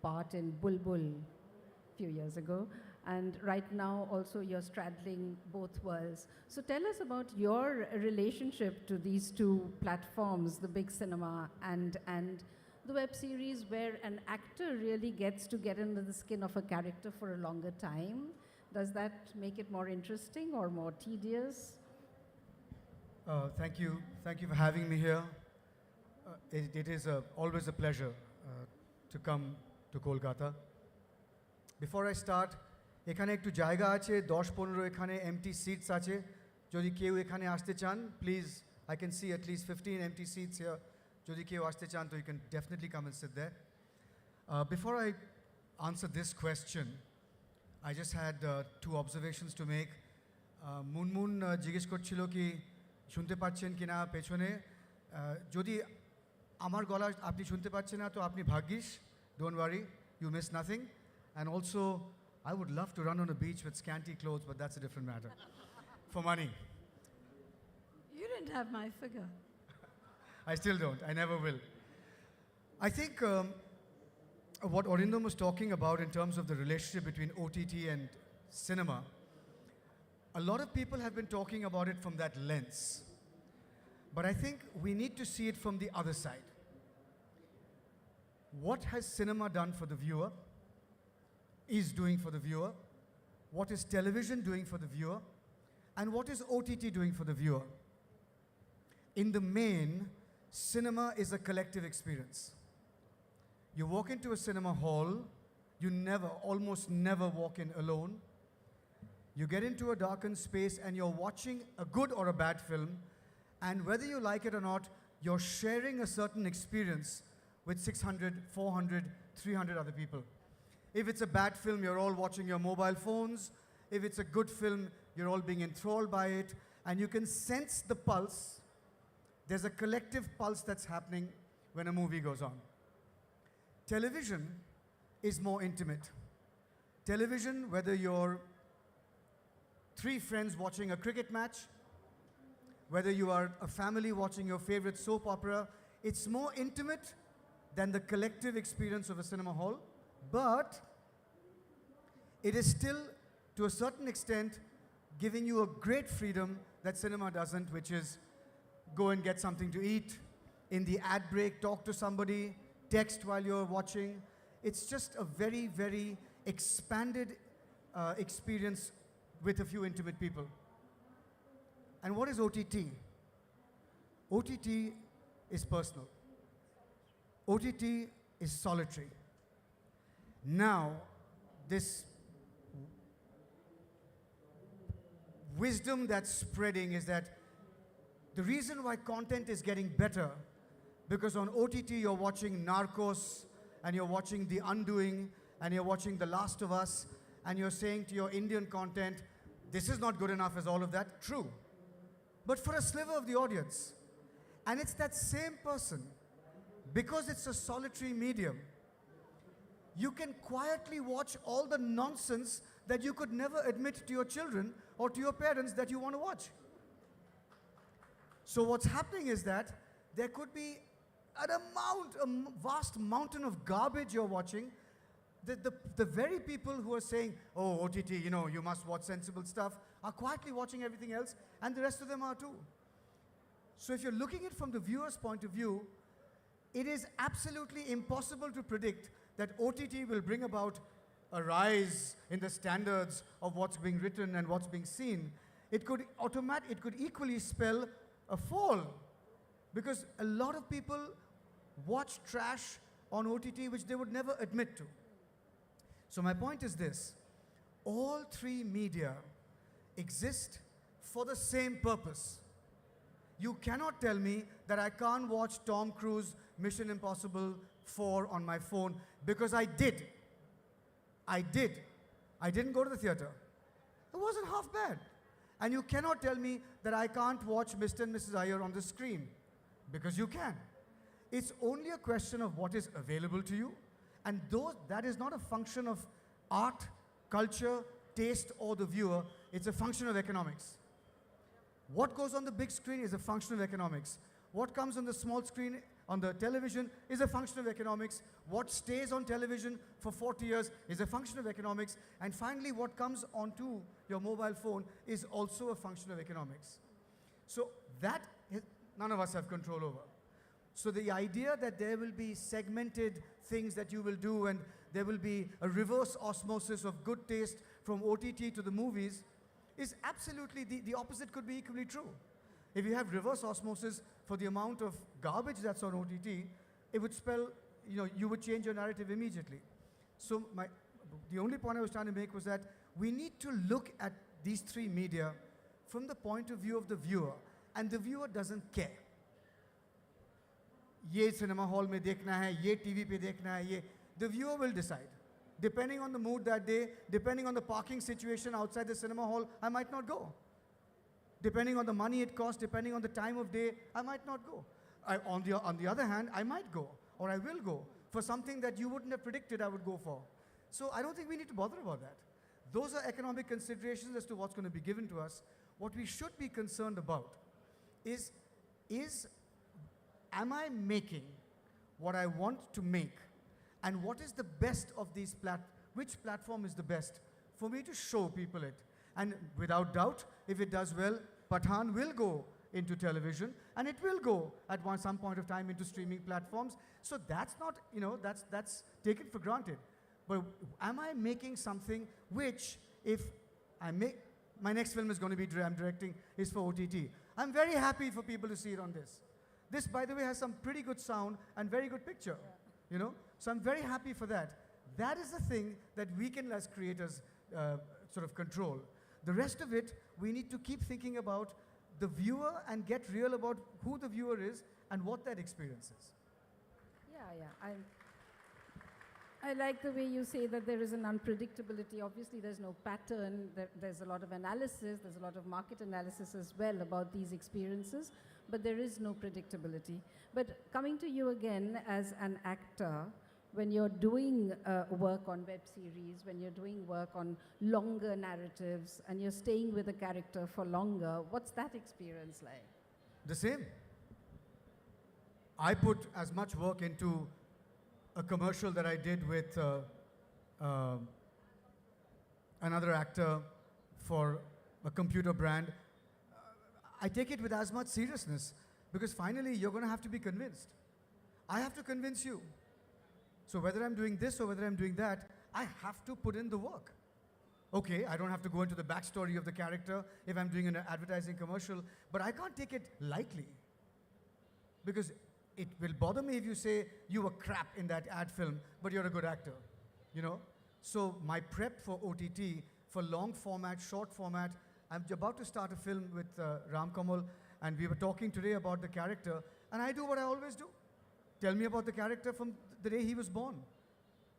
part in Bulbul a few years ago. And right now, also, you're straddling both worlds. So tell us about your relationship to these two platforms, the big cinema and the web series, where an actor really gets to get into the skin of a character for a longer time. Does that make it more interesting or more tedious? Thank you. Thank you for having me here. It is always a pleasure to come to Kolkata. Before I start, এখানে একটু জায়গা আছে 10-15 এখানে empty seats আছে যদি কেউ এখানে আসতে চান please I can see at least 15 empty seats here যদি কেউ আসতে চান তো you can definitely come and sit there. Before I answer this question, I just had two observations to make. Munmun জিজ্ঞেস করছিল কি শুনতে পাচ্ছেন কিনা পেছনে যদি আমার গলা আপনি শুনতে পাচ্ছেন না তো আপনি ভাগ্যিস, don't worry, you miss nothing. And also I would love to run on a beach with scanty clothes, but that's a different matter. For money. You didn't have my figure. I still don't. I never will. I think what Arindam was talking about in terms of the relationship between OTT and cinema, a lot of people have been talking about it from that lens. But I think we need to see it from the other side. What has cinema done for the viewer? Is doing for the viewer, what is television doing for the viewer, and what is OTT doing for the viewer. In the main, cinema is a collective experience. You walk into a cinema hall, you almost never walk in alone. You get into a darkened space and you're watching a good or a bad film, and whether you like it or not, you're sharing a certain experience with 600, 400, 300 other people. If it's a bad film, you're all watching your mobile phones. If it's a good film, you're all being enthralled by it. And you can sense the pulse. There's a collective pulse that's happening when a movie goes on. Television is more intimate. Television, whether you're 3 friends watching a cricket match, whether you are a family watching your favorite soap opera, it's more intimate than the collective experience of a cinema hall. But it is still, to a certain extent, giving you a great freedom that cinema doesn't, which is go and get something to eat, in the ad break, talk to somebody, text while you're watching. It's just a very, very expanded experience with a few intimate people. And what is OTT? OTT is personal. OTT is solitary. Now, this wisdom that's spreading is that the reason why content is getting better, because on OTT you're watching Narcos, and you're watching The Undoing, and you're watching The Last of Us, and you're saying to your Indian content, this is not good enough as all of that. True. But for a sliver of the audience. And it's that same person, because it's a solitary medium, you can quietly watch all the nonsense that you could never admit to your children or to your parents that you want to watch. So what's happening is that there could be a vast mountain of garbage you're watching. The very people who are saying, oh, OTT, you know, you must watch sensible stuff, are quietly watching everything else, and the rest of them are too. So if you're looking at it from the viewer's point of view, it is absolutely impossible to predict that OTT will bring about a rise in the standards of what's being written and what's being seen. It could equally spell a fall, because a lot of people watch trash on OTT which they would never admit to. So my point is this: all three media exist for the same purpose. You cannot tell me that I can't watch Tom Cruise Mission Impossible 4 on my phone, because I did. I didn't go to the theater. It wasn't half bad. And you cannot tell me that I can't watch Mr. and Mrs. Iyer on the screen, because you can. It's only a question of what is available to you, and that is not a function of art, culture, taste, or the viewer. It's a function of economics. What goes on the big screen is a function of economics. What comes on the small screen on the television is a function of economics. What stays on television for 40 years is a function of economics. And finally, what comes onto your mobile phone is also a function of economics. So that none of us have control over. So the idea that there will be segmented things that you will do, and there will be a reverse osmosis of good taste from OTT to the movies, is absolutely, the opposite could be equally true. If you have reverse osmosis for the amount of garbage that's on OTT, it would spell, you would change your narrative immediately. So the only point I was trying to make was that we need to look at these three media from the point of view of the viewer, and the viewer doesn't care. Ye cinema hall mein dekhna hai, ye TV pe dekhna hai, ye. The viewer will decide. Depending on the mood that day, depending on the parking situation outside the cinema hall, I might not go. Depending on the money it costs, depending on the time of day, I might not go. On the other hand, I might go, or I will go, for something that you wouldn't have predicted I would go for. So I don't think we need to bother about that. Those are economic considerations as to what's going to be given to us. What we should be concerned about is am I making what I want to make? And what is the best of these which platform is the best for me to show people it? And without doubt, if it does well, Pathaan will go into television, and it will go at some point of time into streaming platforms. So that's not, that's taken for granted. But am I making something which, if I make, my next film is going to be, I'm directing, is for OTT. I'm very happy for people to see it on this. This, by the way, has some pretty good sound and very good picture, So I'm very happy for that. That is the thing that we can, as creators, sort of control. The rest of it, we need to keep thinking about the viewer and get real about who the viewer is and what that experience is. Yeah. I like the way you say that there is an unpredictability. Obviously, there's no pattern. There's a lot of analysis. There's a lot of market analysis as well about these experiences. But there is no predictability. But coming to you again as an actor, when you're doing work on web series, when you're doing work on longer narratives, and you're staying with a character for longer, what's that experience like? The same. I put as much work into a commercial that I did with another actor for a computer brand, I take it with as much seriousness because finally you're going to have to be convinced. I have to convince you. So whether I'm doing this or whether I'm doing that, I have to put in the work. Okay, I don't have to go into the backstory of the character if I'm doing an advertising commercial, but I can't take it lightly because it will bother me if you say you were crap in that ad film, but you're a good actor, you know? So my prep for OTT, for long format, short format, I'm about to start a film with Ram Kamal, and we were talking today about the character, and I do what I always do. Tell me about the character from the day he was born,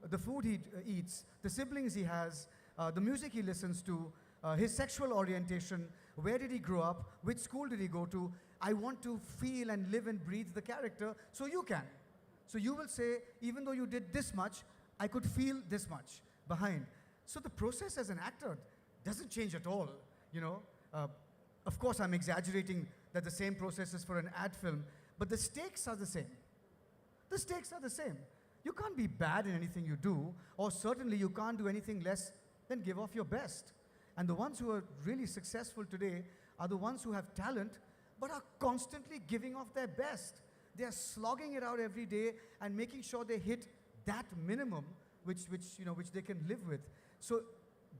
the food he eats, the siblings he has, the music he listens to, his sexual orientation, where did he grow up, which school did he go to. I want to feel and live and breathe the character so you can. So you will say, even though you did this much, I could feel this much behind. So the process as an actor doesn't change at all, you know. Of course, I'm exaggerating that the same process is for an ad film, but the stakes are the same. The stakes are the same. You can't be bad in anything you do, or certainly you can't do anything less than give off your best. And the ones who are really successful today are the ones who have talent, but are constantly giving off their best. They are slogging it out every day and making sure they hit that minimum which they can live with. So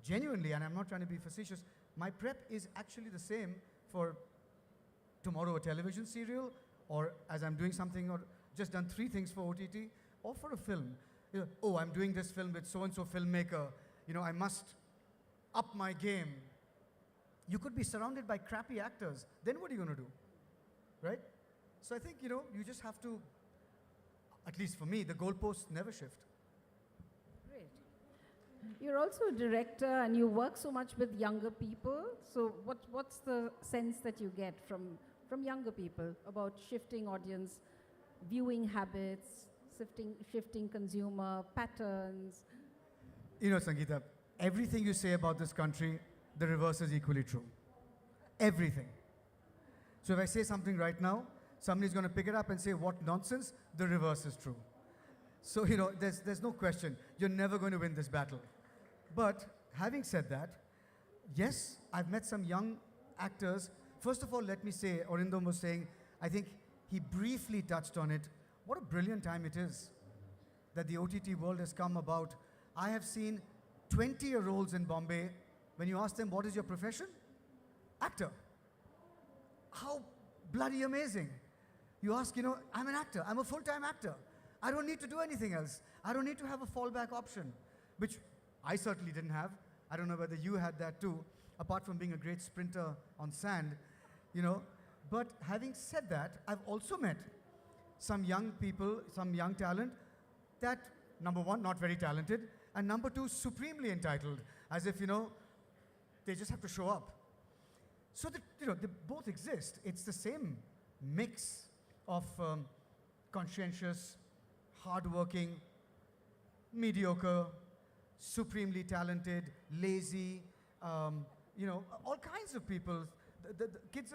genuinely, and I'm not trying to be facetious, my prep is actually the same for tomorrow a television serial, or as I'm doing something, or just done 3 things for OTT, or for a film. You know, oh, I'm doing this film with so-and-so filmmaker. You know, I must up my game. You could be surrounded by crappy actors. Then what are you going to do? Right? So I think, you know, you just have to, at least for me, the goalposts never shift. Great. You're also a director and you work so much with younger people. So what's the sense that you get from younger people about shifting audience, viewing habits, shifting consumer patterns? You know, Sangeeta, everything you say about this country, the reverse is equally true. Everything. So if I say something right now, somebody's going to pick it up and say, what nonsense? The reverse is true. So, you know, there's no question. You're never going to win this battle. But having said that, yes, I've met some young actors. First of all, let me say, Arindam was saying, I think he briefly touched on it. What a brilliant time it is that the OTT world has come about. I have seen 20-year-olds in Bombay, when you ask them, what is your profession? Actor. How bloody amazing. You ask, you know, I'm an actor. I'm a full-time actor. I don't need to do anything else. I don't need to have a fallback option, which I certainly didn't have. I don't know whether you had that too, apart from being a great sprinter on sand, you know. But having said that, I've also met some young people, some young talent that, number one, not very talented, and number two, supremely entitled, as if, you know, they just have to show up. So that, you know, they both exist. It's the same mix of conscientious, hardworking, mediocre, supremely talented, lazy, you know, all kinds of people. The kids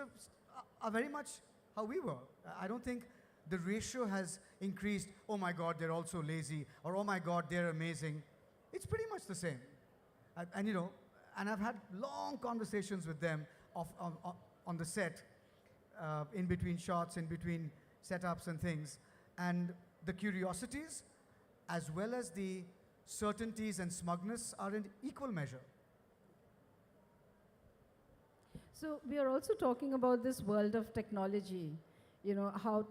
are very much how we were. I don't think the ratio has increased, oh my God, they're also lazy, or oh my God, they're amazing. It's pretty much the same. And you know, and I've had long conversations with them on the set, in between shots, in between setups and things. And the curiosities, as well as the certainties and smugness, are in equal measure. So we are also talking about this world of technology, you know, how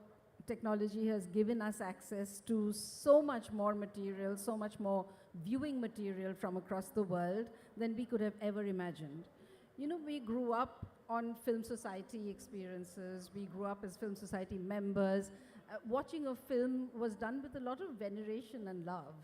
technology has given us access to so much more material, so much more viewing material from across the world than we could have ever imagined. You know, we grew up on Film Society experiences, we grew up as Film Society members. Watching a film was done with a lot of veneration and love.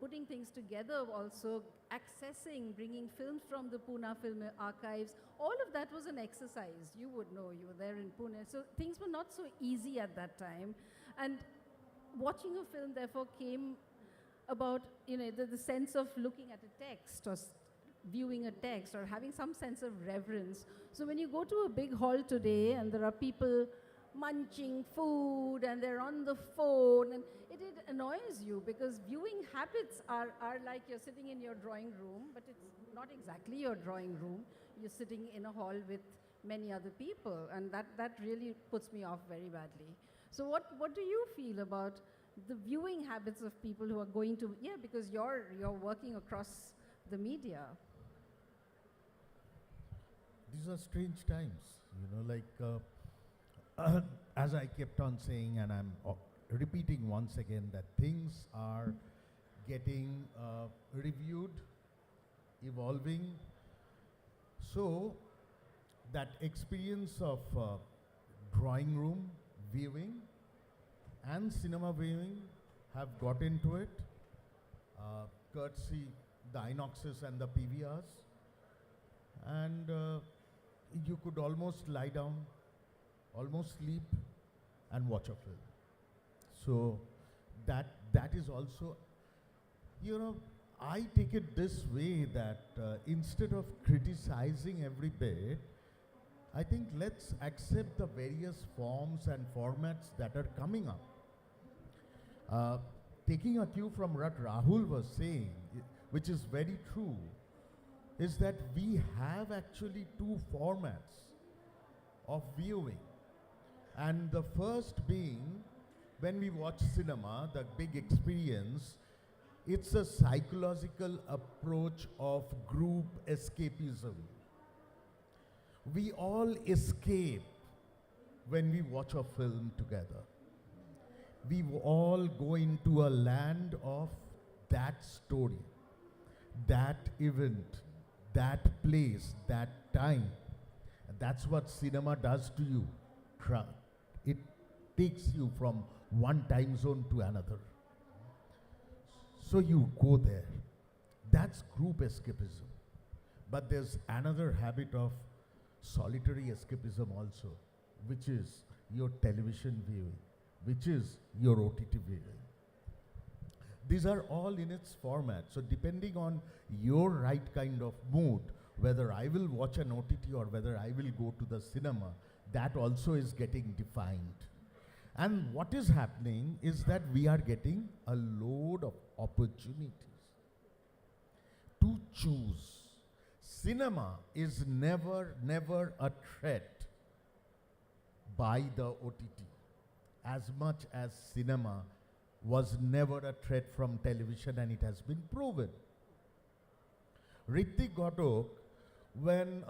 Putting things together also, accessing, bringing films from the Pune Film Archives, all of that was an exercise. You would know, you were there in Pune. So things were not so easy at that time. And watching a film therefore came about, you know, the sense of looking at a text or viewing a text or having some sense of reverence. So when you go to a big hall today and there are people munching food and they're on the phone, and it annoys you because viewing habits are like you're sitting in your drawing room, but it's not exactly your drawing room. You're sitting in a hall with many other people, and that really puts me off very badly. So what do you feel about the viewing habits of people who are going to, because you're working across the media? These are strange times, as I kept on saying, and I'm repeating once again, that things are getting reviewed, evolving. So that experience of drawing room viewing and cinema viewing have got into it, courtesy the Inoxes and the PVRs, and you could almost lie down, almost sleep, and watch a film. So that is also, I take it this way that instead of criticizing every bit, I think let's accept the various forms and formats that are coming up. Taking a cue from what Rahul was saying, which is very true, is that we have actually two formats of viewing. And the first being, when we watch cinema, the big experience, it's a psychological approach of group escapism. We all escape when we watch a film together. We all go into a land of that story, that event, that place, that time. And that's what cinema does to you. It takes you from one time zone to another. So you go there. That's group escapism. But there's another habit of solitary escapism also, which is your television viewing, which is your OTT viewing. These are all in its format. So depending on your right kind of mood, whether I will watch an OTT or whether I will go to the cinema, that also is getting defined. And what is happening is that we are getting a load of opportunities to choose. Cinema is never a threat by the OTT, as much as cinema was never a threat from television, and it has been proven. Ritik Ghatok, when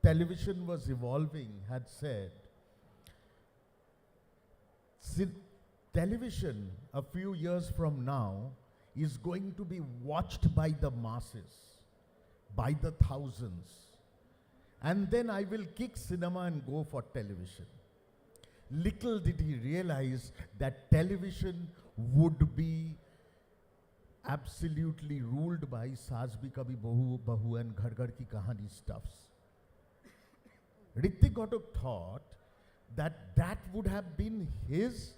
television was evolving, had said, television a few years from now is going to be watched by the masses, by the thousands, and then I will kick cinema and go for television. Little did he realize that television would be absolutely ruled by Saas Bhi Kabhi Bahu and Ghar Ghar Ki Kahani stuffs. Ritik Ghatok thought that that would have been his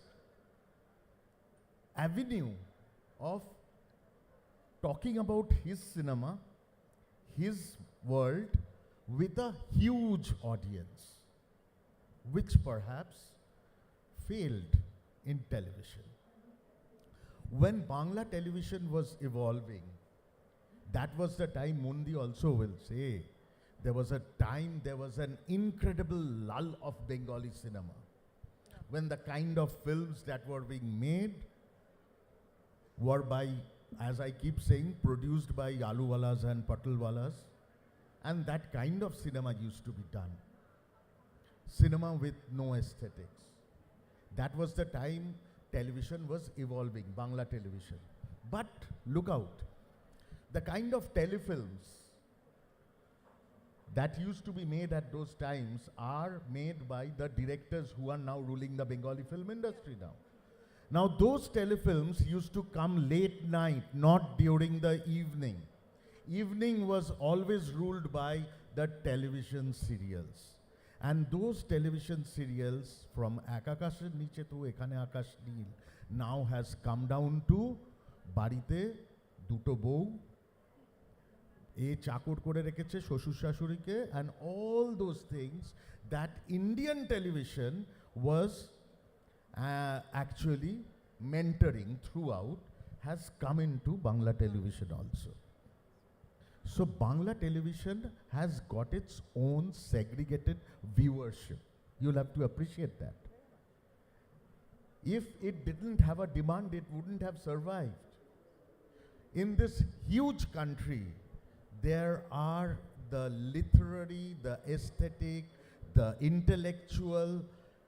avenue of talking about his cinema, his world, with a huge audience, which perhaps failed in television. When Bangla television was evolving, that was the time, Mundi also will say, there was a time, there was an incredible lull of Bengali cinema. When the kind of films that were being made were by, as I keep saying, produced by Aluwalas and Patalwalas, and that kind of cinema used to be done. Cinema with no aesthetics. That was the time television was evolving, Bangla television. But look out, the kind of telefilms that used to be made at those times are made by the directors who are now ruling the Bengali film industry now. Now those telefilms used to come late night, not during the evening. Evening was always ruled by the television serials. And those television serials from Akakasher Niche to Ekhane Akash Nil now has come down to Barite, Duto Bou, এ চাকর করে রেখেছে শ্বশুর শাশুড়িকে, and all those things that Indian television was actually mentoring throughout has come into Bangla television also. So Bangla television has got its own segregated viewership. You'll have to appreciate that. If it didn't have a demand, it wouldn't have survived. In this huge country, there are the literary, the aesthetic, the intellectual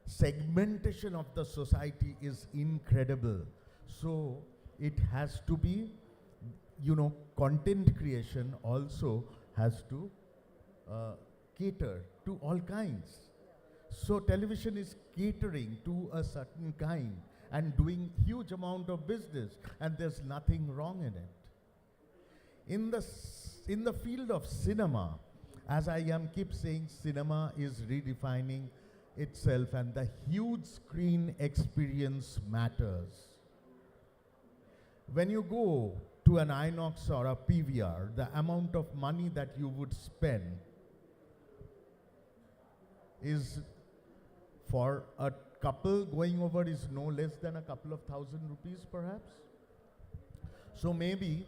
segmentation of the society is incredible. So it has to be, you know, content creation also has to cater to all kinds. So television is catering to a certain kind and doing huge amount of business, and there's nothing wrong in it. In the field of cinema, as I keep saying, cinema is redefining itself, and the huge screen experience matters. When you go to an INOX or a PVR, the amount of money that you would spend is, for a couple going over, is no less than a couple of thousand rupees perhaps. So maybe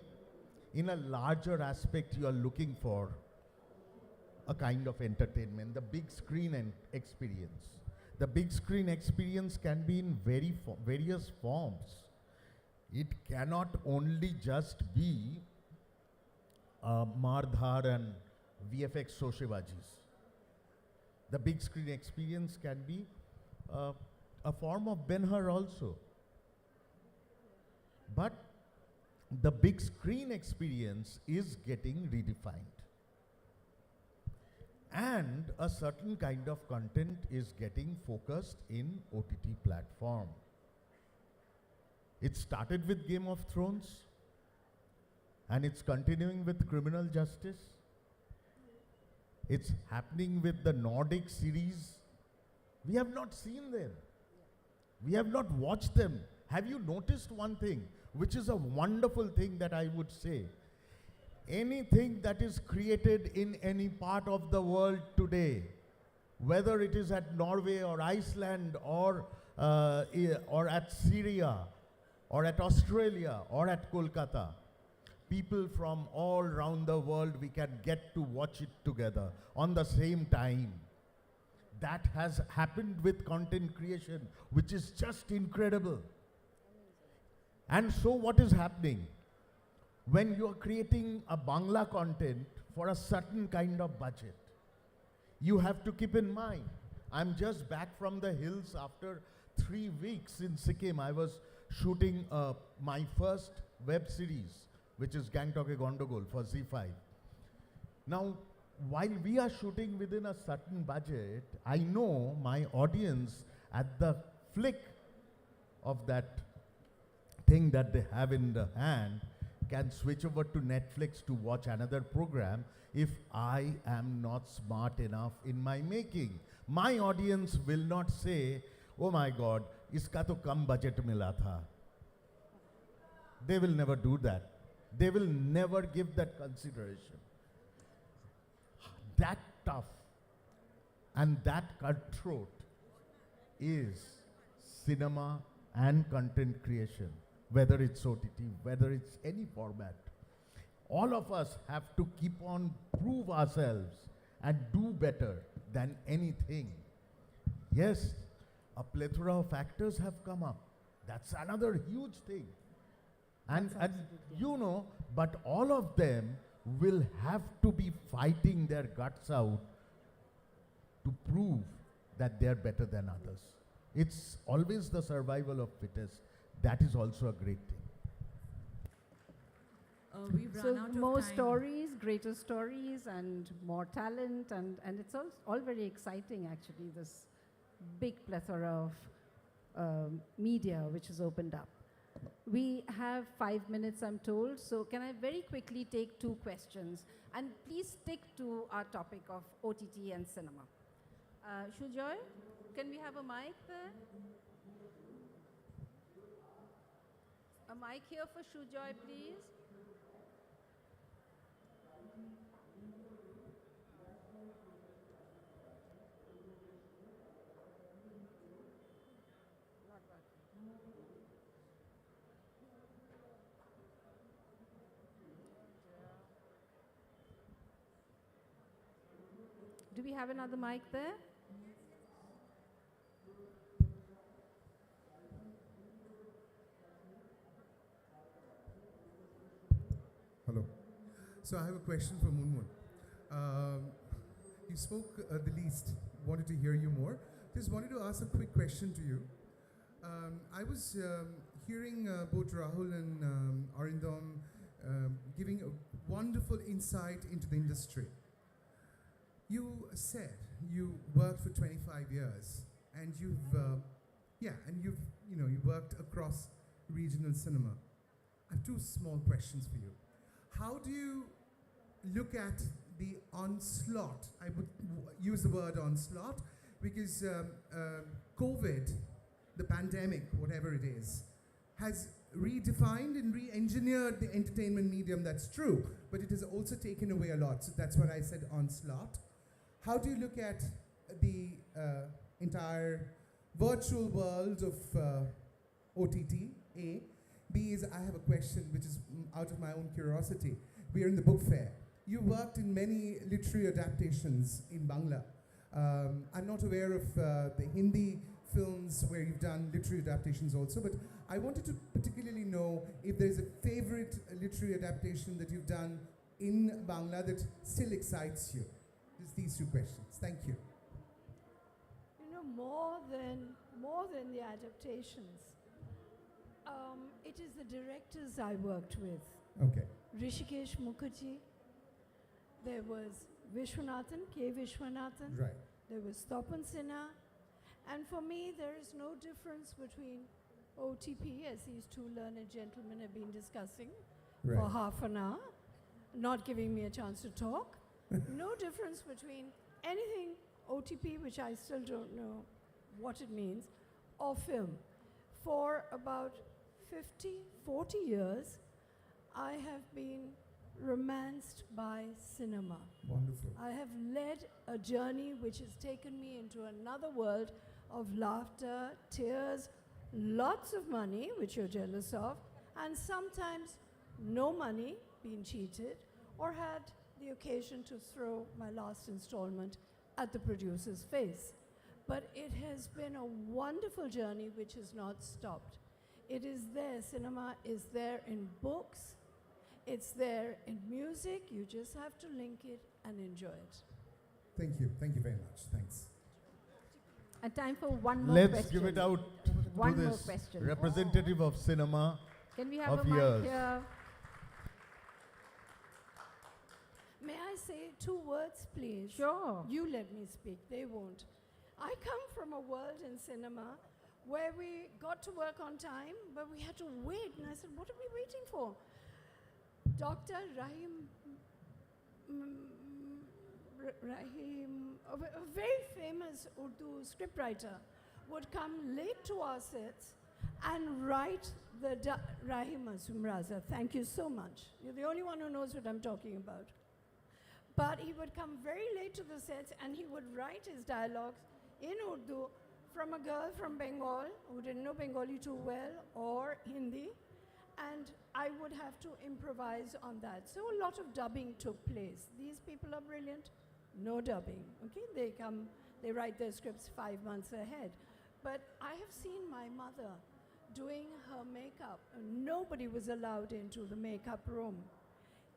in a larger aspect you are looking for a kind of entertainment, the big screen experience. The big screen experience can be in various forms. It cannot only just be Mardhar and VFX Shoshebajis. The big screen experience can be a form of Ben-Hur also. But the big screen experience is getting redefined. And a certain kind of content is getting focused in OTT platform. It started with Game of Thrones, and it's continuing with criminal justice. It's happening with the Nordic series. We have not seen them. We have not watched them. Have you noticed one thing, which is a wonderful thing that I would say? Anything that is created in any part of the world today, whether it is at Norway or Iceland or at Syria or at Australia or at Kolkata, people from all around the world, we can get to watch it together on the same time. That has happened with content creation, which is just incredible. And so what is happening? When you are creating a Bangla content for a certain kind of budget, you have to keep in mind, I'm just back from the hills after 3 weeks in Sikkim. I was shooting my first web series, which is Gangtok Ek Gondogol for Z5. Now, while we are shooting within a certain budget, I know my audience at the flick of that thing that they have in the hand can switch over to Netflix to watch another program if I am not smart enough in my making. My audience will not say, oh my God, iska to kam budget mila tha. They will never do that. They will never give that consideration. That tough and that cutthroat is cinema and content creation, whether it's OTT, whether it's any format. All of us have to keep on prove ourselves and do better than anything. Yes, a plethora of actors have come up. That's another huge thing. And you know, but all of them will have to be fighting their guts out to prove that they're better than others. It's always the survival of fittest. That is also a great thing. We've run out of more stories, greater stories, and more talent, and it's all very exciting actually, this big plethora of media which has opened up. We have 5 minutes, I'm told, so can I very quickly take 2 questions? And please stick to our topic of OTT and cinema. Shujoy, can we have a mic there? A mic here for Shujoy, please. we have another mic there? Hello. So I have a question for Munmun. You spoke the least. Wanted to hear you more. Just wanted to ask a quick question to you. I was hearing both Rahul and Arindam giving a wonderful insight into the industry. You said you worked for 25 years, and you've you worked across regional cinema. I have two small questions for you. How do you look at the onslaught? I would use the word onslaught because COVID, the pandemic, whatever it is, has redefined and re-engineered the entertainment medium. That's true, but it has also taken away a lot. So that's what I said, onslaught. How do you look at the entire virtual world of OTT, A? B is, I have a question which is out of my own curiosity. We are in the book fair. You worked in many literary adaptations in Bangla. I'm not aware of the Hindi films where you've done literary adaptations also, but I wanted to particularly know if there's a favorite literary adaptation that you've done in Bangla that still excites you. Just these two questions. Thank you. You know, more than the adaptations, it is the directors I worked with. Okay. Rishikesh Mukherjee. There was Vishwanathan, K. Vishwanathan. Right. There was Tapan Sinha. And for me, there is no difference between OTP, as these two learned gentlemen have been discussing for Right. half an hour, not giving me a chance to talk. No difference between anything OTP, which I still don't know what it means, or film. For about 40 years, I have been romanced by cinema. Wonderful. I have led a journey which has taken me into another world of laughter, tears, lots of money, which you're jealous of, and sometimes no money, being cheated, or had the occasion to throw my last installment at the producer's face. But it has been a wonderful journey which has not stopped. It is there, cinema is there in books, it's there in music, you just have to link it and enjoy it. Thank you very much. Thanks. And time for one more Let's question. give it out One to more this question. representative of cinema Can we have of a years. mic here? May I say 2 words, please? Sure. You let me speak, they won't. I come from a world in cinema where we got to work on time, but we had to wait. And I said, what are we waiting for? Dr. Rahim, a very famous Urdu scriptwriter, would come late to our sets and write the Rahim Sumraza. Thank you so much. You're the only one who knows what I'm talking about. But he would come very late to the sets and he would write his dialogues in Urdu from a girl from Bengal who didn't know Bengali too well, or Hindi, and I would have to improvise on that. So a lot of dubbing took place. These people are brilliant. No dubbing, okay? They come, they write their scripts 5 months ahead. But I have seen my mother doing her makeup, and nobody was allowed into the makeup room.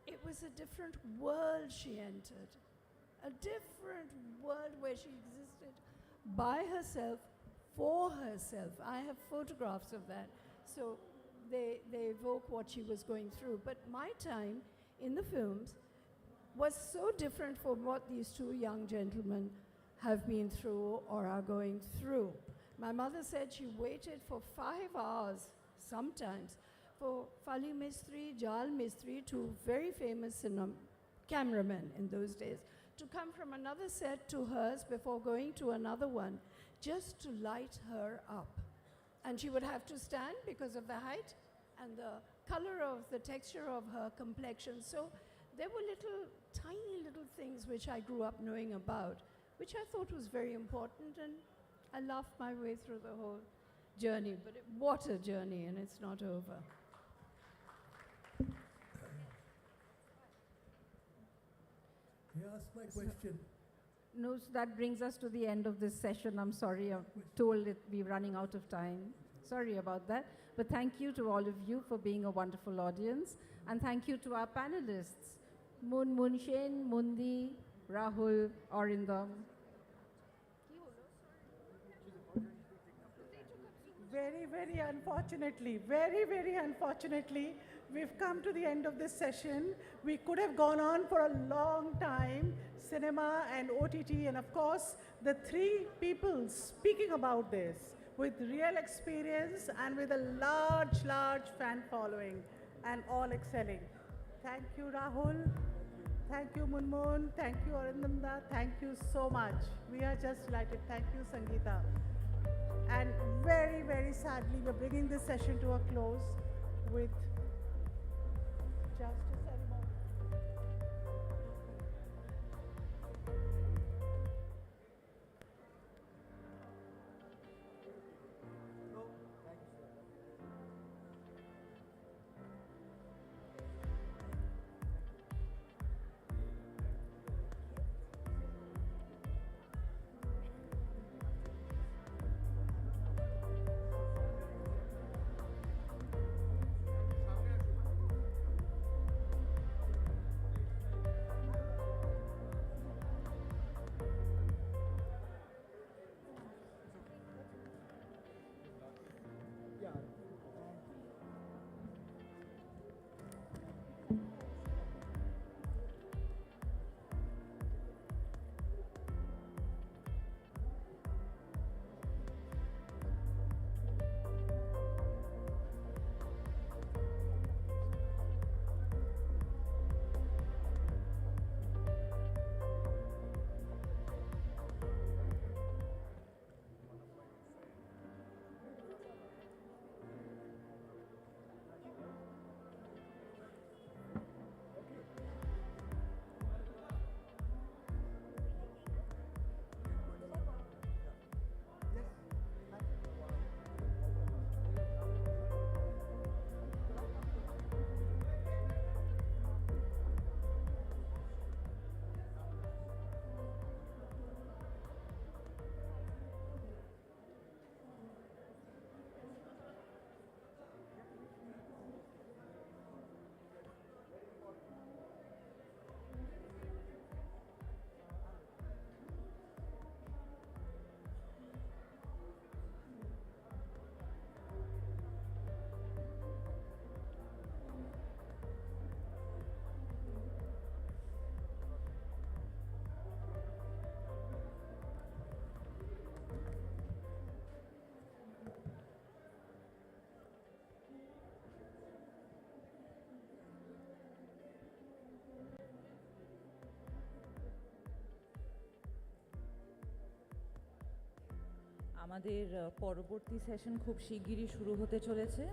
It was a different world she entered, a different world where she existed by herself, for herself. I have photographs of that. So they evoke what she was going through. But my time in the films was so different from what these two young gentlemen have been through or are going through. My mother said she waited for 5 hours, sometimes, for Fali Mistry, Jal Mistry, two very famous cameramen in those days, to come from another set to hers before going to another one, just to light her up. And she would have to stand because of the height and the color of the texture of her complexion. So there were tiny little things which I grew up knowing about, which I thought was very important, and I laughed my way through the whole journey. But what a journey, and it's not over. May I ask my question? No, so that brings us to the end of this session. I'm sorry, I'm told that we're running out of time. Sorry about that. But thank you to all of you for being a wonderful audience. And thank you to our panelists, Munshen, Mundi, Rahul, Arindam. Very unfortunately, we've come to the end of this session. We could have gone on for a long time, cinema and OTT, and of course, the three people speaking about this with real experience and with a large fan following and all excelling. Thank you, Rahul. Thank you, Munmun. Thank you, Arindamda. Thank you so much. We are just delighted. Thank you, Sangeeta. And very sadly, we're bringing this session to a close with just a ceremony. আমাদের পরবর্তী session খুব শিগগিরই শুরু হতে চলেছে।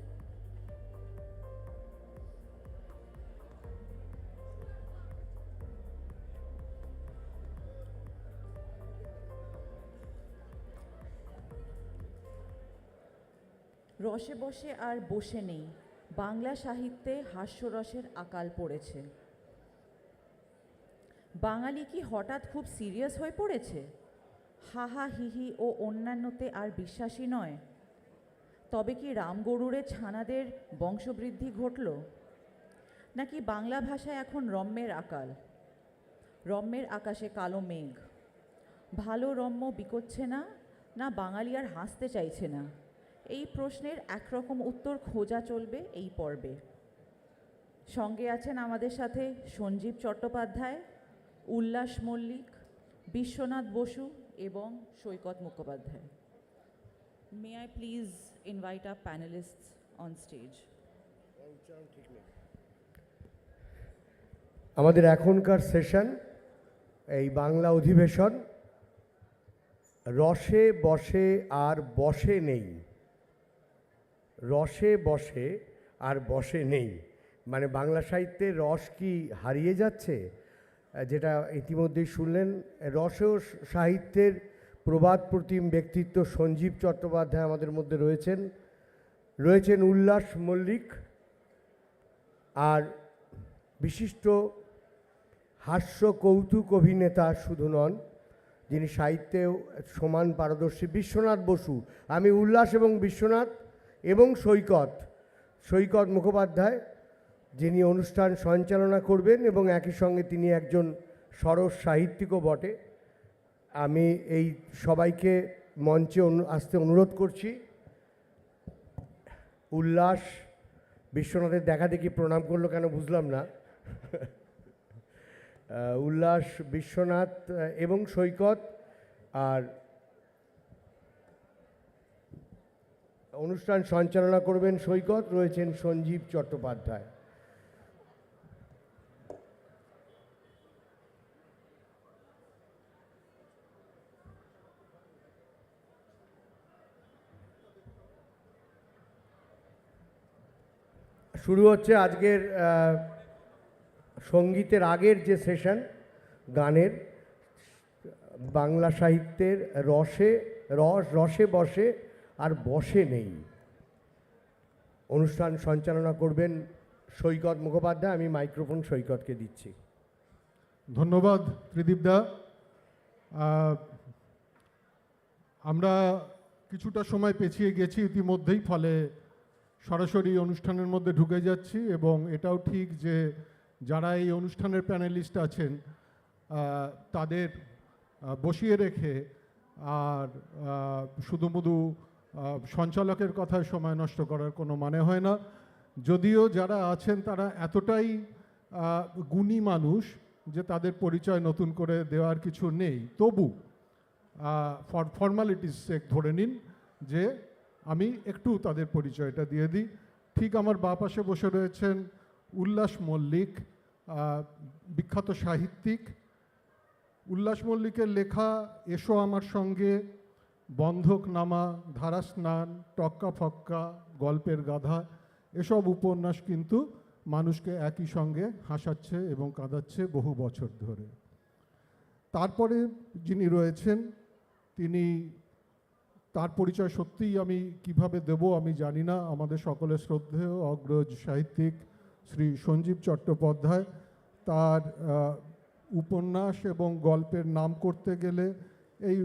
রসে বসে আর বসে নেই, বাংলা সাহিত্যে হাস্যরসের আকাল পড়েছে। বাঙালি কি হঠাৎ খুব সিরিয়াস হয়ে পড়েছে? হাহা হিহি ও অন্যান্যতে আর বিশ্বাসী নয়? তবে কি রামগরুড়ের ছানাদের বংশবৃদ্ধি ঘটল? নাকি বাংলা ভাষায় এখন রম্যের আকাল? রম্যের আকাশে কালো মেঘ, ভালো রম্য বিকোচ্ছে না, না বাঙালি আর হাসতে চাইছে না? এই প্রশ্নের একরকম উত্তর খোঁজা চলবে এই পর্বে। সঙ্গে আছেন আমাদের সাথে সঞ্জীব চট্টোপাধ্যায়, উল্লাস মল্লিক, বিশ্বনাথ বসু এবং সৈকত Mukhopadhyay. May I please invite our panelists on stage? আমাদের এখনকার সেশন এই বাংলা অধিবেশন রসে বসে আর বসে নেই। রসে বসে আর বসে নেই মানে বাংলা সাহিত্যের রস কি হারিয়ে যাচ্ছে? যেটা ইতিমধ্যেই শুনলেন, রসেও সাহিত্যের প্রবাদ প্রতিম ব্যক্তিত্ব সঞ্জীব চট্টোপাধ্যায় আমাদের মধ্যে রয়েছেন উল্লাস মল্লিক, আর বিশিষ্ট হাস্য কৌতুক অভিনেতা শুধু নন, যিনি সাহিত্যেও সমান পারদর্শী, বিশ্বনাথ বসু। আমি উল্লাস এবং বিশ্বনাথ এবং সৈকত মুখোপাধ্যায়, যিনি অনুষ্ঠান সঞ্চালনা করবেন এবং একই সঙ্গে তিনি একজন সরস সাহিত্যিকও বটে। আমি এই সবাইকে মঞ্চে আসতে অনুরোধ করছি। উল্লাস বিশ্বনাথের দেখা দেখি প্রণাম করলো কেন বুঝলাম না। উল্লাস, বিশ্বনাথ এবং সৈকত, আর অনুষ্ঠান সঞ্চালনা করবেন সৈকত, রয়েছেন সঞ্জীব চট্টোপাধ্যায়। শুরু হচ্ছে আজকের সঙ্গীতের আগের যে সেশন, গানের, বাংলা সাহিত্যের রসে বসে আর বসে নেই। অনুষ্ঠান সঞ্চালনা করবেন সৈকত মুখোপাধ্যায়। আমি মাইক্রোফোন সৈকতকে দিচ্ছি। ধন্যবাদ ত্রিদীপদা। আমরা কিছুটা সময় পেছিয়ে গেছি ইতিমধ্যেই, ফলে সরাসরি অনুষ্ঠানের মধ্যে ঢুকে যাচ্ছি। এবং এটাও ঠিক যে যারা এই অনুষ্ঠানের প্যানেলিস্ট আছেন তাদের বসিয়ে রেখে আর শুধুমুধু সঞ্চালকের কথায় সময় নষ্ট করার কোনো মানে হয় না। যদিও যারা আছেন তারা এতটাই গুণী মানুষ যে তাদের পরিচয় নতুন করে দেওয়ার কিছু নেই, তবু ফর্মালিটিস সেক ধরে নিন যে আমি একটু তাদের পরিচয়টা দিয়ে দিই। ঠিক আমার বাঁ পাশে বসে রয়েছেন উল্লাস মল্লিক, বিখ্যাত সাহিত্যিক। উল্লাস মল্লিকের লেখা এসো আমার সঙ্গে, বন্ধকনামা, ধারাস্নান, টক্কা ফক্কা, গল্পের গাধা, এসব উপন্যাস কিন্তু মানুষকে একই সঙ্গে হাসাচ্ছে এবং কাঁদাচ্ছে বহু বছর ধরে। তারপরে যিনি রয়েছেন তিনি, তার পরিচয় সত্যিই আমি কিভাবে দেব আমি জানি না। আমাদের সকলের শ্রদ্ধেয় অগ্রজ সাহিত্যিক শ্রী সঞ্জীব চট্টোপাধ্যায়। তার উপন্যাস এবং গল্পের নাম করতে গেলে এই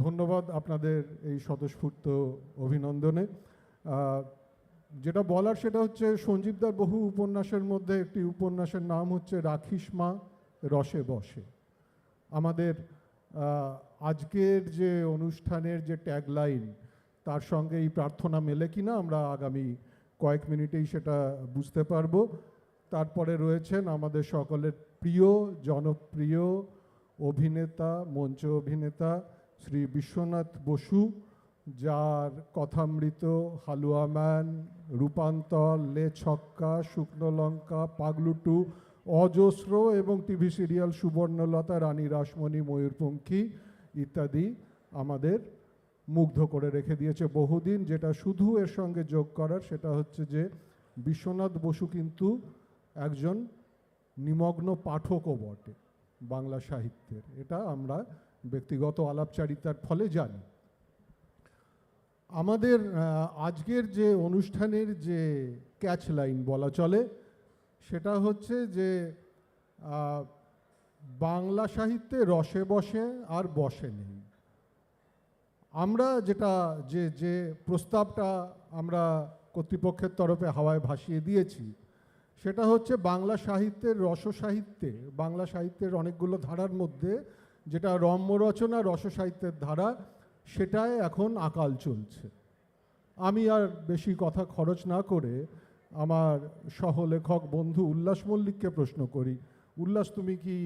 ধন্যবাদ আপনাদের এই স্বতঃস্ফূর্ত অভিনন্দনে। যেটা বলার সেটা হচ্ছে সঞ্জীবদার বহু উপন্যাসের মধ্যে একটি উপন্যাসের নাম হচ্ছে রাখিস মা রসে বসে। আমাদের আজকের যে অনুষ্ঠানের যে ট্যাগলাইন তার সঙ্গে এই প্রার্থনা মেলে কিনা আমরা আগামী কয়েক মিনিটেই সেটা বুঝতে পারবো। তারপরে রয়েছেন আমাদের সকলের প্রিয় জনপ্রিয় অভিনেতা, মঞ্চ অভিনেতা শ্রী বিশ্বনাথ বসু, যার কথামৃত, হালুয়া ম্যান, রূপান্তর, লে ছক্কা, শুকনো লঙ্কা, পাগলুটু, অজস্র এবং টিভি সিরিয়াল সুবর্ণলতা, রানী রাসমণি, ময়ূরপঙ্খী ইত্যাদি আমাদের মুগ্ধ করে রেখে দিয়েছে বহুদিন। যেটা শুধু এর সঙ্গে যোগ করার সেটা হচ্ছে যে বিশ্বনাথ বসু কিন্তু একজন নিমগ্ন পাঠকও বটে বাংলা সাহিত্যের। এটা আমরা ব্যক্তিগত আলাপচারিতার ফলে জানি। আমাদের আজকের যে অনুষ্ঠানের যে ক্যাচ লাইন বলা চলে সেটা হচ্ছে যে বাংলা সাহিত্যে রসে বসে আর বসে নেই। আমরা যেটা যে প্রস্তাবটা আমরা কর্তৃপক্ষের তরফে হাওয়ায় ভাসিয়ে দিয়েছি সেটা হচ্ছে বাংলা সাহিত্যের রসসাহিত্যে, বাংলা সাহিত্যের অনেকগুলো ধারার মধ্যে যেটা রম্য রচনা রসসাহিত্যের ধারা, সেটাই এখন আকাল চলছে। আমি আর বেশি কথা খরচ না করে আমার সহলেখক বন্ধু উল্লাস মল্লিককে প্রশ্ন করি, উল্লাস তুমি কি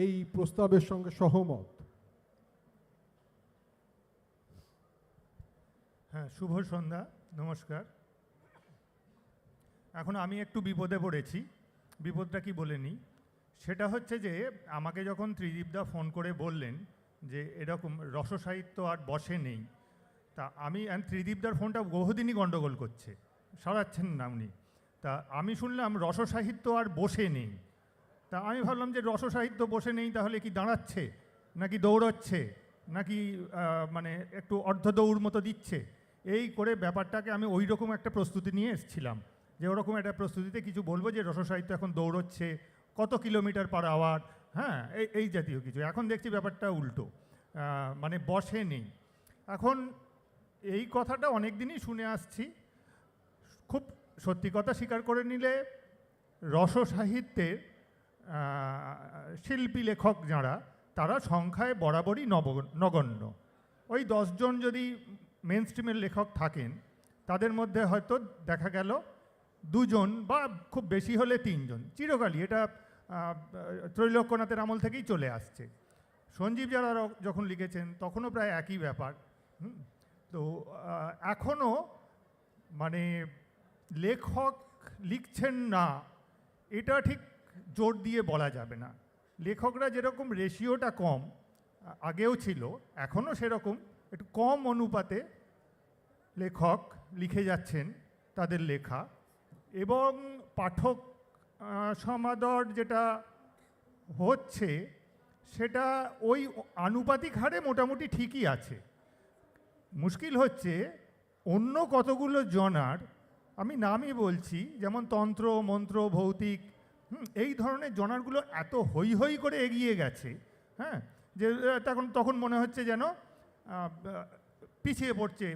এই প্রস্তাবের সঙ্গে সহমত? হ্যাঁ, শুভ সন্ধ্যা, নমস্কার। এখন আমি একটু বিপদে পড়েছি। বিপদটা কি বলে নিই। সেটা হচ্ছে যে আমাকে যখন ত্রিদীপদা ফোন করে বললেন যে এরকম রসসাহিত্য আর বসে নেই, তা আমি ত্রিদীপদার ফোনটা বহুদিনই গণ্ডগোল করছে, সরাচ্ছেন না উনি। তা আমি শুনলাম রসসাহিত্য আর বসে নেই। তা আমি ভাবলাম যে রসসাহিত্য বসে নেই তাহলে কি দাঁড়াচ্ছে নাকি দৌড়চ্ছে নাকি মানে একটু অর্ধ দৌড় মতো দিচ্ছে, এই করে ব্যাপারটাকে আমি ওই রকম একটা প্রস্তুতি নিয়ে এসেছিলাম যে ওরকম একটা প্রস্তুতিতে কিছু বলবো যে রসসাহিত্য এখন দৌড়চ্ছে কত কিলোমিটার পার আওয়ার, হ্যাঁ, এই জাতীয় কিছু। এখন দেখছি ব্যাপারটা উল্টো, মানে বসে নেই। এখন এই কথাটা অনেক দিনই শুনে আসছি। খুব সত্যি কথা স্বীকার করে নিলে রসসাহিত্যের শিল্পী লেখক যারা, তারা সংখ্যায় বরাবরই নগণ্য। ওই 10 জন যদি মেন স্ট্রিমের লেখক থাকেন, তাদের মধ্যে হয়তো দেখা গেল 2 জন বা খুব বেশি হলে 3 জন, চিরকালই এটা ত্রৈলোক্যনাথের আমল থেকেই চলে আসছে। সঞ্জীব যারা যখন লিখেছেন তখনও প্রায় একই ব্যাপার। তো এখনও মানে লেখক লিখছেন না এটা ঠিক জোর দিয়ে বলা যাবে না। লেখকরা যেরকম রেশিওটা কম, আগেও ছিল, এখনও সেরকম একটু কম অনুপাতে লেখক লিখে যাচ্ছেন তাদের লেখা, এবং পাঠক সমাদর যেটা হচ্ছে সেটা ওই আনুপাতিক হারে মোটামুটি ঠিকই আছে। মুশকিল হচ্ছে অন্য কতগুলো জনার, আমি নামই বলছি, যেমন তন্ত্র, মন্ত্র, ভৌতিক, এই ধরনের জনারগুলো এত হৈ হৈ করে এগিয়ে গেছে, হ্যাঁ, যে তখন মনে হচ্ছে যেন পিছিয়ে পড়ছে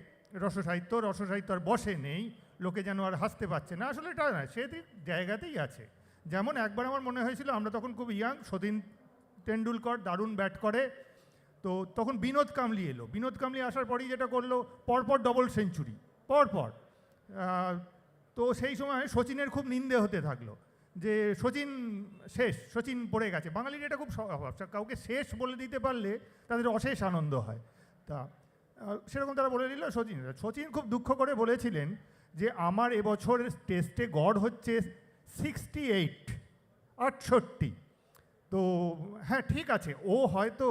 রসসাহিত্য আর বসে নেই, লোকে যেন আর হাসতে পারছে না। আসলে এটা না, সে জায়গাতেই আছে। যেমন একবার আমার মনে হয়েছিল, আমরা তখন খুব ইয়াং, সতীন তেন্ডুলকর দারুণ ব্যাট করে, তো তখন বিনোদ কামলি এলো। বিনোদ কামলি আসার পরেই যেটা করলো, পরপর ডবল সেঞ্চুরি, পরপর। তো সেই সময় সচিনের খুব নিন্দে হতে থাকলো যে সচিন শেষ, সচিন পড়ে গেছে। বাঙালির এটা খুব স্বভাব, কাউকে শেষ বলে দিতে পারলে তাদের অশেষ আনন্দ হয়। তা সেরকম তারা বলে দিল সচিন খুব দুঃখ করে বলেছিলেন যে আমার এবছর টেস্টে গড় হচ্ছে 68। তো হ্যাঁ, ঠিক আছে, ও হয়তো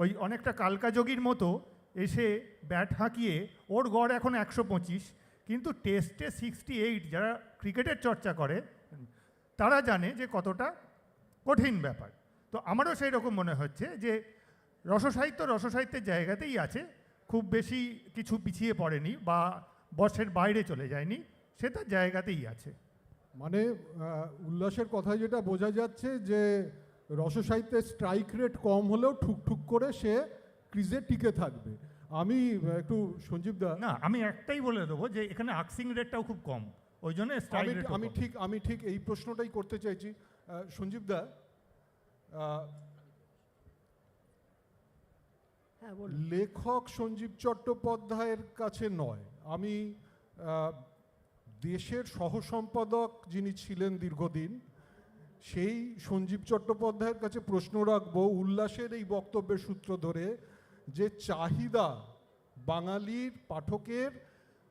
ওই অনেকটা কালকাযোগীর মতো এসে ব্যাট হাঁকিয়ে ওর গড় এখন 125, কিন্তু টেস্টে 68 যারা ক্রিকেটের চর্চা করে তারা জানে যে কতটা কঠিন ব্যাপার। তো আমারও সেই রকম মনে হচ্ছে যে রসসাহিত্যের জায়গাতেই আছে, খুব বেশি কিছু পিছিয়ে পড়েনি বা বর্ষের বাইরে চলে যায়নি, সে তার জায়গাতেই আছে। মানে উল্লাসের কথায় যেটা বোঝা যাচ্ছে যে রসসাহিত্যের স্ট্রাইক রেট কম হলেও ঠুকঠুক করে সে ক্রিজে টিকে থাকবে। আমি একটু সঞ্জীব দা, না, আমি একটাই বলে দেবো যে এখানে আক্সিং রেটটাও খুব কম, ওই জন্য আমি ঠিক এই প্রশ্নটাই করতে চাইছি। সঞ্জীব দা, লেখক সঞ্জীব চট্টোপাধ্যায়ের কাছে নয়, আমি দেশের সহসম্পাদক যিনি ছিলেন দীর্ঘদিন, সেই সঞ্জীব চট্টোপাধ্যায়ের কাছে প্রশ্ন রাখবো উল্লাসের এই বক্তব্যের সূত্র ধরে, যে চাহিদা বাঙালির পাঠকের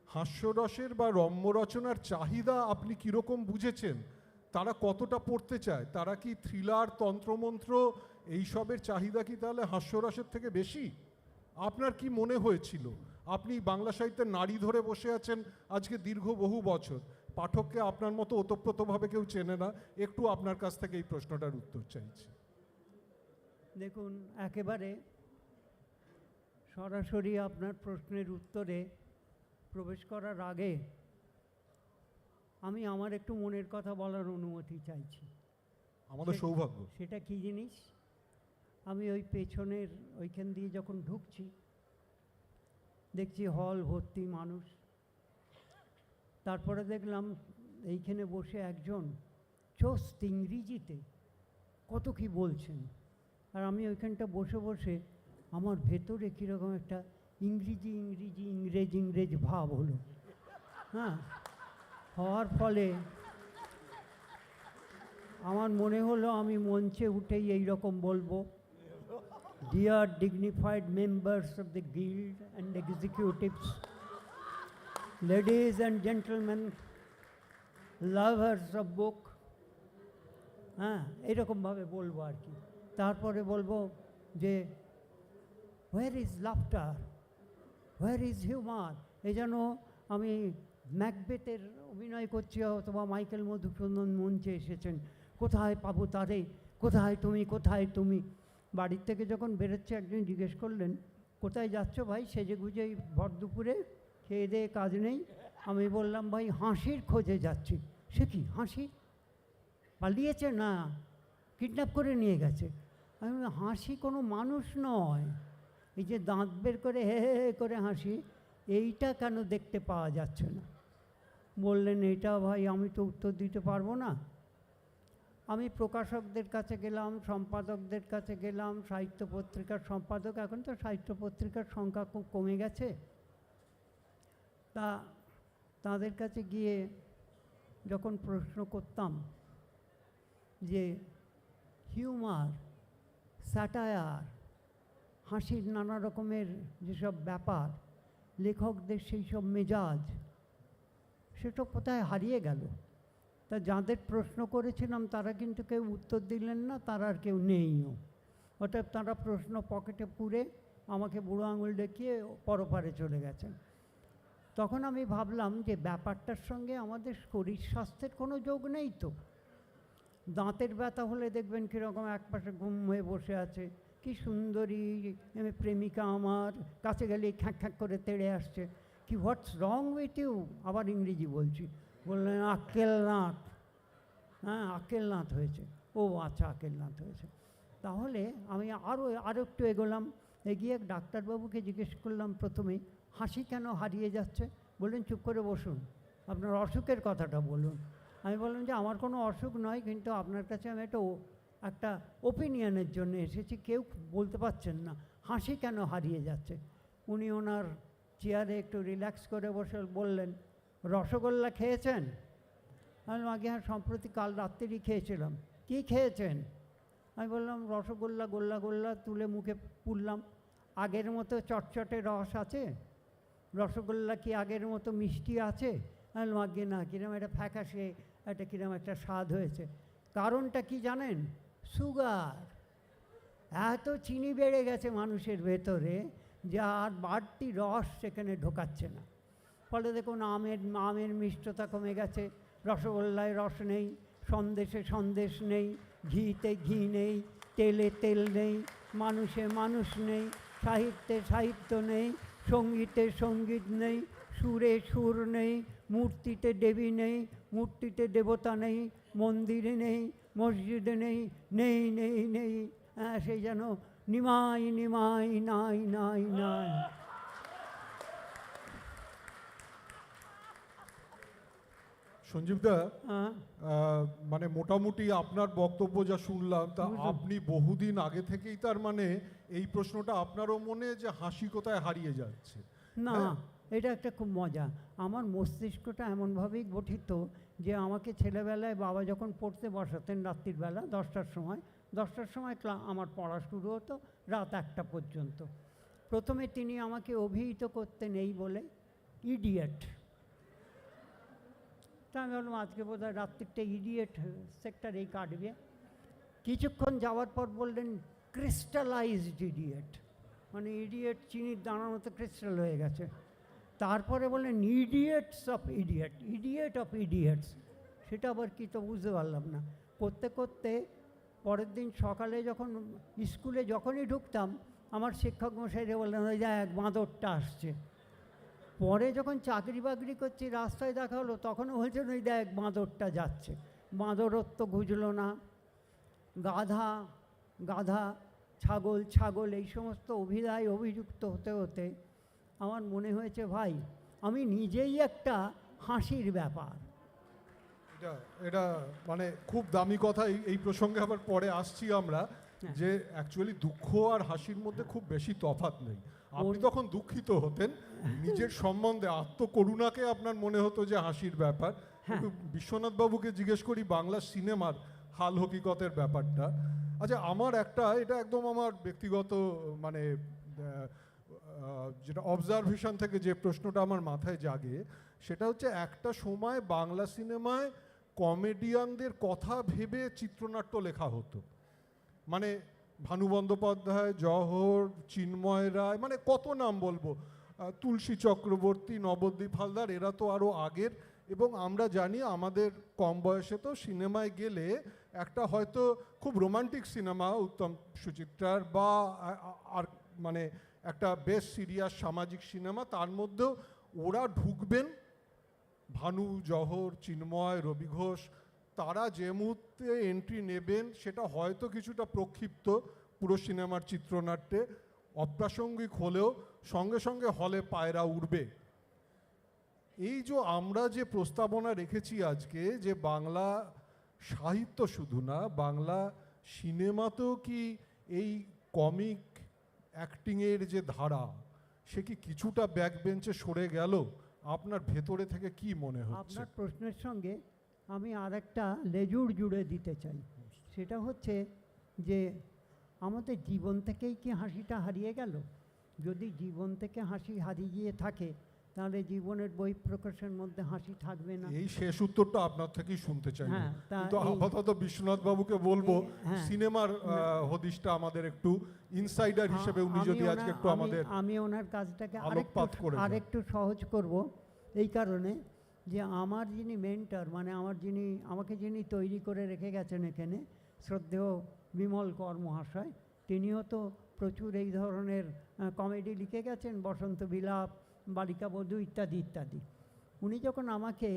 হাস্যরসের বা রম্য রচনার চাহিদা আপনি কীরকম বুঝেছেন? তারা কতটা পড়তে চায়? তারা কি থ্রিলার, তন্ত্রমন্ত্র এইসবের চাহিদা কি তাহলে হাস্যরসের থেকে বেশি? আপনার কি মনে হয়েছিল? আপনি বাংলা সাহিত্যের নাড়ি ধরে বসে আছেন আজকে দীর্ঘ বহু বছর, পাঠককে আপনার মতো ওতপ্রোতভাবে কেউ চেনে না, একটু আপনার কাছ থেকে এই প্রশ্নটার উত্তর চাইছি। দেখুন, একেবারে সরাসরি আপনার প্রশ্নের উত্তরে প্রবেশ করার আগে আমি আমার একটু মনের কথা বলার অনুমতি চাইছি। আমাদের সৌভাগ্য। সেটা কি জিনিস? আমি ওই পেছনের ওইখান দিয়ে যখন ঢুকছি দেখছি হল ভর্তি মানুষ, তারপরে দেখলাম এইখানে বসে একজন চোস্ত ইংরেজিতে কত কি বলছেন, আর আমি ওইখানটা বসে বসে আমার ভেতরে কীরকম একটা ইংরেজ ভাব হলো। হ্যাঁ, হওয়ার ফলে আমার মনে হলো আমি মঞ্চে উঠেই এই রকম বলবো, deer dignified members of the guild and executives, ladies and gentlemen, lovers of book, হ্যাঁ, এরকমভাবে বলবো আর কি। তারপরে বলবো যে where is laughter, where is humor, এই যেন আমি ম্যাকবেথের অভিনয় করছি অথবা মাইকেল মধুসূদন মঞ্চে এসেছেন, কোথায় পাবো তারে, কোথায় তুমি। বাড়ির থেকে যখন বেরোচ্ছে একজন জিজ্ঞেস করলেন, কোথায় যাচ্ছ ভাই সেজে গুজে ভর দুপুরে, খেয়ে দেয়ে কাজ নেই? আমি বললাম, ভাই হাসির খোঁজে যাচ্ছি। সে কি হাসি পালিয়েছে না কিডন্যাপ করে নিয়ে গেছে? আমি বললাম, হাসি কোনো মানুষ নয়, এই যে দাঁত বের করে হে হে হে করে হাসি, এইটা কেন দেখতে পাওয়া যাচ্ছে না? বললেন, এটা ভাই আমি তো উত্তর দিতে পারবো না। আমি প্রকাশকদের কাছে গেলাম, সম্পাদকদের কাছে গেলাম, সাহিত্য পত্রিকার সম্পাদক, এখন তো সাহিত্য পত্রিকার সংখ্যা খুব কমে গেছে, তাদের কাছে গিয়ে যখন প্রশ্ন করতাম যে হিউমার, স্যাটায়ার, হাসির নানা রকমের যেসব ব্যাপার, লেখকদের সেই সব মেজাজ, সেটা কোথায় হারিয়ে গেল? তা যাদের প্রশ্ন করেছিলাম তারা কিন্তু কেউ উত্তর দিলেন না, তারা আর কেউ নেইও। অর্থাৎ তারা প্রশ্ন পকেটে পুরে আমাকে বুড়ো আঙুল দেখিয়ে পরপারে চলে গেছেন। তখন আমি ভাবলাম যে ব্যাপারটার সঙ্গে আমাদের শরীর স্বাস্থ্যের কোনো যোগ নেই তো। দাঁতের ব্যথা হলে দেখবেন কীরকম একপাশে ঘুম হয়ে বসে আছে, কি সুন্দরী প্রেমিকা আমার কাছে গেলে খ্যাঁক খ্যাঁক করে তেড়ে আসছে, কি হোয়াটস রং উইথ ইউ, আবার ইংরেজি বলছি, বললেন আক্কেলনাথ, হ্যাঁ আক্কেলনাথ হয়েছে, ও আচ্ছা আক্কেলনাথ হয়েছে। তাহলে আমি আরও একটু এগোলাম, এগিয়ে ডাক্তারবাবুকে জিজ্ঞেস করলাম প্রথমেই, হাসি কেন হারিয়ে যাচ্ছে? বললেন, চুপ করে বসুন, আপনার অসুখের কথাটা বলুন। আমি বললাম যে আমার কোনো অসুখ নয়, কিন্তু আপনার কাছে আমি একটা ওপিনিয়নের জন্য এসেছি, কেউ বলতে পারছেন না হাসি কেন হারিয়ে যাচ্ছে। উনি ওনার চেয়ারে একটু রিল্যাক্স করে বসে বললেন, রসগোল্লা খেয়েছেন? আমি আগে হ্যাঁ সম্প্রতি কাল রাত্রেই খেয়েছিলাম। কি খেয়েছেন? আমি বললাম, রসগোল্লা, গোল্লা গোল্লা তুলে মুখে পুরলাম। আগের মতো চটচটে রস আছে? রসগোল্লা কি আগের মতো মিষ্টি আছে? আমি বললাম, আগে না, কিরম একটা ফ্যাকাশে একটা কিরম একটা স্বাদ হয়েছে। কারণটা কি জানেন? সুগার। এত চিনি বেড়ে গেছে মানুষের ভেতরে যে আর বাড়তি রস সেখানে ঢোকাচ্ছে না। ফলে দেখুন আমের মিষ্টতা কমে গেছে, রসগোল্লায় রস নেই, সন্দেশে সন্দেশ নেই, ঘিতে ঘি নেই, তেলে তেল নেই, মানুষে মানুষ নেই, সাহিত্যে সাহিত্য নেই, সঙ্গীতে সঙ্গীত নেই, সুরে সুর নেই, মূর্তিতে দেবী নেই, মূর্তিতে দেবতা নেই, মন্দিরে নেই, মসজিদে নেই, নেই নেই নেই, সেই যেন নিমাই নিমাই নাই নাই নাই। সঞ্জীবদা, মানে মোটামুটি আপনার বক্তব্য যা শুনলাম, তা আপনি বহুদিন আগে থেকেই তার মানে এই প্রশ্নটা আপনারও মনে যে হাসি কোথায় হারিয়ে যাচ্ছে? না, এটা একটা খুব মজা। আমার মস্তিষ্কটা এমনভাবেই গঠিত যে আমাকে ছেলেবেলায় বাবা যখন পড়তে বসাতেন রাত্রির বেলা 10টার সময় আমার পড়া শুরু হতো রাত 1টা পর্যন্ত। প্রথমে তিনি আমাকে অভিহিত করতেন এই বলে, ইডিয়েট। তা আমি বললাম, আজকে বোধ হয় রাত্রিটা ইডিয়েট সেক্টরেই কাটবে। কিছুক্ষণ যাওয়ার পর বললেন, ক্রিস্টালাইজড ইডিয়েট, মানে ইডিয়েট চিনির দানার মতো ক্রিস্টাল হয়ে গেছে। তারপরে বললেন, idiots of idiot, idiot of idiots. সেটা আবার কী তো বুঝতে পারলাম না। করতে করতে পরের দিন সকালে যখন স্কুলে যখনই ঢুকতাম, আমার শিক্ষক মশাইরা বললেন, ওই দেখ বাঁদরটা আসছে। পরে যখন চাকরি বাকরি করছি, রাস্তায় দেখা হলো, তখনও বলছেন, ওই দেখ বাঁদরটা যাচ্ছে। বাঁদরত্ব ঘুজলো না। গাধা গাধা, ছাগল ছাগল, এই সমস্ত অভিধায় অভিযুক্ত হতে হতে আমার মনে হয়েছে, ভাই আমি নিজেই একটা হাসির ব্যাপার। এটা মানে খুব দামি কথা। এই প্রসঙ্গে আবার পরে আসছি আমরা, যে অ্যাকচুয়ালি দুঃখ আর হাসির মধ্যে খুব বেশি তফাৎ নেই। আপনি তখন দুঃখিত হতেন, নিজের সম্বন্ধে আত্মকরুণাকে আপনার মনে হতো যে হাসির ব্যাপার। বিশ্বনাথ বাবুকে জিজ্ঞেস করি বাংলা সিনেমার হাল হকিকতের ব্যাপারটা। আচ্ছা, আমার এটা একদম আমার ব্যক্তিগত মানে যেটা অবজারভেশন থেকে যে প্রশ্নটা আমার মাথায় জাগে, সেটা হচ্ছে একটা সময় বাংলা সিনেমায় কমেডিয়ানদের কথা ভেবে চিত্রনাট্য লেখা হতো। মানে ভানু বন্দ্যোপাধ্যায়, জহর, চিন্ময় রায়, মানে কত নাম বলবো, তুলসী চক্রবর্তী, নবদ্বীপ হালদার, এরা তো আরও আগের। এবং আমরা জানি আমাদের কম বয়সে তো সিনেমায় গেলে একটা হয়তো খুব রোমান্টিক সিনেমা উত্তম সুচিত্রার বা আর মানে একটা বেশ সিরিয়াস সামাজিক সিনেমা, তার মধ্যেও ওরা ঢুকবেন, ভানু, জহর, চিন্ময়, রবি ঘোষ, তারা যে মুহূর্তে এন্ট্রি নেবেন সেটা হয়তো কিছুটা প্রক্ষিপ্ত পুরো সিনেমার চিত্রনাট্যে, অপ্রাসঙ্গিক হলেও সঙ্গে সঙ্গে হলে পায়রা উঠবে। এই যে আমরা যে প্রস্তাবনা রেখেছি আজকে, যে বাংলা সাহিত্য শুধু না, বাংলা সিনেমাতেও কি এই কমিক অ্যাক্টিংয়ের যে ধারা, সে কি কিছুটা ব্যাক বেঞ্চে সরে গেল? আপনার ভেতরে থেকে কি মনে হচ্ছে? আপনার প্রশ্নের সঙ্গে আমি আরেকটা লেজুর জুড়ে দিতে চাই। সেটা হচ্ছে যে আমাদের জীবন থেকেই কি হাসিটা হারিয়ে গেল? যদি জীবন থেকে হাসি হারিয়ে গিয়ে থাকে, তাহলে জীবনের বই প্রকাশের মধ্যে হাসি থাকবে না। এই শেষ উত্তরটা আপনার থেকেই শুনতে চাই। হ্যাঁ, কিন্তু আপাতত বিশ্বনাথ বাবুকে বলবো সিনেমার হদিশটা আমাদের একটু ইনসাইডার হিসেবে উনি যদি আজকে একটু আমাদের আমি ওনার কাজটাকে আলোকপাত করে আরেকটু সহজ করব, এই কারণে যে আমার যিনি মেন্টর, মানে আমাকে যিনি তৈরি করে রেখে গেছেন এখানে, শ্রদ্ধেয় বিমল কর মহাশয়, তিনিও তো প্রচুর এই ধরনের কমেডি লিখে গেছেন, বসন্ত বিলাপ, বালিকা বধূ ইত্যাদি ইত্যাদি। উনি যখন আমাকে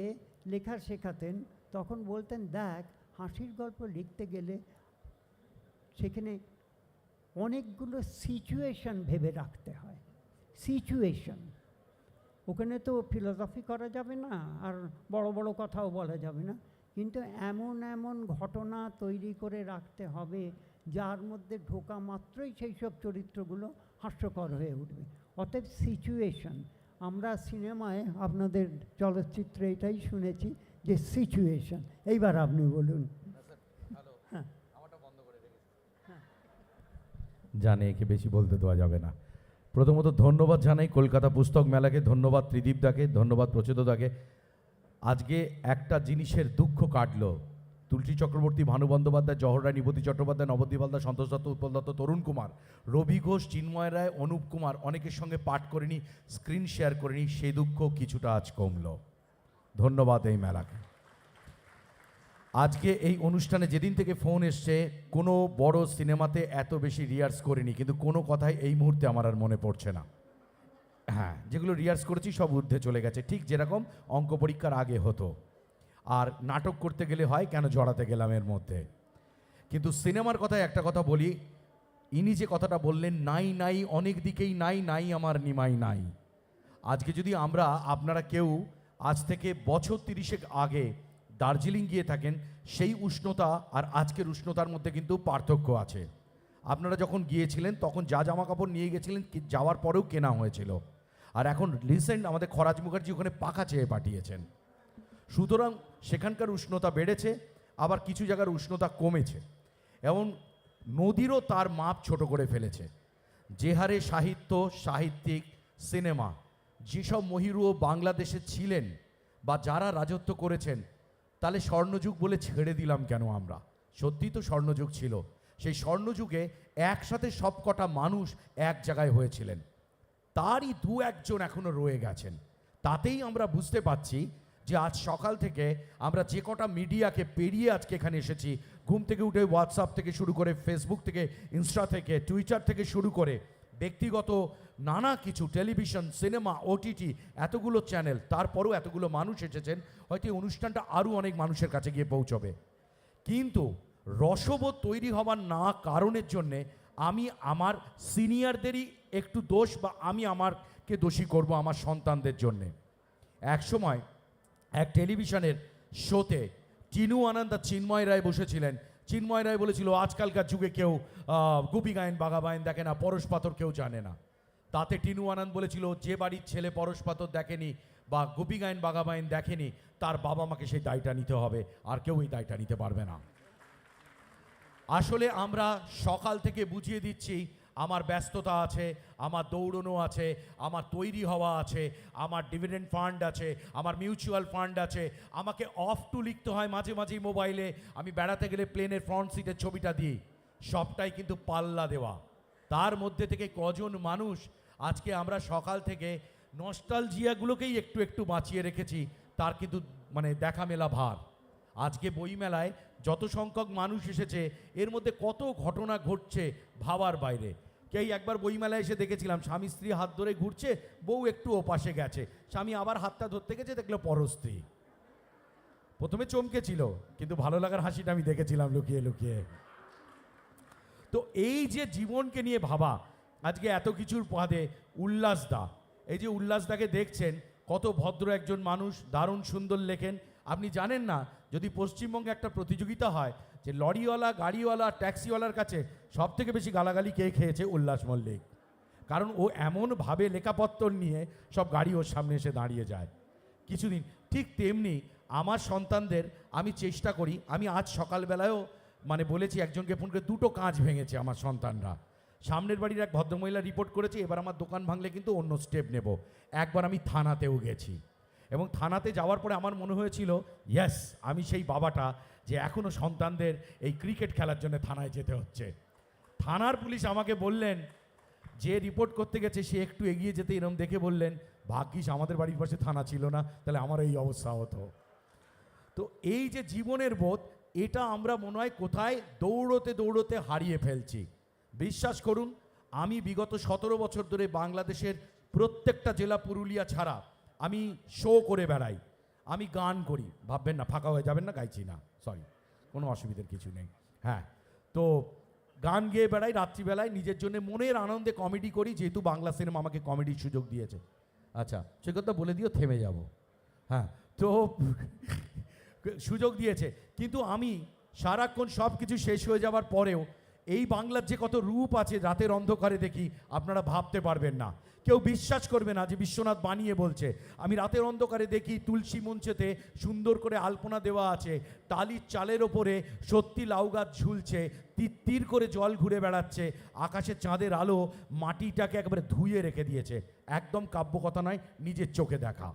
লেখা শেখাতেন তখন বলতেন, দেখ, হাসির গল্প লিখতে গেলে সেখানে অনেকগুলো সিচুয়েশন ভেবে রাখতে হয়। সিচুয়েশন, ওখানে তো ফিলোসফি করা যাবে না, আর বড় বড় কথাও বলা যাবে না, কিন্তু এমন এমন ঘটনা তৈরি করে রাখতে হবে যার মধ্যে ঢোকা মাত্রই সেই সব চরিত্রগুলো হাস্যকর হয়ে উঠবে। অতএব সিচুয়েশন, আমরা সিনেমায় আপনাদের চলচ্চিত্রে এটাই শুনেছি যে সিচুয়েশন। এইবার আপনি বলুন। জানে একে বেশি বলতে দেওয়া যাবে না। প্রথমত ধন্যবাদ জানাই কলকাতা পুস্তক মেলাকে, ধন্যবাদ ত্রিদীপদাকে, ধন্যবাদ প্রচেতদাকে। আজকে একটা জিনিসের দুঃখ কাটলো, তুলসী চক্রবর্তী, ভানু বন্দ্যোপাধ্যায়, জহর রায়, নিপতি চট্টোপাধ্যায়, নবদ্বীপ হালদার, সন্তোষ দত্ত, উৎপল দত্ত, তরুণ কুমার, রবি ঘোষ, চিন্ময় রায়, অনুপ কুমার অনেকের সঙ্গে পাঠ করিনি, স্ক্রিন শেয়ার করিনি, সেই দুঃখ কিছুটা আজ কমলো। ধন্যবাদ এই মেলাকে। আজকে এই অনুষ্ঠানে যেদিন থেকে ফোন এসছে, কোনো বড় সিনেমাতে এত বেশি রিহার্স করিনি, কিন্তু কোনো কথাই এই মুহূর্তে আমার আর মনে পড়ছে না। হ্যাঁ, যেগুলো রিহার্স করেছি সব ঊর্ধ্বে চলে গেছে, ঠিক যেরকম অঙ্ক পরীক্ষার আগে হতো। আর নাটক করতে গেলে হয় কেন জড়াতে গেলাম এর মধ্যে। কিন্তু সিনেমার কথায় একটা কথা বলি, ইনি যে কথাটা বললেন, নাই নাই অনেক দিকেই নাই, নাই আমার নিমাই নাই। আজকে যদি আমরা, আপনারা কেউ আজ থেকে বছর 30 আগে দার্জিলিং গিয়ে থাকেন, সেই উষ্ণতা আর আজকের উষ্ণতার মধ্যে কিন্তু পার্থক্য আছে। আপনারা যখন গিয়েছিলেন তখন যা জামা কাপড় নিয়ে গেছিলেন যাওয়ার পরেও কেনা হয়েছিল, আর এখন রিসেন্ট আমাদের খরাজ মুখার্জি ওখানে পাখা চেয়ে পাঠিয়েছেন। সুতরাং সেখানকার উষ্ণতা বেড়েছে, আবার কিছু জায়গার উষ্ণতা কমেছে, এবং নদীরও তার মাপ ছোট করে ফেলেছে। যে হারে সাহিত্য, সাহিত্যিক, সিনেমা, যেসব মহিরুহ বাংলাদেশে ছিলেন বা যারা রাজত্ব করেছেন, তাহলে স্বর্ণযুগ বলে ছেড়ে দিলাম কেন আমরা? সত্যিই তো স্বর্ণযুগ ছিল। সেই স্বর্ণযুগে একসাথে সব কটা মানুষ এক জায়গায় হয়েছিলেন, তারই 2-1 এখনো রয়ে গেছেন। তাতেই আমরা বুঝতে পারছি যে আজ সকাল থেকে আমরা যে কটা মিডিয়াকে পেরিয়ে আজকে এখানে এসেছি, ঘুম থেকে উঠে হোয়াটসঅ্যাপ থেকে শুরু করে, ফেসবুক থেকে, ইনস্টা থেকে, টুইটার থেকে শুরু করে, ব্যক্তিগত নানা কিছু, টেলিভিশন, সিনেমা, ওটিটি, এতগুলো চ্যানেল, তারপরেও এতগুলো মানুষ এসেছেন, হয়তো এই অনুষ্ঠানটা আরও অনেক মানুষের কাছে গিয়ে পৌঁছবে। কিন্তু রসবোধ তৈরি হওয়ার না কারণের জন্যে আমি আমার সিনিয়রদেরই একটু দোষ, বা আমি আমারকে দোষী করব আমার সন্তানদের জন্যে। একসময় এক টেলিভিশনের শোতে টিনু আনন্দ আর চিন্ময় রায় বসেছিলেন। চিন্ময় রায় বলেছিল, আজকালকার যুগে কেউ গোপী গায়েন বাঘা বায়েন দেখে না, পরশ পাথর কেউ জানে না। তাতে টিনু আনন্দ বলেছিল, যে বাড়ির ছেলে পরশ পাথর দেখেনি বা গোপী গায়েন বাঘা বায়েন দেখেনি, তার বাবা মাকে সেই দায়টা নিতে হবে, আর কেউ এই দায়টা নিতে পারবে না। আসলে আমরা সকাল থেকে বুঝিয়ে দিচ্ছি, আমার ব্যস্ততা আছে, আমার দৌড়নো আছে, আমার তৈরি হওয়া আছে, আমার ডিভিডেন্ড ফান্ড আছে, আমার মিউচুয়াল ফান্ড আছে, আমাকে অফ টু লিখতে হয় মাঝে মাঝেই মোবাইলে। আমি বেড়াতে গেলে প্লেনের ফ্রন্ট সিটের ছবিটা দিই, সবটাই কিন্তু পাল্লা দেওয়া। তার মধ্যে থেকে কজন মানুষ আজকে আমরা সকাল থেকে নস্টালজিয়াগুলোকেই একটু একটু বাঁচিয়ে রেখেছি, তার কিন্তু মানে দেখা মেলা ভার। আজকে বইমেলায় যত সংখ্যক মানুষ এসেছে, এর মধ্যে কত ঘটনা ঘটছে ভাবার বাইরে। এই একবার বইমেলায় এসে দেখেছিলাম স্বামী স্ত্রী হাত ধরে ঘুরছে, বউ একটু ওপাশে গেছে, স্বামী আবার হাতটা ধরতে গেছে, দেখলো পরস্ত্রী। প্রথমে চমকেছিল, কিন্তু ভালো লাগার হাসিটা আমি দেখেছিলাম লুকিয়ে লুকিয়ে। তো এই যে জীবনকে নিয়ে ভাবা, আজকে এত কিছুর বাদে উল্লাসদা, এই যে উল্লাসদাকে দেখছেন, কত ভদ্র একজন মানুষ, দারুণ সুন্দর লেখেন। আপনি জানেন না, যদি পশ্চিমবঙ্গে একটা প্রতিযোগিতা হয় যে লরিওয়ালা, গাড়িওয়ালা, ট্যাক্সিওয়ালার কাছে সব থেকে বেশি গালাগালি কে খেয়েছে, উল্লাস মল্লিক। কারণ ও এমনভাবে লেখাপত্র নিয়ে সব গাড়ি ওর সামনে এসে দাঁড়িয়ে যায় কিছুদিন। ঠিক তেমনি আমার সন্তানদের আমি চেষ্টা করি, আমি আজ সকালবেলায়ও মানে বলেছি একজনকে ফোন করে, 2টো কাঁচ ভেঙেছে আমার সন্তানরা। সামনের বাড়ির এক ভদ্রমহিলা রিপোর্ট করেছে, এবার আমার দোকান ভাঙলে কিন্তু অন্য স্টেপ নেব। একবার আমি থানাতেও গেছি, এবং থানাতে যাওয়ার পরে আমার মনে হয়েছিল ইয়েস, আমি সেই বাবাটা যে এখনও সন্তানদের এই ক্রিকেট খেলার জন্য থানায় যেতে হচ্ছে। থানার পুলিশ আমাকে বললেন, যে রিপোর্ট করতে গেছে সে একটু এগিয়ে যেতে এরকম দেখে বললেন, ভাগ্যিস আমাদের বাড়ির পাশে থানা ছিল না, তাহলে আমার এই অবস্থা হতো। তো এই যে জীবনের বোধ, এটা আমরা মনে হয় কোথায় দৌড়তে দৌড়তে হারিয়ে ফেলছি। বিশ্বাস করুন, আমি বিগত 17 বছর ধরে বাংলাদেশের প্রত্যেকটা জেলা, পুরুলিয়া ছাড়া, আমি শো করে বেড়াই, আমি গান করি। ভাববেন না ফাঁকা হয়ে যাবেন না, গাইছি না, সরি, কোনো অসুবিধার কিছু নেই। হ্যাঁ, তো গান গেয়ে বেড়াই, রাত্রিবেলায় নিজের জন্য মনের আনন্দে কমেডি করি, যেহেতু বাংলা সিনেমা আমাকে কমেডির সুযোগ দিয়েছে। আচ্ছা, সে কথা বলে দিও, থেমে যাব। হ্যাঁ, তো সুযোগ দিয়েছে, কিন্তু আমি সারাক্ষণ সব কিছু শেষ হয়ে যাওয়ার পরেও এই বাংলার যে কত রূপ আছে রাতের অন্ধকারে দেখি, আপনারা ভাবতে পারবেন না। কেউ বিশ্বাস করবে না যে বিশ্বনাথ বানিয়ে বলছে। আমি রাতের অন্ধকারে দেখি তুলসী মঞ্চেতে সুন্দর করে আলপনা দেওয়া আছে, টালির চালের ওপরে সত্যি লাউ গাছ ঝুলছে, তিত্তির করে জল ঘুরে বেড়াচ্ছে, আকাশে চাঁদের আলো মাটিটাকে একেবারে ধুয়ে রেখে দিয়েছে। একদম কাব্যকথা নয়, নিজের চোখে দেখা।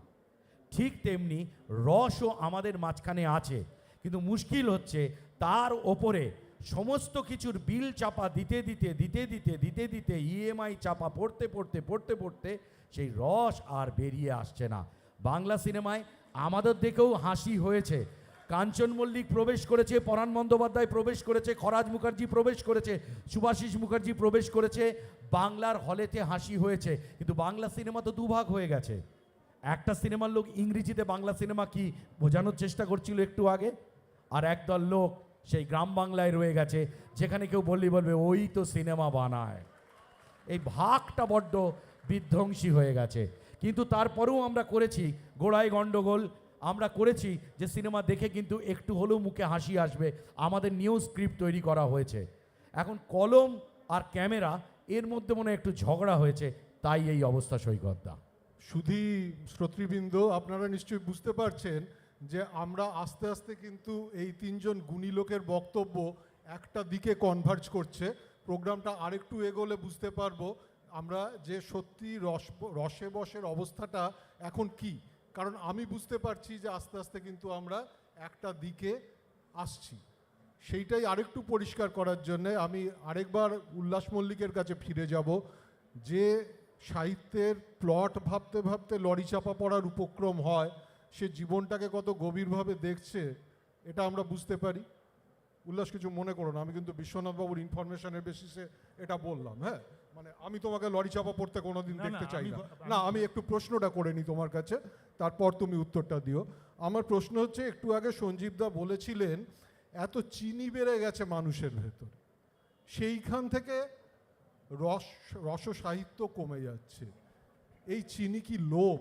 ঠিক তেমনি রসও আমাদের মাঝখানে আছে, কিন্তু মুশকিল হচ্ছে তার ওপরে সমস্ত কিছুর বিল চাপা দিতে দিতে দিতে দিতে দিতে দিতে ইএমআই চাপা পড়তে পড়তে পড়তে পড়তে সেই রস আর বেরিয়ে আসছে না। বাংলা সিনেমায় আমাদের দেখেও হাসি হয়েছে। কাঞ্চন মল্লিক প্রবেশ করেছে, পরাণ বন্দ্যোপাধ্যায় প্রবেশ করেছে, খরাজ মুখার্জি প্রবেশ করেছে, সুভাষিস মুখার্জি প্রবেশ করেছে, বাংলার হলেতে হাসি হয়েছে। কিন্তু বাংলা সিনেমা তো দুভাগ হয়ে গেছে। একটা সিনেমার লোক ইংরেজিতে বাংলা সিনেমা কি বোঝানোর চেষ্টা করছিল একটু আগে, আর একদল লোক সেই গ্রাম বাংলায় রয়ে গেছে, যেখানে কেউ বললেই বলবে ওই তো সিনেমা বানায়। এই ভাগটা বড্ড বিধ্বংসী হয়ে গেছে। কিন্তু তারপরেও আমরা করেছি গোড়ায় গণ্ডগোল, আমরা করেছি যে সিনেমা দেখে কিন্তু একটু হলেও মুখে হাসি আসবে, আমাদের নিউ স্ক্রিপ্ট তৈরি করা হয়েছে। এখন কলম আর ক্যামেরা এর মধ্যে মনে হয় একটু ঝগড়া হয়েছে, তাই এই অবস্থা। সৈকতদা, শুধু শ্রোতৃবৃন্দ, আপনারা নিশ্চয়ই বুঝতে পারছেন যে আমরা আস্তে আস্তে কিন্তু এই 3 জন গুণী লোকের বক্তব্য একটা দিকে কনভার্জ করছে। প্রোগ্রামটা আরেকটু এগোলে বুঝতে পারবো আমরা যে সত্যি রসে বসের অবস্থাটা এখন কি। কারণ আমি বুঝতে পারছি যে আস্তে আস্তে কিন্তু আমরা একটা দিকে আসছি। সেইটাই আরেকটু পরিষ্কার করার জন্যে আমি আরেকবার উল্লাস মল্লিকের কাছে ফিরে যাব, যে সাহিত্যের প্লট ভাবতে ভাবতে লরি চাপা পড়ার উপক্রম হয়, সে জীবনটাকে কত গভীরভাবে দেখছে এটা আমরা বুঝতে পারি। উল্লাস, কিছু মনে করো না, আমি কিন্তু বিশ্বনাথবাবুর ইনফরমেশনের বেসিসে এটা বললাম। হ্যাঁ, মানে আমি তোমাকে লরি চাপা পড়তে কোনোদিন দেখতে চাই না। না, আমি একটু প্রশ্নটা করে নিই তোমার কাছে, তারপর তুমি উত্তরটা দিও। আমার প্রশ্ন হচ্ছে, একটু আগে সঞ্জীবদা বলেছিলেন এত চিনি বেড়ে গেছে মানুষের ভেতর, সেইখান থেকে রস সাহিত্য কমে যাচ্ছে। এই চিনি কি লোভ?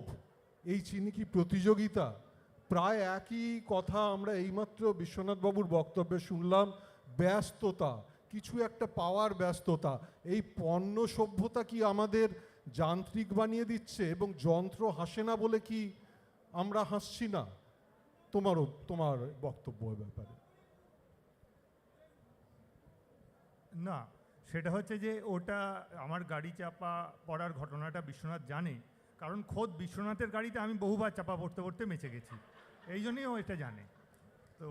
এই চিনি কি প্রতিযোগিতা? প্রায় একই কথা আমরা এইমাত্র বিশ্বনাথবাবুর বক্তব্যে শুনলাম। ব্যস্ততা, কিছু একটা পাওয়ার ব্যস্ততা। এই পণ্য সভ্যতা কি আমাদের যান্ত্রিক বানিয়ে দিচ্ছে, এবং যন্ত্র হাসে না বলে কি আমরা হাসছি না? তোমার বক্তব্য ব্যাপারে। না, সেটা হচ্ছে যে ওটা আমার গাড়ি চাপা পড়ার ঘটনাটা বিশ্বনাথ জানে, কারণ খোদ বিশ্বনাথের গাড়িতে আমি বহুবার চাপা পড়তে পড়তে মেচে গেছি, এই জন্যই ও এটা জানে। তো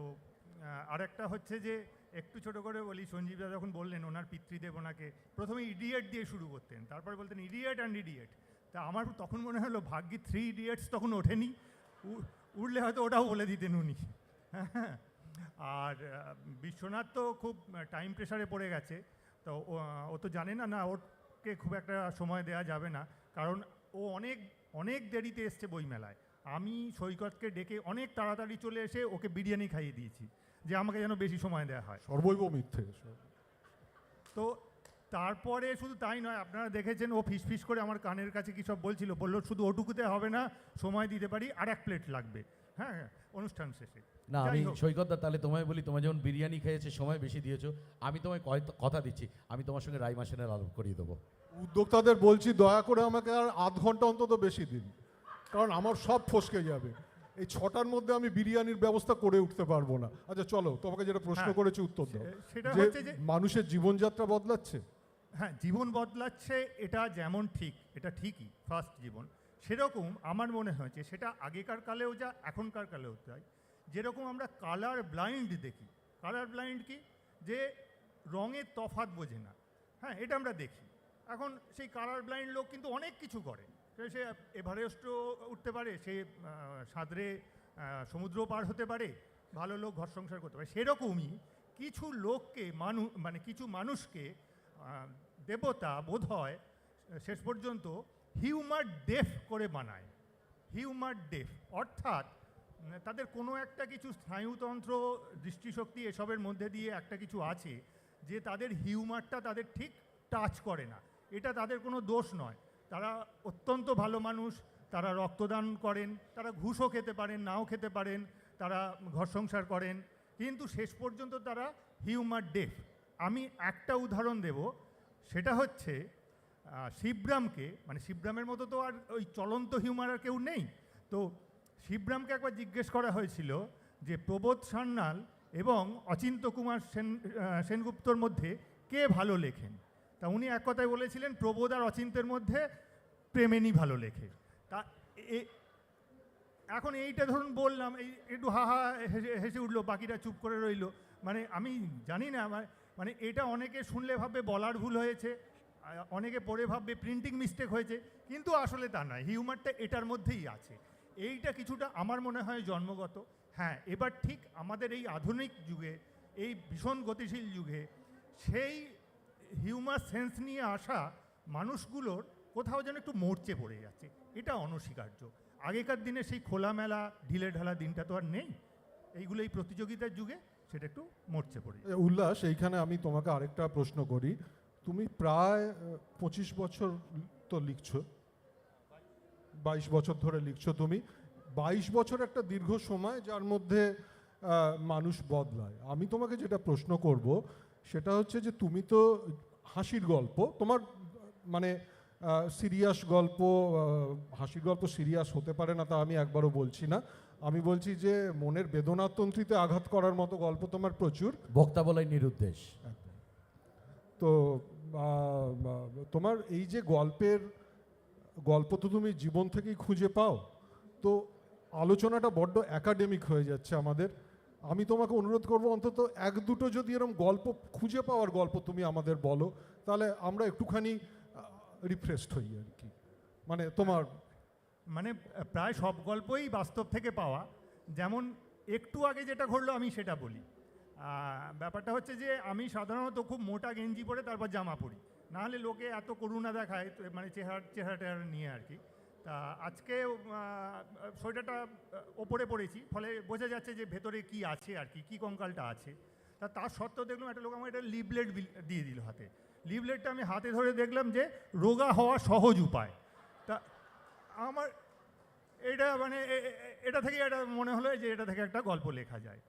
আরেকটা হচ্ছে যে একটু ছোট করে বলি, সঞ্জীবদা যখন বললেন ওনার পিতৃদেব ওনাকে প্রথমে ইডিয়েট দিয়ে শুরু করতেন, তারপরে বলতেন ইডিয়েট অ্যান্ড ইডিয়েট। তা আমার তখন মনে হলো ভাগ্যি 3 ইডিয়েটস তখন ওঠেনি, উঠলে হয়তো ওটাও বলে দিতেন উনি। আর বিশ্বনাথ তো খুব টাইম প্রেশারে পড়ে গেছে, তো ও তো জানে না, ওর সৈকতকে খুব একটা সময় দেওয়া যাবে না, কারণ ও অনেক অনেক দেরিতে এসছে বইমেলায়। আমি সৈকতকে ডেকে অনেক তাড়াতাড়ি চলে এসে ওকে বিরিয়ানি খাইয়ে দিয়েছি, যে আমাকে যেন বেশি সময় দেওয়া হয়। সর্বৈব মিথ্যে। তো তারপরে শুধু তাই নয়, আপনারা দেখেছেন ও ফিস করে আমার কানের কাছে কী সব বললো শুধু ওটুকুতে হবে না, সময় দিতে পারি, আর 1 প্লেট লাগবে, হ্যাঁ, অনুষ্ঠান শেষে। না, আমি সৈকতদা তাহলে তোমায় বলি, তোমায় যেমন বিরিয়ানি খেয়েছে, সময় বেশি দিয়েছো, আমি তোমায় কথা দিচ্ছি, আমি তোমার সঙ্গে রাই মাসেনের আলাপ করিয়ে দেবো। উদ্যোক্তাদের বলছি দয়া করে আমাকে আর আধ ঘন্টা অন্তত বেশি দিন, কারণ আমার সব ফসকে যাবে। এই 6টার মধ্যে আমি বিরিয়ানির ব্যবস্থা করে উঠতে পারবো না। আচ্ছা চলো, তোমাকে যেটা প্রশ্ন করেছি উত্তর দাও। সেটা হচ্ছে যে মানুষের জীবনযাত্রা বদলাচ্ছে। হ্যাঁ, জীবন বদলাচ্ছে, এটা যেমন ঠিক, এটা ঠিকই, ফার্স্ট জীবন, সেরকম আমার মনে হয়েছে সেটা আগেকার কালেও যা এখনকার কালেও তাই। যেরকম আমরা কালার ব্লাইন্ড দেখি, কালার ব্লাইন্ড কি, যে রঙের তফাৎ বোঝে না, হ্যাঁ, এটা আমরা দেখি। এখন সেই কালার ব্লাইন্ড লোক কিন্তু অনেক কিছু করে, সে এভারেস্টও উঠতে পারে, সে সাঁতরে সমুদ্র পার হতে পারে, ভালো লোক ঘর সংসার করতে পারে। সেরকমই কিছু লোককে কিছু মানুষকে দেবতা বোধ হয় শেষ পর্যন্ত হিউমার ডেফ করে বানায়। হিউমার ডেফ অর্থাৎ তাদের কোনো একটা কিছু স্নায়ুতন্ত্র, দৃষ্টিশক্তি, এসবের মধ্যে দিয়ে একটা কিছু আছে যে তাদের হিউমারটা তাদের ঠিক টাচ করে না। এটা তাদের কোনো দোষ নয়, তারা অত্যন্ত ভালো মানুষ, তারা রক্তদান করেন, তারা ঘুষও খেতে পারেন, নাও খেতে পারেন, তারা ঘর সংসার করেন, কিন্তু শেষ পর্যন্ত তারা হিউমার ডেফ। আমি একটা উদাহরণ দেব, সেটা হচ্ছে শিবরামকে, শিবরামের মতো তো আর ওই চলন্ত হিউমার আর কেউ নেই। তো শিবরামকে একবার জিজ্ঞেস করা হয়েছিল যে প্রবোধ সান্যাল এবং অচিন্ত কুমার সেনগুপ্তর মধ্যে কে ভালো লেখেন। তা উনি এক কথায় বলেছিলেন প্রবোধ আর অচিন্তের মধ্যে প্রেমেনি ভালো লেখে। তা এখন এইটা ধরুন বললাম, এই একটু হা হা হেসে উঠলো, বাকিটা চুপ করে রইল। আমি জানি না, এটা অনেকে শুনলে ভাববে বলার ভুল হয়েছে, অনেকে পড়ে ভাববে প্রিন্টিং মিস্টেক হয়েছে, কিন্তু আসলে তা নয়, হিউমারটা এটার মধ্যেই আছে। এইটা কিছুটা আমার মনে হয় জন্মগত। হ্যাঁ, এবার ঠিক আমাদের এই আধুনিক যুগে, এই ভীষণ গতিশীল যুগে সেই হিউমার সেন্স নিয়ে আসা মানুষগুলোর কোথাও যেন একটু মরচে পড়ে যাচ্ছে, এটা অনস্বীকার্য। আগেকার দিনে সেই খোলামেলা ঢিলে ঢালা দিনটা তো আর নেই, এইগুলো এই প্রতিযোগিতার যুগে সেটা একটু মরচে পড়ে। উল্লাস, এইখানে আমি তোমাকে আরেকটা প্রশ্ন করি। তুমি প্রায় 25 বছর তো লিখছো, 22 বছর ধরে লিখছো তুমি। 22 বছর একটা দীর্ঘ সময়, যার মধ্যে মানুষ বদলায়। আমি তোমাকে যেটা প্রশ্ন করব সেটা হচ্ছে যে তুমি তো হাসির গল্প, তোমার সিরিয়াস গল্প, হাসির গল্প সিরিয়াস হতে পারে না তা আমি একবারও বলছি না। আমি বলছি যে মনের বেদনাতন্ত্রীতে আঘাত করার মতো গল্প তোমার প্রচুর। বক্তা বলাই নিরুদ্দেশ। তো তোমার এই যে গল্প তো তুমি জীবন থেকেই খুঁজে পাও, তো আলোচনাটা বড্ড একাডেমিক হয়ে যাচ্ছে আমাদের। আমি তোমাকে অনুরোধ করব অন্তত 1-2টো যদি এরকম গল্প খুঁজে পাওয়ার গল্প তুমি আমাদের বলো, তাহলে আমরা একটুখানি রিফ্রেশড হই আর কি। তোমার প্রায় সব গল্পই বাস্তব থেকে পাওয়া। যেমন একটু আগে যেটা ঘটলো আমি সেটা বলি। ব্যাপারটা হচ্ছে যে আমি সাধারণত খুব মোটা গেঞ্জি পরে তারপর জামা পরি, নাহলে লোকে এত করুণা দেখায়, চেহারা নিয়ে আর কি। তা আজকে সোয়েটারটা ওপরে পরেছি, ফলে বোঝা যাচ্ছে যে ভেতরে কি আছে আর কি কঙ্কালটা আছে। তার সত্ত্বেও দেখলাম একটা লোক আমার একটা লিভলেট দিয়ে দিল হাতে। লিভলেটটা আমি হাতে ধরে দেখলাম যে রোগা হওয়া সহজ উপায়। তা আমার এটা থেকে একটা মনে হলো যে এটা থেকে একটা গল্প লেখা যায়।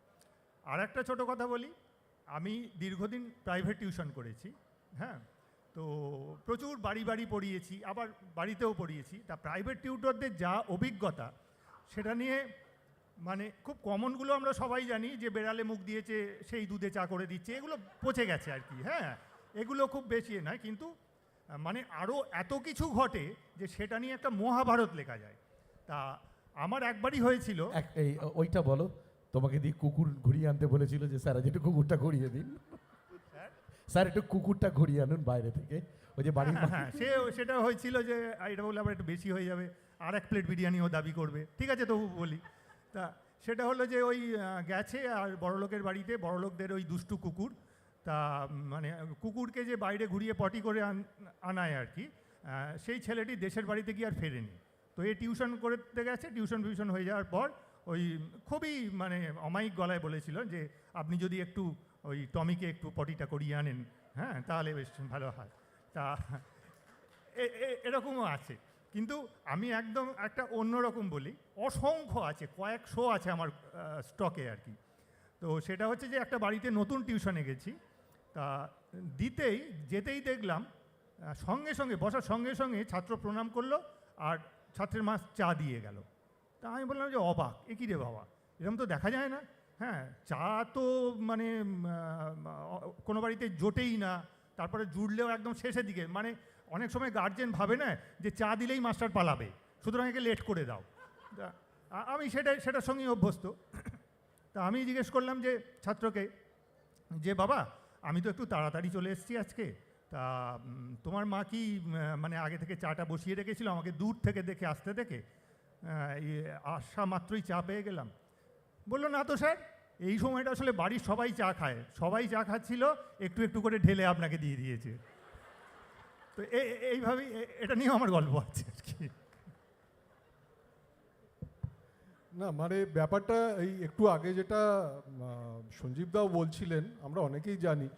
আর একটা ছোটো কথা বলি, আমি দীর্ঘদিন প্রাইভেট টিউশন করেছি, হ্যাঁ, তো প্রচুর বাড়ি পড়িয়েছি, আবার বাড়িতেও পড়িয়েছি। তা প্রাইভেট টিউটরদের যা অভিজ্ঞতা সেটা নিয়ে খুব কমনগুলো আমরা সবাই জানি, যে বেড়ালে মুখ দিয়েছে সেই দুধে চা করে দিচ্ছে, এগুলো পচে গেছে আর কি, হ্যাঁ, এগুলো খুব বেশি নয়। কিন্তু আরও এত কিছু ঘটে যে সেটা নিয়ে একটা মহাভারত লেখা যায়। তা আমার একবারই হয়েছিল, ওইটা বলো, তোমাকে দিয়ে কুকুর ঘুরিয়ে আনতে বলেছিল যে স্যার একটু কুকুরটা ঘুরিয়ে দিন, স্যার একটু কুকুরটা ঘুরিয়ে আনুন বাইরে থেকে, ওই যে বাড়ি। হ্যাঁ, সেটা হয়েছিল যে এটা বললে আবার একটু বেশি হয়ে যাবে, আর 1 প্লেট বিরিয়ানিও দাবি করবে, ঠিক আছে তবু বলি। তা সেটা হলো যে ওই গেছে আর বড়লোকের বাড়িতে, বড়লোকদের ওই দুষ্টু কুকুর তা মানে কুকুরকে যে বাইরে ঘুরিয়ে পটি করে আনায় আর কি, সেই ছেলেটি দেশের বাড়িতে গিয়ে আর ফেরেনি। তো এই টিউশন করতে গেছে, টিউশন হয়ে যাওয়ার পর ওই খুবই মানে অমায়িক গলায় বলেছিল যে আপনি যদি একটু ওই টমিকে একটু পটিটা করিয়ে আনেন, হ্যাঁ, তাহলে বেশ ভালো হয়। তা এরকমও আছে, কিন্তু আমি একদম একটা অন্যরকম বলি, অসংখ্য আছে, কয়েকশো আছে আমার স্টকে আর কি। তো সেটা হচ্ছে যে একটা বাড়িতে নতুন টিউশনে গেছি, তা যেতেই দেখলাম সঙ্গে সঙ্গে বসার সঙ্গে সঙ্গে ছাত্র প্রণাম করলো আর ছাত্রের মা চা দিয়ে গেল। তা আমি বললাম যে অবাক, এ কী রে বাবা, এরকম তো দেখা যায় না। হ্যাঁ, চা তো মানে কোনো বাড়িতে জোটেই না, তারপরে জুড়লেও একদম শেষের দিকে, মানে অনেক সময় গার্জেন ভাবে না যে চা দিলেই মাস্টার পালাবে, সুতরাং একে লেট করে দাও। আমি সেটার সঙ্গেই অভ্যস্ত। তা আমি জিজ্ঞেস করলাম যে ছাত্রকে যে বাবা আমি তো একটু তাড়াতাড়ি চলে এসেছি আজকে, তা তোমার মা কি মানে আগে থেকে চাটা বসিয়ে রেখেছিল, আমাকে দূর থেকে দেখে আসতে দেখে আসা মাত্রই চা পেয়ে গেলাম। বললো না তো স্যার, এই সময়টা আসলে বাড়ির সবাই চা খায়, সবাই চা খাচ্ছিল, একটু একটু করে ঢেলে আপনাকে দিয়ে দিয়েছে। তো এইভাবেই এটা নিয়েও আমার গল্প আছে আর কি। না মানে ব্যাপারটা এই একটু আগে যেটা সঞ্জীব দাও বলছিলেন, আমরা অনেকেই জানি,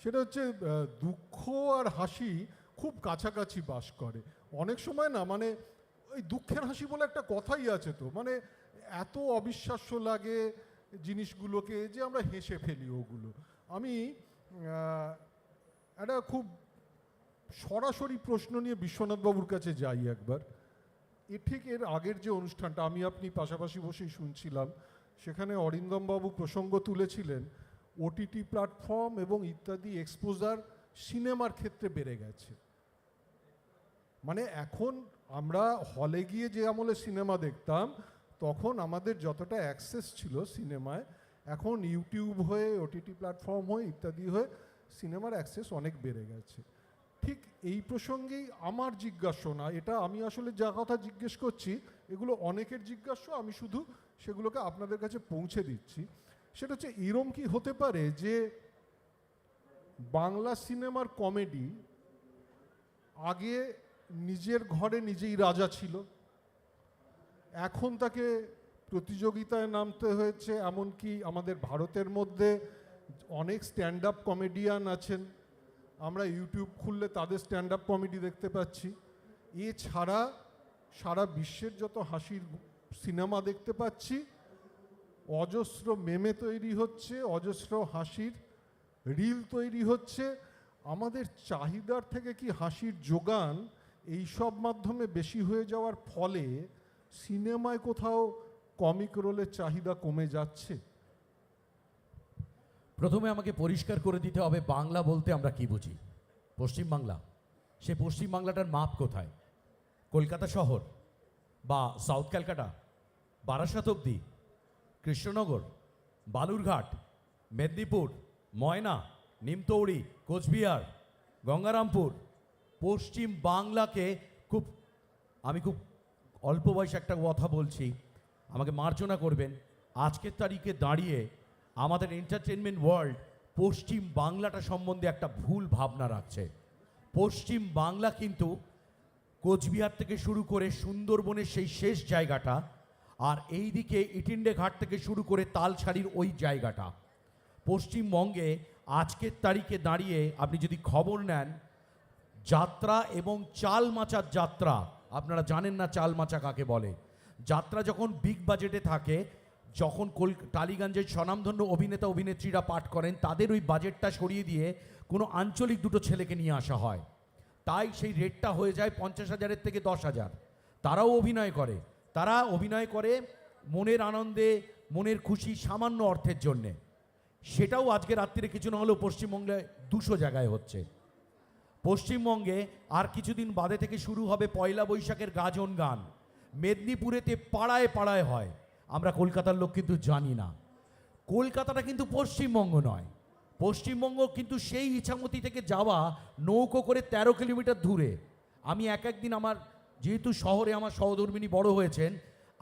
সেটা হচ্ছে দুঃখ আর হাসি খুব কাছাকাছি বাস করে। অনেক সময় না মানে ওই দুঃখের হাসি বলে একটা কথাই আছে, তো মানে এত অবিশ্বাস্য লাগে জিনিসগুলোকে যে আমরা হেসে ফেলি ওগুলো। আমি একটা খুব সরাসরি প্রশ্ন নিয়ে বিশ্বনাথবাবুর কাছে যাই একবার। ঠিক এর আগের যে অনুষ্ঠানটা আমি আপনি পাশাপাশি বসেই শুনছিলাম, সেখানে অরিন্দমবাবু প্রসঙ্গ তুলেছিলেন ওটিটি প্ল্যাটফর্ম এবং ইত্যাদি এক্সপোজার সিনেমার ক্ষেত্রে বেড়ে গেছে। মানে এখন আমরা হলে গিয়ে যে আমলে সিনেমা দেখতাম, তখন আমাদের যতটা অ্যাক্সেস ছিল সিনেমায়, এখন ইউটিউব হয়ে ওটিটি প্ল্যাটফর্ম হয়ে ইত্যাদি হয়ে সিনেমার অ্যাক্সেস অনেক বেড়ে গেছে। ঠিক এই প্রসঙ্গেই আমার জিজ্ঞাসা না, এটা আমি আসলে যা কথা জিজ্ঞেস করছি এগুলো অনেকের জিজ্ঞাসা, আমি শুধু সেগুলোকে আপনাদের কাছে পৌঁছে দিচ্ছি। সেটা হচ্ছে এরম কি হতে পারে যে বাংলা সিনেমার কমেডি আগে নিজের ঘরে নিজেই রাজা ছিল, এখন তাকে প্রতিযোগিতায় নামতে হয়েছে, এমনকি আমাদের ভারতের মধ্যে অনেক স্ট্যান্ড আপ কমেডিয়ান আছেন, আমরা ইউটিউব খুললে তাদের স্ট্যান্ড আপ কমেডি দেখতে পাচ্ছি। এছাড়া সারা বিশ্বের যত হাসির সিনেমা দেখতে পাচ্ছি, অজস্র মেমে তৈরি হচ্ছে, অজস্র হাসির রিল তৈরি হচ্ছে। আমাদের চাহিদার থেকে কি হাসির যোগান এইসব মাধ্যমে বেশি হয়ে যাওয়ার ফলে সিনেমায় কোথাও কমিক রোলের চাহিদা কমে যাচ্ছে? প্রথমে আমাকে পরিষ্কার করে দিতে হবে বাংলা বলতে আমরা কি বুঝি। পশ্চিমবাংলা, সে পশ্চিমবাংলাটার মাপ কোথায়? কলকাতা শহর বা সাউথ ক্যালকাটা, বারাসাত অবধি, কৃষ্ণনগর, বালুরঘাট, মেদিনীপুর, ময়না, নিমতৌড়ি, কোচবিহার, গঙ্গারামপুর। পশ্চিম বাংলাকে আমি খুব অল্প বয়সে একটা কথা বলছি, আমাকে মার্জনা করবেন। আজকের তারিখে দাঁড়িয়ে আমাদের এন্টারটেনমেন্ট ওয়ার্ল্ড পশ্চিম বাংলাটা সম্বন্ধে একটা ভুল ভাবনা রাখছে। পশ্চিম বাংলা কিন্তু কোচবিহার থেকে শুরু করে সুন্দরবনের সেই শেষ জায়গাটা, আর এই দিকে ইটিন্ডে ঘাট থেকে শুরু করে তালসারির ওই জায়গাটা। পশ্চিমবঙ্গে আজকের তারিখে দাঁড়িয়ে আপনি যদি খবর নেন, যাত্রা এবং চাল মাচার যাত্রা, আপনারা জানেন না চাল মাচা কাকে বলে। যাত্রা যখন বিগ বাজেটে থাকে, যখন টালিগঞ্জের স্বনামধন্য অভিনেতা অভিনেত্রীরা পাঠ করেন, তাদের ওই বাজেটটা সরিয়ে দিয়ে কোনো আঞ্চলিক দুটো ছেলেকে নিয়ে আসা হয়, তাই সেই রেটটা হয়ে যায় 50,000 থেকে 10,000। তারাও অভিনয় করে মনের আনন্দে, মনের খুশি, সামান্য অর্থের জন্যে। সেটাও আজকে রাত্রিরে কিছু না হলেও পশ্চিমবঙ্গে 200 জায়গায় হচ্ছে। পশ্চিমবঙ্গে আর কিছুদিন বাদে থেকে শুরু হবে পয়লা বৈশাখের গাজন গান। মেদিনীপুরেতে পাড়ায় পাড়ায় হয়। আমরা কলকাতার লোক কিন্তু জানি না। কলকাতাটা কিন্তু পশ্চিমবঙ্গ নয়। পশ্চিমবঙ্গ কিন্তু সেই ইছামতি থেকে যাওয়া নৌকো করে 13 কিলোমিটার দূরে। আমি একদিন আমার, যেহেতু শহরে আমার সহধর্মিনী বড় হয়েছেন,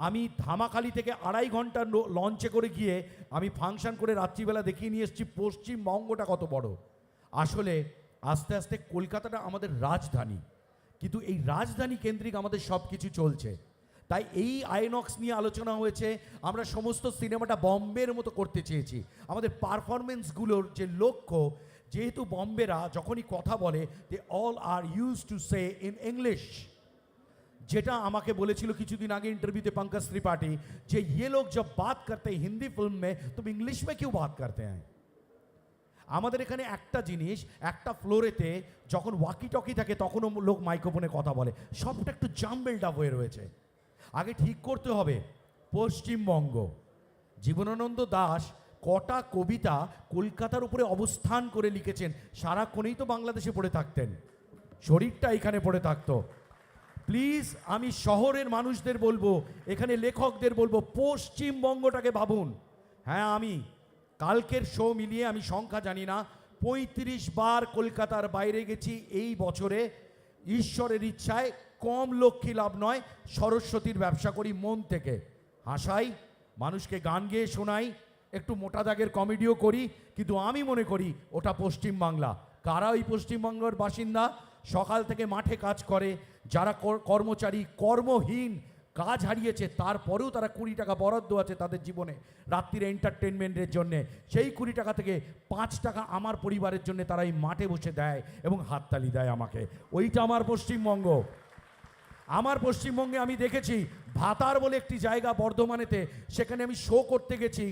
আমি ধামাখালি থেকে 2.5 ঘন্টা লঞ্চে করে গিয়ে আমি ফাংশন করে রাত্রিবেলা দেখিয়ে নিয়ে এসেছি পশ্চিমবঙ্গটা কত বড়। আসলে আস্তে আস্তে কলকাতাটা আমাদের রাজধানী, কিন্তু এই রাজধানী কেন্দ্রিক আমাদের সব কিছু চলছে। তাই এই আইনক্স নিয়ে আলোচনা হয়েছে, আমরা সমস্ত সিনেমাটা বম্বের মতো করতে চেয়েছি। আমাদের পারফরমেন্সগুলোর যে লক্ষ্য, যেহেতু বম্বেরা যখনই কথা বলে they all are use to say in English, যেটা আমাকে বলেছিল কিছুদিন আগে ইন্টারভিউতে पंकज त्रिपाठी যে ये लोग जब बात करते हैं हिंदी फिल्म में तो इंग्लिश में क्यों बात करते हैं। আমাদের এখানে একটা জিনিস, একটা ফ্লোরেতে যখন ওয়াকি টকি থাকে তখনও লোক মাইক্রোফোনে কথা বলে, সবটা একটু জাম্বেলড আপ হয়ে রয়েছে। আগে ঠিক করতে হবে পশ্চিমবঙ্গ। জীবনানন্দ দাশ কটা কবিতা কলকাতার উপরে অবস্থান করে লিখেছেন, সারাক্ষণেই তো বাংলাদেশে পড়ে থাকতেন, শরীরটা এখানে পড়ে থাকতো। প্লিজ আমি শহরের মানুষদের বলবো, এখানে লেখকদের বলবো, পশ্চিমবঙ্গটাকে ভাবুন। হ্যাঁ, আমি কালকের শো মিলিয়ে আমি সংখ্যা জানি না, 35 বার কলকাতার বাইরে গেছি এই বছরে। ঈশ্বরের ইচ্ছায় কম লক্ষ্মী লাভ নয়, সরস্বতীর ব্যবসা করি মন থেকে, হাসাই, মানুষকে গান গেয়ে শোনাই, একটু মোটা দাগের কমেডিও করি, কিন্তু আমি মনে করি ওটা পশ্চিমবাংলা। কারা ওই পশ্চিমবঙ্গের বাসিন্দা? সকাল থেকে মাঠে কাজ করে যারা কর্মচারী, কর্মহীন, কাজ হারিয়েছে, তারপরেও তারা 20 টাকা বরাদ্দ আছে তাদের জীবনে রাত্রির এন্টারটেনমেন্টের জন্যে। সেই 20 টাকা থেকে 5 টাকা আমার পরিবারের জন্য তারা এই মাঠে বসে দেয় এবং হাততালি দেয় আমাকে। ওইটা আমার পশ্চিমবঙ্গ। আমার পশ্চিমবঙ্গে আমি দেখেছি ভাতার বলে একটি জায়গা বর্ধমানেতে, সেখানে আমি শো করতে গেছি,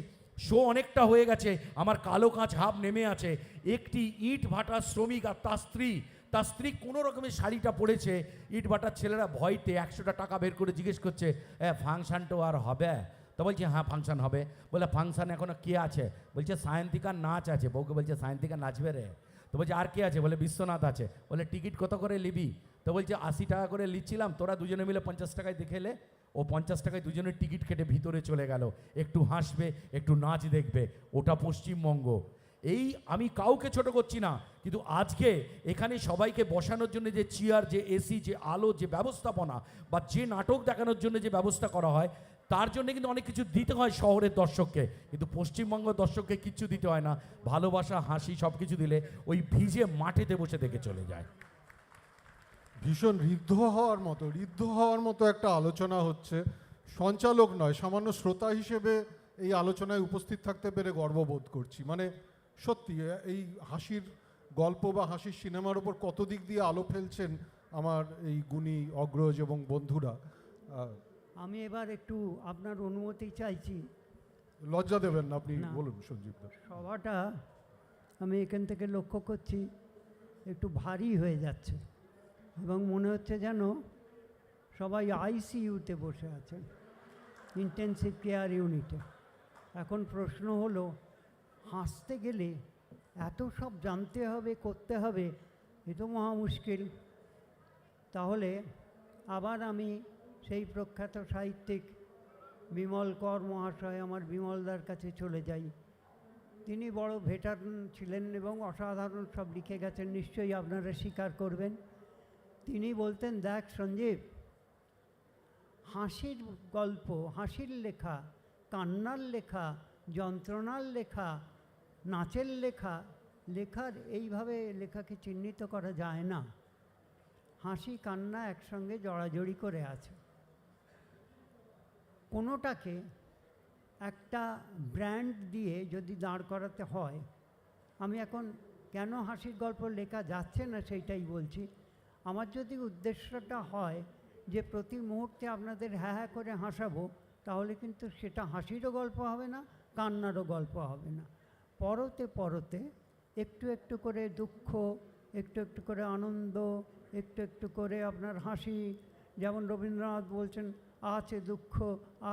শো অনেকটা হয়ে গেছে, আমার কালো কাঁচ হাফ নেমে আছে, একটি ইট ভাটার শ্রমিক আর তার স্ত্রী কোনো রকমের শাড়িটা পরেছে, ইট ভাটার ছেলেরা ভয়তে 100টা টাকা বের করে জিজ্ঞেস করছে ফাংশানটা আর হবে? তো বলছে হ্যাঁ ফাংশান হবে। বলে ফাংশান এখনো কে আছে? বলছে সায়ন্তিকার নাচ আছে। বউকে বলছে সায়ন্তিকা নাচবে রে? তো বলছে আর কে আছে? বলে বিশ্বনাথ আছে। বলে টিকিট কত করে নিবি? তো বলছে 80 টাকা করে নিচ্ছিলাম, তোরা দুজনে মিলে 50 টাকায় দেখেলে। ও 50 টাকায় দুজনের টিকিট কেটে ভিতরে চলে গেল, একটু হাসবে, একটু নাচ দেখবে। ওটা পশ্চিমবঙ্গ। এই আমি কাউকে ছোট করছি না, কিন্তু আজকে এখানে সবাইকে বসানোর জন্য যে চেয়ার, যে এসি, যে আলো, যে ব্যবস্থাপনা বা যে নাটক দেখানোর জন্য যে ব্যবস্থা করা হয়, তার জন্য কিন্তু অনেক কিছু দিতে হয় শহরের দর্শককে, কিন্তু পশ্চিমবঙ্গ দর্শককে কিচ্ছু দিতে হয় না। ভালোবাসা, হাসি সব কিছু দিলে ওই ভিজে মাঠেতে বসে দেখে চলে যায়। ভীষণ ঋদ্ধ হওয়ার মতো একটা আলোচনা হচ্ছে। সঞ্চালক নয়, সামান্য শ্রোতা হিসেবে এই আলোচনায় উপস্থিত থাকতে পেরে গর্ববোধ করছি। মানে সত্যি এই হাসির গল্প বা হাসির সিনেমার ওপর কত দিক দিয়ে আলো ফেলছেন আমার এই গুণী অগ্রজ এবং বন্ধুরা। আমি এবার একটু আপনার অনুমতি চাইছি। লজ্জা দেবেন না, আপনি বলুন সঞ্জীব দা। সভাটা আমি এখান থেকে লক্ষ্য করছি একটু ভারী হয়ে যাচ্ছে এবং মনে হচ্ছে যেন সবাই আইসিইউতে বসে আছেন, ইন্টেনসিভ কেয়ার ইউনিটে। এখন প্রশ্ন হলো, হাসতে গেলে এত সব জানতে হবে, করতে হবে, এ তো মহা মুশকিল। তাহলে আবার আমি সেই প্রখ্যাত সাহিত্যিক বিমল কর মহাশয়, আমার বিমলদার কাছে চলে যাই। তিনি বড় ভেটারান ছিলেন এবং অসাধারণ সব লিখে গেছেন, নিশ্চয়ই আপনারা স্বীকার করবেন। তিনি বলতেন, দেখ সঞ্জীব, হাসির গল্প, হাসির লেখা, কান্নার লেখা, যন্ত্রণার লেখা, নাচের লেখা, লেখার এইভাবে লেখাকে চিহ্নিত করা যায় না। হাসি কান্না একসঙ্গে জড়াজড়ি করে আছে। কোনোটাকে একটা ব্র্যান্ড দিয়ে যদি দাঁড় করাতে হয়, আমি এখন কেন হাসির গল্প লেখা যাচ্ছে না সেইটাই বলছি। আমার যদি উদ্দেশ্যটা হয় যে প্রতি মুহূর্তে আপনাদের হ্যাঁ হ্যাঁ করে হাসাবো, তাহলে কিন্তু সেটা হাসিরও গল্প হবে না, কান্নারও গল্প হবে না। পরতে পরতে একটু একটু করে দুঃখ, একটু একটু করে আনন্দ, একটু একটু করে আপনার হাসি, যেমন রবীন্দ্রনাথ বলছেন, আছে দুঃখ,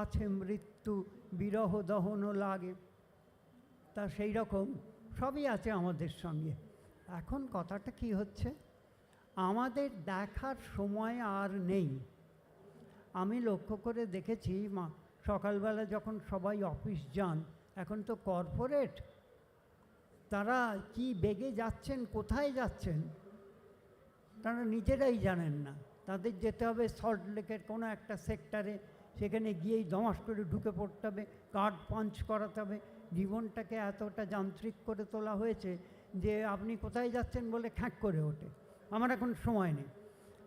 আছে মৃত্যু, বিরহ দহন লাগে। তা সেই রকম সবই আছে আমাদের সঙ্গে। এখন কথাটা কি হচ্ছে, আমাদের দেখার সময় আর নেই। আমি লক্ষ্য করে দেখেছি, সকালবেলা যখন সবাই অফিস যান, এখন তো কর্পোরেট, তারা কি বেগে যাচ্ছেন, কোথায় যাচ্ছেন তারা নিজেরাই জানেন না। তাদের যেতে হবে সল্ট লেকের কোনো একটা সেক্টরে, সেখানে গিয়েই দমাস করে ঢুকে পড়তে হবে, কার্ড পাঞ্চ করাতে হবে। জীবনটাকে এতটা যান্ত্রিক করে তোলা হয়েছে যে আপনি কোথায় যাচ্ছেন বলে খ্যাঁক করে ওঠে। আমার এখন সময় নেই।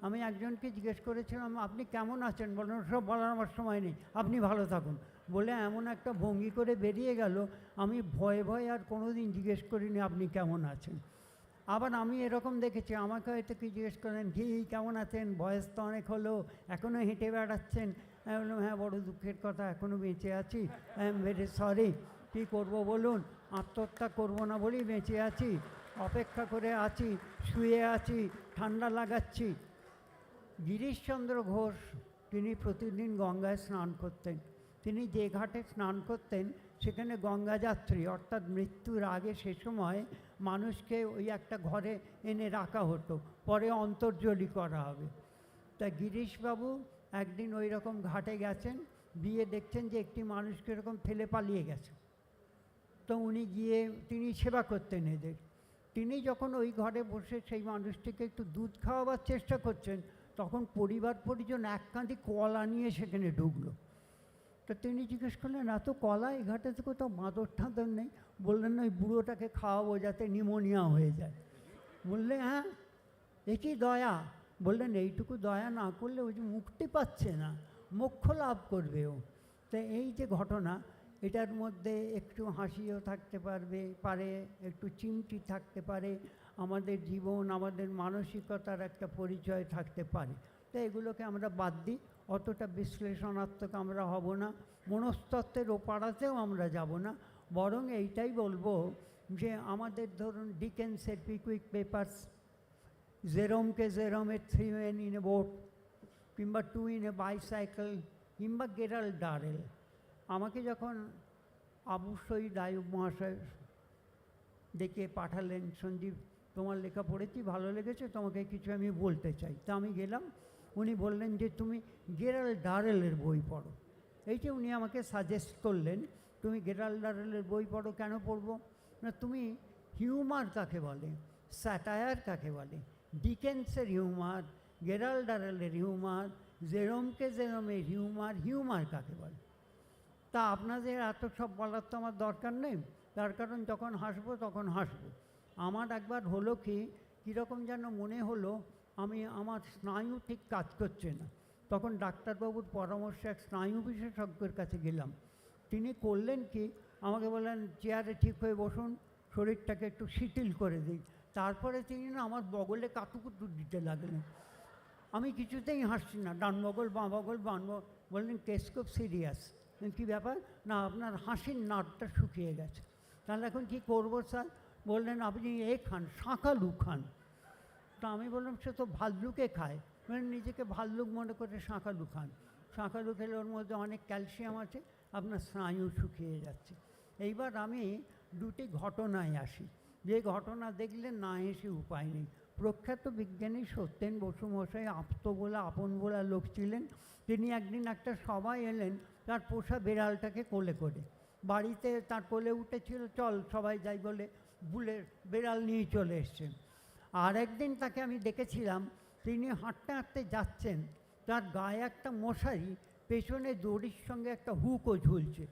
আমি একজনকে জিজ্ঞেস করেছিলাম আপনি কেমন আছেন, বললেন সব বলার আমার সময় নেই, আপনি ভালো থাকুন বলে এমন একটা ভঙ্গি করে বেরিয়ে গেল। আমি ভয়ে ভয়ে আর কোনো দিন জিজ্ঞেস করিনি আপনি কেমন আছেন। আবার আমি এরকম দেখেছি, আমাকে হয়তো কি জিজ্ঞেস করলেন কি কেমন আছেন, বয়স তো অনেক হলো, এখনও হেঁটে বেড়াচ্ছেন। আমি বললাম হ্যাঁ বড় দুঃখের কথা, এখনও বেঁচে আছি, আই এম ভেরি সরি, কী করবো বলুন, আত্মহত্যা করবো না বলেই বেঁচে আছি, অপেক্ষা করে আছি, শুয়ে আছি, ঠান্ডা লাগাচ্ছি। গিরিশচন্দ্র ঘোষ তিনি প্রতিদিন গঙ্গায় স্নান করতেন। তিনি যে ঘাটে স্নান করতেন সেখানে গঙ্গা যাত্রী অর্থাৎ মৃত্যুর আগে সে সময় মানুষকে ওই একটা ঘরে এনে রাখা হতো, পরে অন্তর্জলি করা হবে। তা গিরিশবাবু একদিন ওই রকম ঘাটে গেছেন, গিয়ে দেখছেন যে একটি মানুষকে এরকম ফেলে পালিয়ে গেছে। তো উনি গিয়ে তিনি সেবা করতেন এদের। তিনি যখন ওই ঘরে বসে সেই মানুষটিকে একটু দুধ খাওয়াবার চেষ্টা করছেন, তখন পরিবার পরিজন এক কাঁধি কলা নিয়ে সেখানে ঢুকলো। তো তিনি জিজ্ঞেস করলেন এত কলা এই ঘাটে তো কোথাও মাদর ঠাঁদর নেই? বললেন ওই বুড়োটাকে খাওয়াবো যাতে নিউমোনিয়া হয়ে যায়। বললে হ্যাঁ এ কি দয়া? বললেন এইটুকু দয়া না করলে ওই যে মুক্তি পাচ্ছে না, মোক্ষ লাভ করবে ও। তো এই যে ঘটনা, এটার মধ্যে একটু হাসিও থাকতে পারে, একটু চিমটি থাকতে পারে, আমাদের জীবন আমাদের মানসিকতার একটা পরিচয় থাকতে পারে। তো এগুলোকে আমরা বাদ দিই, অতটা বিশ্লেষণাত্মক আমরা হব না, মনস্তত্ত্বের ওপাড়াতেও আমরা যাব না। বরং এইটাই বলবো যে আমাদের ধরুন ডিকেন্সের পিকুইক papers, জেরোমকে জেরোমের 3 men in a boat, কিংবা 2 in a bicycle, কিংবা গেরাল্ড ডারেল। আমাকে যখন আবু শহীদ আয়ুব মহাশয় ডেকে পাঠালেন, সঞ্জীব তোমার লেখা পড়েছি ভালো লেগেছে, তোমাকে কিছু আমি বলতে চাই। তা আমি গেলাম, উনি বললেন যে তুমি গেরাল্ড ডারেলের বই পড়ো। এই যে উনি আমাকে সাজেস্ট করলেন তুমি গেরাল্ড ডারেলের বই পড়ো। কেন পড়বো না, তুমি হিউমার কাকে বলে, স্যাটায়ার কাকে বলে, ডিকেন্সের হিউমার, গেরাল্ড ডারেলের হিউমার, জেরোমকে জেরোমের হিউমার, হিউমার কাকে বলে। তা আপনাদের এত সব বলার তো আমার দরকার নেই, তার কারণ যখন হাসবো তখন হাসবো। আমার একবার হলো কি কীরকম যেন মনে হলো আমার স্নায়ু ঠিক কাজ করছে না। তখন ডাক্তারবাবুর পরামর্শে এক স্নায়ু বিশেষজ্ঞের কাছে গেলাম। তিনি করলেন কি, আমাকে বললেন চেয়ারে ঠিক হয়ে বসুন, শরীরটাকে একটু শিথিল করে দিই। তারপরে তিনি না আমার বগলে কাতুকুতু দিতে লাগলেন। আমি কিছুতেই হাসছি না, ডান বগল বাঁ বগল বাঁ বগল। বললেন কেস খুব সিরিয়াস। কী ব্যাপার? না আপনার হাসির নাটটা শুকিয়ে গেছে। তাহলে এখন কী করবো স্যার? বললেন আপনি খান, শাঁকালু খান। তা আমি বললাম সে তো ভাল্লুকে খায়। বললেন নিজেকে ভাল্লুক মনে করে শাঁকালু খান। শাঁকালু খেলে ওর মধ্যে অনেক ক্যালসিয়াম আছে, আপনার স্নায়ু শুকিয়ে যাচ্ছে। এইবার আমি দুটি ঘটনায় আসি, যে ঘটনা দেখলে না এসে উপায় নেই। প্রখ্যাত বিজ্ঞানী সত্যেন বসু মশাই আপন বলা লোক ছিলেন। তিনি একদিন একটা সভায় এলেন, তার পোষা বেড়ালটাকে কোলে করে। বাড়িতে তার কোলে উঠেছিল, চল সবাই যাই বলে বুলের বেড়াল নিয়ে চলে এসছেন। আর একদিন তাকে আমি দেখেছিলাম, তিনি হাঁটতে হাঁটতে যাচ্ছেন, তার গায়ে একটা মশারি, পেছনে দড়ির সঙ্গে একটা হুকও ঝুলছে।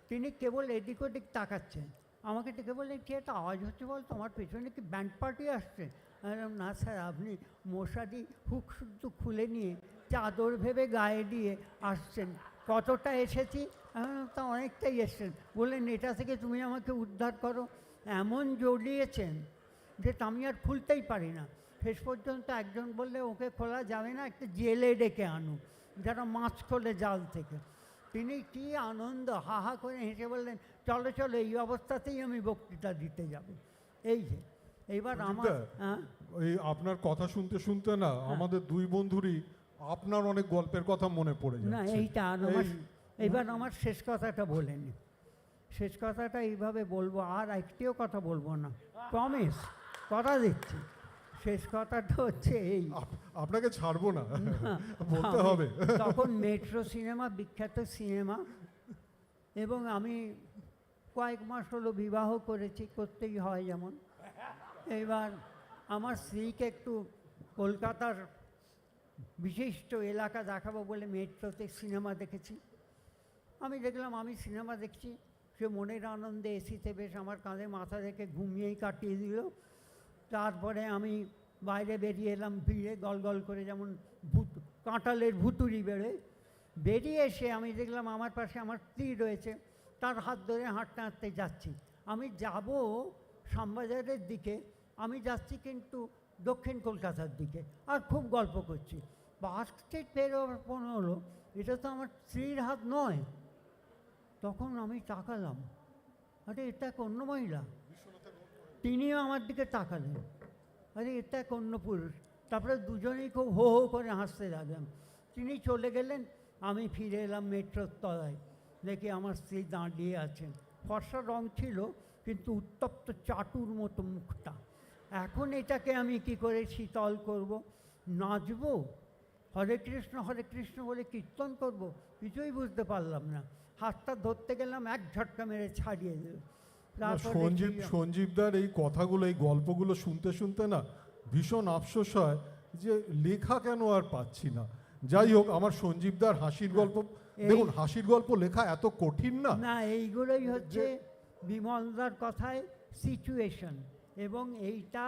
তিনি কেবল এদিক ওদিক তাকাচ্ছেন। আমাকে ডেকে বললেন কি একটা আওয়াজ হচ্ছে বল, তোমার পেছনে কি ব্যান্ড পার্টি আসছে? না স্যার, আপনি মশারি হুক শুদ্ধ খুলে নিয়ে চাদর ভেবে গায়ে দিয়ে আসছেন। কতটা এসেছি? তা অনেকটাই এসছেন। বললেন এটা থেকে তুমি আমাকে উদ্ধার করো। এমন জড়িয়েছেন যে আমি আর খুলতেই পারি না। শেষ পর্যন্ত একজন বললে ওকে খোলা যাবে না, একটা জেলে ডেকে আনো যারা মাছ খোলে জাল থেকে। তিনি কি আনন্দ, হাহা করে হেসে বললেন চলো চলো, এই অবস্থাতেই আমি বক্তৃতা দিতে যাব। এই যে এইবার আমার এই আপনার কথা শুনতে শুনতে না আমাদের দুই বন্ধুরই আপনার অনেক গল্পের কথা মনে পড়ে যাচ্ছে। না এইটা এইবার আমার শেষ কথাটা বলেনি। শেষ কথাটা এইভাবে বলবো, আর একটিও কথা বলবো না, প্রমিস, কথা দিচ্ছি। শেষ কথাটা হচ্ছে এই, আপনাকে ছাড়বো না, বলতে হবে। তখন মেট্রো সিনেমা বিখ্যাত সিনেমা, এবং আমি কয়েক মাস হলো বিবাহ করেছি, করতেই হয় যেমন। এবার আমার স্ত্রীকে একটু কলকাতার বিশিষ্ট এলাকা দেখাবো বলে মেট্রোতে সিনেমা দেখেছি। আমি দেখলাম আমি সিনেমা দেখছি, সে মনের আনন্দে এসিতে বেশ আমার কাঁধে মাথা রেখে ঘুমিয়েই কাটিয়ে দিল। তারপরে আমি বাইরে বেরিয়ে এলাম ভিড়ে গল গল করে, যেমন কাঁঠালের ভুতুড়ি বেরিয়ে এসে আমি দেখলাম আমার পাশে আমার স্ত্রী রয়েছে, তার হাত ধরে হাঁটতে হাঁটতে যাচ্ছি। আমি যাব শ্যামবাজারের দিকে, আমি যাচ্ছি কিন্তু দক্ষিণ কলকাতার দিকে, আর খুব গল্প করছি। পার্ক স্ট্রিট পেরোবার মনে হলো এটা তো আমার স্ত্রীর হাত নয়। তখন আমি তাকালাম, আরে এটা এক অন্য মহিলা। তিনিও আমার দিকে তাকালেন, আরে এটা এক অন্য পুরুষ। তারপরে দুজনেই খুব হো হো করে হাসতে লাগলাম। তিনি চলে গেলেন, আমি ফিরে এলাম মেট্রোর তলায়, দেখি আমার স্ত্রী দাঁড়িয়ে আছেন। ফর্সা রং ছিল কিন্তু উত্তপ্ত চাটুর মতো মুখটা। এখন এটাকে আমি কি করে শীতল করব? নাচবো, হরে কৃষ্ণ বলে কীর্তন করব? কিছুই বুঝতে পারলাম না। হাতটা ধরতে গেলাম, এক ঝটকা মেরে ছাড়িয়ে দিল। সঞ্জীবদার এই কথাগুলো, এই গল্পগুলো শুনতে শুনতে না ভীষণ আফসোস হয় যে লেখা কেন আর পাচ্ছি না। যাই হোক, আমার সঞ্জীবদার হাসির গল্প, দেখুন হাসির গল্প লেখা এত কঠিন না। না, এইগুলোই হচ্ছে বিমলদার কথায় সিচুয়েশন, এবং এইটা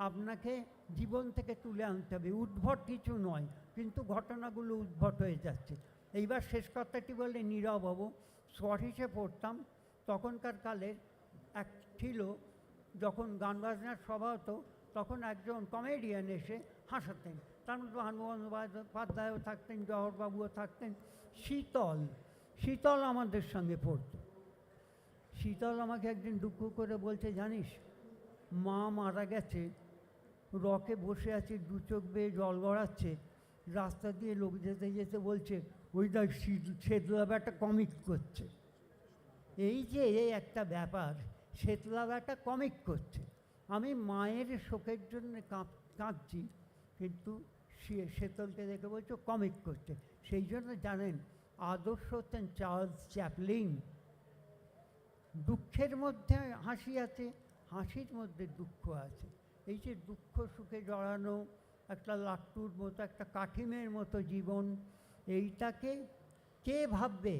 আপনাকে জীবন থেকে তুলে আনতে হবে। উদ্ভট কিছু নয়, কিন্তু ঘটনাগুলো উদ্ভট হয়ে যাচ্ছে। এইবার শেষ কথাটি বলে নীরব হব। স্কটিশে পড়তাম, তখনকার কালের এক ছিল, যখন গান বাজনার সভা হতো তখন একজন কমেডিয়ান এসে হাসাতেন। তার মধ্যে ভানু বন্দ্যোপাধ্যায়ও থাকতেন, জওহরবাবুও থাকতেন। শীতল আমাদের সঙ্গে পড়ত। শীতল আমাকে একদিন দুঃখ করে বলছে, জানিস মা মারা গেছে, রকে বসে আছে, দু চোখ বেয়ে জল গড়াচ্ছে, রাস্তা দিয়ে লোক যেতে যেতে বলছে ওই দেখ শেতলা ব্যাটা কমিক করছে। এই যে একটা ব্যাপার, শেতলা ব্যাটা কমিক করছে। আমি মায়ের শোকের জন্য কাঁদছি, কিন্তু শেতলকে দেখে বলছো কমিক করছে। সেই জন্য জানেন, আদর্শ হচ্ছেন চার্লস চ্যাপলিন। দুঃখের মধ্যে হাসি আছে, হাসির মধ্যে দুঃখ আছে। এই যে দুঃখ সুখে জড়ানো একটা লাট্টুর মতো, একটা কাঠিমের মতো জীবন, এইটাকে কে ভাববে,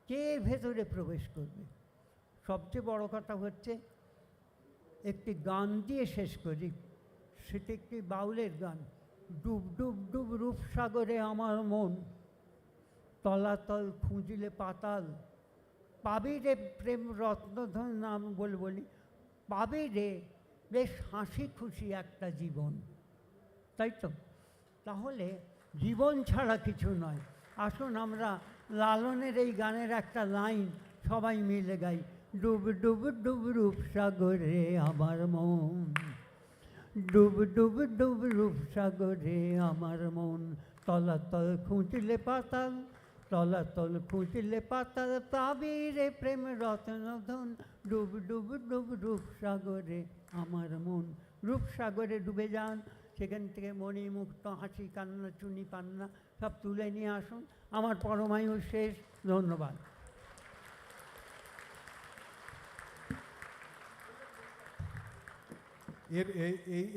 কে ভেতরে প্রবেশ করবে? সবচেয়ে বড় কথা হচ্ছে, একটি গান দিয়ে শেষ করি, সেটি একটি বাউলের গান। ডুব ডুব ডুব রূপসাগরে আমার মন, তলাতল খুঁজলে পাতাল, পাবি রে প্রেম রত্নধন, নাম বলি পাবি রে বেশ হাসি খুশি একটা জীবন। তাই তো? তাহলে জীবন ছাড়া কিছু নয়। আসুন আমরা লালনের এই গানের একটা লাইন সবাই মিলে গাই। ডুব ডুব ডুব রূপসাগরে আমার মন, ডুব ডুব ডুব রূপসাগরে আমার মন, তলাতল খুঁজলে পাতাল, তলাতল খুঁজলে পাতাল, পাবি রে প্রেম রত্নধন, ডুব ডুব ডুব রূপসাগরে আমার মন। রূপসাগরে ডুবে যান, সেখান থেকে মণিমুক্ত হাসি কান্না চুনি পান্না সব তুলে নিয়ে আসুন। আমার পরমায়ু শেষ। ধন্যবাদ।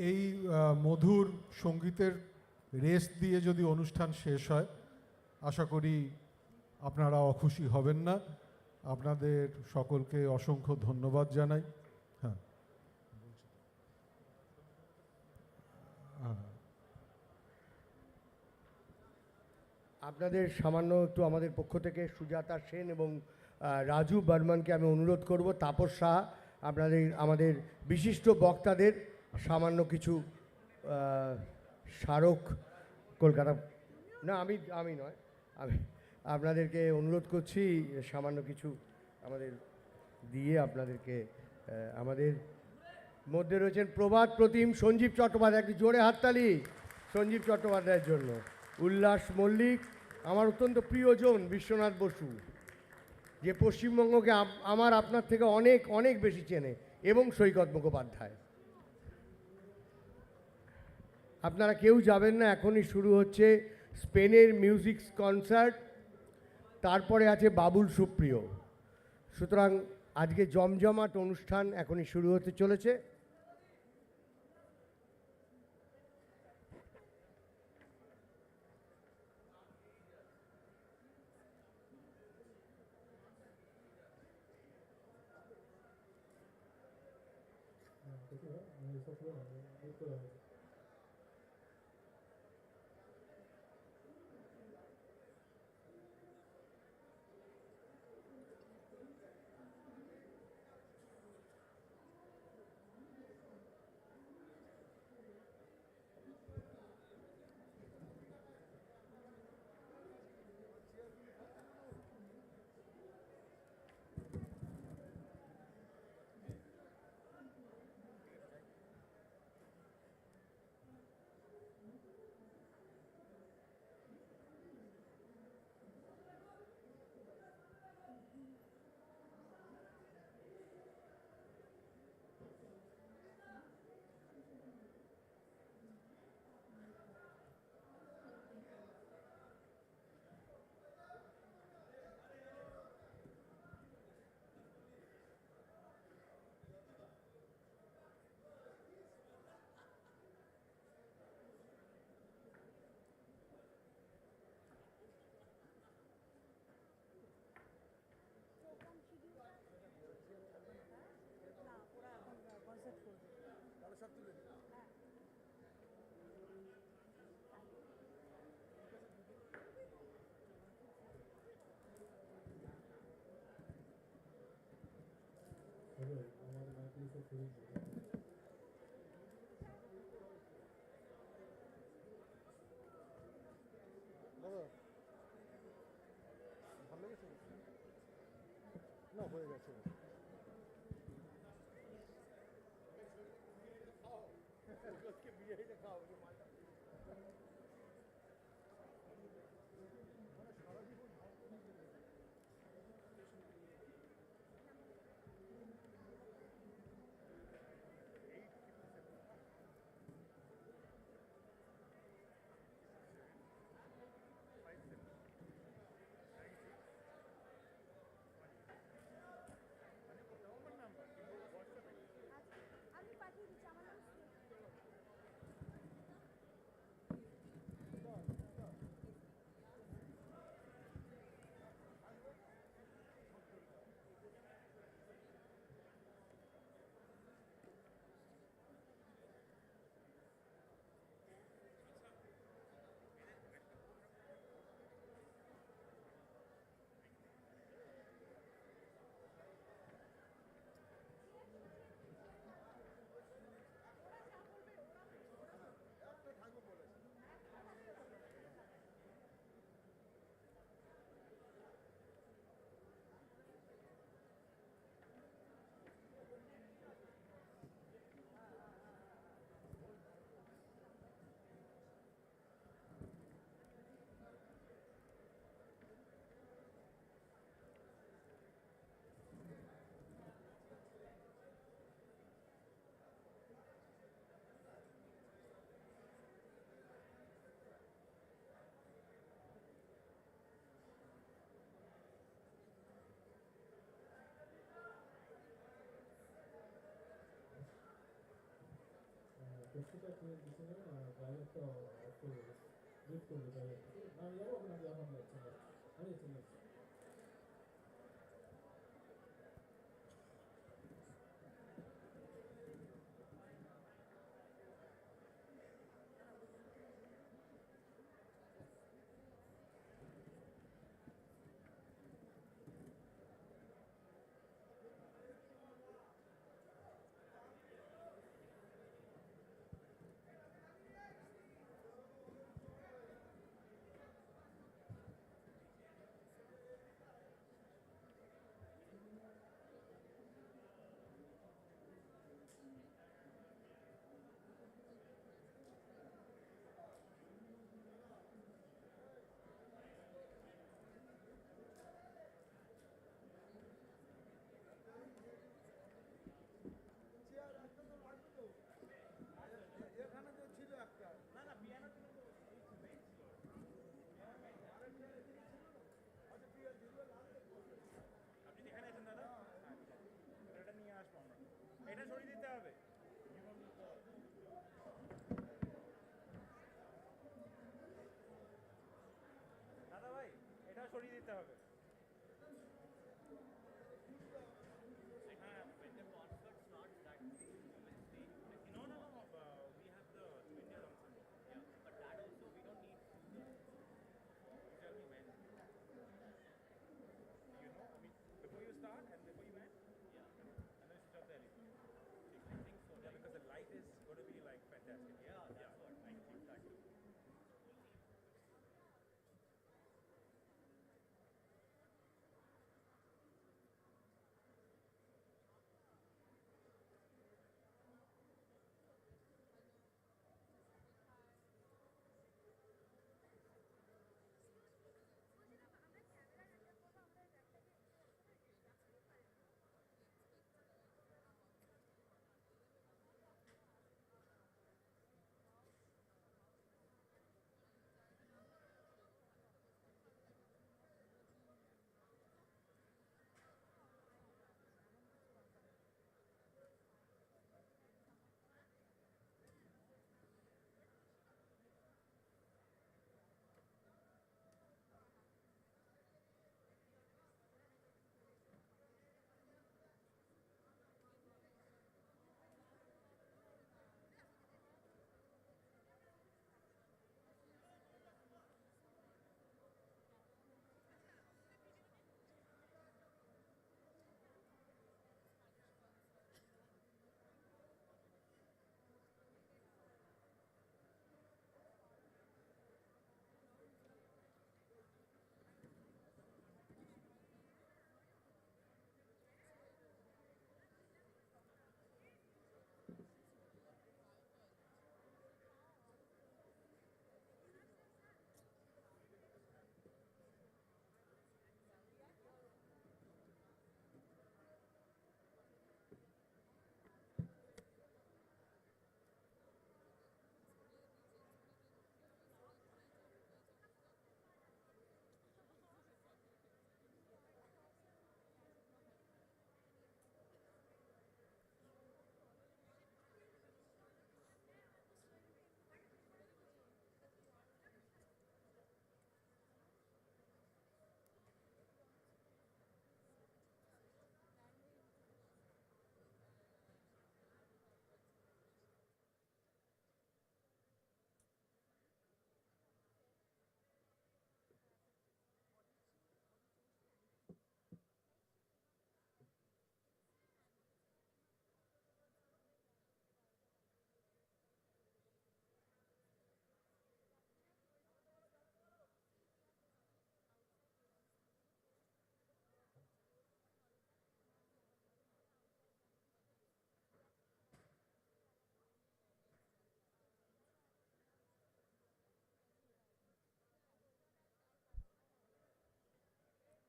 এই মধুর সঙ্গীতের রেস দিয়ে যদি অনুষ্ঠান শেষ হয়, আশা করি আপনারা অখুশি হবেন না। আপনাদের সকলকে অসংখ্য ধন্যবাদ জানাই। হ্যাঁ, আপনাদের সামান্য একটু আমাদের পক্ষ থেকে সুজাতা সেন এবং রাজু বর্মনকে আমি অনুরোধ করব, তাপস শাহ, আমাদের বিশিষ্ট বক্তাদের সামান্য কিছু স্মারক কলকাতা, না আমি নয়, আমি আপনাদেরকে অনুরোধ করছি সামান্য কিছু আমাদের দিয়ে আপনাদেরকে। আমাদের মধ্যে রয়েছেন প্রভাত প্রতিম সঞ্জীব চট্টোপাধ্যায়, একটি জোরে হাততালি সঞ্জীব চট্টোপাধ্যায়ের জন্য। উল্লাস মল্লিক, আমার অত্যন্ত প্রিয়জন বিশ্বনাথ বসু, যে পশ্চিমবঙ্গকে আমার আপনার থেকে অনেক অনেক বেশি চেনে, এবং সৈকত মুখোপাধ্যায়। আপনারা কেউ যাবেন না, এখনই শুরু হচ্ছে স্পেনের মিউজিক কনসার্ট, তারপরে আছে বাবুল সুপ্রিয়। সুতরাং আজকে জমজমাট অনুষ্ঠান এখনই শুরু হতে চলেছে। না হয়ে গেছে Ketika di sini banyak tuh gitu banyak. Nah, ya lo pernah jalan nggak sih? Ada sih. সরিয়ে দিতে হবে। No, no,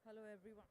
Hello, everyone.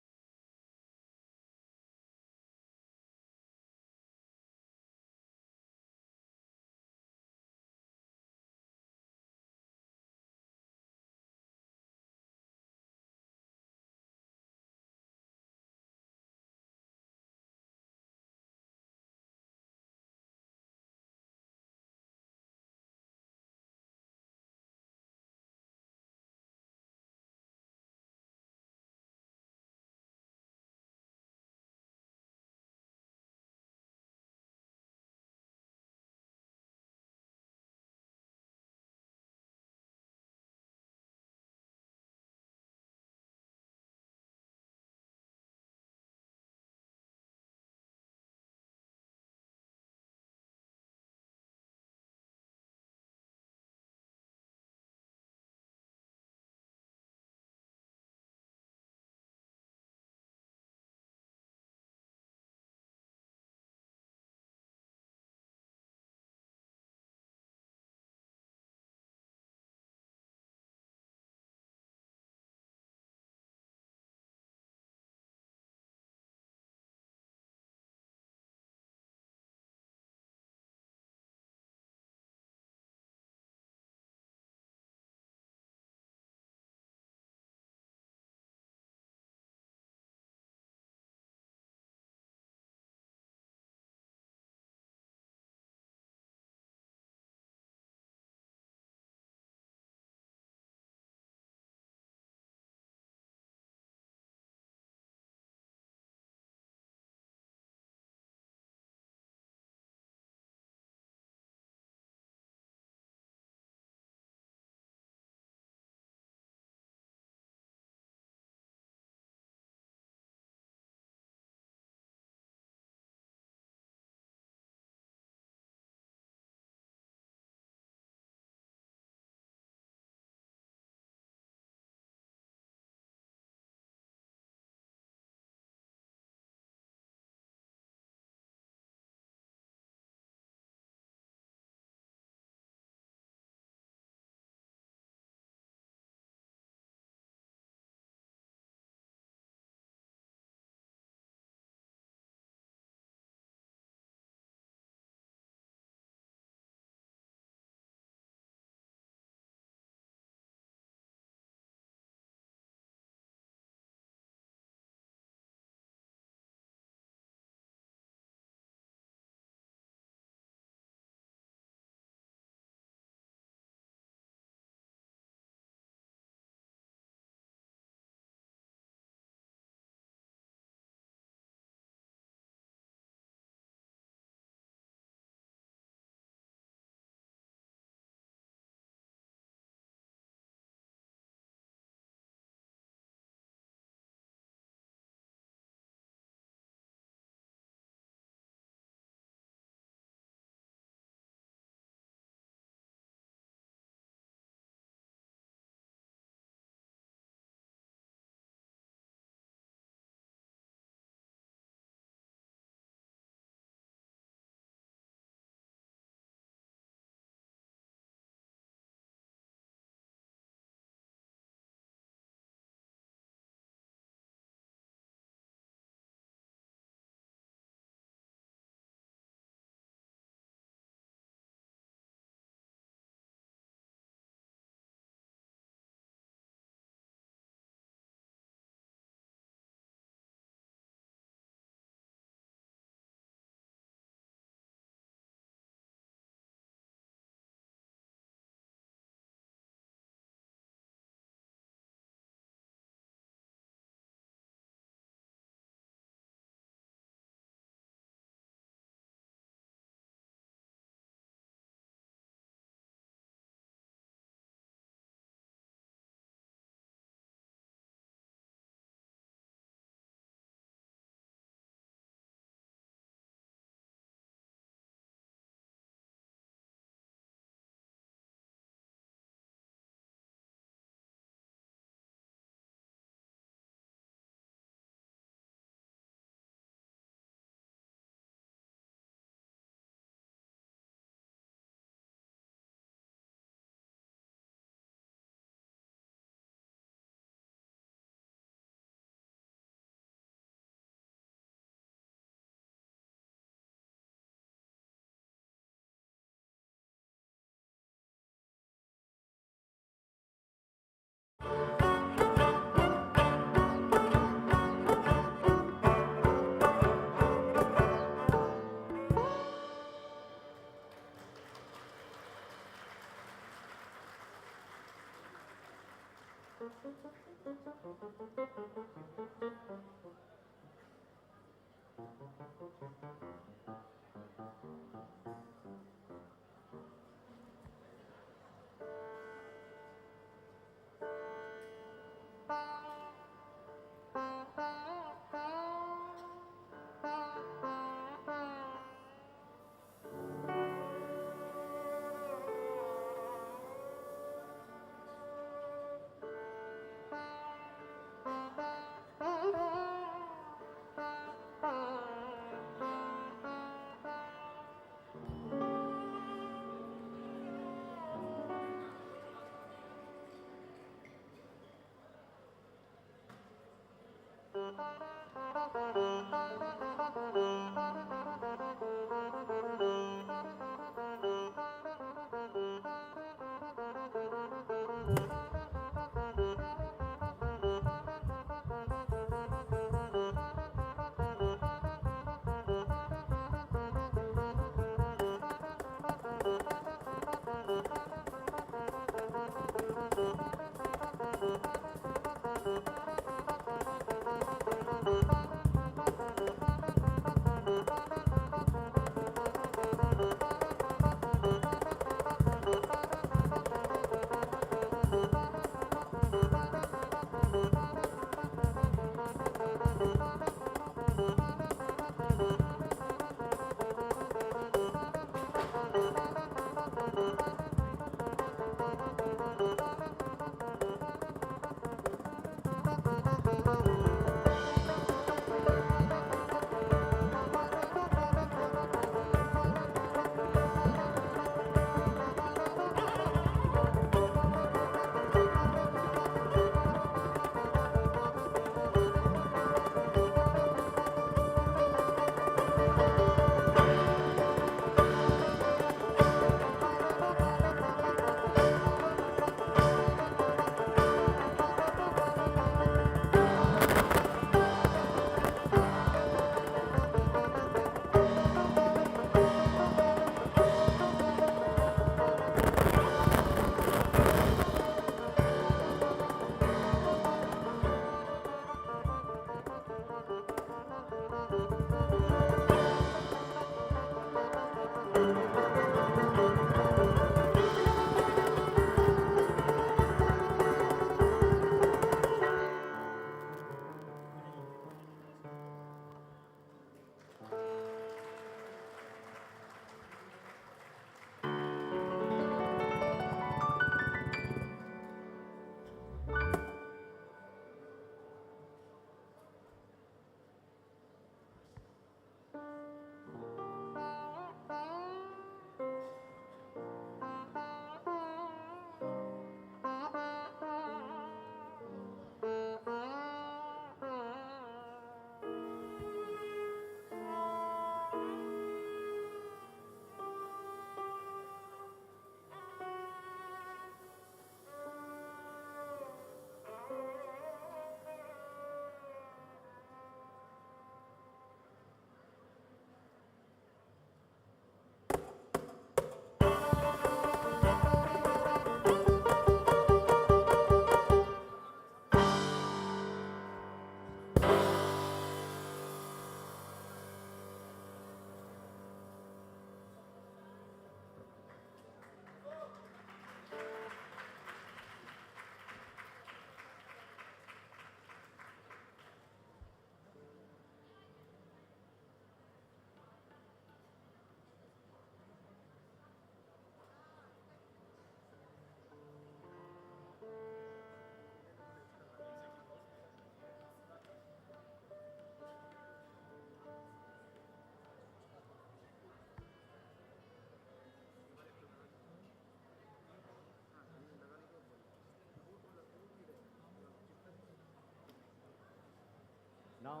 Now,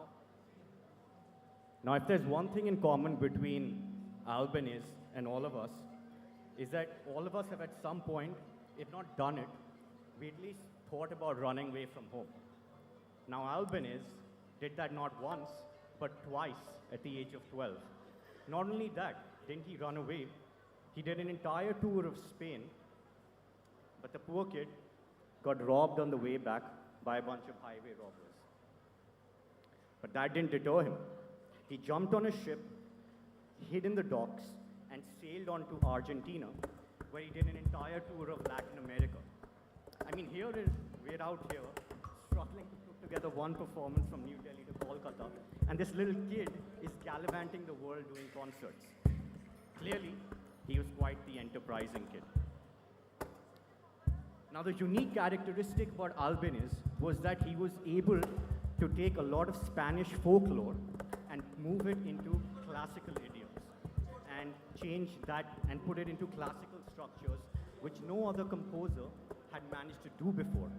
now, if there's one thing in common between Albanies and all of us, is that all of us have at some point, if not done it, we at least thought about running away from home. Now, Albanies did that not once, but twice at the age of 12. Not only that, didn't he run away, he did an entire tour of Spain, but the poor kid got robbed on the way back by a bunch of highway robbers. But that didn't deter him. He jumped on a ship, hid in the docks, and sailed on to Argentina, where he did an entire tour of Latin America. I mean, we're out here, struggling to put together one performance from New Delhi to Kolkata, and this little kid is gallivanting the world doing concerts. Clearly, he was quite the enterprising kid. Now, the unique characteristic about Albeniz was that he was able to take a lot of Spanish folklore and move it into classical idioms and change that and put it into classical structures which no other composer had managed to do before.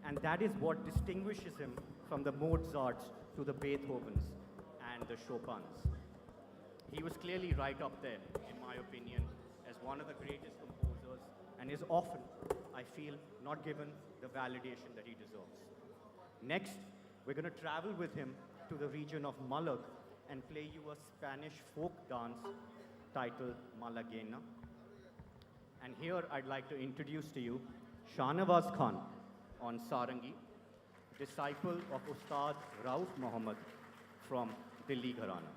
And that is what distinguishes him from the Mozarts to the Beethovens and the Chopins. He was clearly right up there, in my opinion, as one of the greatest composers, and is often, I feel, not given the validation that he deserves. Next, we're going to travel with him to the region of Malag and play you a Spanish folk dance titled Malaguena. And here I'd like to introduce to you Shahnawaz Khan on Sarangi, disciple of Ustad Rauf Muhammad from Delhi Gharana.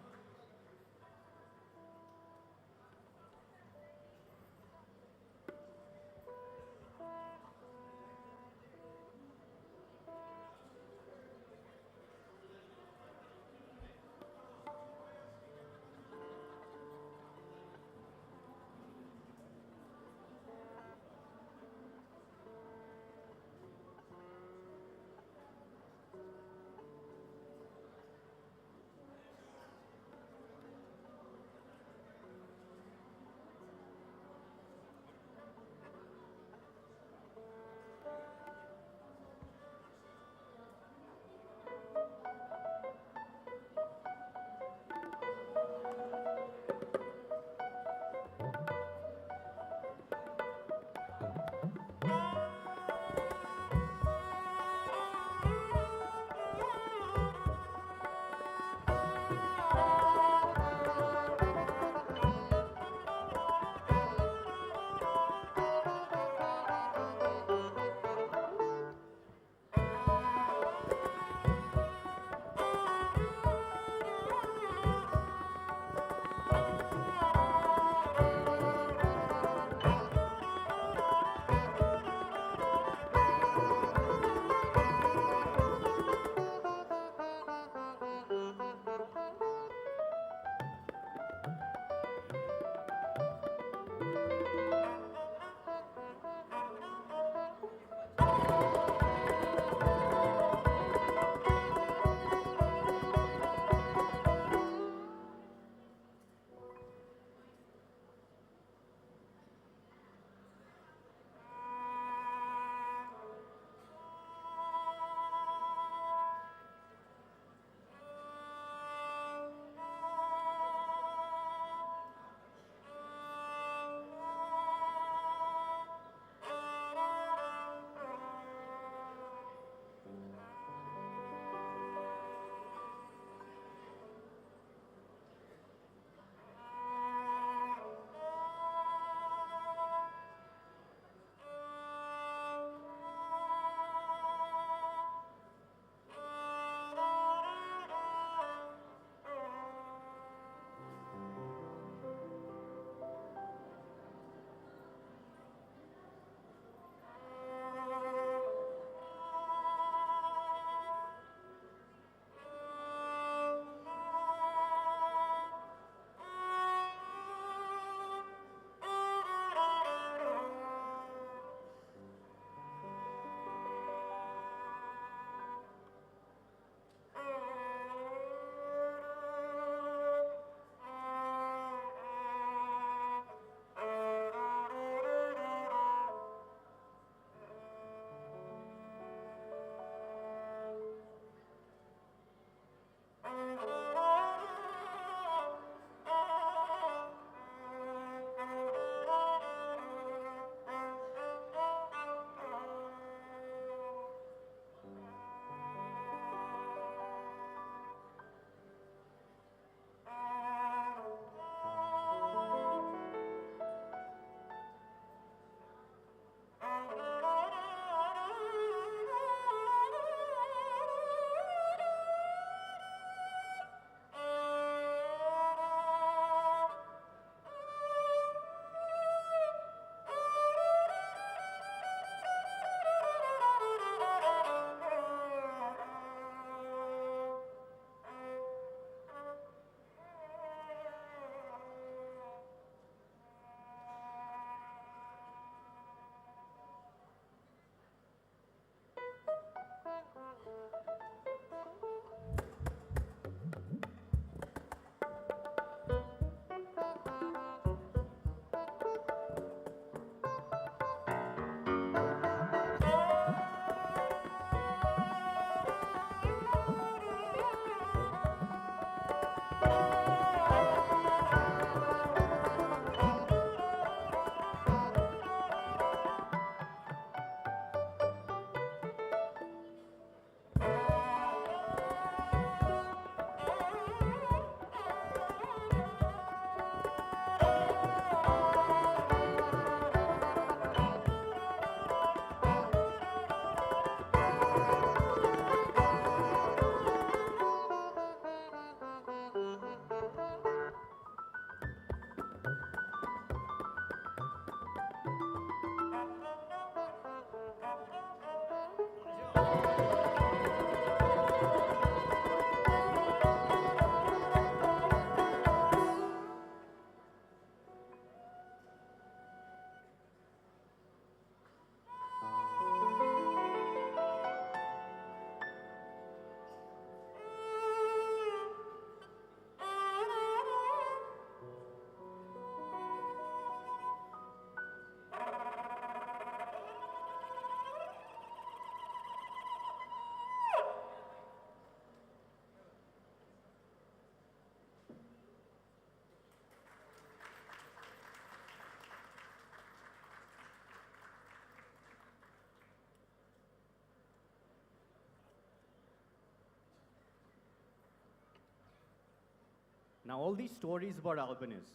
Now, all these stories about Albanese,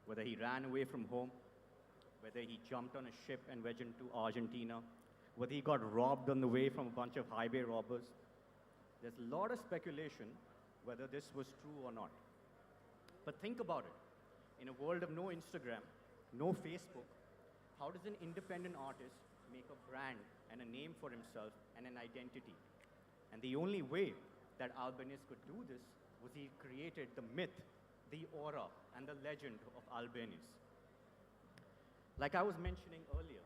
whether he ran away from home, whether he jumped on a ship and went into Argentina, whether he got robbed on the way from a bunch of highway robbers, there's a lot of speculation whether this was true or not. But think about it. In a world of no Instagram, no Facebook, how does an independent artist make a brand and a name for himself and an identity? And the only way that Albanese could do this was he created the myth, the aura, and the legend of Albanese. Like I was mentioning earlier,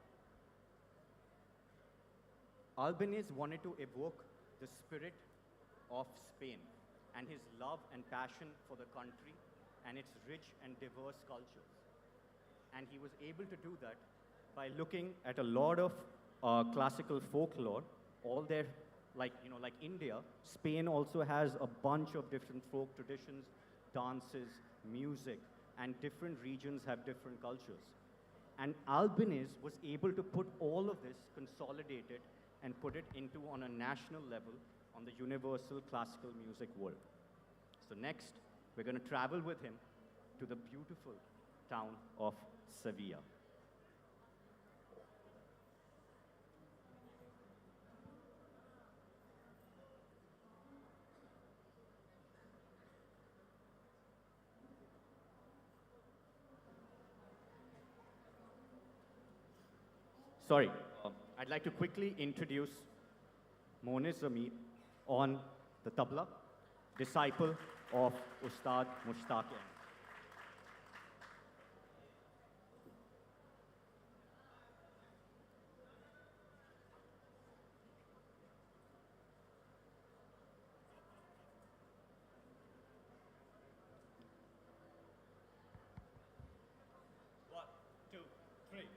Albanese wanted to evoke the spirit of Spain and his love and passion for the country and its rich and diverse cultures. And he was able to do that by looking at a lot of classical folklore, all their, like India, Spain also has a bunch of different folk traditions, dances, music, and different regions have different cultures. And Albanese was able to put all of this, consolidate it, and put it into on a national level on the universal classical music world. So next, we're going to travel with him to the beautiful town of Sevilla. Sorry, I'd like to quickly introduce Monis Zamir on the tabla, disciple of Ustad Mushtaq. One, two, three.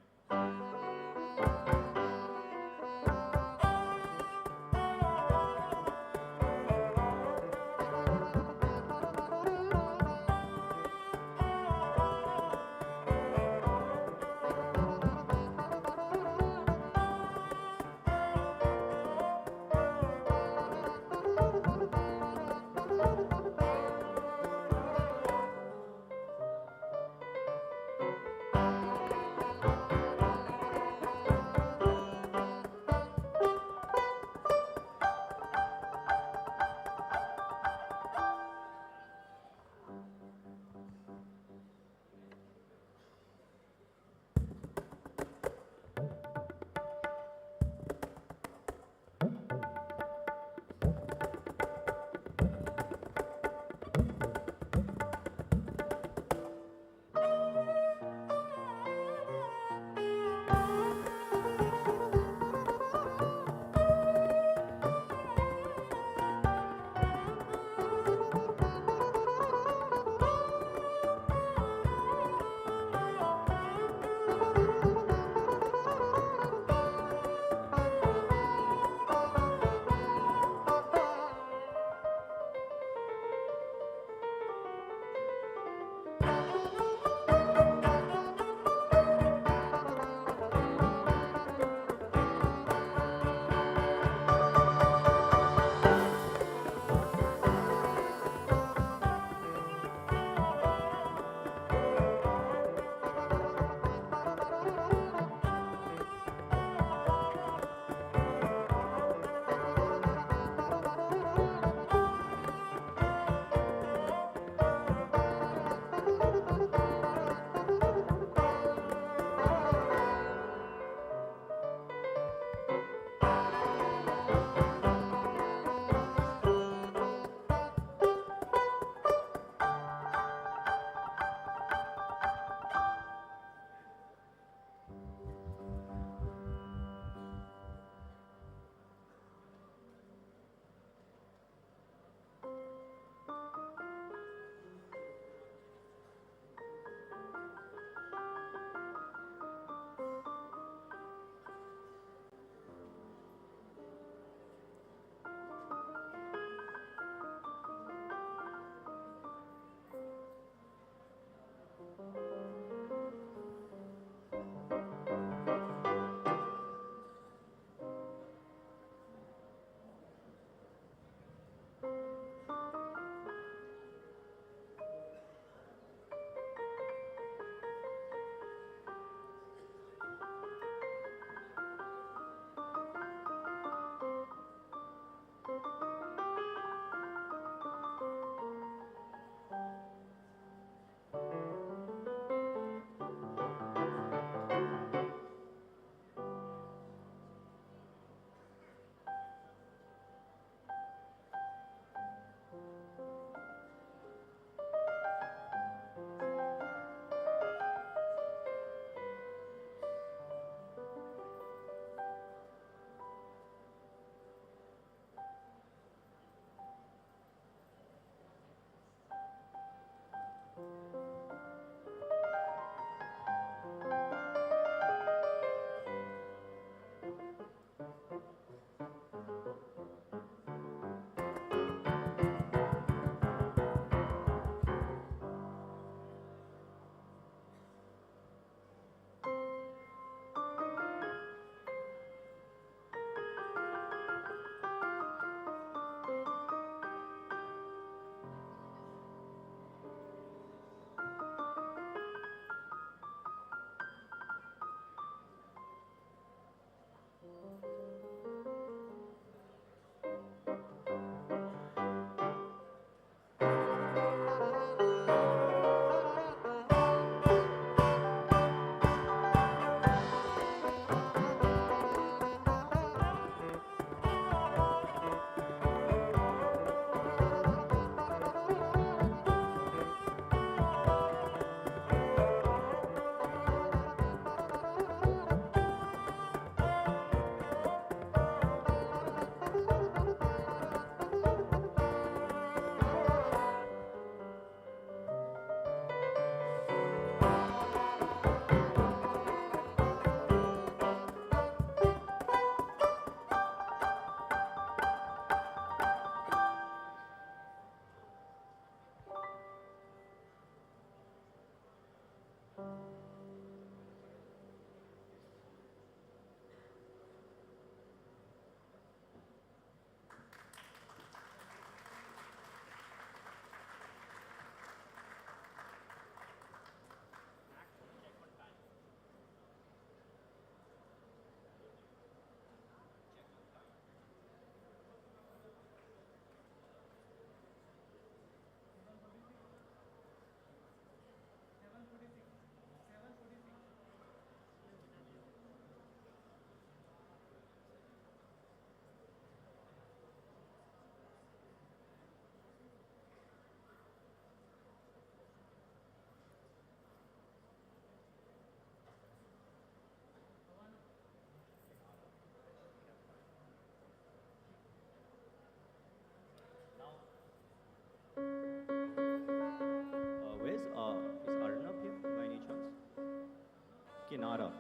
Kinara.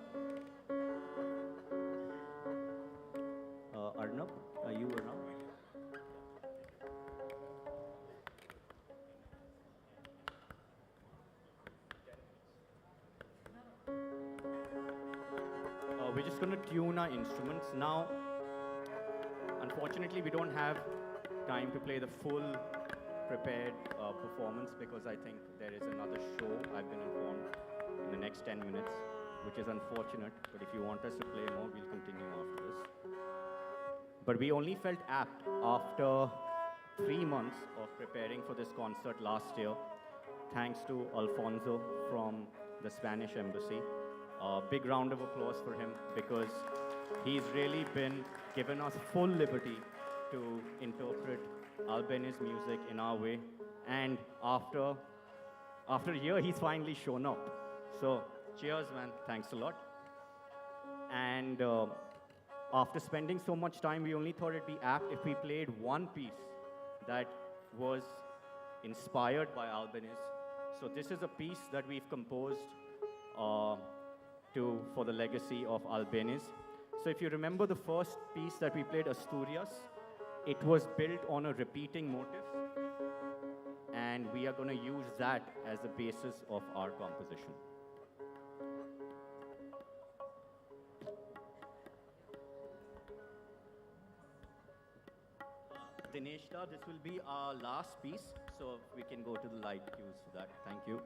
Arnab, are you around? We're just going to tune our instruments now. Unfortunately, we don't have time to play the full prepared performance because I think there is another show, I've been informed, in the next 10 minutes, which is unfortunate. But if you want us to play more, we'll continue after this. But we only felt apt after 3 months of preparing for this concert last year, thanks to Alfonso from the Spanish Embassy. A big round of applause for him because he's really been given us full liberty to interpret Albanese music in our way. And after a year, he's finally shown up. So cheers, man. Thanks a lot. And after spending so much time, we only thought it'd be apt if we played one piece that was inspired by Albanese. So this is a piece that we've composed for the legacy of Albanese. So if you remember the first piece that we played, Asturias, it was built on a repeating motif, and we are going to use that as the basis of our composition. Dinesh, this will be our last piece, so we can go to the light cues for that. Thank you.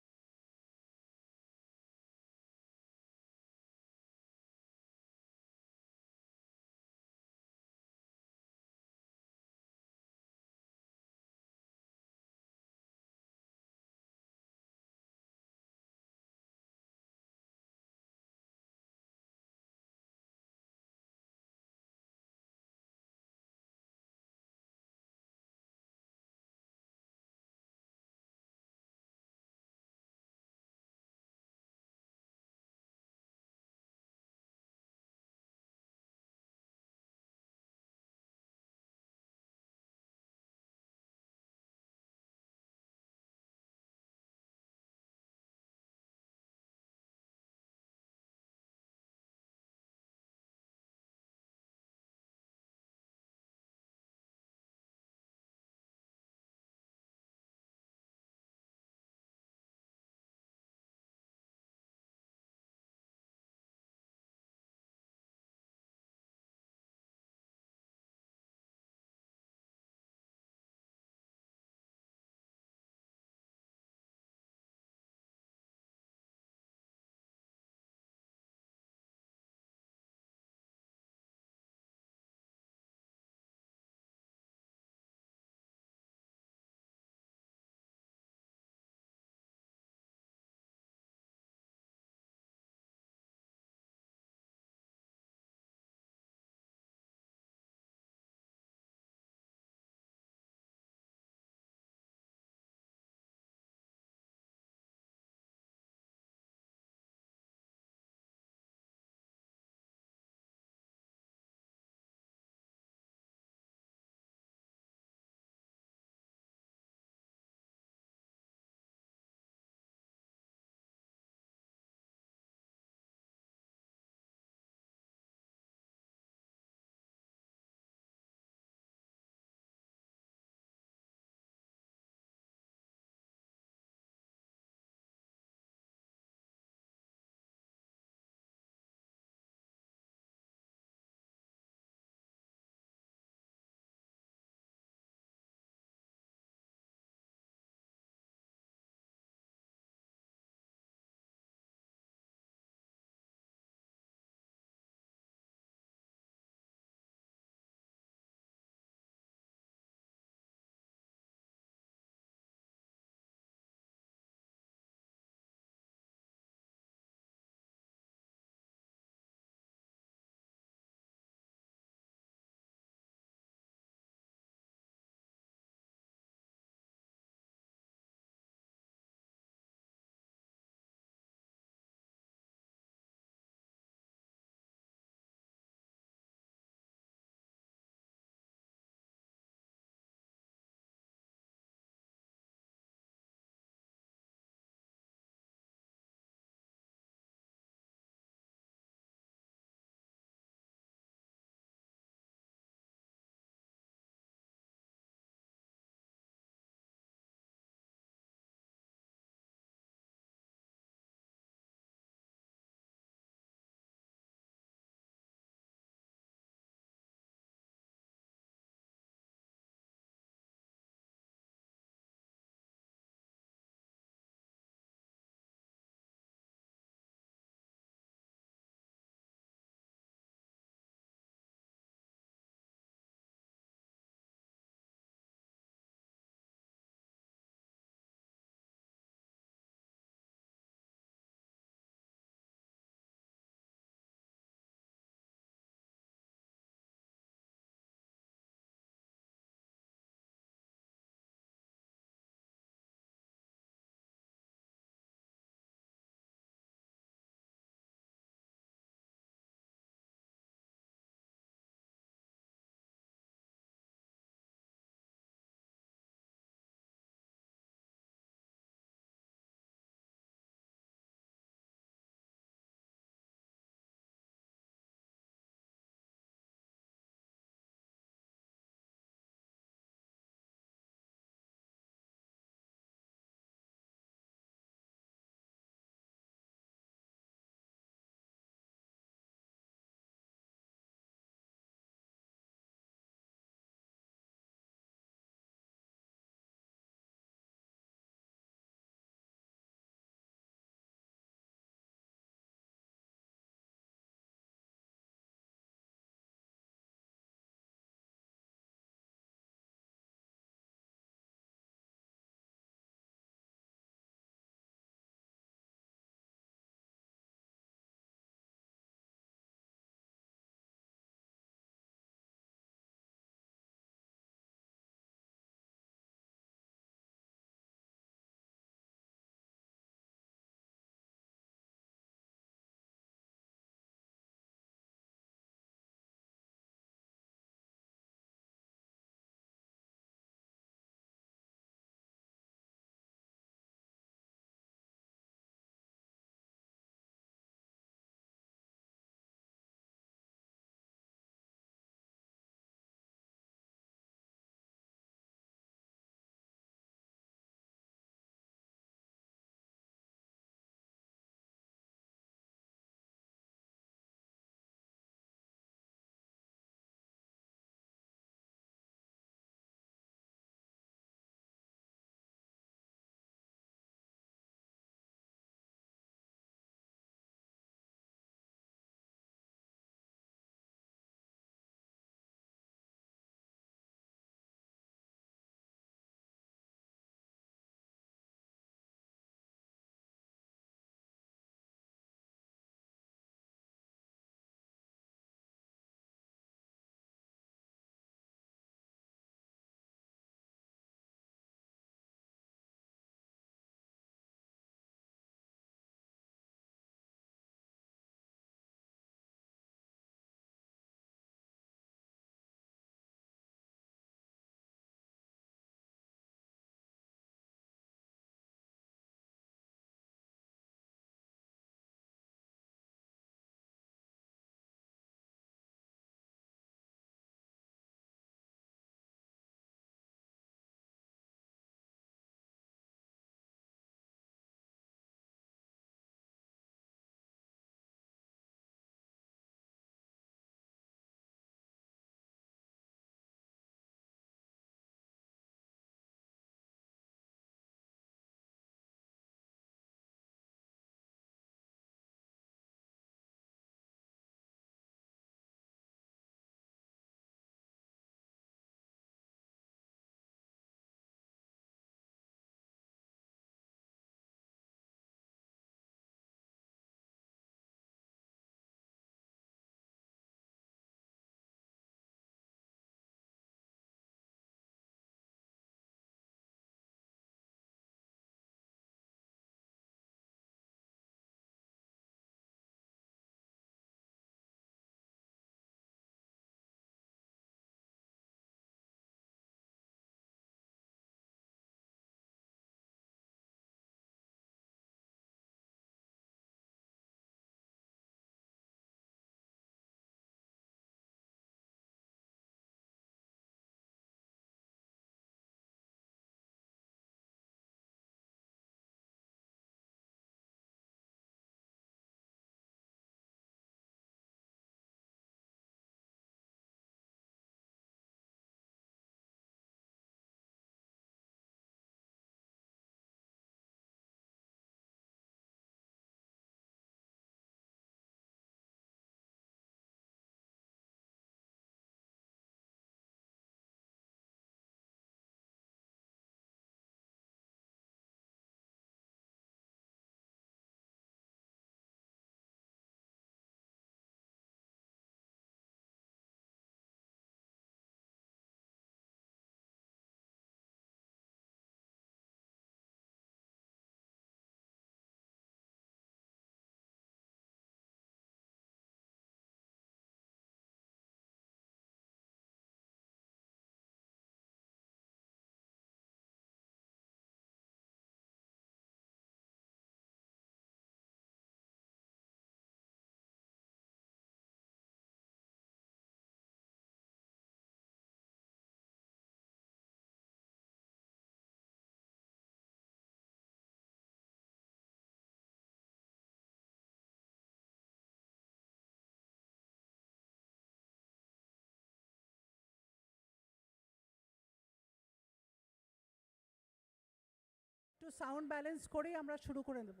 Sound balance করেই আমরা শুরু করে দেব।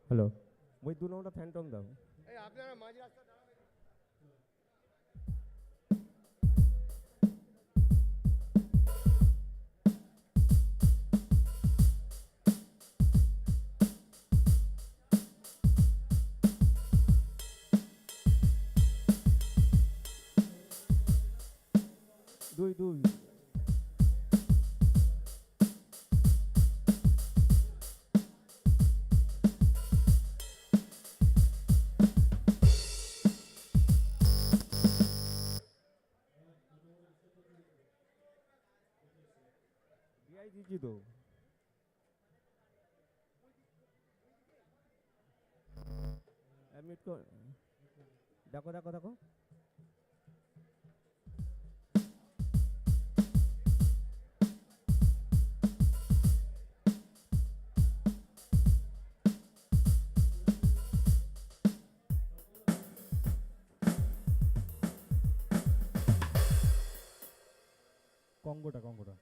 Hello মই 2 নম্বরটা Phantom দাও দুই দুই বিআই দিছি তো এডমিট কর দেখো দেখো দেখো কঙ্গোটা কঙ্গোটা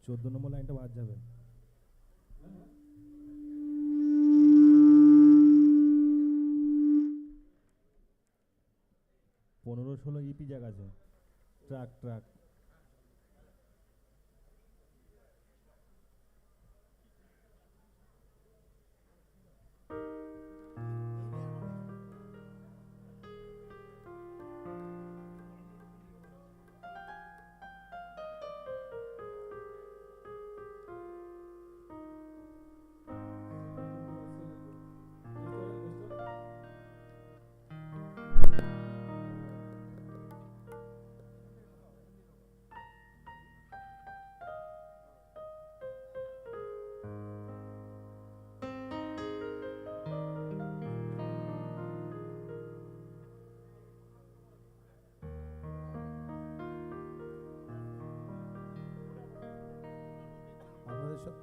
14 নম্বর লাইনটা বাদ যাবে। পনেরো 16 ইপি জায়গা আছে, ট্রাক ট্রাক। আপনাদের সব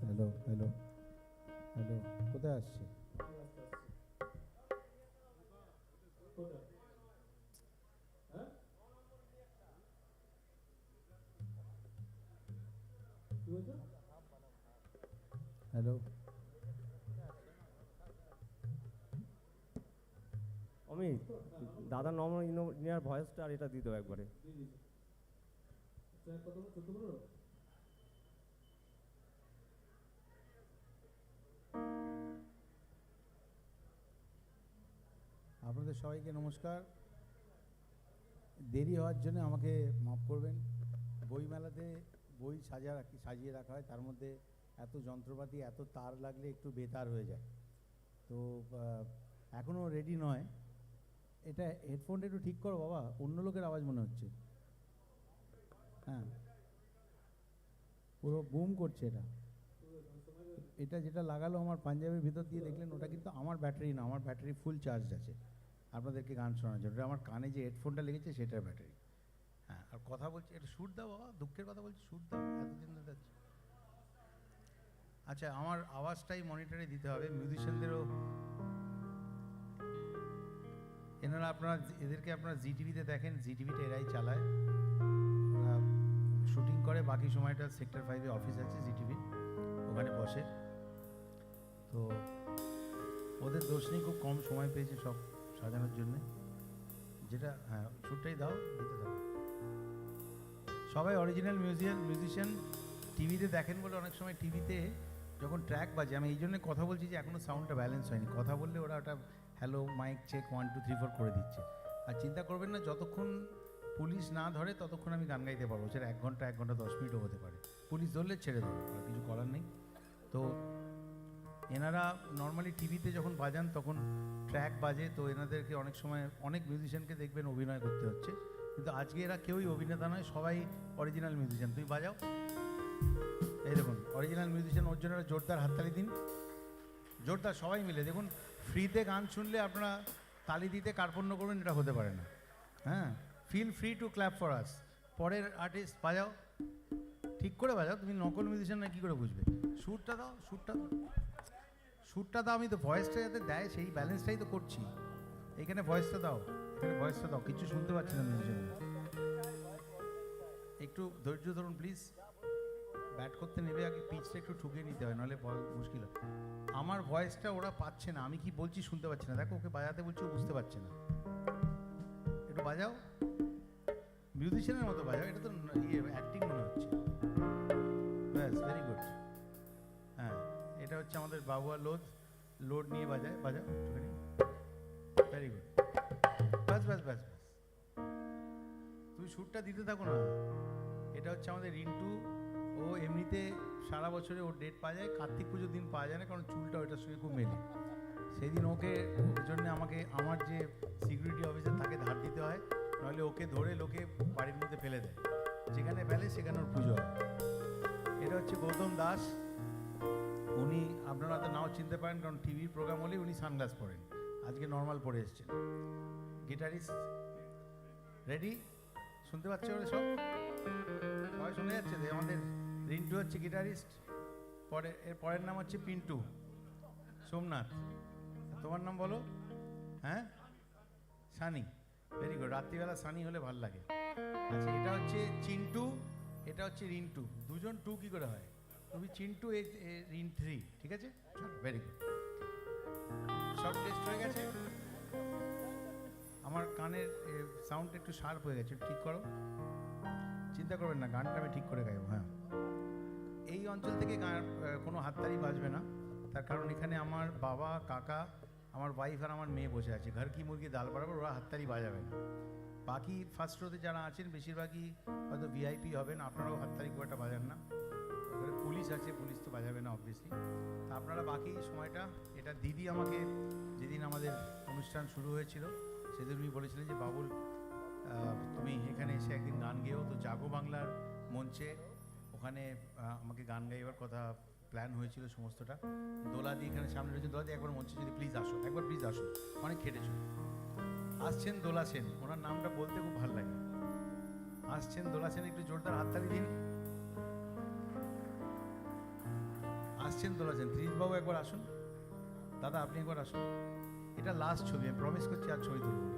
হ্যালো হ্যালো হ্যালো, কোথায় আসছে? হ্যালো, অমিত, দাদা নর্মাল ইনার ভয়েসটা আর এটা দিয়ে দাও একবারে। আপনাদের সবাইকে নমস্কার। দেরি হওয়ার জন্য আমাকে মাফ করবেন। বইমেলাতে বই সাজিয়ে রাখা হয়, তার মধ্যে এত যন্ত্রপাতি, এত তার লাগলে একটু বেতার হয়ে যায়। তো এখনও রেডি নয়। এটা হেডফোনটা একটু ঠিক করো বাবা, অন্য লোকের আওয়াজ মনে হচ্ছে। হ্যাঁ, পুরো বুম করছে এটা। এটা যেটা লাগালো আমার পাঞ্জাবের ভিতর দিয়ে দেখলেন, ওটা কিন্তু আমার ব্যাটারি না, আমার ব্যাটারি ফুল চার্জ আছে আপনাদেরকে গান শোনার জন্য। ওটা আমার কানে যে হেডফোনটা লেগেছে সেটার ব্যাটারি। হ্যাঁ, আর কথা বলছি, এটা শ্যুট দাও বাবা, দুঃখের কথা বলছি, শ্যুট দাও, এতদিন ধরে যাচ্ছে। আচ্ছা, আমার আওয়াজটাই মনিটরে দিতে হবে, মিউজিশিয়ানদেরও। এনারা এদেরকে আপনারা জি টিভিতে দেখেন, জি টিভিটা এরাই চালায়, ওরা শুটিং করে, বাকি সময়টা সেক্টর 5-এ অফিস আছে জি টিভি, ওখানে বসে। তো ওদের দোষ নেই, খুব কম সময় পেয়েছে সব সাজানোর জন্যে। যেটা হ্যাঁ, শ্যুটটাই দাও, দিতে থাকো। সবাই অরিজিনাল মিউজিশিয়ান। টিভিতে দেখেন বলে অনেক সময় টিভিতে যখন ট্র্যাক বাজে, আমি এই জন্য কথা বলছি যে এখনও সাউন্ডটা ব্যালেন্স হয়নি। কথা বললে ওরা ওটা হ্যালো মাইক চেক 1 2 3 4 করে দিচ্ছে। আর চিন্তা করবেন না, যতক্ষণ পুলিশ না ধরে ততক্ষণ আমি গান গাইতে পারবো, সেটা 1 ঘন্টা 1 ঘন্টা 10 মিনিটও হতে পারে। পুলিশ ধরলে ছেড়ে দেবো, আর কিছু করার নেই। তো এনারা নর্মালি টিভিতে যখন বাজান তখন ট্র্যাক বাজে, তো এনাদেরকে অনেক সময় অনেক মিউজিশিয়ানকে দেখবেন অভিনয় করতে হচ্ছে, কিন্তু আজকে এরা কেউই অভিনেতা নয়, সবাই অরিজিনাল মিউজিশিয়ান। তুমি বাজাও, এই দেখুন অরিজিনাল মিউজিশিয়ান, ওর জন্য জোরদার হাততালি দিন, জোরদার সবাই মিলে। দেখুন, ফ্রিতে গান শুনলে আপনারা তালি দিতে কার্পণ্য করবেন, এটা হতে পারে না। হ্যাঁ, feel free to clap for us. পরের আর্টিস্ট বাজাও, ঠিক করে বাজাও, তুমি নকল মিউজিশিয়ান না কী করে বুঝবে? সুরটা দাও, সুরটা দাও, আমি তো ভয়েসটা যাতে দেয় সেই ব্যালেন্সটাই তো করছি। এখানে ভয়েসটা দাও, এখানে ভয়েসটা দাও, কিছু শুনতে পাচ্ছি না মিউজিশিয়ান। একটু ধৈর্য ধরুন প্লিজ। ব্যাট করতে নেবে আগে পিচটা একটু ঠুকিয়ে নিতে হয়, নাহলে বল মুশকিল হয়। আমার ভয়েসটা ওরা পাচ্ছে না, আমি কি বলছি শুনতে পাচ্ছি না। দেখো, ওকে বাজাতে বলছি, ও বুঝতে পারছে না। একটু বাজাও, মিউজিশিয়ানের মতো বাজাও, এটা তো অ্যাক্টিং মনে হচ্ছে। ব্যাস, ভেরি গুড। হ্যাঁ, এটা হচ্ছে আমাদের বাবুয়া লোড নিয়ে বাজায়, বাজাও একটুখানি। ভেরি গুড, ব্যাস ব্যাস ব্যাস ব্যাস। তুমি সুরটা দিতে থাকো না। এটা হচ্ছে আমাদের রিন্টু। ও এমনিতে সারা বছরে ওর ডেট পাওয়া যায়, কার্তিক পুজোর দিন পাওয়া যায় না, কারণ চুলটা ওইটার সঙ্গে খুব মেলে। সেই দিন ওর জন্য আমাকে আমার যে সিকিউরিটি অফিসার তাকে ধার দিতে হয়, নাহলে ওকে ধরে লোকে বাড়ির মধ্যে ফেলে দেয়, যেখানে ফেলে সেখানে ওর পুজো হয়। এটা হচ্ছে গৌতম দাস। উনি আপনারা তো নাও চিনতে পারেন, কারণ টিভির প্রোগ্রাম হলে উনি সানগ্লাস পরেন, আজকে নর্মাল পরে এসছেন। গিটারিস্ট রেডি, শুনতে পাচ্ছে ওরা সব, সবাই শুনে যাচ্ছে। আমাদের রিন্টু হচ্ছে গিটারিস্ট, এর পরের নাম হচ্ছে পিন্টু। সোমনাথ, তোমার নাম বলো? হ্যাঁ, সানি। ভেরি গুড, রাত্রিবেলা সানি হলে ভাল লাগে। আচ্ছা, এটা হচ্ছে চিন্টু, এটা হচ্ছে রিন্টু। দুজন টু কি করে হয়? তুমি চিন্টু, রিন থ্রি, ঠিক আছে? ভেরি গুড, সব টেস্ট হয়ে গেছে। আমার কানের সাউন্ড একটু শার্প হয়ে গেছে, ঠিক করো, চিন্তা করবেন না, গানটা আমি ঠিক করে গাইব। হ্যাঁ, এই অঞ্চল থেকে কোনো হাততালি বাজবে না, তার কারণ এখানে আমার বাবা, কাকা, আমার ওয়াইফ আর আমার মেয়ে বসে আছে। ঘর কি মুরগি দাল বরাবর, ওরা হাততালি বাজাবে না। বাকি ফার্স্ট রোতে যারা আছেন বেশিরভাগই হয়তো ভিআইপি হবেন, আপনারাও হাততালি খুব একটা বাজান না। ওখানে পুলিশ আছে, পুলিশ তো বাজাবে না অবভিয়াসলি। তা আপনারা বাকি সময়টা, এটা দিদি আমাকে যেদিন আমাদের অনুষ্ঠান শুরু হয়েছিল সেদিন উনি বলেছিলেন যে বাবুল তুমি এখানে এসে একদিন গান গেও। তো জাগো বাংলার মঞ্চে ওখানে আমাকে গান গাইবার কথা প্ল্যান হয়েছিল সমস্তটা। দোলাদি এখানে সামনে রয়েছে, দোলাদি একবার মঞ্চে যদি প্লিজ আসো, একবার প্লিজ আসো, অনেক খেটেছো। আসছেন দোলা সেন, ওনার নামটা বলতে খুব ভালো লাগে। আসছেন দোলা সেন, একটু জোরদার হাততালি দিন। আসছেন দোলা সেন। ত্রিশবাবু একবার আসুন, দাদা আপনি একবার আসুন। এটা লাস্ট ছবি, আমি প্রমিস করছি আর ছবি তুলব না।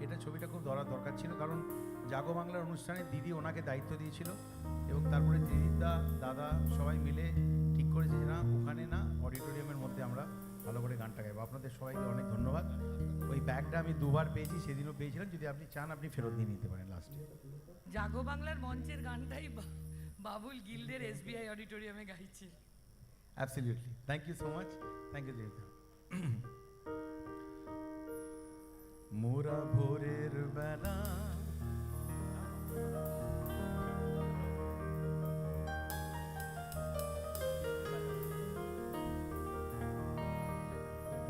এটা ছবিটা খুব ধরার দরকার ছিল, কারণ জাগো বাংলার অনুষ্ঠানে দিদি ওনাকে দায়িত্ব দিয়েছিল, এবং তারপরে ত্রিদীপদা, দাদা সবাই মিলে ঠিক করেছে যে না, ওখানে না, অডিটোরিয়ামের মধ্যে আমরা ভালো করে গানটা গাইবো। আপনাদের সবাইকে অনেক ধন্যবাদ। ওই ব্যাগটা আমি দুবার পেয়েছি, সেদিনও পেয়েছিলাম, যদি আপনি চান আপনি ফেরত নিয়ে নিতে পারেন লাস্টে। জাগো বাংলার মঞ্চের গানটাই বাবুল গিল্ডের এসবিআই অডিটোরিয়ামে গাইছে। Absolutely, thank you so much, thank you ত্রিদীপদা। মোরা ভোরের বেলা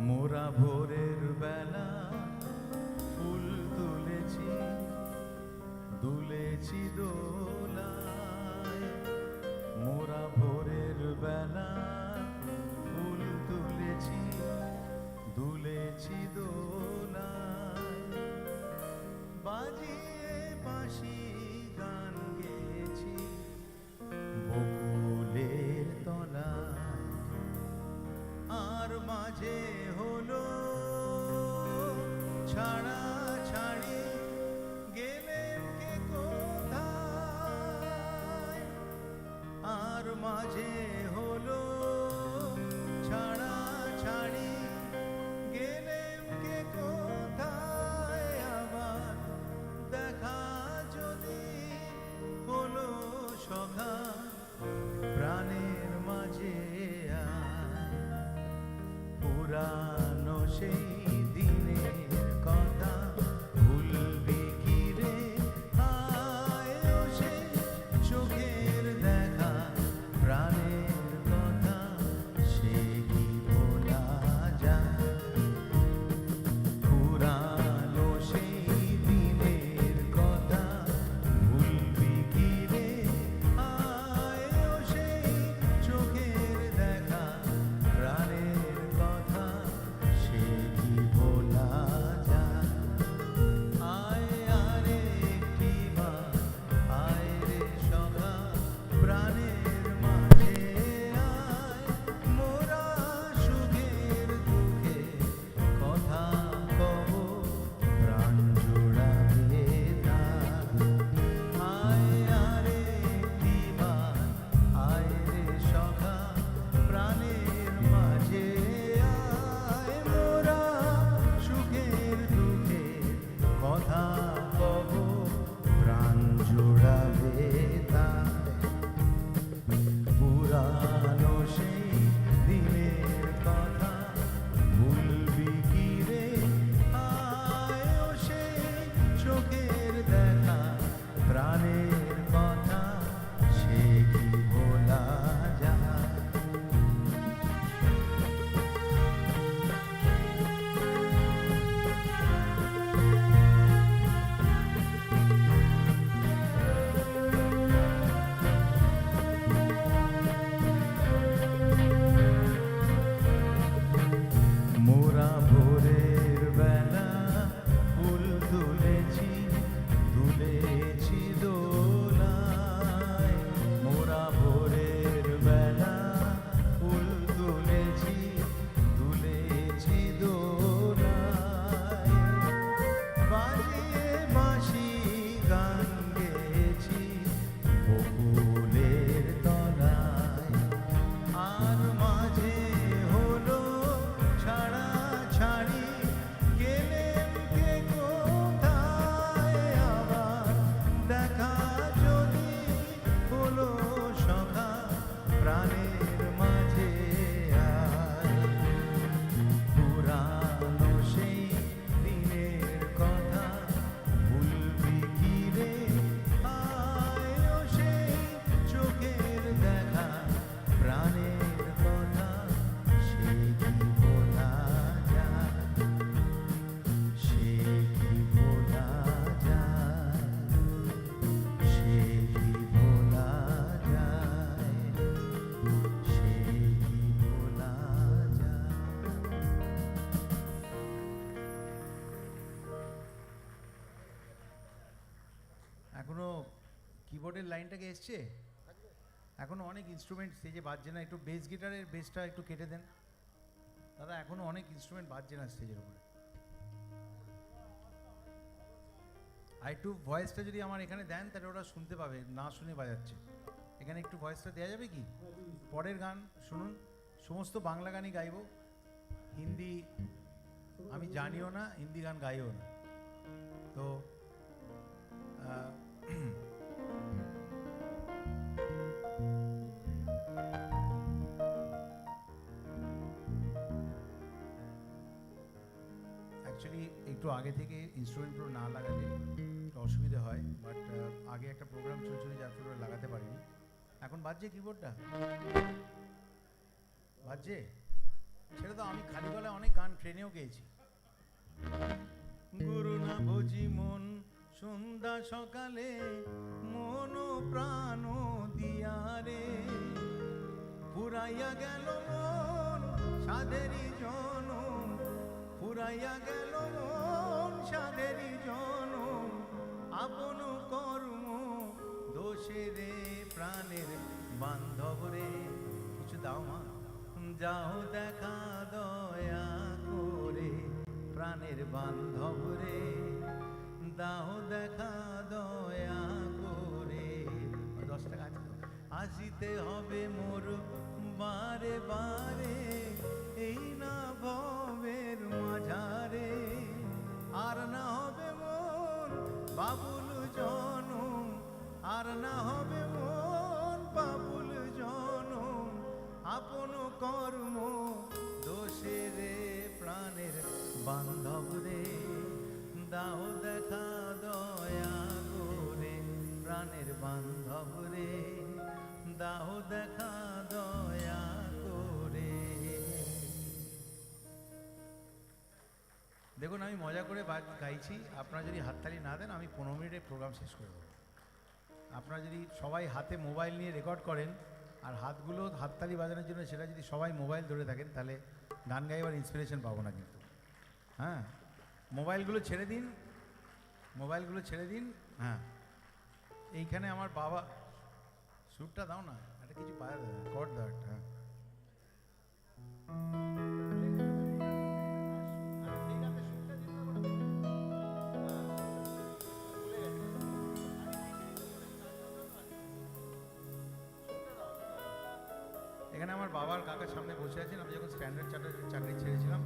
মোরা ভোরের বেলা ফুল তুলেছি, দুলেছি দোলায়। মোরা ভোরের বেলা ফুল তুলেছি, দুলেছি দোলায়। বাজিয়ে বাঁশি গান গেয়েছি বকুলের তলায়। আর মাঝে হলো ছাড়া ছাড়ি, গেলেন কে কোথায়? আর মাঝে হলো ছাড়া ছাড়ি, গেলেন কে কোথায়? আবার দেখা যদি হলো সখা, প্রাণের মাঝে আয়। পুরানো সেই দিনের কথা ভুলবি কি রে? আয় ও সে চোখের দেখা, প্রাণের বেলা ফুল তুলেছি তুলেছি দোলায় বাজিয়ে বাঁশি গান গেয়েছি বকুলের তলায় আর মাঝে হলো ছাড়া ছাড়ি গেলেন কে কোথায় আবার দেখা যদি হলো সখা প্রাণের মাঝে আয় পুরানো সেই দিনের কথা ভুলবি কি রে আয়ো সেই চোখের দেখা প্রাণের কথা সে কি বলা যায় সে কি বলা যায় সে কি বলা যায় সে কি বলা যায় এখনো কিবোর্ডের লাইনটাকে এসছে এখনো অনেক ইনস্ট্রুমেন্ট স্টেজে বাজছে না একটু বেস গিটারের বেসটা একটু কেটে দেন দাদা এখনো অনেক ইনস্ট্রুমেন্ট বাজছে না স্টেজের উপরে আর একটু ভয়েসটা যদি আমার এখানে দেন তাহলে ওরা শুনতে পাবে না শুনে বাজাচ্ছে এখানে একটু ভয়েসটা দেওয়া যাবে কি পরের গান শুনুন সমস্ত বাংলা গানই গাইবো হিন্দি আমি জানিও না হিন্দি গান গাইও না তো অ্যাকচুয়ালি একটু আগে থেকে ইনস্ট্রুমেন্টগুলো না লাগালে একটু অসুবিধা হয় বাট আগে একটা প্রোগ্রাম চলছিল যার ফলে লাগাতে পারিনি এখন বাজছে কিবোর্ডটা বাজছে সেটা তো আমি খালি গলায় অনেক গান ট্রেনেও গেয়েছি গুরু না ভোজি মন সন্ধ্যা সকালে মন প্রাণ দিয়ারে ফুরাইয়া গেল মন সাধেরি জনম ফুরাইয়া গেল মন সাধেরি জনম আপন কর্ম দোষে রে প্রাণের বান্ধব রে কিছু দাও মা যাও দেখা দয়া করে প্রাণের বান্ধব রে দাও দেখা দয়া করে 10 টাকা আছে আসিতে হবে মোর বারে বারে এই না ভবের মাঝারে আর না হবে মন বাবুল জনম আর না হবে মন বাবুল জনম আপন কর্ম দোষে রে প্রাণের বান্ধব রে দাও দেখা দয়া করে প্রাণের বান্ধব রে দাও দেখা দয়া করে দেখুন আমি মজা করে গাইছি আপনারা যদি হাততালি না দেন আমি 15 মিনিটে প্রোগ্রাম শেষ করে দেবো আপনারা যদি সবাই হাতে মোবাইল নিয়ে রেকর্ড করেন আর হাতগুলো হাততালি বাজানোর জন্য সেটা যদি সবাই মোবাইল ধরে থাকেন তাহলে গান গাইবার ইন্সপিরেশন পাবো না কিন্তু হ্যাঁ মোবাইলগুলো ছেড়ে দিন হ্যাঁ এইখানে আমার বাবা সুরটা দাও না একটা কিছু পাওয়া যায় কর দাও একটা হ্যাঁ এখানে আমার বাবার কাকার সামনে বসে আছেন আমি যখন স্ট্যান্ডার্ড চাকরি ছেড়েছিলাম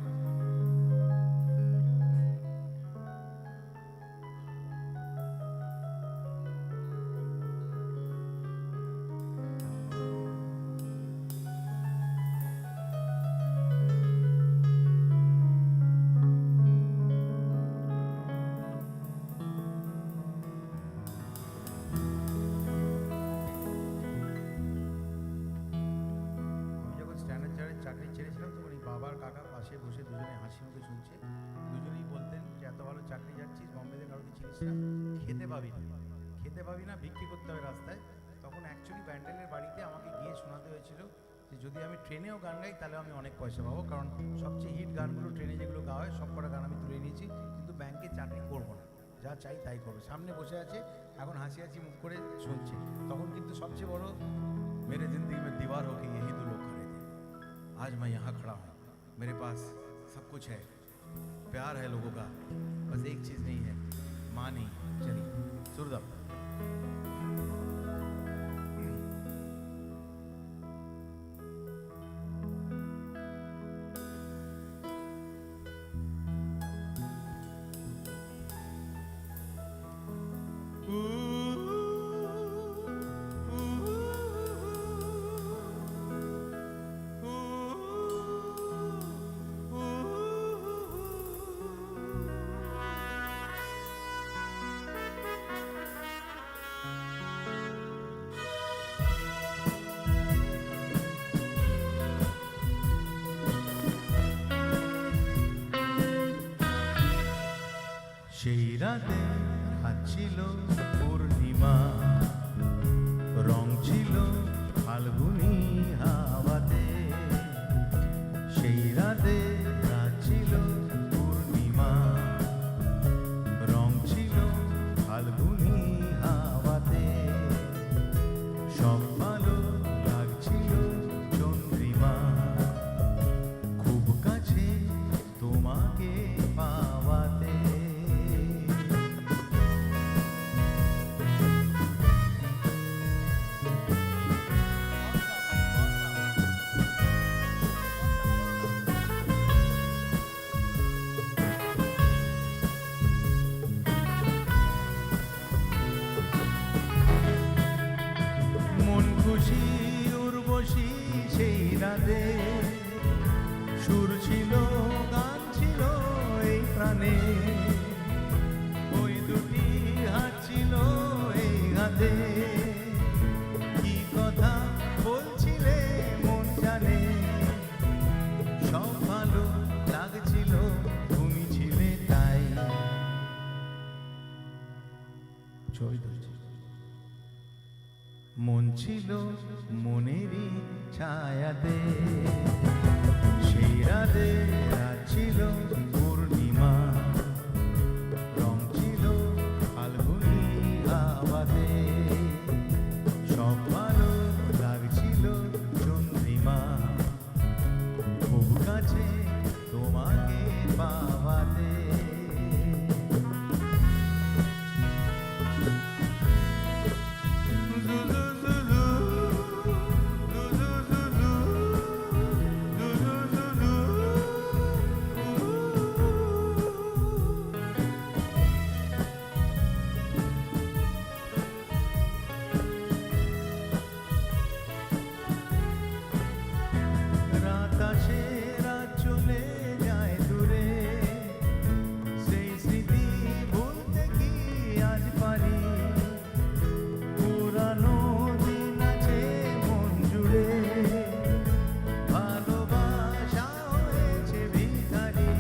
চাকরি ছেড়েছিলাম তখন এই বাবার কাকা পাশে বসে দুজনে হাসি মুখে শুনছে দুজনেই বলতেন যে এত ভালো চাকরি যাচ্ছিস বম্বেতে কারোকে চিনিস না খেতে পাবি না বিক্রি করতে হবে রাস্তায় তখন অ্যাকচুয়ালি ব্যান্ডেলের বাড়িতে আমাকে গিয়ে শোনাতে হয়েছিল যে যদি আমি ট্রেনেও গান গাই তাহলে আমি অনেক পয়সা পাবো কারণ সবচেয়ে হিট গানগুলো ট্রেনে যেগুলো গাওয়া হয় সব কটা গান আমি তুলে নিয়েছি কিন্তু ব্যাংকে চাকরি করবো না যা চাই তাই করবো সামনে বসে আছে এখন হাসি হাসি মুখ করে শুনছে তখন কিন্তু সবচেয়ে বড় মেরে জিন্দিগি মে দीवार हो आज मैं यहाँ खड़ा हूँ, मेरे पास सब कुछ है, प्यार है लोगों का, बस एक चीज़ नहीं है, माँ नहीं। चलिए सुरदम। সেই রাতে হাত ছিল পূর্ণিমা, রং ছিল ফাল্গুনি হাওয়াতে। সেই রাতে রাত ছিল পূর্ণিমা, রং ছিল ফাল্গুনি হাওয়াতে। সব ভালো লাগছিল চন্দ্রিমা, খুব কাছে তোমাকে পাওয়াতে। মন খুশি উর্বশী সেই রাতে, সুর ছিল গান ছিল এই প্রাণে। ওই দুটি হাত ছিল এই হাতে, কি কথা বলছিলে মন জানে। সব ভালো লাগছিল তুমি ছিলে তাই। ছবি তুলছি। মন ছিল মনেরই ছায়াতে, সেই রাতে রাত ছিল পূর্ণিমা, রং ছিল ফাল্গুনি হাওয়াতে। সব ভালো লাগছিল চন্দ্রিমা, খুব কাছে তোমাকে পাওয়াতে। রাত আসে রাত চলে যায় দূরে, সেই স্মৃতি ভুলতে কি আজ পারি। পুরানো দিন আছে মন জুড়ে, ভালোবাসা হয়েছে ভিখারি।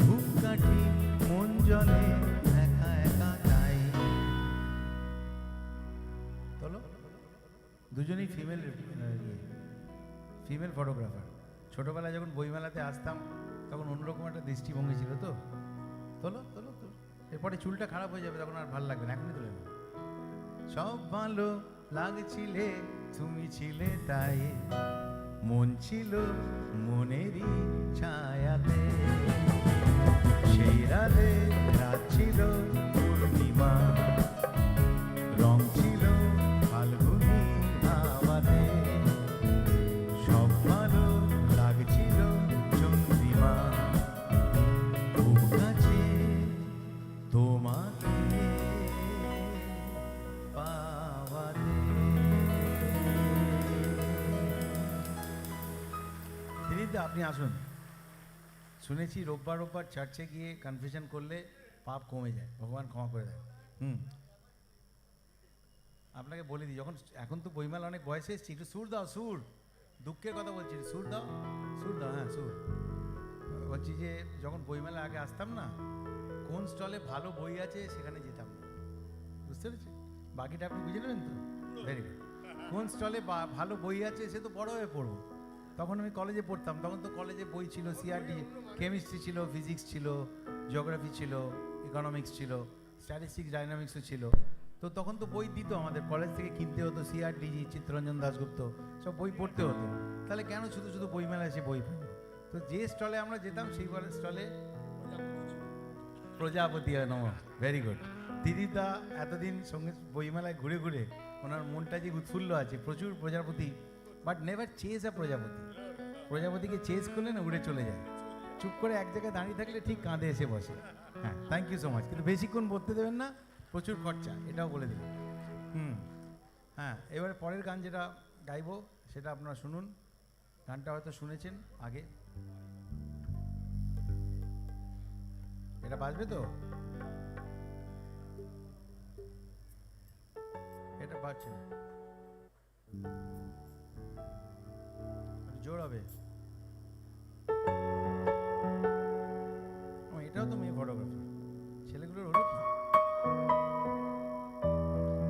ধূপকাঠি মন জলে একা একা তাই। চলো দুজনেই ফিমেল ফটোগ্রাফার। ছোটোবেলায় যখন বইমেলাতে আসতাম তখন অন্যরকম একটা দৃষ্টিভঙ্গি ছিল তো। তোলো তোলো তোলো, এরপরে চুলটা খারাপ হয়ে যাবে, তখন আর ভালো লাগবে না, এখনই তুলে নেব। সব ভালো লাগছিলে তুমি ছিলে তাই, মন ছিল মনেরই ছায়াতে। সেই রাতে রাত ছিল পূর্ণিমা, রং ছিল ফাল্গুনি হাওয়াতে। সব ভালো লাগছিল চন্দ্রিমা, খুব কাছে তোমাকে পাওয়াতে। দিদিদা আপনি আসুন। শুনেছি রোববার রোববার চার্চে গিয়ে কনফেশন করলে পাপ কমে যায়, ভগবান ক্ষমা করে দেয়। আপনাকে বলে দিই, যখন এখন তো বইমেলা অনেক বয়সে এসেছি, একটু সুর দাও, সুর। দুঃখের কথা বলছি, সুর দাও, সুর দাও, হ্যাঁ সুর। বলছি যে যখন বইমেলা আগে আসতাম না, কোন স্টলে ভালো বই আছে সেখানে যেতাম না, বুঝতে পেরেছি? বাকিটা আপনি বুঝে নেবেন তো? Very good. কোন স্টলে ভালো বই আছে সে তো বড় হয়ে পড়বো। তখন আমি কলেজে পড়তাম, তখন তো কলেজে বই ছিল সিআরটি, কেমিস্ট্রি ছিল, ফিজিক্স ছিল, জিওগ্রাফি ছিল, ইকোনমিক্স ছিল, স্ট্যাটিস্টিক্স ডাইনামিক্সও ছিল। তো তখন তো বই দিত, আমাদের কলেজ থেকে কিনতে হতো, সিআরডিজি, চিত্তরঞ্জন দাশগুপ্ত সব বই পড়তে হতো। তাহলে কেন শুধু শুধু বইমেলায় এসে বই পড়ব? তো যে স্টলে আমরা যেতাম সেই স্টলে প্রজাপতি নম, ভেরি গুড। দিদিদা এতদিন সঙ্গে বইমেলায় ঘুরে ঘুরে ওনার মনটা যে উৎফুল্ল আছে, প্রচুর প্রজাপতি, বাট নেভার চেজ আ প্রজাপতি। প্রজাপতিকে চেজ করলে না উড়ে চলে যায়, চুপ করে এক জায়গায় দাঁড়িয়ে থাকলে ঠিক কাঁধে এসে বসে। হ্যাঁ, থ্যাংক ইউ সো মাচ। কিন্তু বেশিক্ষণ পড়তে দেবেন না, প্রচুর খরচা, এটাও বলে দেবেন। হ্যাঁ, এবারে পরের গান যেটা গাইবো সেটা আপনারা শুনুন। গানটা হয়তো শুনেছেন আগে। এটা বাজবে তো? এটা বাজছে, জোর হবে। এটাও তো মেয়ে ফটোগ্রাফার, ছেলেগুলোর হলো কি?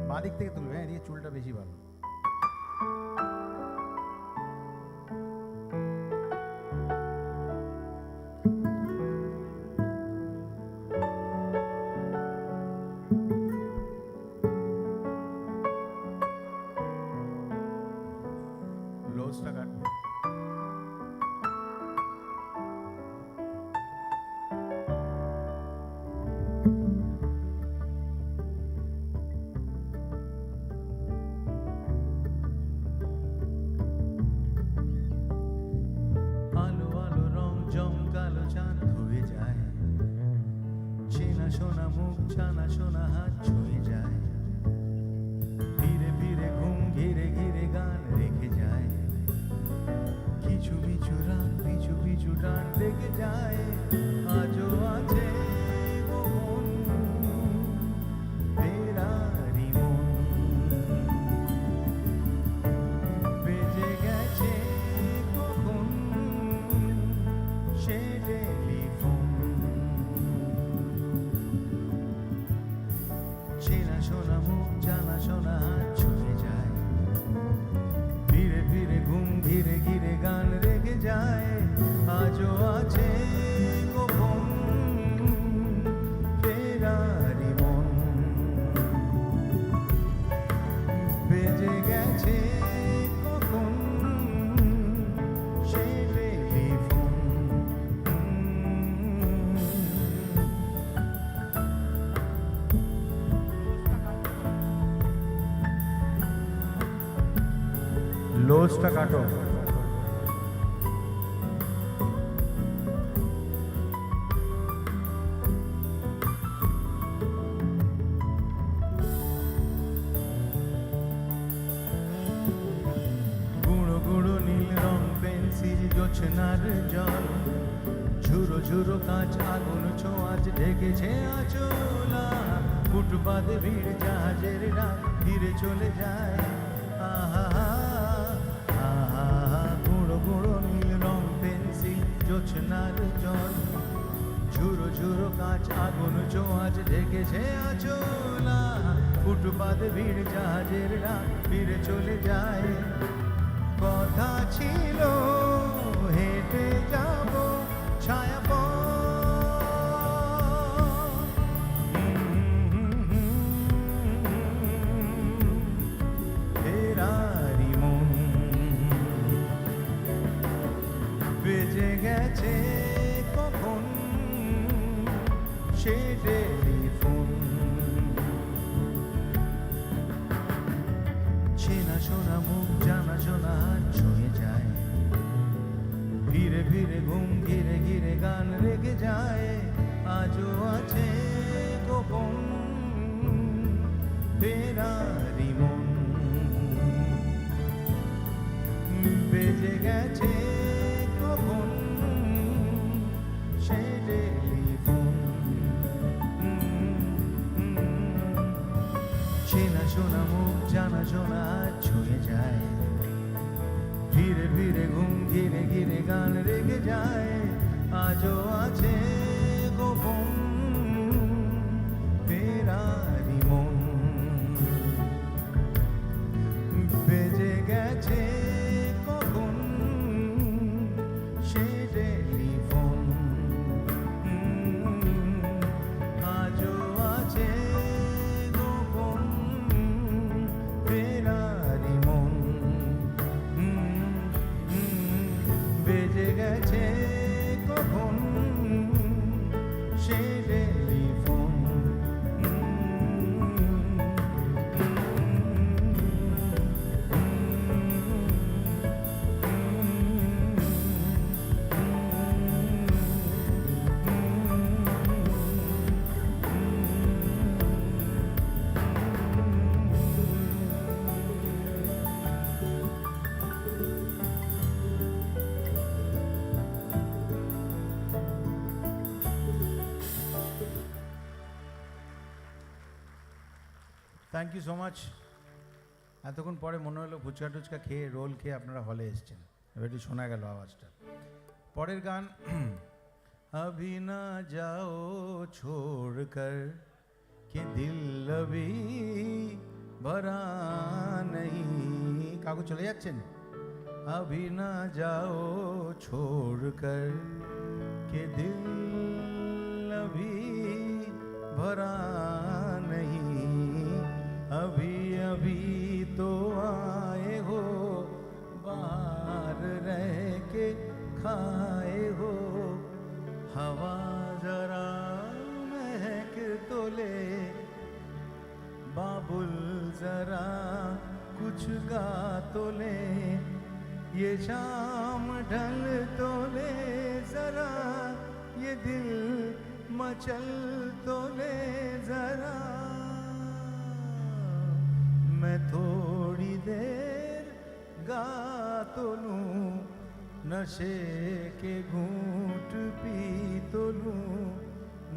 বাঁ দিক থেকে তুলবে, এদিকে চুলটা বেশি ভালো। লোজটা কাটবে। আলো আলো রং জমকালো চাঁদ ধুয়ে যায়, চেনা শোনা মুখ জানা শোনা হাত ছুঁয়ে যায়, ধীরে ধীরে ঘুম ঘিরে ঘিরে গান রেখে যায়, কিছু মিছু রান পিছু পিছু টান রেখে যায়, আজও আছে গোপন ফেরারি মন, বেজে গেছে কখন সে টেলিফোন, চেনা শোনা মুখ জানা শোনা হাত ছুঁয়ে যায়, ধীরে ধীরে ঘুম ঘিরে ঘিরে গান রেগে যায়, আজও আছে গোপন ফেরারি মন, বেজে গেছে কখন সে টেলিফোন। লোজটা কাটো। গুঁড়ো গুঁড়ো নীল রং পেন্সিল জোছনার জল, ঝুরো ঝুরো কাঁচ আগুন ছোঁয়াচ ঢেকেছে আচলা, ফুটপাতে ভিড় জাহাজের ডাক ফিরে চলে যায়, আহা আহা, গুঁড়ো গুঁড়ো নীল রং পেন্সিল জোছনার জল, ঝুরো ঝুরো কাঁচ আগুন ছোঁয়াচ ঢেকেছে আচলা, ফুটপাতে ভিড় জাহাজের ডাক ফিরে চলে যায়, কথা ছিল হেঁটে যাব ছায়া ফেরারি মন, বেজে গেছে কখন সে টেলিফোন, চেনা শোনা মুখ জানা শোনা হাত ছুঁয়ে যায়, ধীরে ধীরে ঘুম ঘিরে ঘিরে গান রেগে যায়, আজও আছে গোপন ফেরারি মন, বেজে গেছে কখন সে টেলিফোন, চেনা শোনা মুখ জানা শোনা হাত ছুঁয়ে যায়, ধীরে ধীরে ঘুম ঘিরে ঘিরে গান রেগে যায়, আজও আছে গোপন ফেরারি মন, বেজে গেছে কখন সে টেলিফোন, আজও আছে গোপন থ্যাংক ইউ সো মাচ। এতক্ষণ পরে মনে হলো ফুচকা টুচকা খেয়ে রোল খেয়ে আপনারা হলে এসছেন, এবার একটু শোনা গেল আওয়াজটা। পরের গান अभी ना जाओ छोड़ कर कि दिल अभी भरा नहीं। কাকু চলে যাচ্ছেন? अभी ना जाओ छोड़ कर कि दिल अभी भरा नहीं। अभी अभी तो आए हो, बाहर रह के खाए हो। हवा जरा महक तो ले, बाबुल जरा कुछ गा तो ले। ये शाम ढल तो ले जरा, ये दिल मचल तो ले जरा। मैं थोड़ी देर गा तो लूं, नशे के घूंट पी तो लूं,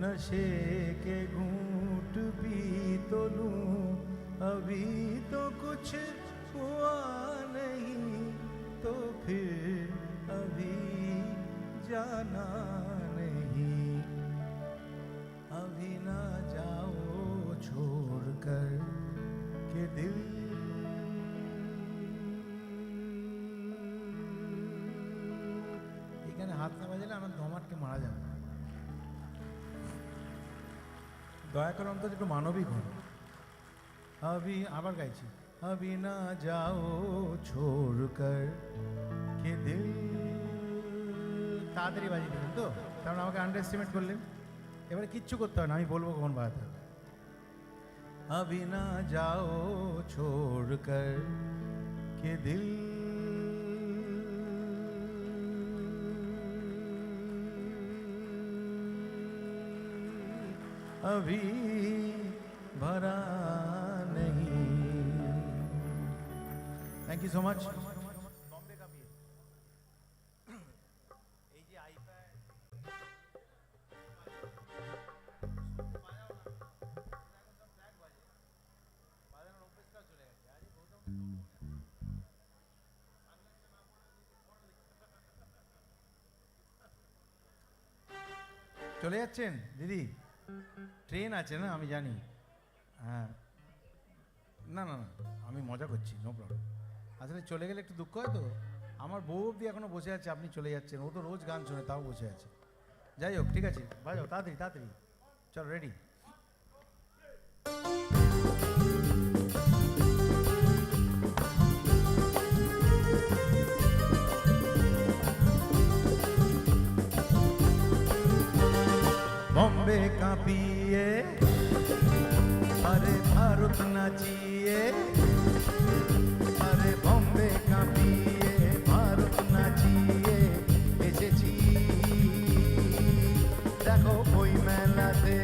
नशे के घूंट पी तो लूं। अभी तो कुछ हुआ नहीं, तो फिर अभी जाना नहीं। अभी ना जाओ छोड़ कर के दिल। এখানে হাত না বাজালে আমার দম আটকে মারা যাবে। দয়া করে অন্তত একটু মানবিক হন। अभी আবার গাইছি। अभी ना जाओ छोड़ कर के दिल। তাড়াতাড়ি বাজিয়ে দেবেন তো, কারণ আমাকে আন্ডার এস্টিমেট করলেন। এবারে কিচ্ছু করতে হবে না, আমি বলবো কখন বাজাতে হবে। अभी ना जाओ छोड़ कर के दिल अभी भरा नहीं। Thank you so much. Bombay का भी এই যে আইপ্যাড বাজানোর অভ্যেসটা চলে গেছে। আরে গৌতম চলে যাচ্ছেন দিদি? ট্রেন আছে না, আমি জানি। হ্যাঁ, না না না, আমি মজা করছি, নো প্রবলেম। আসলে চলে গেলে একটু দুঃখ হয় তো। আমার বউ অব্দি এখনো বসে আছে, আপনি চলে যাচ্ছেন। ও তো রোজ গান শোনে, তাও বসে আছে। যাই হোক, ঠিক আছে, বাজাও তাড়াতাড়ি তাড়াতাড়ি। চলো, রেডি। बॉम्बे का पिए, अरे भारत नाचिए। अरे बॉम्बे का पिए, भारत नाचिए। এসেছি দেখো বই মেলাতে।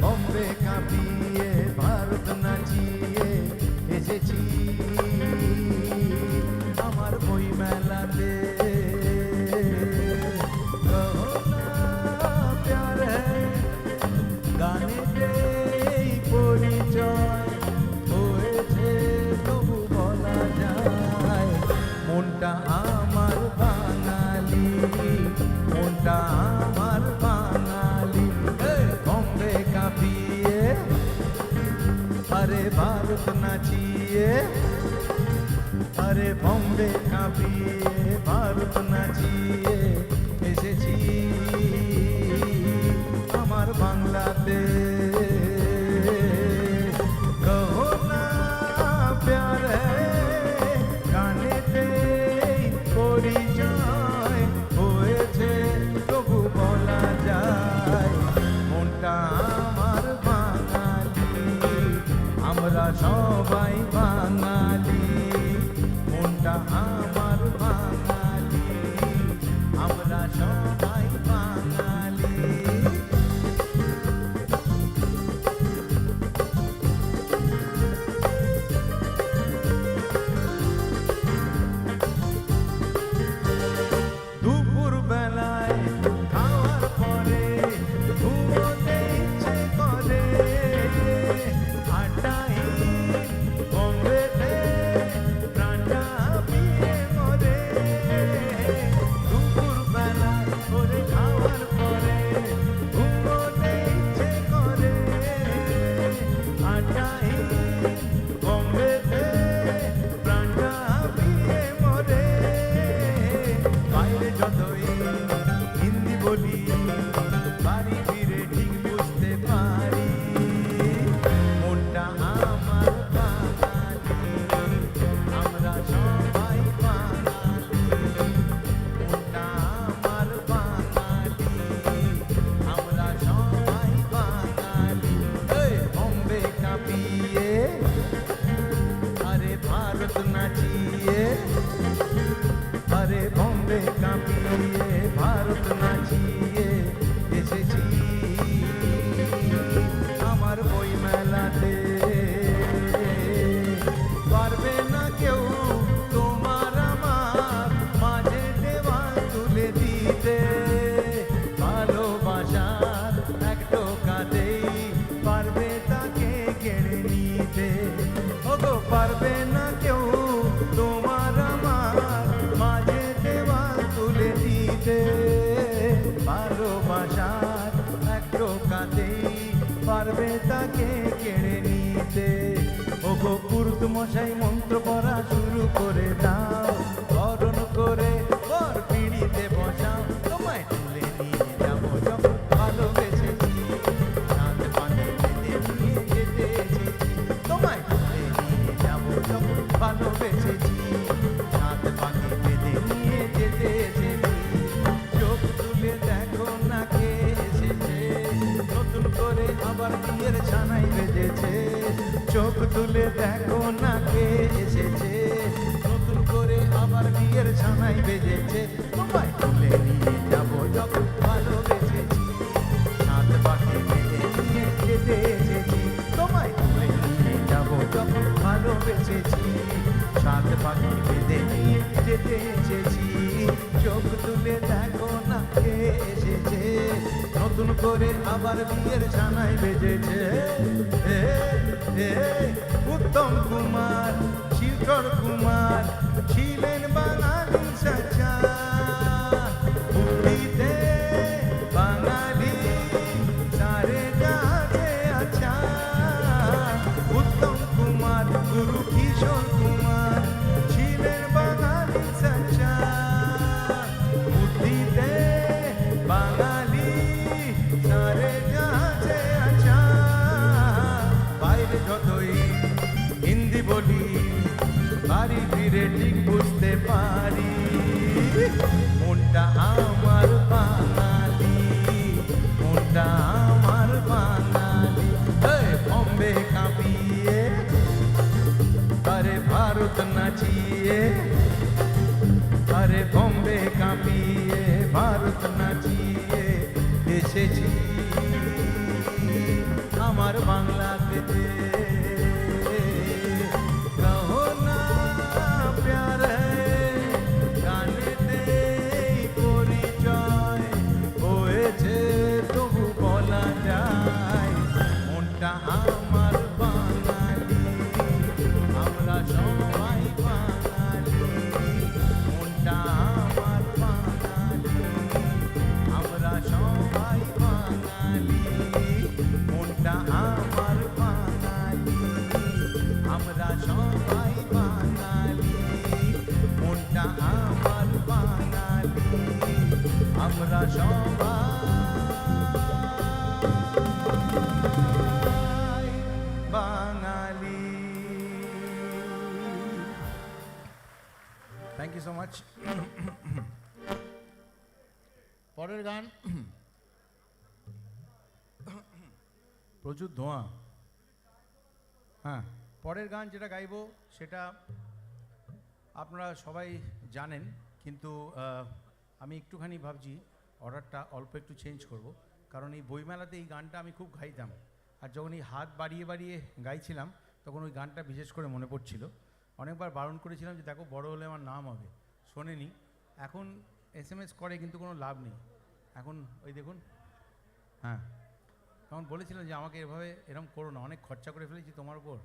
বম্বে का पिए, भारत नाचिए। এসেছি আমার বই মেলাতে। গানেতেই পরিচয় হয়েছে, তবু বলা যায় মনটা আমার বাঙালি, মনটা আমার বাঙালি। বম্বে কাঁপিয়ে, আরে ভারত নাচিয়ে। আরে বম্বে কাঁপিয়ে, ভারত নাচিয়ে। এসেছি আমার বাংলাতে। কহো না প্যার হ্যায়, গানেতেই পরিচয় হয়েছে, তবু বলা যায় মনটা আমার বাঙালি। আমরা সবাই বাঙালি, মনটা আমার বাঙালি। भारत नाचिए अरे बॉम्बे कांपिए भारत नाचिए এসেছি আমার বই মেলাতে পারবে না কেউ তোমার আমার মাঝে দেওয়াল তুলে দিতে ভালোবাসার এক টোকাতেই পারবে তাকে কেড়ে নিতে ওগো পারবে না কেউ তোমার আমার মাঝে দেওয়াল তুলে দিতে ভালোবাসার এক টোকাতেই পারবে তাকে কেড়ে নিতে ওগো পুরুত মশাই মন্ত্র পড়া শুরু করে দাও বরণ করে বর পিড়িতে বসাও তোমায় তুলে নিয়ে যাবো যখন ভালোবেসেছি সাত পানে বেঁধে নিয়ে যেতে এসেছি তোমায় তুলে নিয়ে যাবো যখন ভালোবেসেছি সাত পানে বেঁধে নিয়ে যেতে এসেছি চোখ তুলে দেখো না কে এসেছে নতুন করে আবার বিয়ের ছানাই বেজেছে চোখ তুলে দেখো না কে এসেছে নতুন করে আবার বিয়ের ছানাই বেজেছে তোমায় তুলে নিয়ে যাবো যখন ভালোবেসেছি সাত পাখি বেঁধে নিয়ে যেতে এসেছি তোমায় তুলে নিয়ে যাবো যখন ভালোবেসেছি সাত পাখি বেঁধে নিয়ে যেতে এসেছি চোখ তুলে দেখো না কে এসেছে নতুন করে আবার বিয়ের ছানাই বেজেছে উত্তম কুমার শিলচর কুমার ছিলেন বাঙালি সাচা বুদ্ধিতে বাঙালি সারে জাহাজে আচ্ছা উত্তম কুমার গুরু কিশোর কুমার ছিলেন বাঙালি সাচা বুদ্ধিতে বাঙালি সারে জাহাজে আচ্ছা বাইরে যতই হিন্দি বলি বাড়ি ফিরে ঠিক বুঝতে পারি মনটা আমার বাঙালি মনটা আমার বাঙালি বম্বে কাঁপিয়ে আরে ভারত নাচিয়ে আরে বম্বে কাঁপিয়ে ভারত নাচিয়ে এসেছি আমার বাংলাতে কহো না প্যার গানেতে পরিচয় হয়েছে তবু বলা যায় মনটা আমার বাঙালি আমরা সবাই বাঙালি মনটা আমার বাঙালি আমরা সবাই বাঙালি মনটা আমার বাঙালি আমরা সবাই বাঙালি মনটা আমার বাঙালি আমরা সবাই বাঙালি থ্যাংক ইউ সো মাচ পরের গান প্রচুর ধোঁয়া হ্যাঁ পরের গান যেটা গাইবো সেটা আপনারা সবাই জানেন কিন্তু আমি একটুখানি ভাবছি অর্ডারটা অল্প একটু চেঞ্জ করব কারণ এই বইমেলাতে এই গানটা আমি খুব গাইতাম আর যখন এই হাত বাড়িয়ে বাড়িয়ে গাইছিলাম তখন ওই গানটা বিশেষ করে মনে পড়ছিল অনেকবার বারণ করেছিলাম যে দেখো বড় হলে আমার নাম হবে শোনেনি এখন SMS করে কিন্তু কোনো লাভ নেই এখন ওই দেখুন হ্যাঁ তখন বলেছিলাম যে আমাকে এভাবে এরকম করো না অনেক খরচা করে ফেলেছি তোমার উপর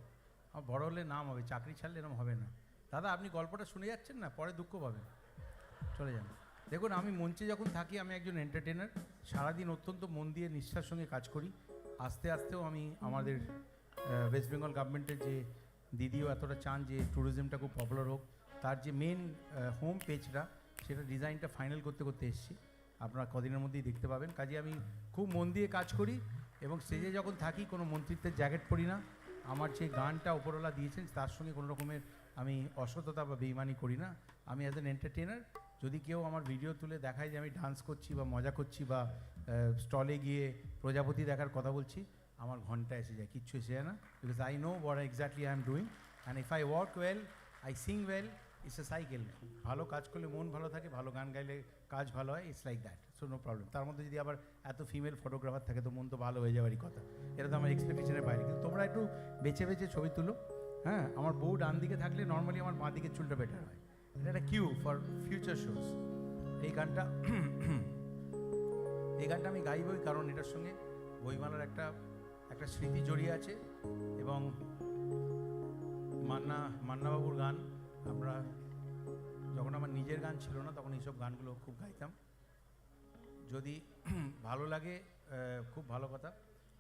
আমার বড় হলে নাম হবে চাকরি ছাড়লে এরকম হবে না দাদা আপনি গল্পটা শুনে যাচ্ছেন না পরে দুঃখ পাবেন চলে যান দেখুন আমি মঞ্চে যখন থাকি আমি একজন এন্টারটেনার সারাদিন অত্যন্ত মন দিয়ে নিষ্ঠার সঙ্গে কাজ করি আস্তে আস্তেও আমি আমাদের ওয়েস্ট বেঙ্গল গভর্নমেন্টের যে দিদিও এতটা চান যে ট্যুরিজমটা খুব পপুলার হোক তার যে মেন হোম পেজটা সেটা ডিজাইনটা ফাইনাল করতে করতে এসেছি আপনারা কদিনের মধ্যেই দেখতে পাবেন কাজে আমি খুব মন দিয়ে কাজ করি এবং স্টেজে যখন থাকি কোনো মন্ত্রিত্বের জ্যাকেট পরি না আমার যে গানটা ওপরওয়ালা দিয়েছেন তার সঙ্গে কোনো রকমের আমি অসততা বা বেইমানি করি না আমি অ্যাজ অ্যান এন্টারটেনার যদি কেউ আমার ভিডিও তুলে দেখায় যে আমি ডান্স করছি বা মজা করছি বা স্টলে গিয়ে প্রজাপতি দেখার কথা বলছি আমার ঘন্টা এসে যায় কিচ্ছু এসে যায় না because I know what exactly I am doing and if I work well I sing well, it's a cycle. ভালো কাজ করলে মন ভালো থাকে, ভালো গান গাইলে কাজ ভালো হয়, it's like that, so no problem. তার মধ্যে যদি আবার এত ফিমেল ফটোগ্রাফার থাকে তো মন তো ভালো হয়ে যাওয়ারই কথা, এটা তো আমার এক্সপেকটেশনের বাইরে। কিন্তু তোমরা একটু বেছে বেছে ছবি তুলো, হ্যাঁ। আমার বউ ডান দিকে থাকলে নর্মালি আমার বাঁ দিকে চুলটা বেটার হয়, এটা একটা কিউ ফর ফিউচার শোজ। এই গানটা আমি গাইবই, কারণ এটার সঙ্গে বইমেলার একটা স্মৃতি জড়িয়ে আছে। এবং মান্নাবাবুর গান, আমরা যখন আমার নিজের গান ছিল না তখন এইসব গানগুলো খুব গাইতাম। যদি ভালো লাগে খুব ভালো কথা,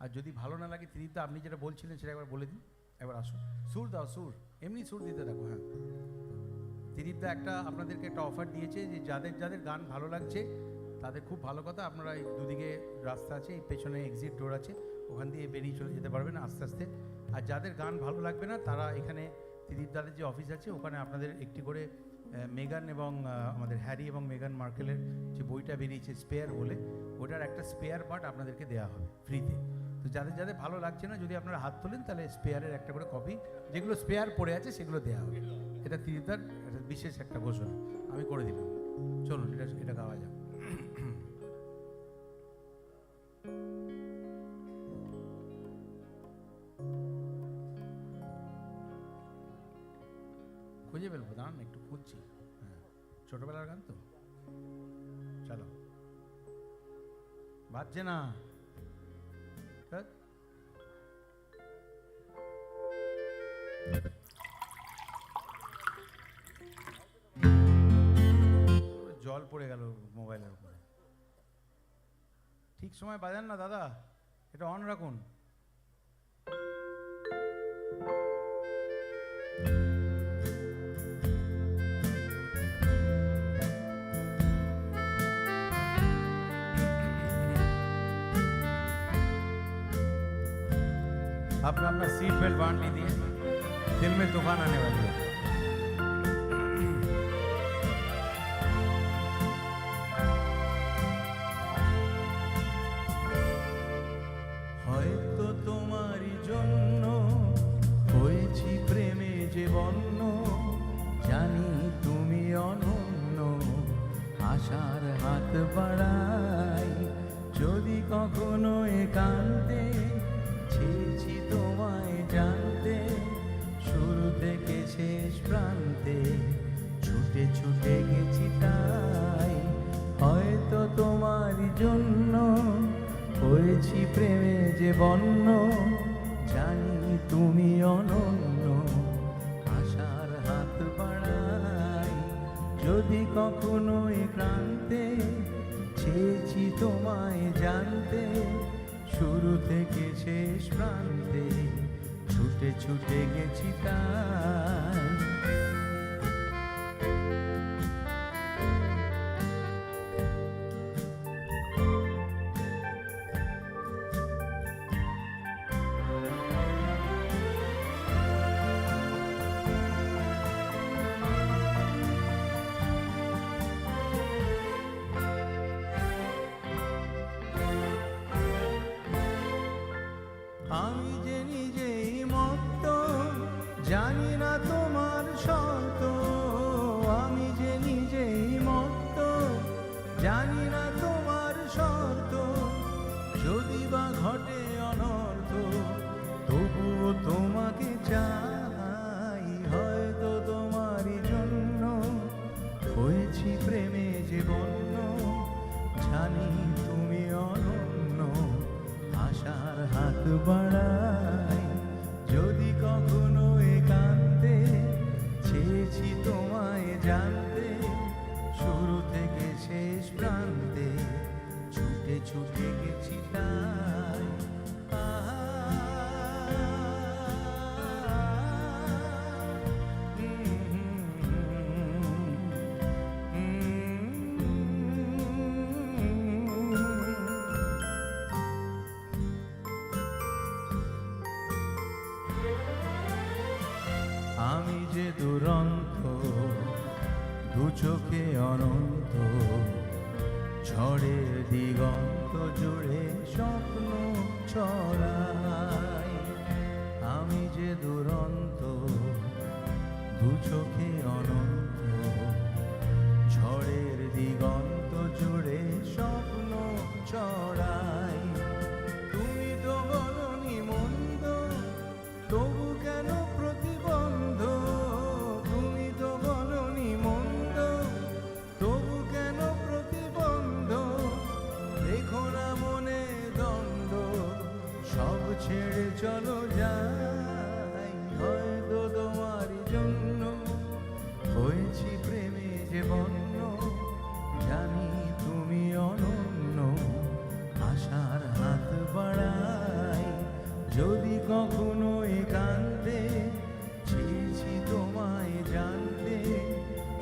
আর যদি ভালো না লাগে ত্রিদীপদা আপনি যেটা বলছিলেন সেটা একবার বলে দিন, একবার আসুন। সুর দাও, সুর এমনি সুর দিতে থাকো। হ্যাঁ, ত্রিদীপদা আপনাদেরকে একটা অফার দিয়েছে যে যাদের গান ভালো লাগছে তাদের খুব ভালো কথা, আপনারা এই দুদিকে রাস্তা আছে, এই পেছনে এক্সিট ডোর আছে, ওখান দিয়ে বেরিয়ে চলে যেতে পারবেন আস্তে আস্তে। আর যাদের গান ভালো লাগবে না তারা এখানে ত্রিদীপদাদের যে অফিস আছে ওখানে আপনাদের একটি করে মেগান এবং আমাদের হ্যারি এবং মেগান মার্কেলের যে বইটা বেরিয়েছে স্পেয়ার বলে, ওটার একটা স্পেয়ার পার্ট আপনাদেরকে দেওয়া হবে ফ্রিতে। তো যাদের ভালো লাগছে না যদি আপনারা হাত তোলেন তাহলে স্পেয়ারের একটা করে কপি, যেগুলো স্পেয়ার পড়ে আছে সেগুলো দেওয়া হবে। এটা ত্রিদীপদার বিশেষ একটা ঘোষণা আমি করে দিলাম। চলুন এটা গাওয়া যাক। খুঁজে ফেলবো, দাঁড়ান একটু খুঁজছি। হ্যাঁ, ছোটবেলার গান তো, চলো বাজছে না। জল পড়ে গেল মোবাইলের উপরে। ঠিক সময় বাজান না দাদা, এটা অন রাখুন। अपना सीट बेल्ट बांध लीजिए, दिल में तूफान आने वाली है। হয়তো তোমারই জন্য হয়েছি প্রেমে যে বন্য, জানি তুমি অনন্য, আশার হাত বাড়াই যদি কখনো একান্তে, চেয়েছি তোমায় জানতে শুরু থেকে শেষ প্রান্তে, ছুটে ছুটে গেছি তাই। হয়তো তোমারই জন্য হয়েছি প্রেমে যে বন্য, জানি তুমি অনন্য, আশার হাত বাড়াই যদি কখনো একান্তে, চেয়েছি তোমায় জানতে শুরু থেকে শেষ প্রান্তে, ছুটে ছুটে গেছি তাই। আমি যে নিজেই মত্ত, জানি না তোমার শর্ত, আমি যে নিজেই মত্ত, জানি না তোমার শর্ত, যদি বা ঘটে অনর্থ তবুও তোমাকে চাই। হয়তো তোমারই জন্য হয়েছি প্রেমে যে বন্য, জানি তুমি অনন্য, আশার হাত বাড়াই যদি কখনো একান্তে, চেয়েছি তোমায় জানতে শুরু থেকে শেষ প্রান্তে, ছুটে ছুটে গেছি তাই। আমি যে দুরন্ত, দু চোখে অনন্ত, ঝড়ের দিগন্ত জুড়ে স্বপ্ন ছড়াই। আমি যে দুরন্ত, দু চোখে অনন্ত ঝড়ের দিগন্ত জুড়ে স্বপ্ন চড়াই। তুমি তো বলনি মন্দ, তবু কেন প্রতিবন্ধ? তুমি তো বলনি মন্দ, তবু কেন প্রতিবন্ধ? দেখো না মনে দ্বন্দ্ব, সব ছেড়ে চলো যাই। হয়তো তোমারই জন্য হয়েছি প্রেমে যে বন্য, জানি তুমি অনন্য, আশার হাত বাড়াই। যদি কখনো একান্তে চেয়েছি তোমায় জানতে,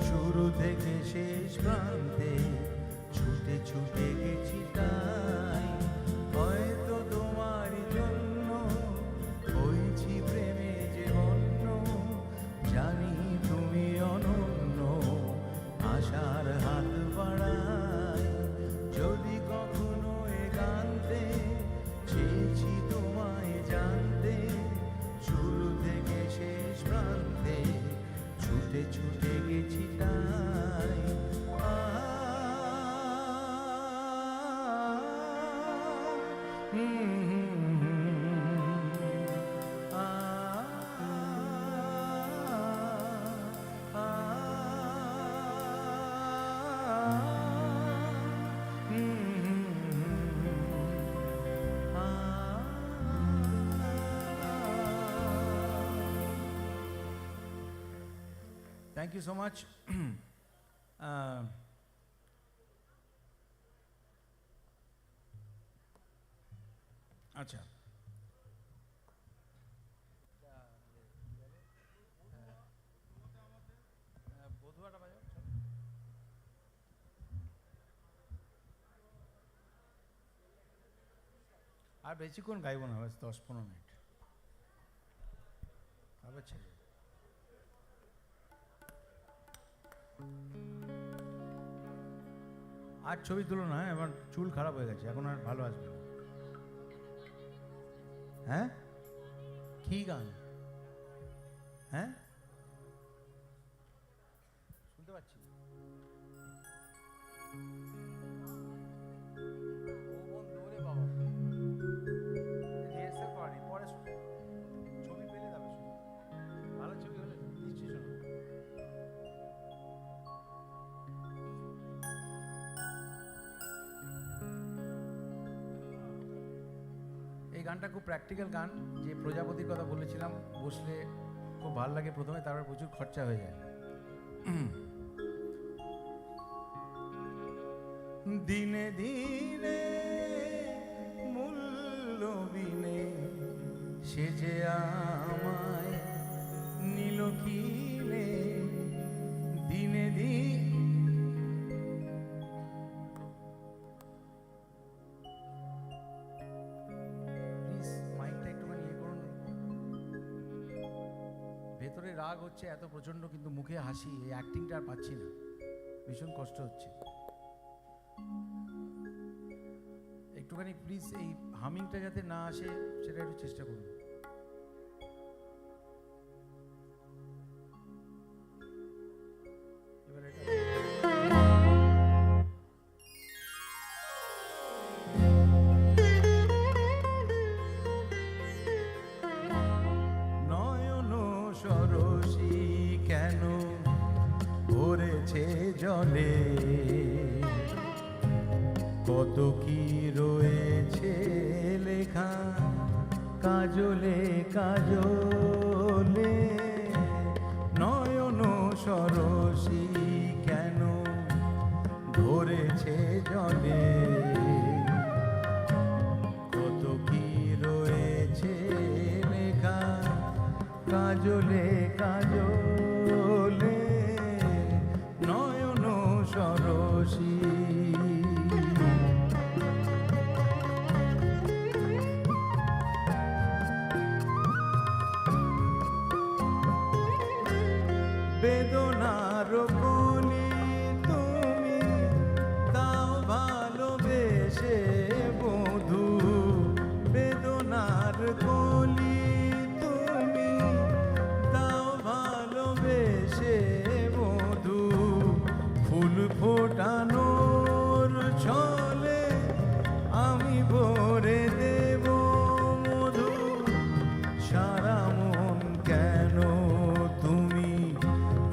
শুরু থেকে শেষ প্রান্তে ছুটে ছুটে গেছি তাই। হয়তো তোমারই জন্য হয়েছি প্রেমে যে বন্য, জানি তুমি অনন্য, আশার হাত বাড়াই। যদি কখনো একান্তে চেয়েছি তোমায় জানতে, শুরু থেকে শেষ প্রান্তে ছুটে ছুটে গেছি তাই। Thank you so much. আচ্ছা, বধুয়াটা বাজাও। আর বেশিক্ষণ গাইব না, বাস 10-15 মিনিট, আবার ছেড়ে। আর ছবি তুলো না, আমার চুল খারাপ হয়ে গেছে, এখন আর ভালো আসবে না। হ্যাঁ, কি গান? হ্যাঁ, শুনতে পাচ্ছি। ছবি পেলে যাবে, ভালো ছবি হলে নিশ্চয়ই শোনো। এই গানটা খুব প্র্যাকটিক্যাল গান, যে প্রজাপতির কথা বলেছিলাম, বসলে খুব ভালো লাগে প্রথমে, তারপর প্রচুর খরচা হয়ে যায়। দিনে দিনে মূল্য বিনে সে যে আমায় নিল কিনে, দিনে দিন ভেতরে রাগ হচ্ছে এত প্রচন্ড, কিন্তু মুখে হাসি, এই অ্যাক্টিংটা আর পাচ্ছি না, ভীষণ কষ্ট হচ্ছে। একটুখানি প্লিজ এই হামিংটা যাতে না আসে সেটা একটু চেষ্টা করুন। এবার এটা নয়ন সরসী কেন ভরেছে জলে, কত কি রয়েছে লেখা কাজলে কাজলে। নয়ন সরসী কেন ভরেছে জলে, কত কি রয়েছে লেখা কাজলে কাজলে। নয়ন সরসী বেদনার কলি তুমি দাও ভালোবেসে বধূ, বেদনার কলি তুমি দাও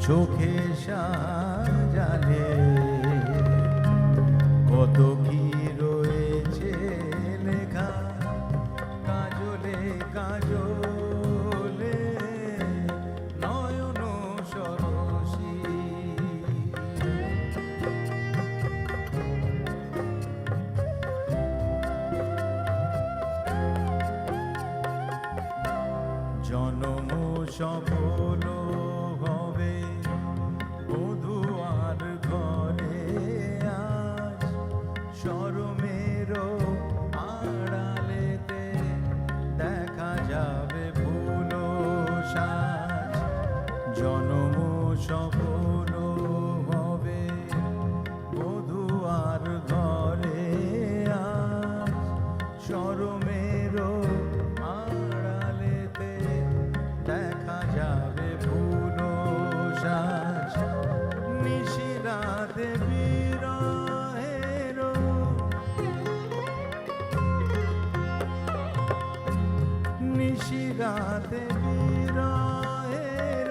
চোখে সাজালে কত কি রয়েছে লেখা কাজলে কাজলে নয়ন সরসী জনম সফল হবে বধূ আর ঘরে আজ শরমের আড়ালেতে দেখা যাবে ফুল সাজ জনম সফল হবে বধূ আর ঘরে আজ শরমের আড়ালেতে দেখা যাবে ফুল সাজ নিশিরাতে বিরহের নিশিরাতে বিরহের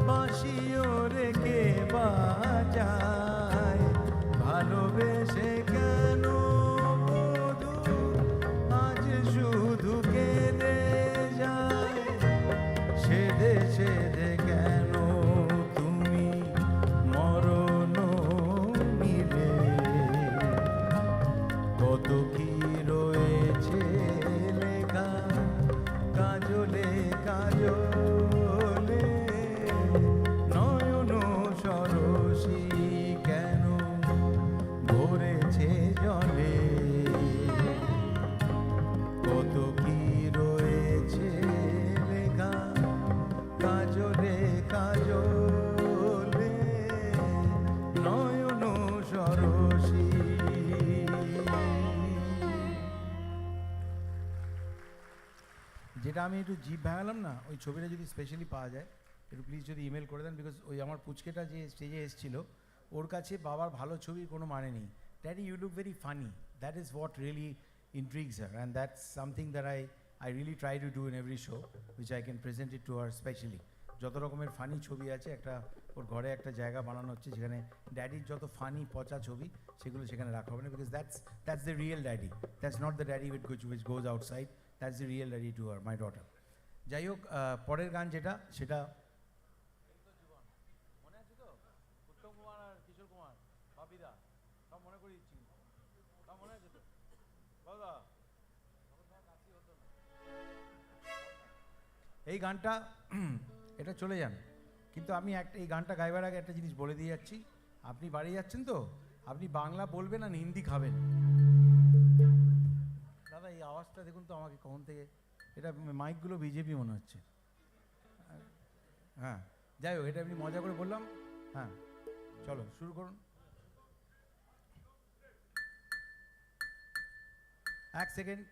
বাঁশিও রেখে বাজায় ভালোবেসে কেন বধূ আজ শুধু কেঁদে যায় সেদে সেদে কেন তুমি মরণ নিলে কত কি রয়েছে লেখা কাজলে কাজলে নয়ন সরসী কেন ভরেছে জলে কত কি রয়েছে লেখা কাজলে কাজলে নয়ন সরসী যেটা আমি একটু জিভ ভাঙালাম না ওই ছবিটা যদি স্পেশালি পাওয়া যায় একটু প্লিজ যদি ইমেল করে দেন বিকজ ওই আমার পুচকেটা যে স্টেজে এসেছিল ওর কাছে বাবার ভালো ছবির কোনো মানে নেই daddy you look very funny that is what really intrigues her and that's something that I really try to do in every show which I can present it to her specially যত রকমের funny ছবি আছে একটা ওর ঘরে একটা জায়গা বানানো হচ্ছে যেখানে ড্যাডির যত ফানি পচা ছবি সেগুলো সেখানে রাখা হবে না because that's the real daddy that's not the daddy which goes outside that's the real daddy to her my daughter যাই হোক পরের গান যেটা সেটা মনে আছে তো উত্তম কুমার আর কিশোর কুমার বাপিদা সব মনে করে দিচ্ছি সব মনে আছে তো এই গানটা এটা চলে যান কিন্তু আমি এই গানটা গাইবার আগে একটা জিনিস বলে দিয়ে যাচ্ছি আপনি বাড়ি যাচ্ছেন তো আপনি বাংলা বলবেন আর হিন্দি খাবেন দাদা এই আওয়াজটা দেখুন তো আমাকে কখন থেকে এটা মাইকগুলো বিজেপি মনে হচ্ছে হ্যাঁ যাই হোক এটা এমনি মজা করে বললাম হ্যাঁ চলো শুরু করুন এক second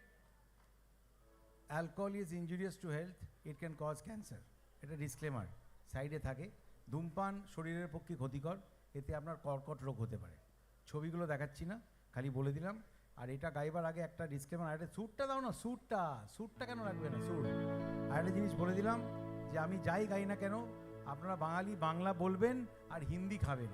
alcohol is injurious to health it can cause cancer এটা ডিসক্লেমার সাইডে থাকে ধূমপান শরীরের পক্ষে ক্ষতিকর এতে আপনার কর্কট রোগ হতে পারে ছবিগুলো দেখাচ্ছি না খালি বলে দিলাম আর এটা গাইবার আগে একটা ডিসক্লেমার একটা স্যুটটা দাও না স্যুটটা কেন রাখবে না স্যুট আর একটা জিনিস বলে দিলাম যে আমি যাই গাই না কেন আপনারা বাঙালি বাংলা বলবেন আর হিন্দি খাবেন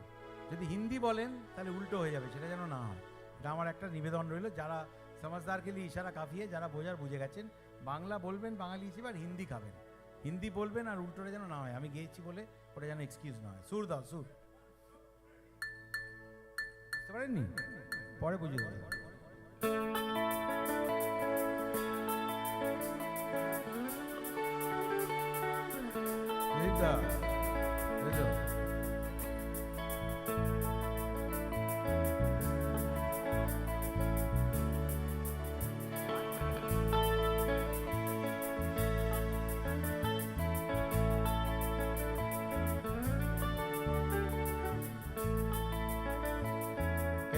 যদি হিন্দি বলেন তাহলে উল্টো হয়ে যাবে সেটা যেন না হয় এটা আমার একটা নিবেদন রইল যারা समझदार के लिए इशारा काफ़ी है যারা বোঝার বুঝে গেছেন বাংলা বলবেন বাঙালি হিসেবে আর হিন্দি খাবেন হিন্দি বলবেন আর উল্টোটা যেন না হয় আমি গেয়েছি বলে ওটা যেন এক্সকিউজ না হয় সুর দাও সুর বুঝতে পারেননি পরে বুঝিয়ে দেবো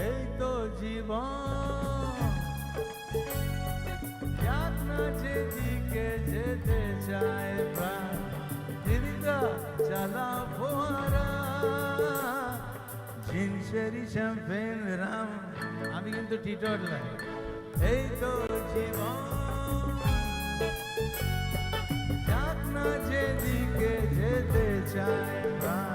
এই তো জীবন যাক না যেদিকে যেতে চায় প্রাণ দিদিদা চালা ফোয়ারা ঝিনসেরি শ্যাম্পেন রাম আমি কিন্তু টিটর লাই এই তো জীবন যাক না যেদিকে যেতে চায় প্রাণ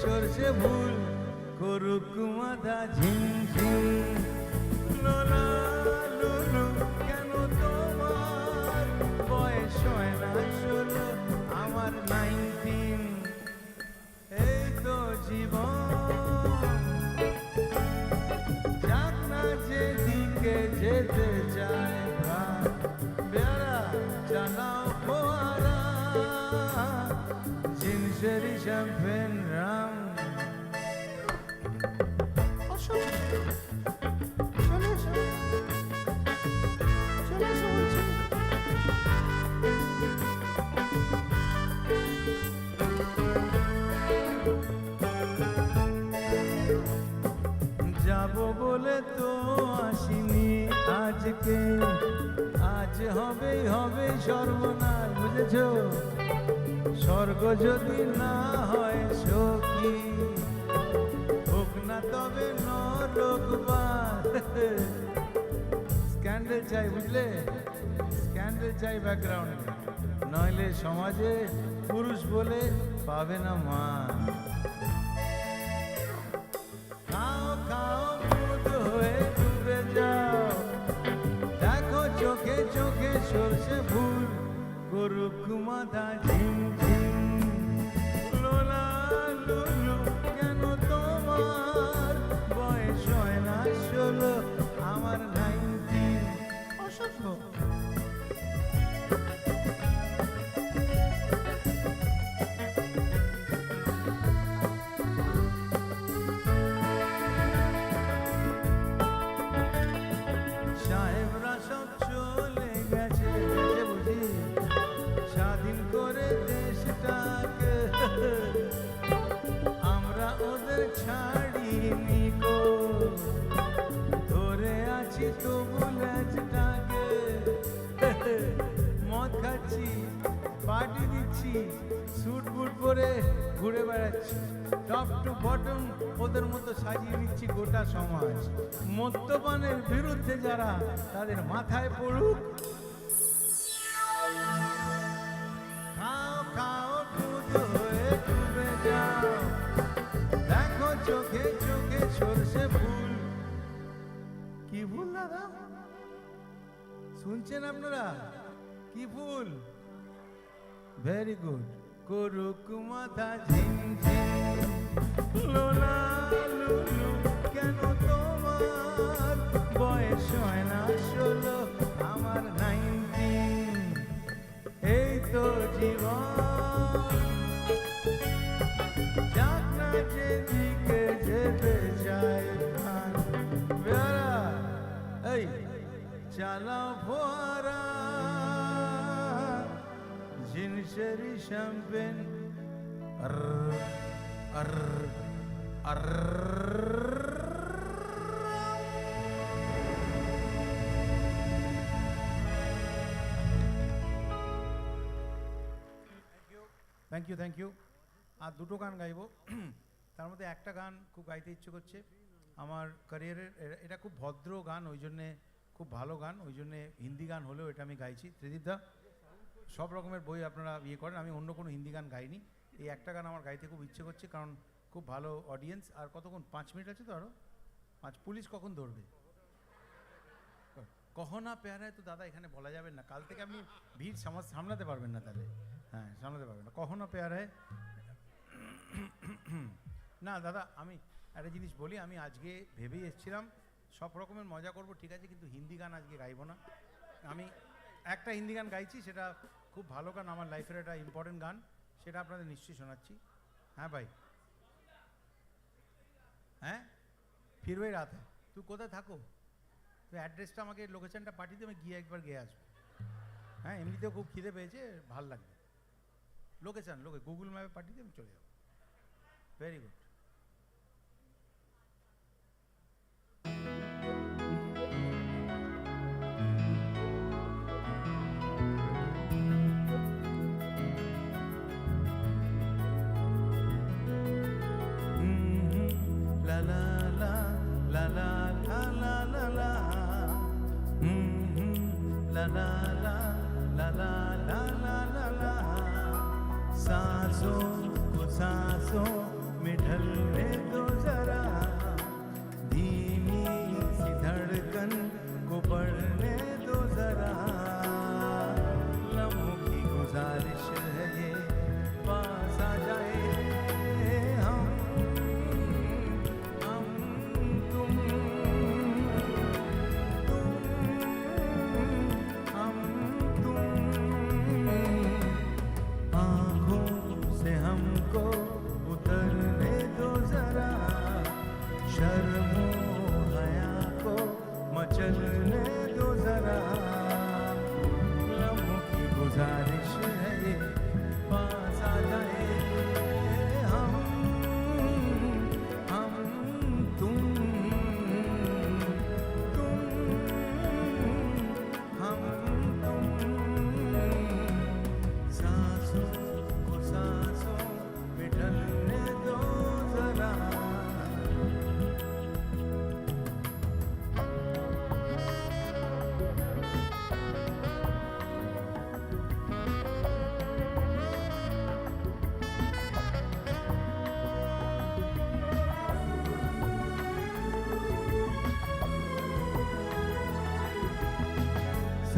সরষে ফুল করুক মাথা ঝিমঝিম লোলা লুলু কেন তোমার বয়স হয় না 16 আমার 19 এই তো জীবন যাক না যেদিকে যেতে চায় প্রাণ বেড়া চালাও ফোয়ারা জিনসের শ্যাম্পেন রাম যাবো বলে তো আসিনি আজকে আজ হবেই হবে সর্বনাশ বুঝেছো স্বর্গ যদি না হয় সখী হোক না তবে নরকবাস স্ক্যান্ডেল চাই বুঝলে স্ক্যান্ডেল চাই ব্যাকগ্রাউন্ডে নইলে সমাজে পুরুষ বলে পাবে না মা খাও খাও মুদ হয়ে ডুবে যাও দেখো চোখে চোখে সরষে ফুল করুক মাথা ঝিমঝিম লোলা লুলু কেন তোমার বয়স হয় না 16 আমার 19 অসভ্য সাহেবরা সব চলে গেছে বুঝি স্বাধীন করে দেশটাকে আমরা ওদের ছাড়িনি গো ধরে আছি তো বুলেটটাকে মদ খাচ্ছি পার্টি দিচ্ছি স্যুট বুট পরে ঘুরে বেড়াচ্ছি টপ টু বটম ওদের মতো সাজিয়ে নিচ্ছি গোটা সমাজ মদ্যপানের বিরুদ্ধে যারা তাদের মাথায় পড়ুক খাও খাও দুধ হয়ে ডুবে যাও দেখো চোখে চোখে সরষে ফুল কি ফুল দাদা শুনছেন আপনারা কি ফুল ভেরি গুড করুক মাথা ঝিমঝিম লোলা লুলু কেন তোমার বয়স হয় না 16 আমার 19 এই তো জীবন যাক না যেদিকে যেতে চায় প্রাণ বেড়া এই চালাও ফোয়ারা জিনসের শ্যাম্পেন থ্যাংক ইউ আর দুটো গান গাইবো তার মধ্যে একটা গান খুব গাইতে ইচ্ছে করছে আমার ক্যারিয়ারের এটা খুব ভদ্র গান ওই জন্যে খুব ভালো গান ওই জন্যে হিন্দি গান হলেও এটা আমি গাইছি ত্রিদীপদা সব রকমের বই আপনারা ইয়ে করেন আমি অন্য কোনো হিন্দি গান গাইনি এই একটা গান আমার গাইতে খুব ইচ্ছে করছে কারণ খুব ভালো অডিয়েন্স আর কতক্ষণ 5 মিনিট আছে তো আরও পুলিশ কখন ধরবে কহনা প্যারায় তো দাদা এখানে বলা যাবে না কাল থেকে আপনি ভিড় সামলাতে পারবেন না তাহলে হ্যাঁ সামলাতে পারবেন না কখনো প্যারায় না দাদা আমি একটা জিনিস বলি আমি আজকে ভেবেই এসেছিলাম সব রকমের মজা করব ঠিক আছে কিন্তু হিন্দি গান আজকে গাইবো না আমি একটা হিন্দি গান গাইছি সেটা খুব ভালো গান আমার লাইফের একটা ইম্পর্টেন্ট গান সেটা আপনাদের নিশ্চয়ই শোনাচ্ছি হ্যাঁ ভাই হ্যাঁ ফিরবে রাত তুই কোথায় থাকো তুই অ্যাড্রেসটা আমাকে লোকেশনটা পাঠিয়ে দিয়ে আমি গিয়ে একবার গিয়ে আসবো হ্যাঁ এমনিতেও খুব খিদে পেয়েছে ভাল লাগবে লোকেশন গুগল ম্যাপে পাঠিয়ে দিয়ে আমি চলে যাবো ভেরি গুড सांसों को सांसों में ढल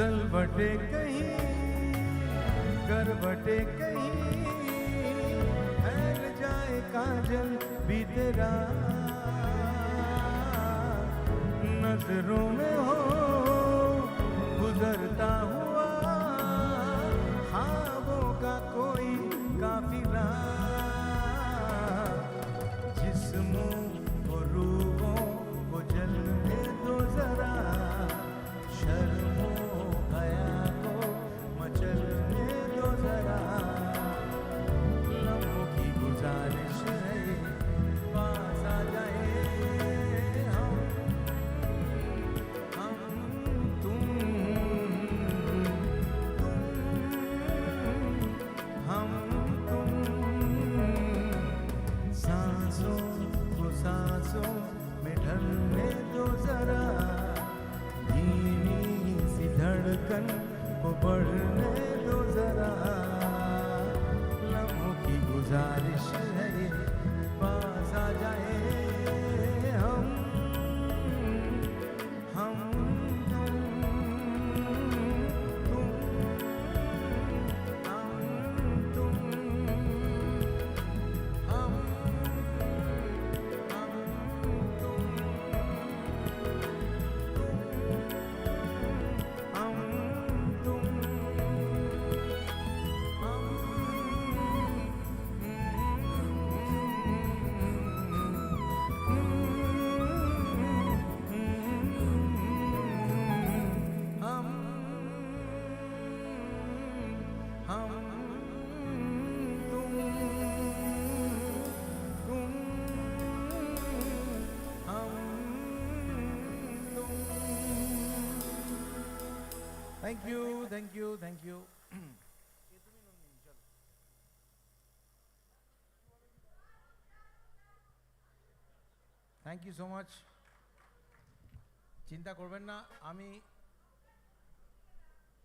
गजल बटे कहीं करवटे कहीं फैल जाए काजल भी तेरा नजरों में हो गुजरता हुआ ख्वाबों का कोई काफिला जिस्मों और रूहों को जलने दो जरा शर्मो हया को मचलने दो जरा लम्हों की गुजारिश है पास आ जाए सांसों में ढलने दो जरा धीमी सी धड़कन को बढ़ने दो जरा लम्हों की गुजारिश है ये पास आ जाए हम Thank you, thank you, thank you. Thank you so much. চিন্তা করবেন না আমি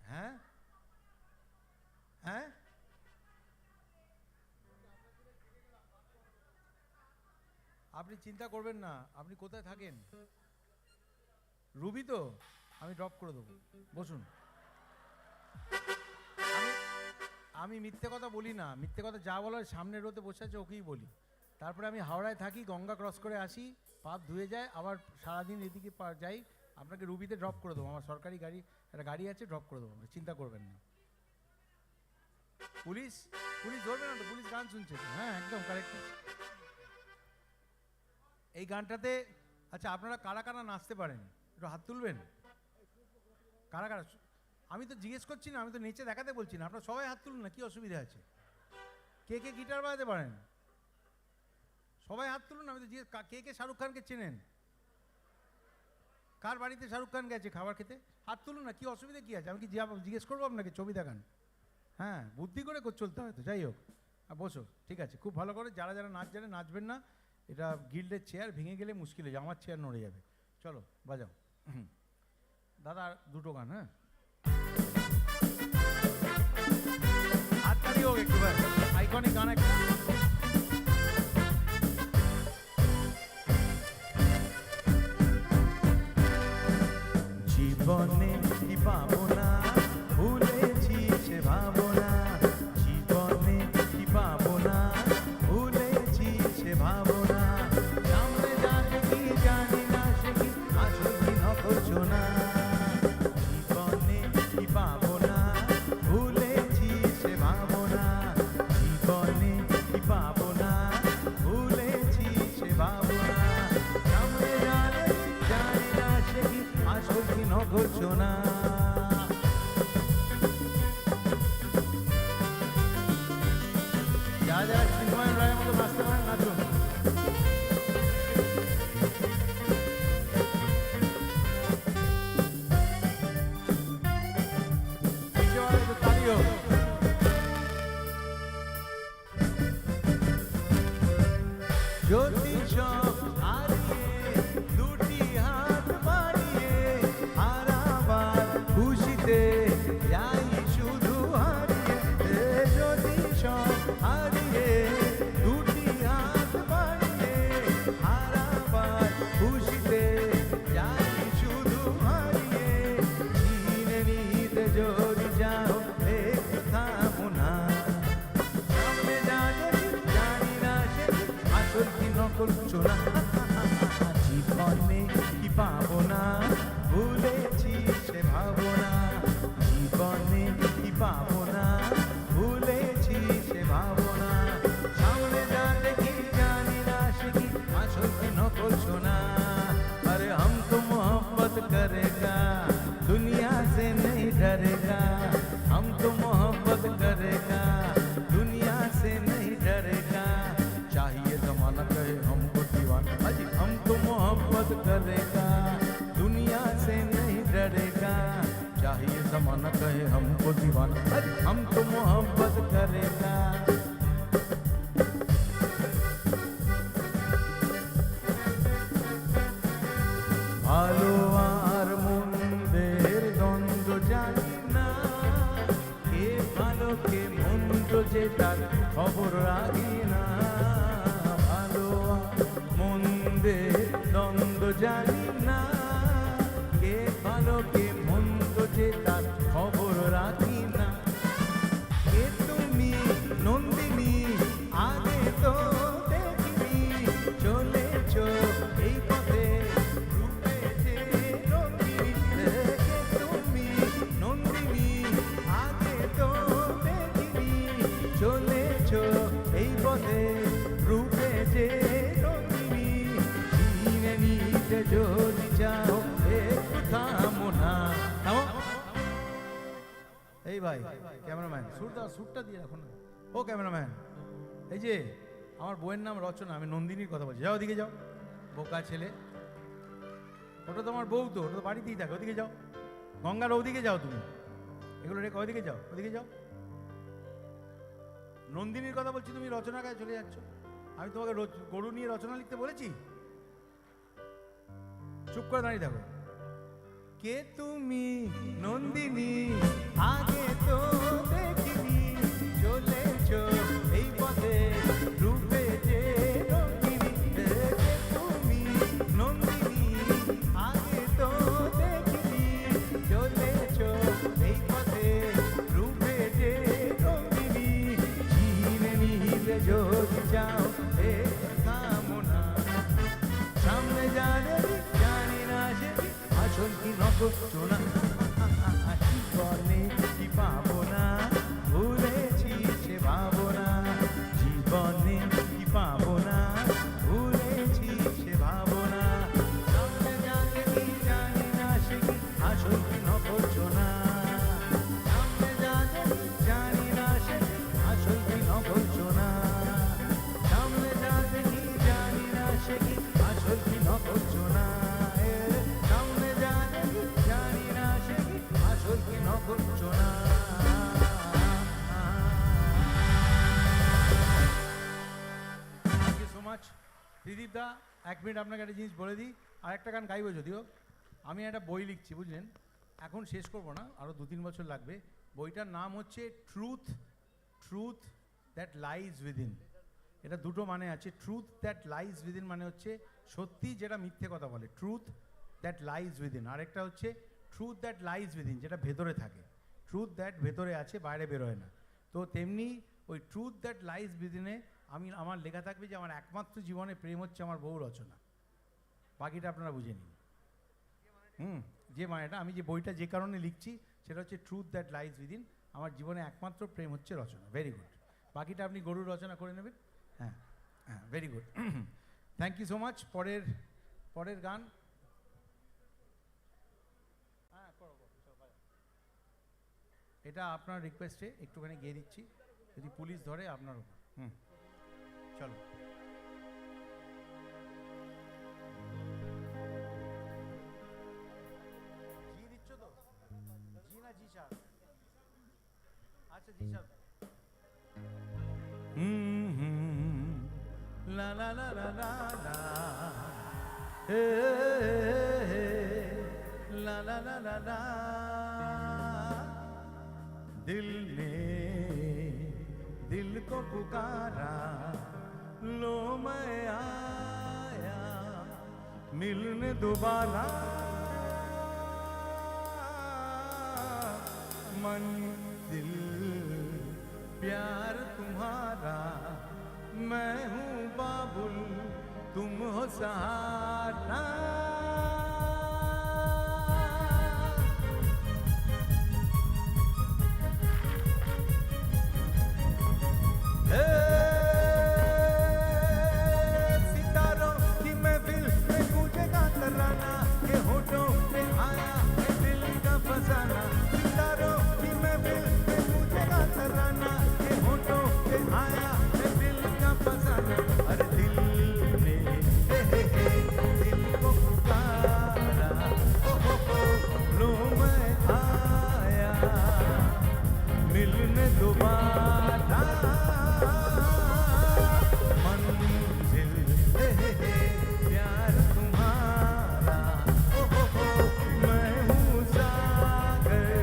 হ্যাঁ হ্যাঁ আপনি চিন্তা করবেন না আপনি কোথায় থাকেন রুবি তো আমি ড্রপ করে দেবো বসুন আমি মিথ্যে কথা বলি না মিথ্যে কথা যা বলার সামনে রোতে বসে আছে ওকেই বলি তারপরে আমি হাওড়ায় থাকি গঙ্গা ক্রস করে আসি পাপ ধুয়ে যায় আবার সারাদিন এদিকে যাই আপনাকে রুবিতে ড্রপ করে দেবো আমার সরকারি গাড়ি একটা গাড়ি আছে ড্রপ করে দেবো চিন্তা করবেন না পুলিশ পুলিশ ধরবে না তো পুলিশ গান শুনছে হ্যাঁ একদম কারেক্ট এই গানটাতে আচ্ছা আপনারা কারা কারা নাচতে পারেন একটু হাত তুলবেন কারা কারা আমি তো জিজ্ঞেস করছি না আমি তো নিচে দেখাতে বলছি না আপনারা সবাই হাত তুলুন না কি অসুবিধা আছে কে কে গিটার বাজাতে পারেন সবাই হাত তুলুন আমি তো জিজ্ঞেস কে কে শাহরুখ খানকে চেনেন কার বাড়িতে শাহরুখ খান গেছে খাবার খেতে হাত তুলুন না কি অসুবিধা কি আছে আমি কি জিজ্ঞেস করবো আপনাকে ছবি দেখান হ্যাঁ বুদ্ধি করে চলতে হয় তো যাই হোক বসো ঠিক আছে খুব ভালো করে যারা যারা নাচ জানে নাচবেন না এটা গিল্ডের চেয়ার ভেঙে গেলে মুশকিল হয়ে যায় আমার চেয়ার নড়ে যাবে চলো বাজাও দাদা দুটো গান হ্যাঁ হাততালি হোক একটু ভাই আইকনিক গান একটা জীবনে কি পাবো না ভুলেছি সে ভাবনা জীবনে কি পাবো না ভুলেছি সে ভাবনা সামনে যাবে কি জানি না সে কি আসল কি নকল শোনা জীবনে কি পাবো না ভুলেছি সে ভাবনা জীবনে কি পাবো না ভুলেছি সে ভাবনা সামনে যাবে জানি না সে কি আসল কি নকল শোনা যারা যারা চিন্ময় রায়ের মতো নাচতে পারেন নাচুন জ্যোতিষ হারিয়ে দুটি হাত বাড়িয়ে হারাবার খুশিতে যাই শুধু হারিয়ে জ্যোতিষ হারিয়ে দুটি হাত বাড়িয়ে হারাবার খুশিতে যাই শুধু হারিয়ে চিনে নিতে আসল কি নকল চোরা জীবনে কি পাবো না ভুলেছি সে ভাবনা জীবনে কি পাবো না ভুলেছি সে ভাবনা সামনে যা দেখি জানি না সে কি আসল কি নকল সোনা अरे हम तो मोहब्बत करेगा दुनिया से नहीं डरेगा हम तो मोहब्बत करेगा दुनिया से नहीं डरेगा चाहिए जमाना कहे हमको दीवाना अजी हम तो मोहब्बत करेगा दुनिया से नहीं डरेगा चाहिए जमाना कहे हमको दीवाना अजी हम तो मोहब्बत करेगा ভালো আর মন্দের দ্বন্দ্ব জানি না কে ভালো কে মন্দ যে তার খবর রাখি না ভালো আর মন্দের দ্বন্দ্ব জানি না কে ভালো কে মন্দ যে তার খবর রাখি না কে তুমি নন্দিনী আগে তো দেখিনি চলেছ এই পথে চলেছ এই পথে রূপে যে রঙিনী চিনে নিতে যদি চাও একটু থামো না এই ভাই ক্যামেরাম্যান সুরটা দিয়ে রাখো না ও ক্যামেরাম্যান এই যে আমার বইয়ের নাম রচনা আমি নন্দিনীর কথা বলছি যাও ওদিকে যাও বোকা ছেলে ওটা তো আমার বউ তো ওটা তো বাড়িতেই থাকে ওদিকে যাও গঙ্গার ওদিকে যাও তুমি এগুলো রেখে ওদিকে যাও ওদিকে যাও নন্দিনীর কথা বলছি তুমি রচনা গায়ে চলে যাচ্ছ আমি তোমাকে গরু নিয়ে রচনা লিখতে বলেছি চুপ করে দাঁড়িয়ে থাকো কে তুমি নন্দিনী আগে তো দেখিনি চলেছ এই পথে রূপে যে রঙিনী কে তুমি নন্দিনী আগে তো দেখিনি চলেছ এই পথে রূপে যে রঙিনী চিনে নিলে যদি যাও এ কামনা সামনে জানে জানি না সে আসল কি নকল সোনা জীবনে কি পাবো না ভুলেছি সে ভাবনা জীবনে কি পাবো না ভুলেছি সে ভাবনা সামনে জানে কি জানি না সে কি আসল কি নকল সোনা সামনে জানে কি জানি না সে কি আসল কি নকল সোনা সামনে জানে কি জানি না সে কি আসল কি নকল সোনা সামনে জানে কি জানি না সে কি আসল কি নকল সোনা thank you so much Tridip দা এক মিনিট আপনাকে একটা জিনিস বলে দিই আর একটা গান গাইবো যদিও আমি একটা বই লিখছি বুঝলেন এখন শেষ করবো না আরও 2-3 বছর লাগবে বইটার নাম হচ্ছে ট্রুথ দ্যাট লাইজ উইদিন এটা দুটো মানে আছে ট্রুথ দ্যাট লাইজ উইদিন মানে হচ্ছে সত্যি যেটা মিথ্যে কথা বলে ট্রুথ দ্যাট লাইজ উইদিন আরেকটা হচ্ছে ট্রুথ দ্যাট লাইজ উইদিন যেটা ভেতরে থাকে ট্রুথ দ্যাট ভেতরে আছে বাইরে বেরোয় না তো তেমনি ওই ট্রুথ দ্যাট লাইজ উইদিনে আমার লেখা থাকবে যে আমার একমাত্র জীবনে প্রেম হচ্ছে আমার বউ রচনা বাকিটা আপনারা বুঝে নিন যে মানেটা আমি যে বইটা যে কারণে লিখছি সেটা হচ্ছে ট্রুথ দ্যাট লাইজ উইদিন আমার জীবনে একমাত্র প্রেম হচ্ছে রচনা ভেরি গুড বাকিটা আপনি গরুর রচনা করে নেবেন হ্যাঁ হ্যাঁ very good thank you so much পরের গান হ্যাঁ এটা আপনার রিকোয়েস্টে একটুখানি গিয়ে দিচ্ছি যদি পুলিশ ধরে আপনার উপর চলো জি দিচ্ছ তো জি না জি স্যার আচ্ছা জি স্যার লা লা লা লা লা লা ला ला ला ला ला दिल ने दिल को पुकारा लो मैं आया मिलने दोबारा मंजिल प्यार तुम्हारा मैं हूँ बाबुल तुम हो सहारा सितारों की महफिल में गूंजेगा तराना ये होठों पे आया है दिल का फसाना सितारों की महफिल में गूंजेगा तराना ये होठों पे आया है दिल का फसाना अरे दिल ने दिल को पुकारा ओ लो मैं आया मिलने दोबारा मंजिल प्यार तुम्हारा ओ मैं हूँ सागर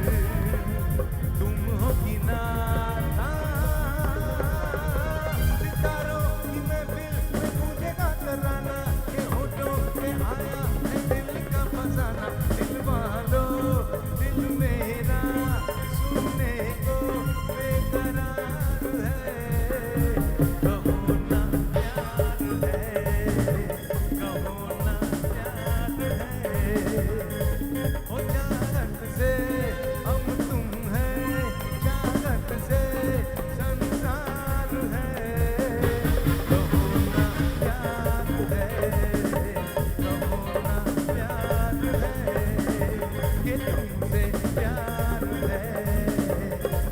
तुम हो किनारा सितारों की महफिल में गूंजेगा तराना ये होठों पे आया है दिल का फसाना दिल वालों दिल मेरा सुनने को बेकरार है कहो ना प्यार है कहो ना प्यार है हो चाहत से हम तुम हैं चाहत से संसार है कहो ना प्यार है कहो ना प्यार है ये तुमसे प्यार है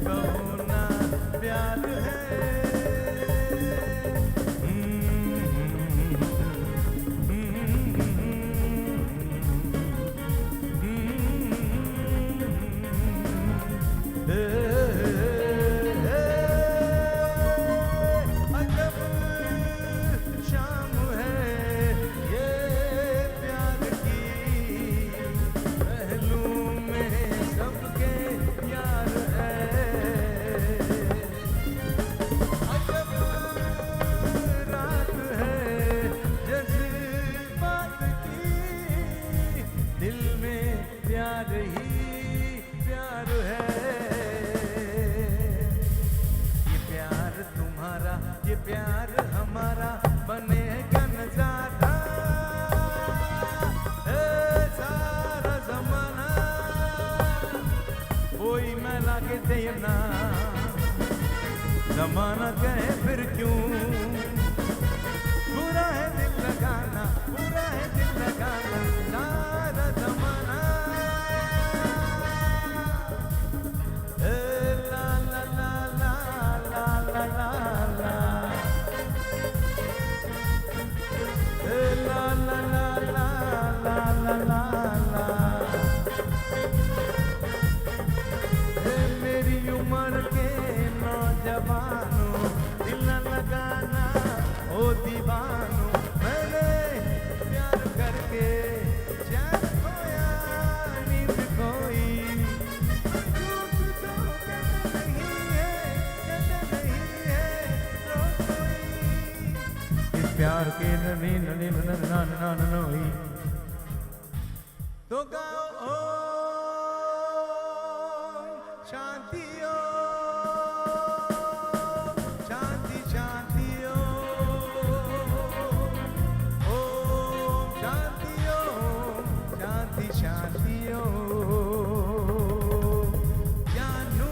कहो ना प्यार है अजब शाम है ये प्यार की पहलू में सबके यार है अजब रात है जज्बात की दिल में प्यार ही प्यार है ये प्यार तुम्हारा ये प्यार हमारा बनेगा नजारा सारा जमाना कोई मैं लागे देना जमाना कहे फिर क्यों बुरा है दिल लगाना बुरा है दिल लगाना सारा जमाना ला ला ला ला ला ला ला ला ला ला ला ला ला ला ला ला मेरी उम्र के नौजवानों दिल न लगाना ओ दीवानों मैंने प्यार करके चैन खोया नींद खोई झूठ तो कहते नहीं है रोज कोई इस प्यार के ननी ननी नन नोई तो गाओ ओम शांति ओम शांति शांति ओम शांति शांति ओम जानू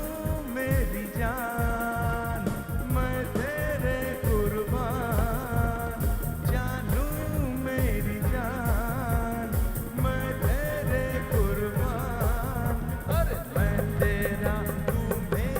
मेरी जान मैं तेरे कुर्बान जानू मेरी जान मैं तेरे कुर्बान अरे मैं तेरा तू मेरा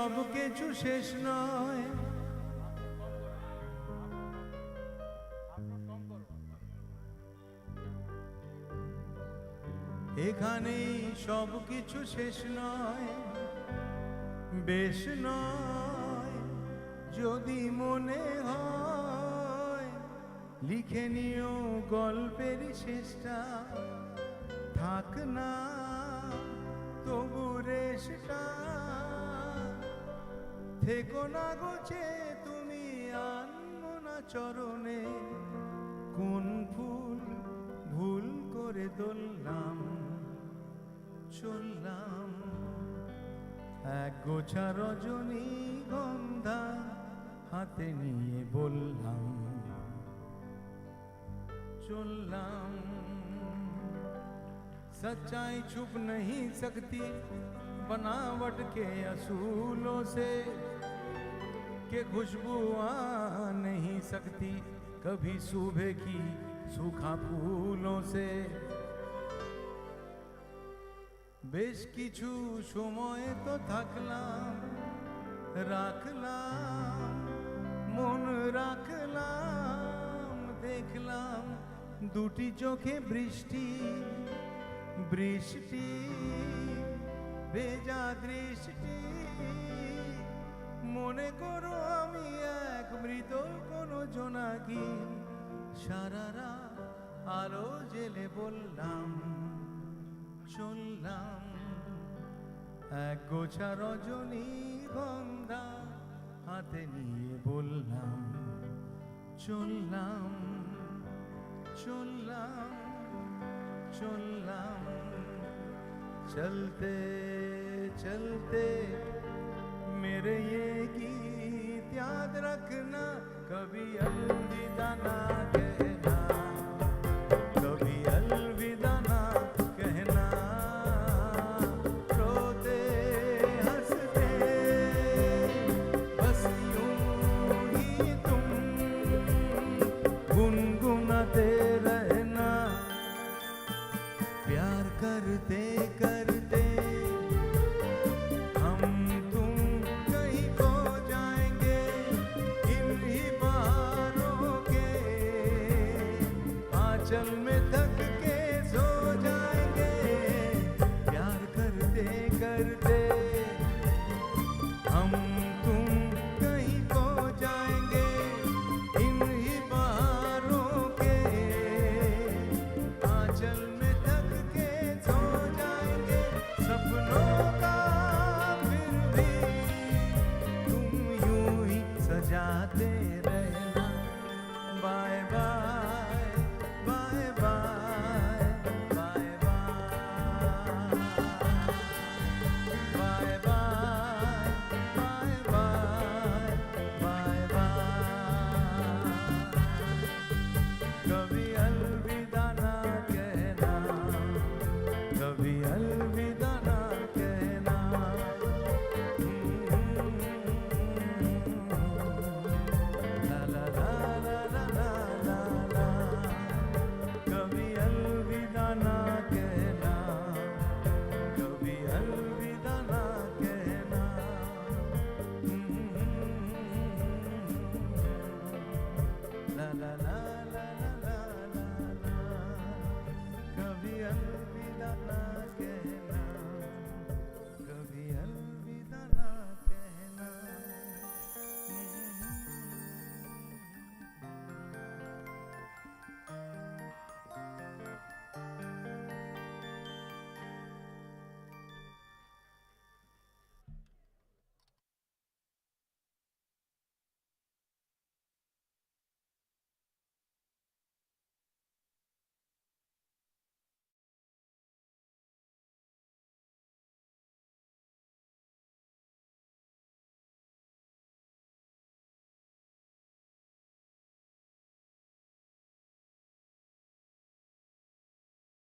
সব কিছু শেষ নয়। এখানেই সব কিছু শেষ নয়, বেশ নয় যদি মনে হয়, লিখে নিও গল্পের শেষটা, থাক না তবু রেশটা, থেকো না গোছে তুমি আনমনা চরণে, কোন ফুল ভুল করে তুললাম, চললাম এক গোছা রজনী গন্ধা হাতে নিয়ে বললাম, चललाम। सच्चाई छुप नहीं सकती बनावट के असूलों से, के खुशबू आ नहीं सकती कभी सुबह की सूखा फूलों से। বেশ কিছু সময় তো থাকলাম, রাখলাম মন রাখলাম, দেখলাম দুটি চোখে বৃষ্টি, বৃষ্টি ভেজা দৃষ্টি, মনে করো আমি এক মৃত কোনো জোনাকি, সারা রাত আলো জেলে বললাম, চললাম এক গোছা রজনী গন্ধা হাতে নিয়ে বললাম, চললাম চললাম চললাম। चलते चलते मेरे ये गीत याद रखना, कभी अलविदा ना कहना, कभी अलविदा ना कहना। रोते हंसते बस यूं ही तुम गुनगुनाते रहना, प्यार करते करते हम तुम कहीं खो जाएंगे, इन ही बहारों के आंचल में थक के सो जाएंगे। प्यार करते करते हम तुम कहीं खो जाएंगे, इन ही बहारों के आंचल में थक के सो जाएंगे। सपनों का फिर भी तुम यूं ही सजाते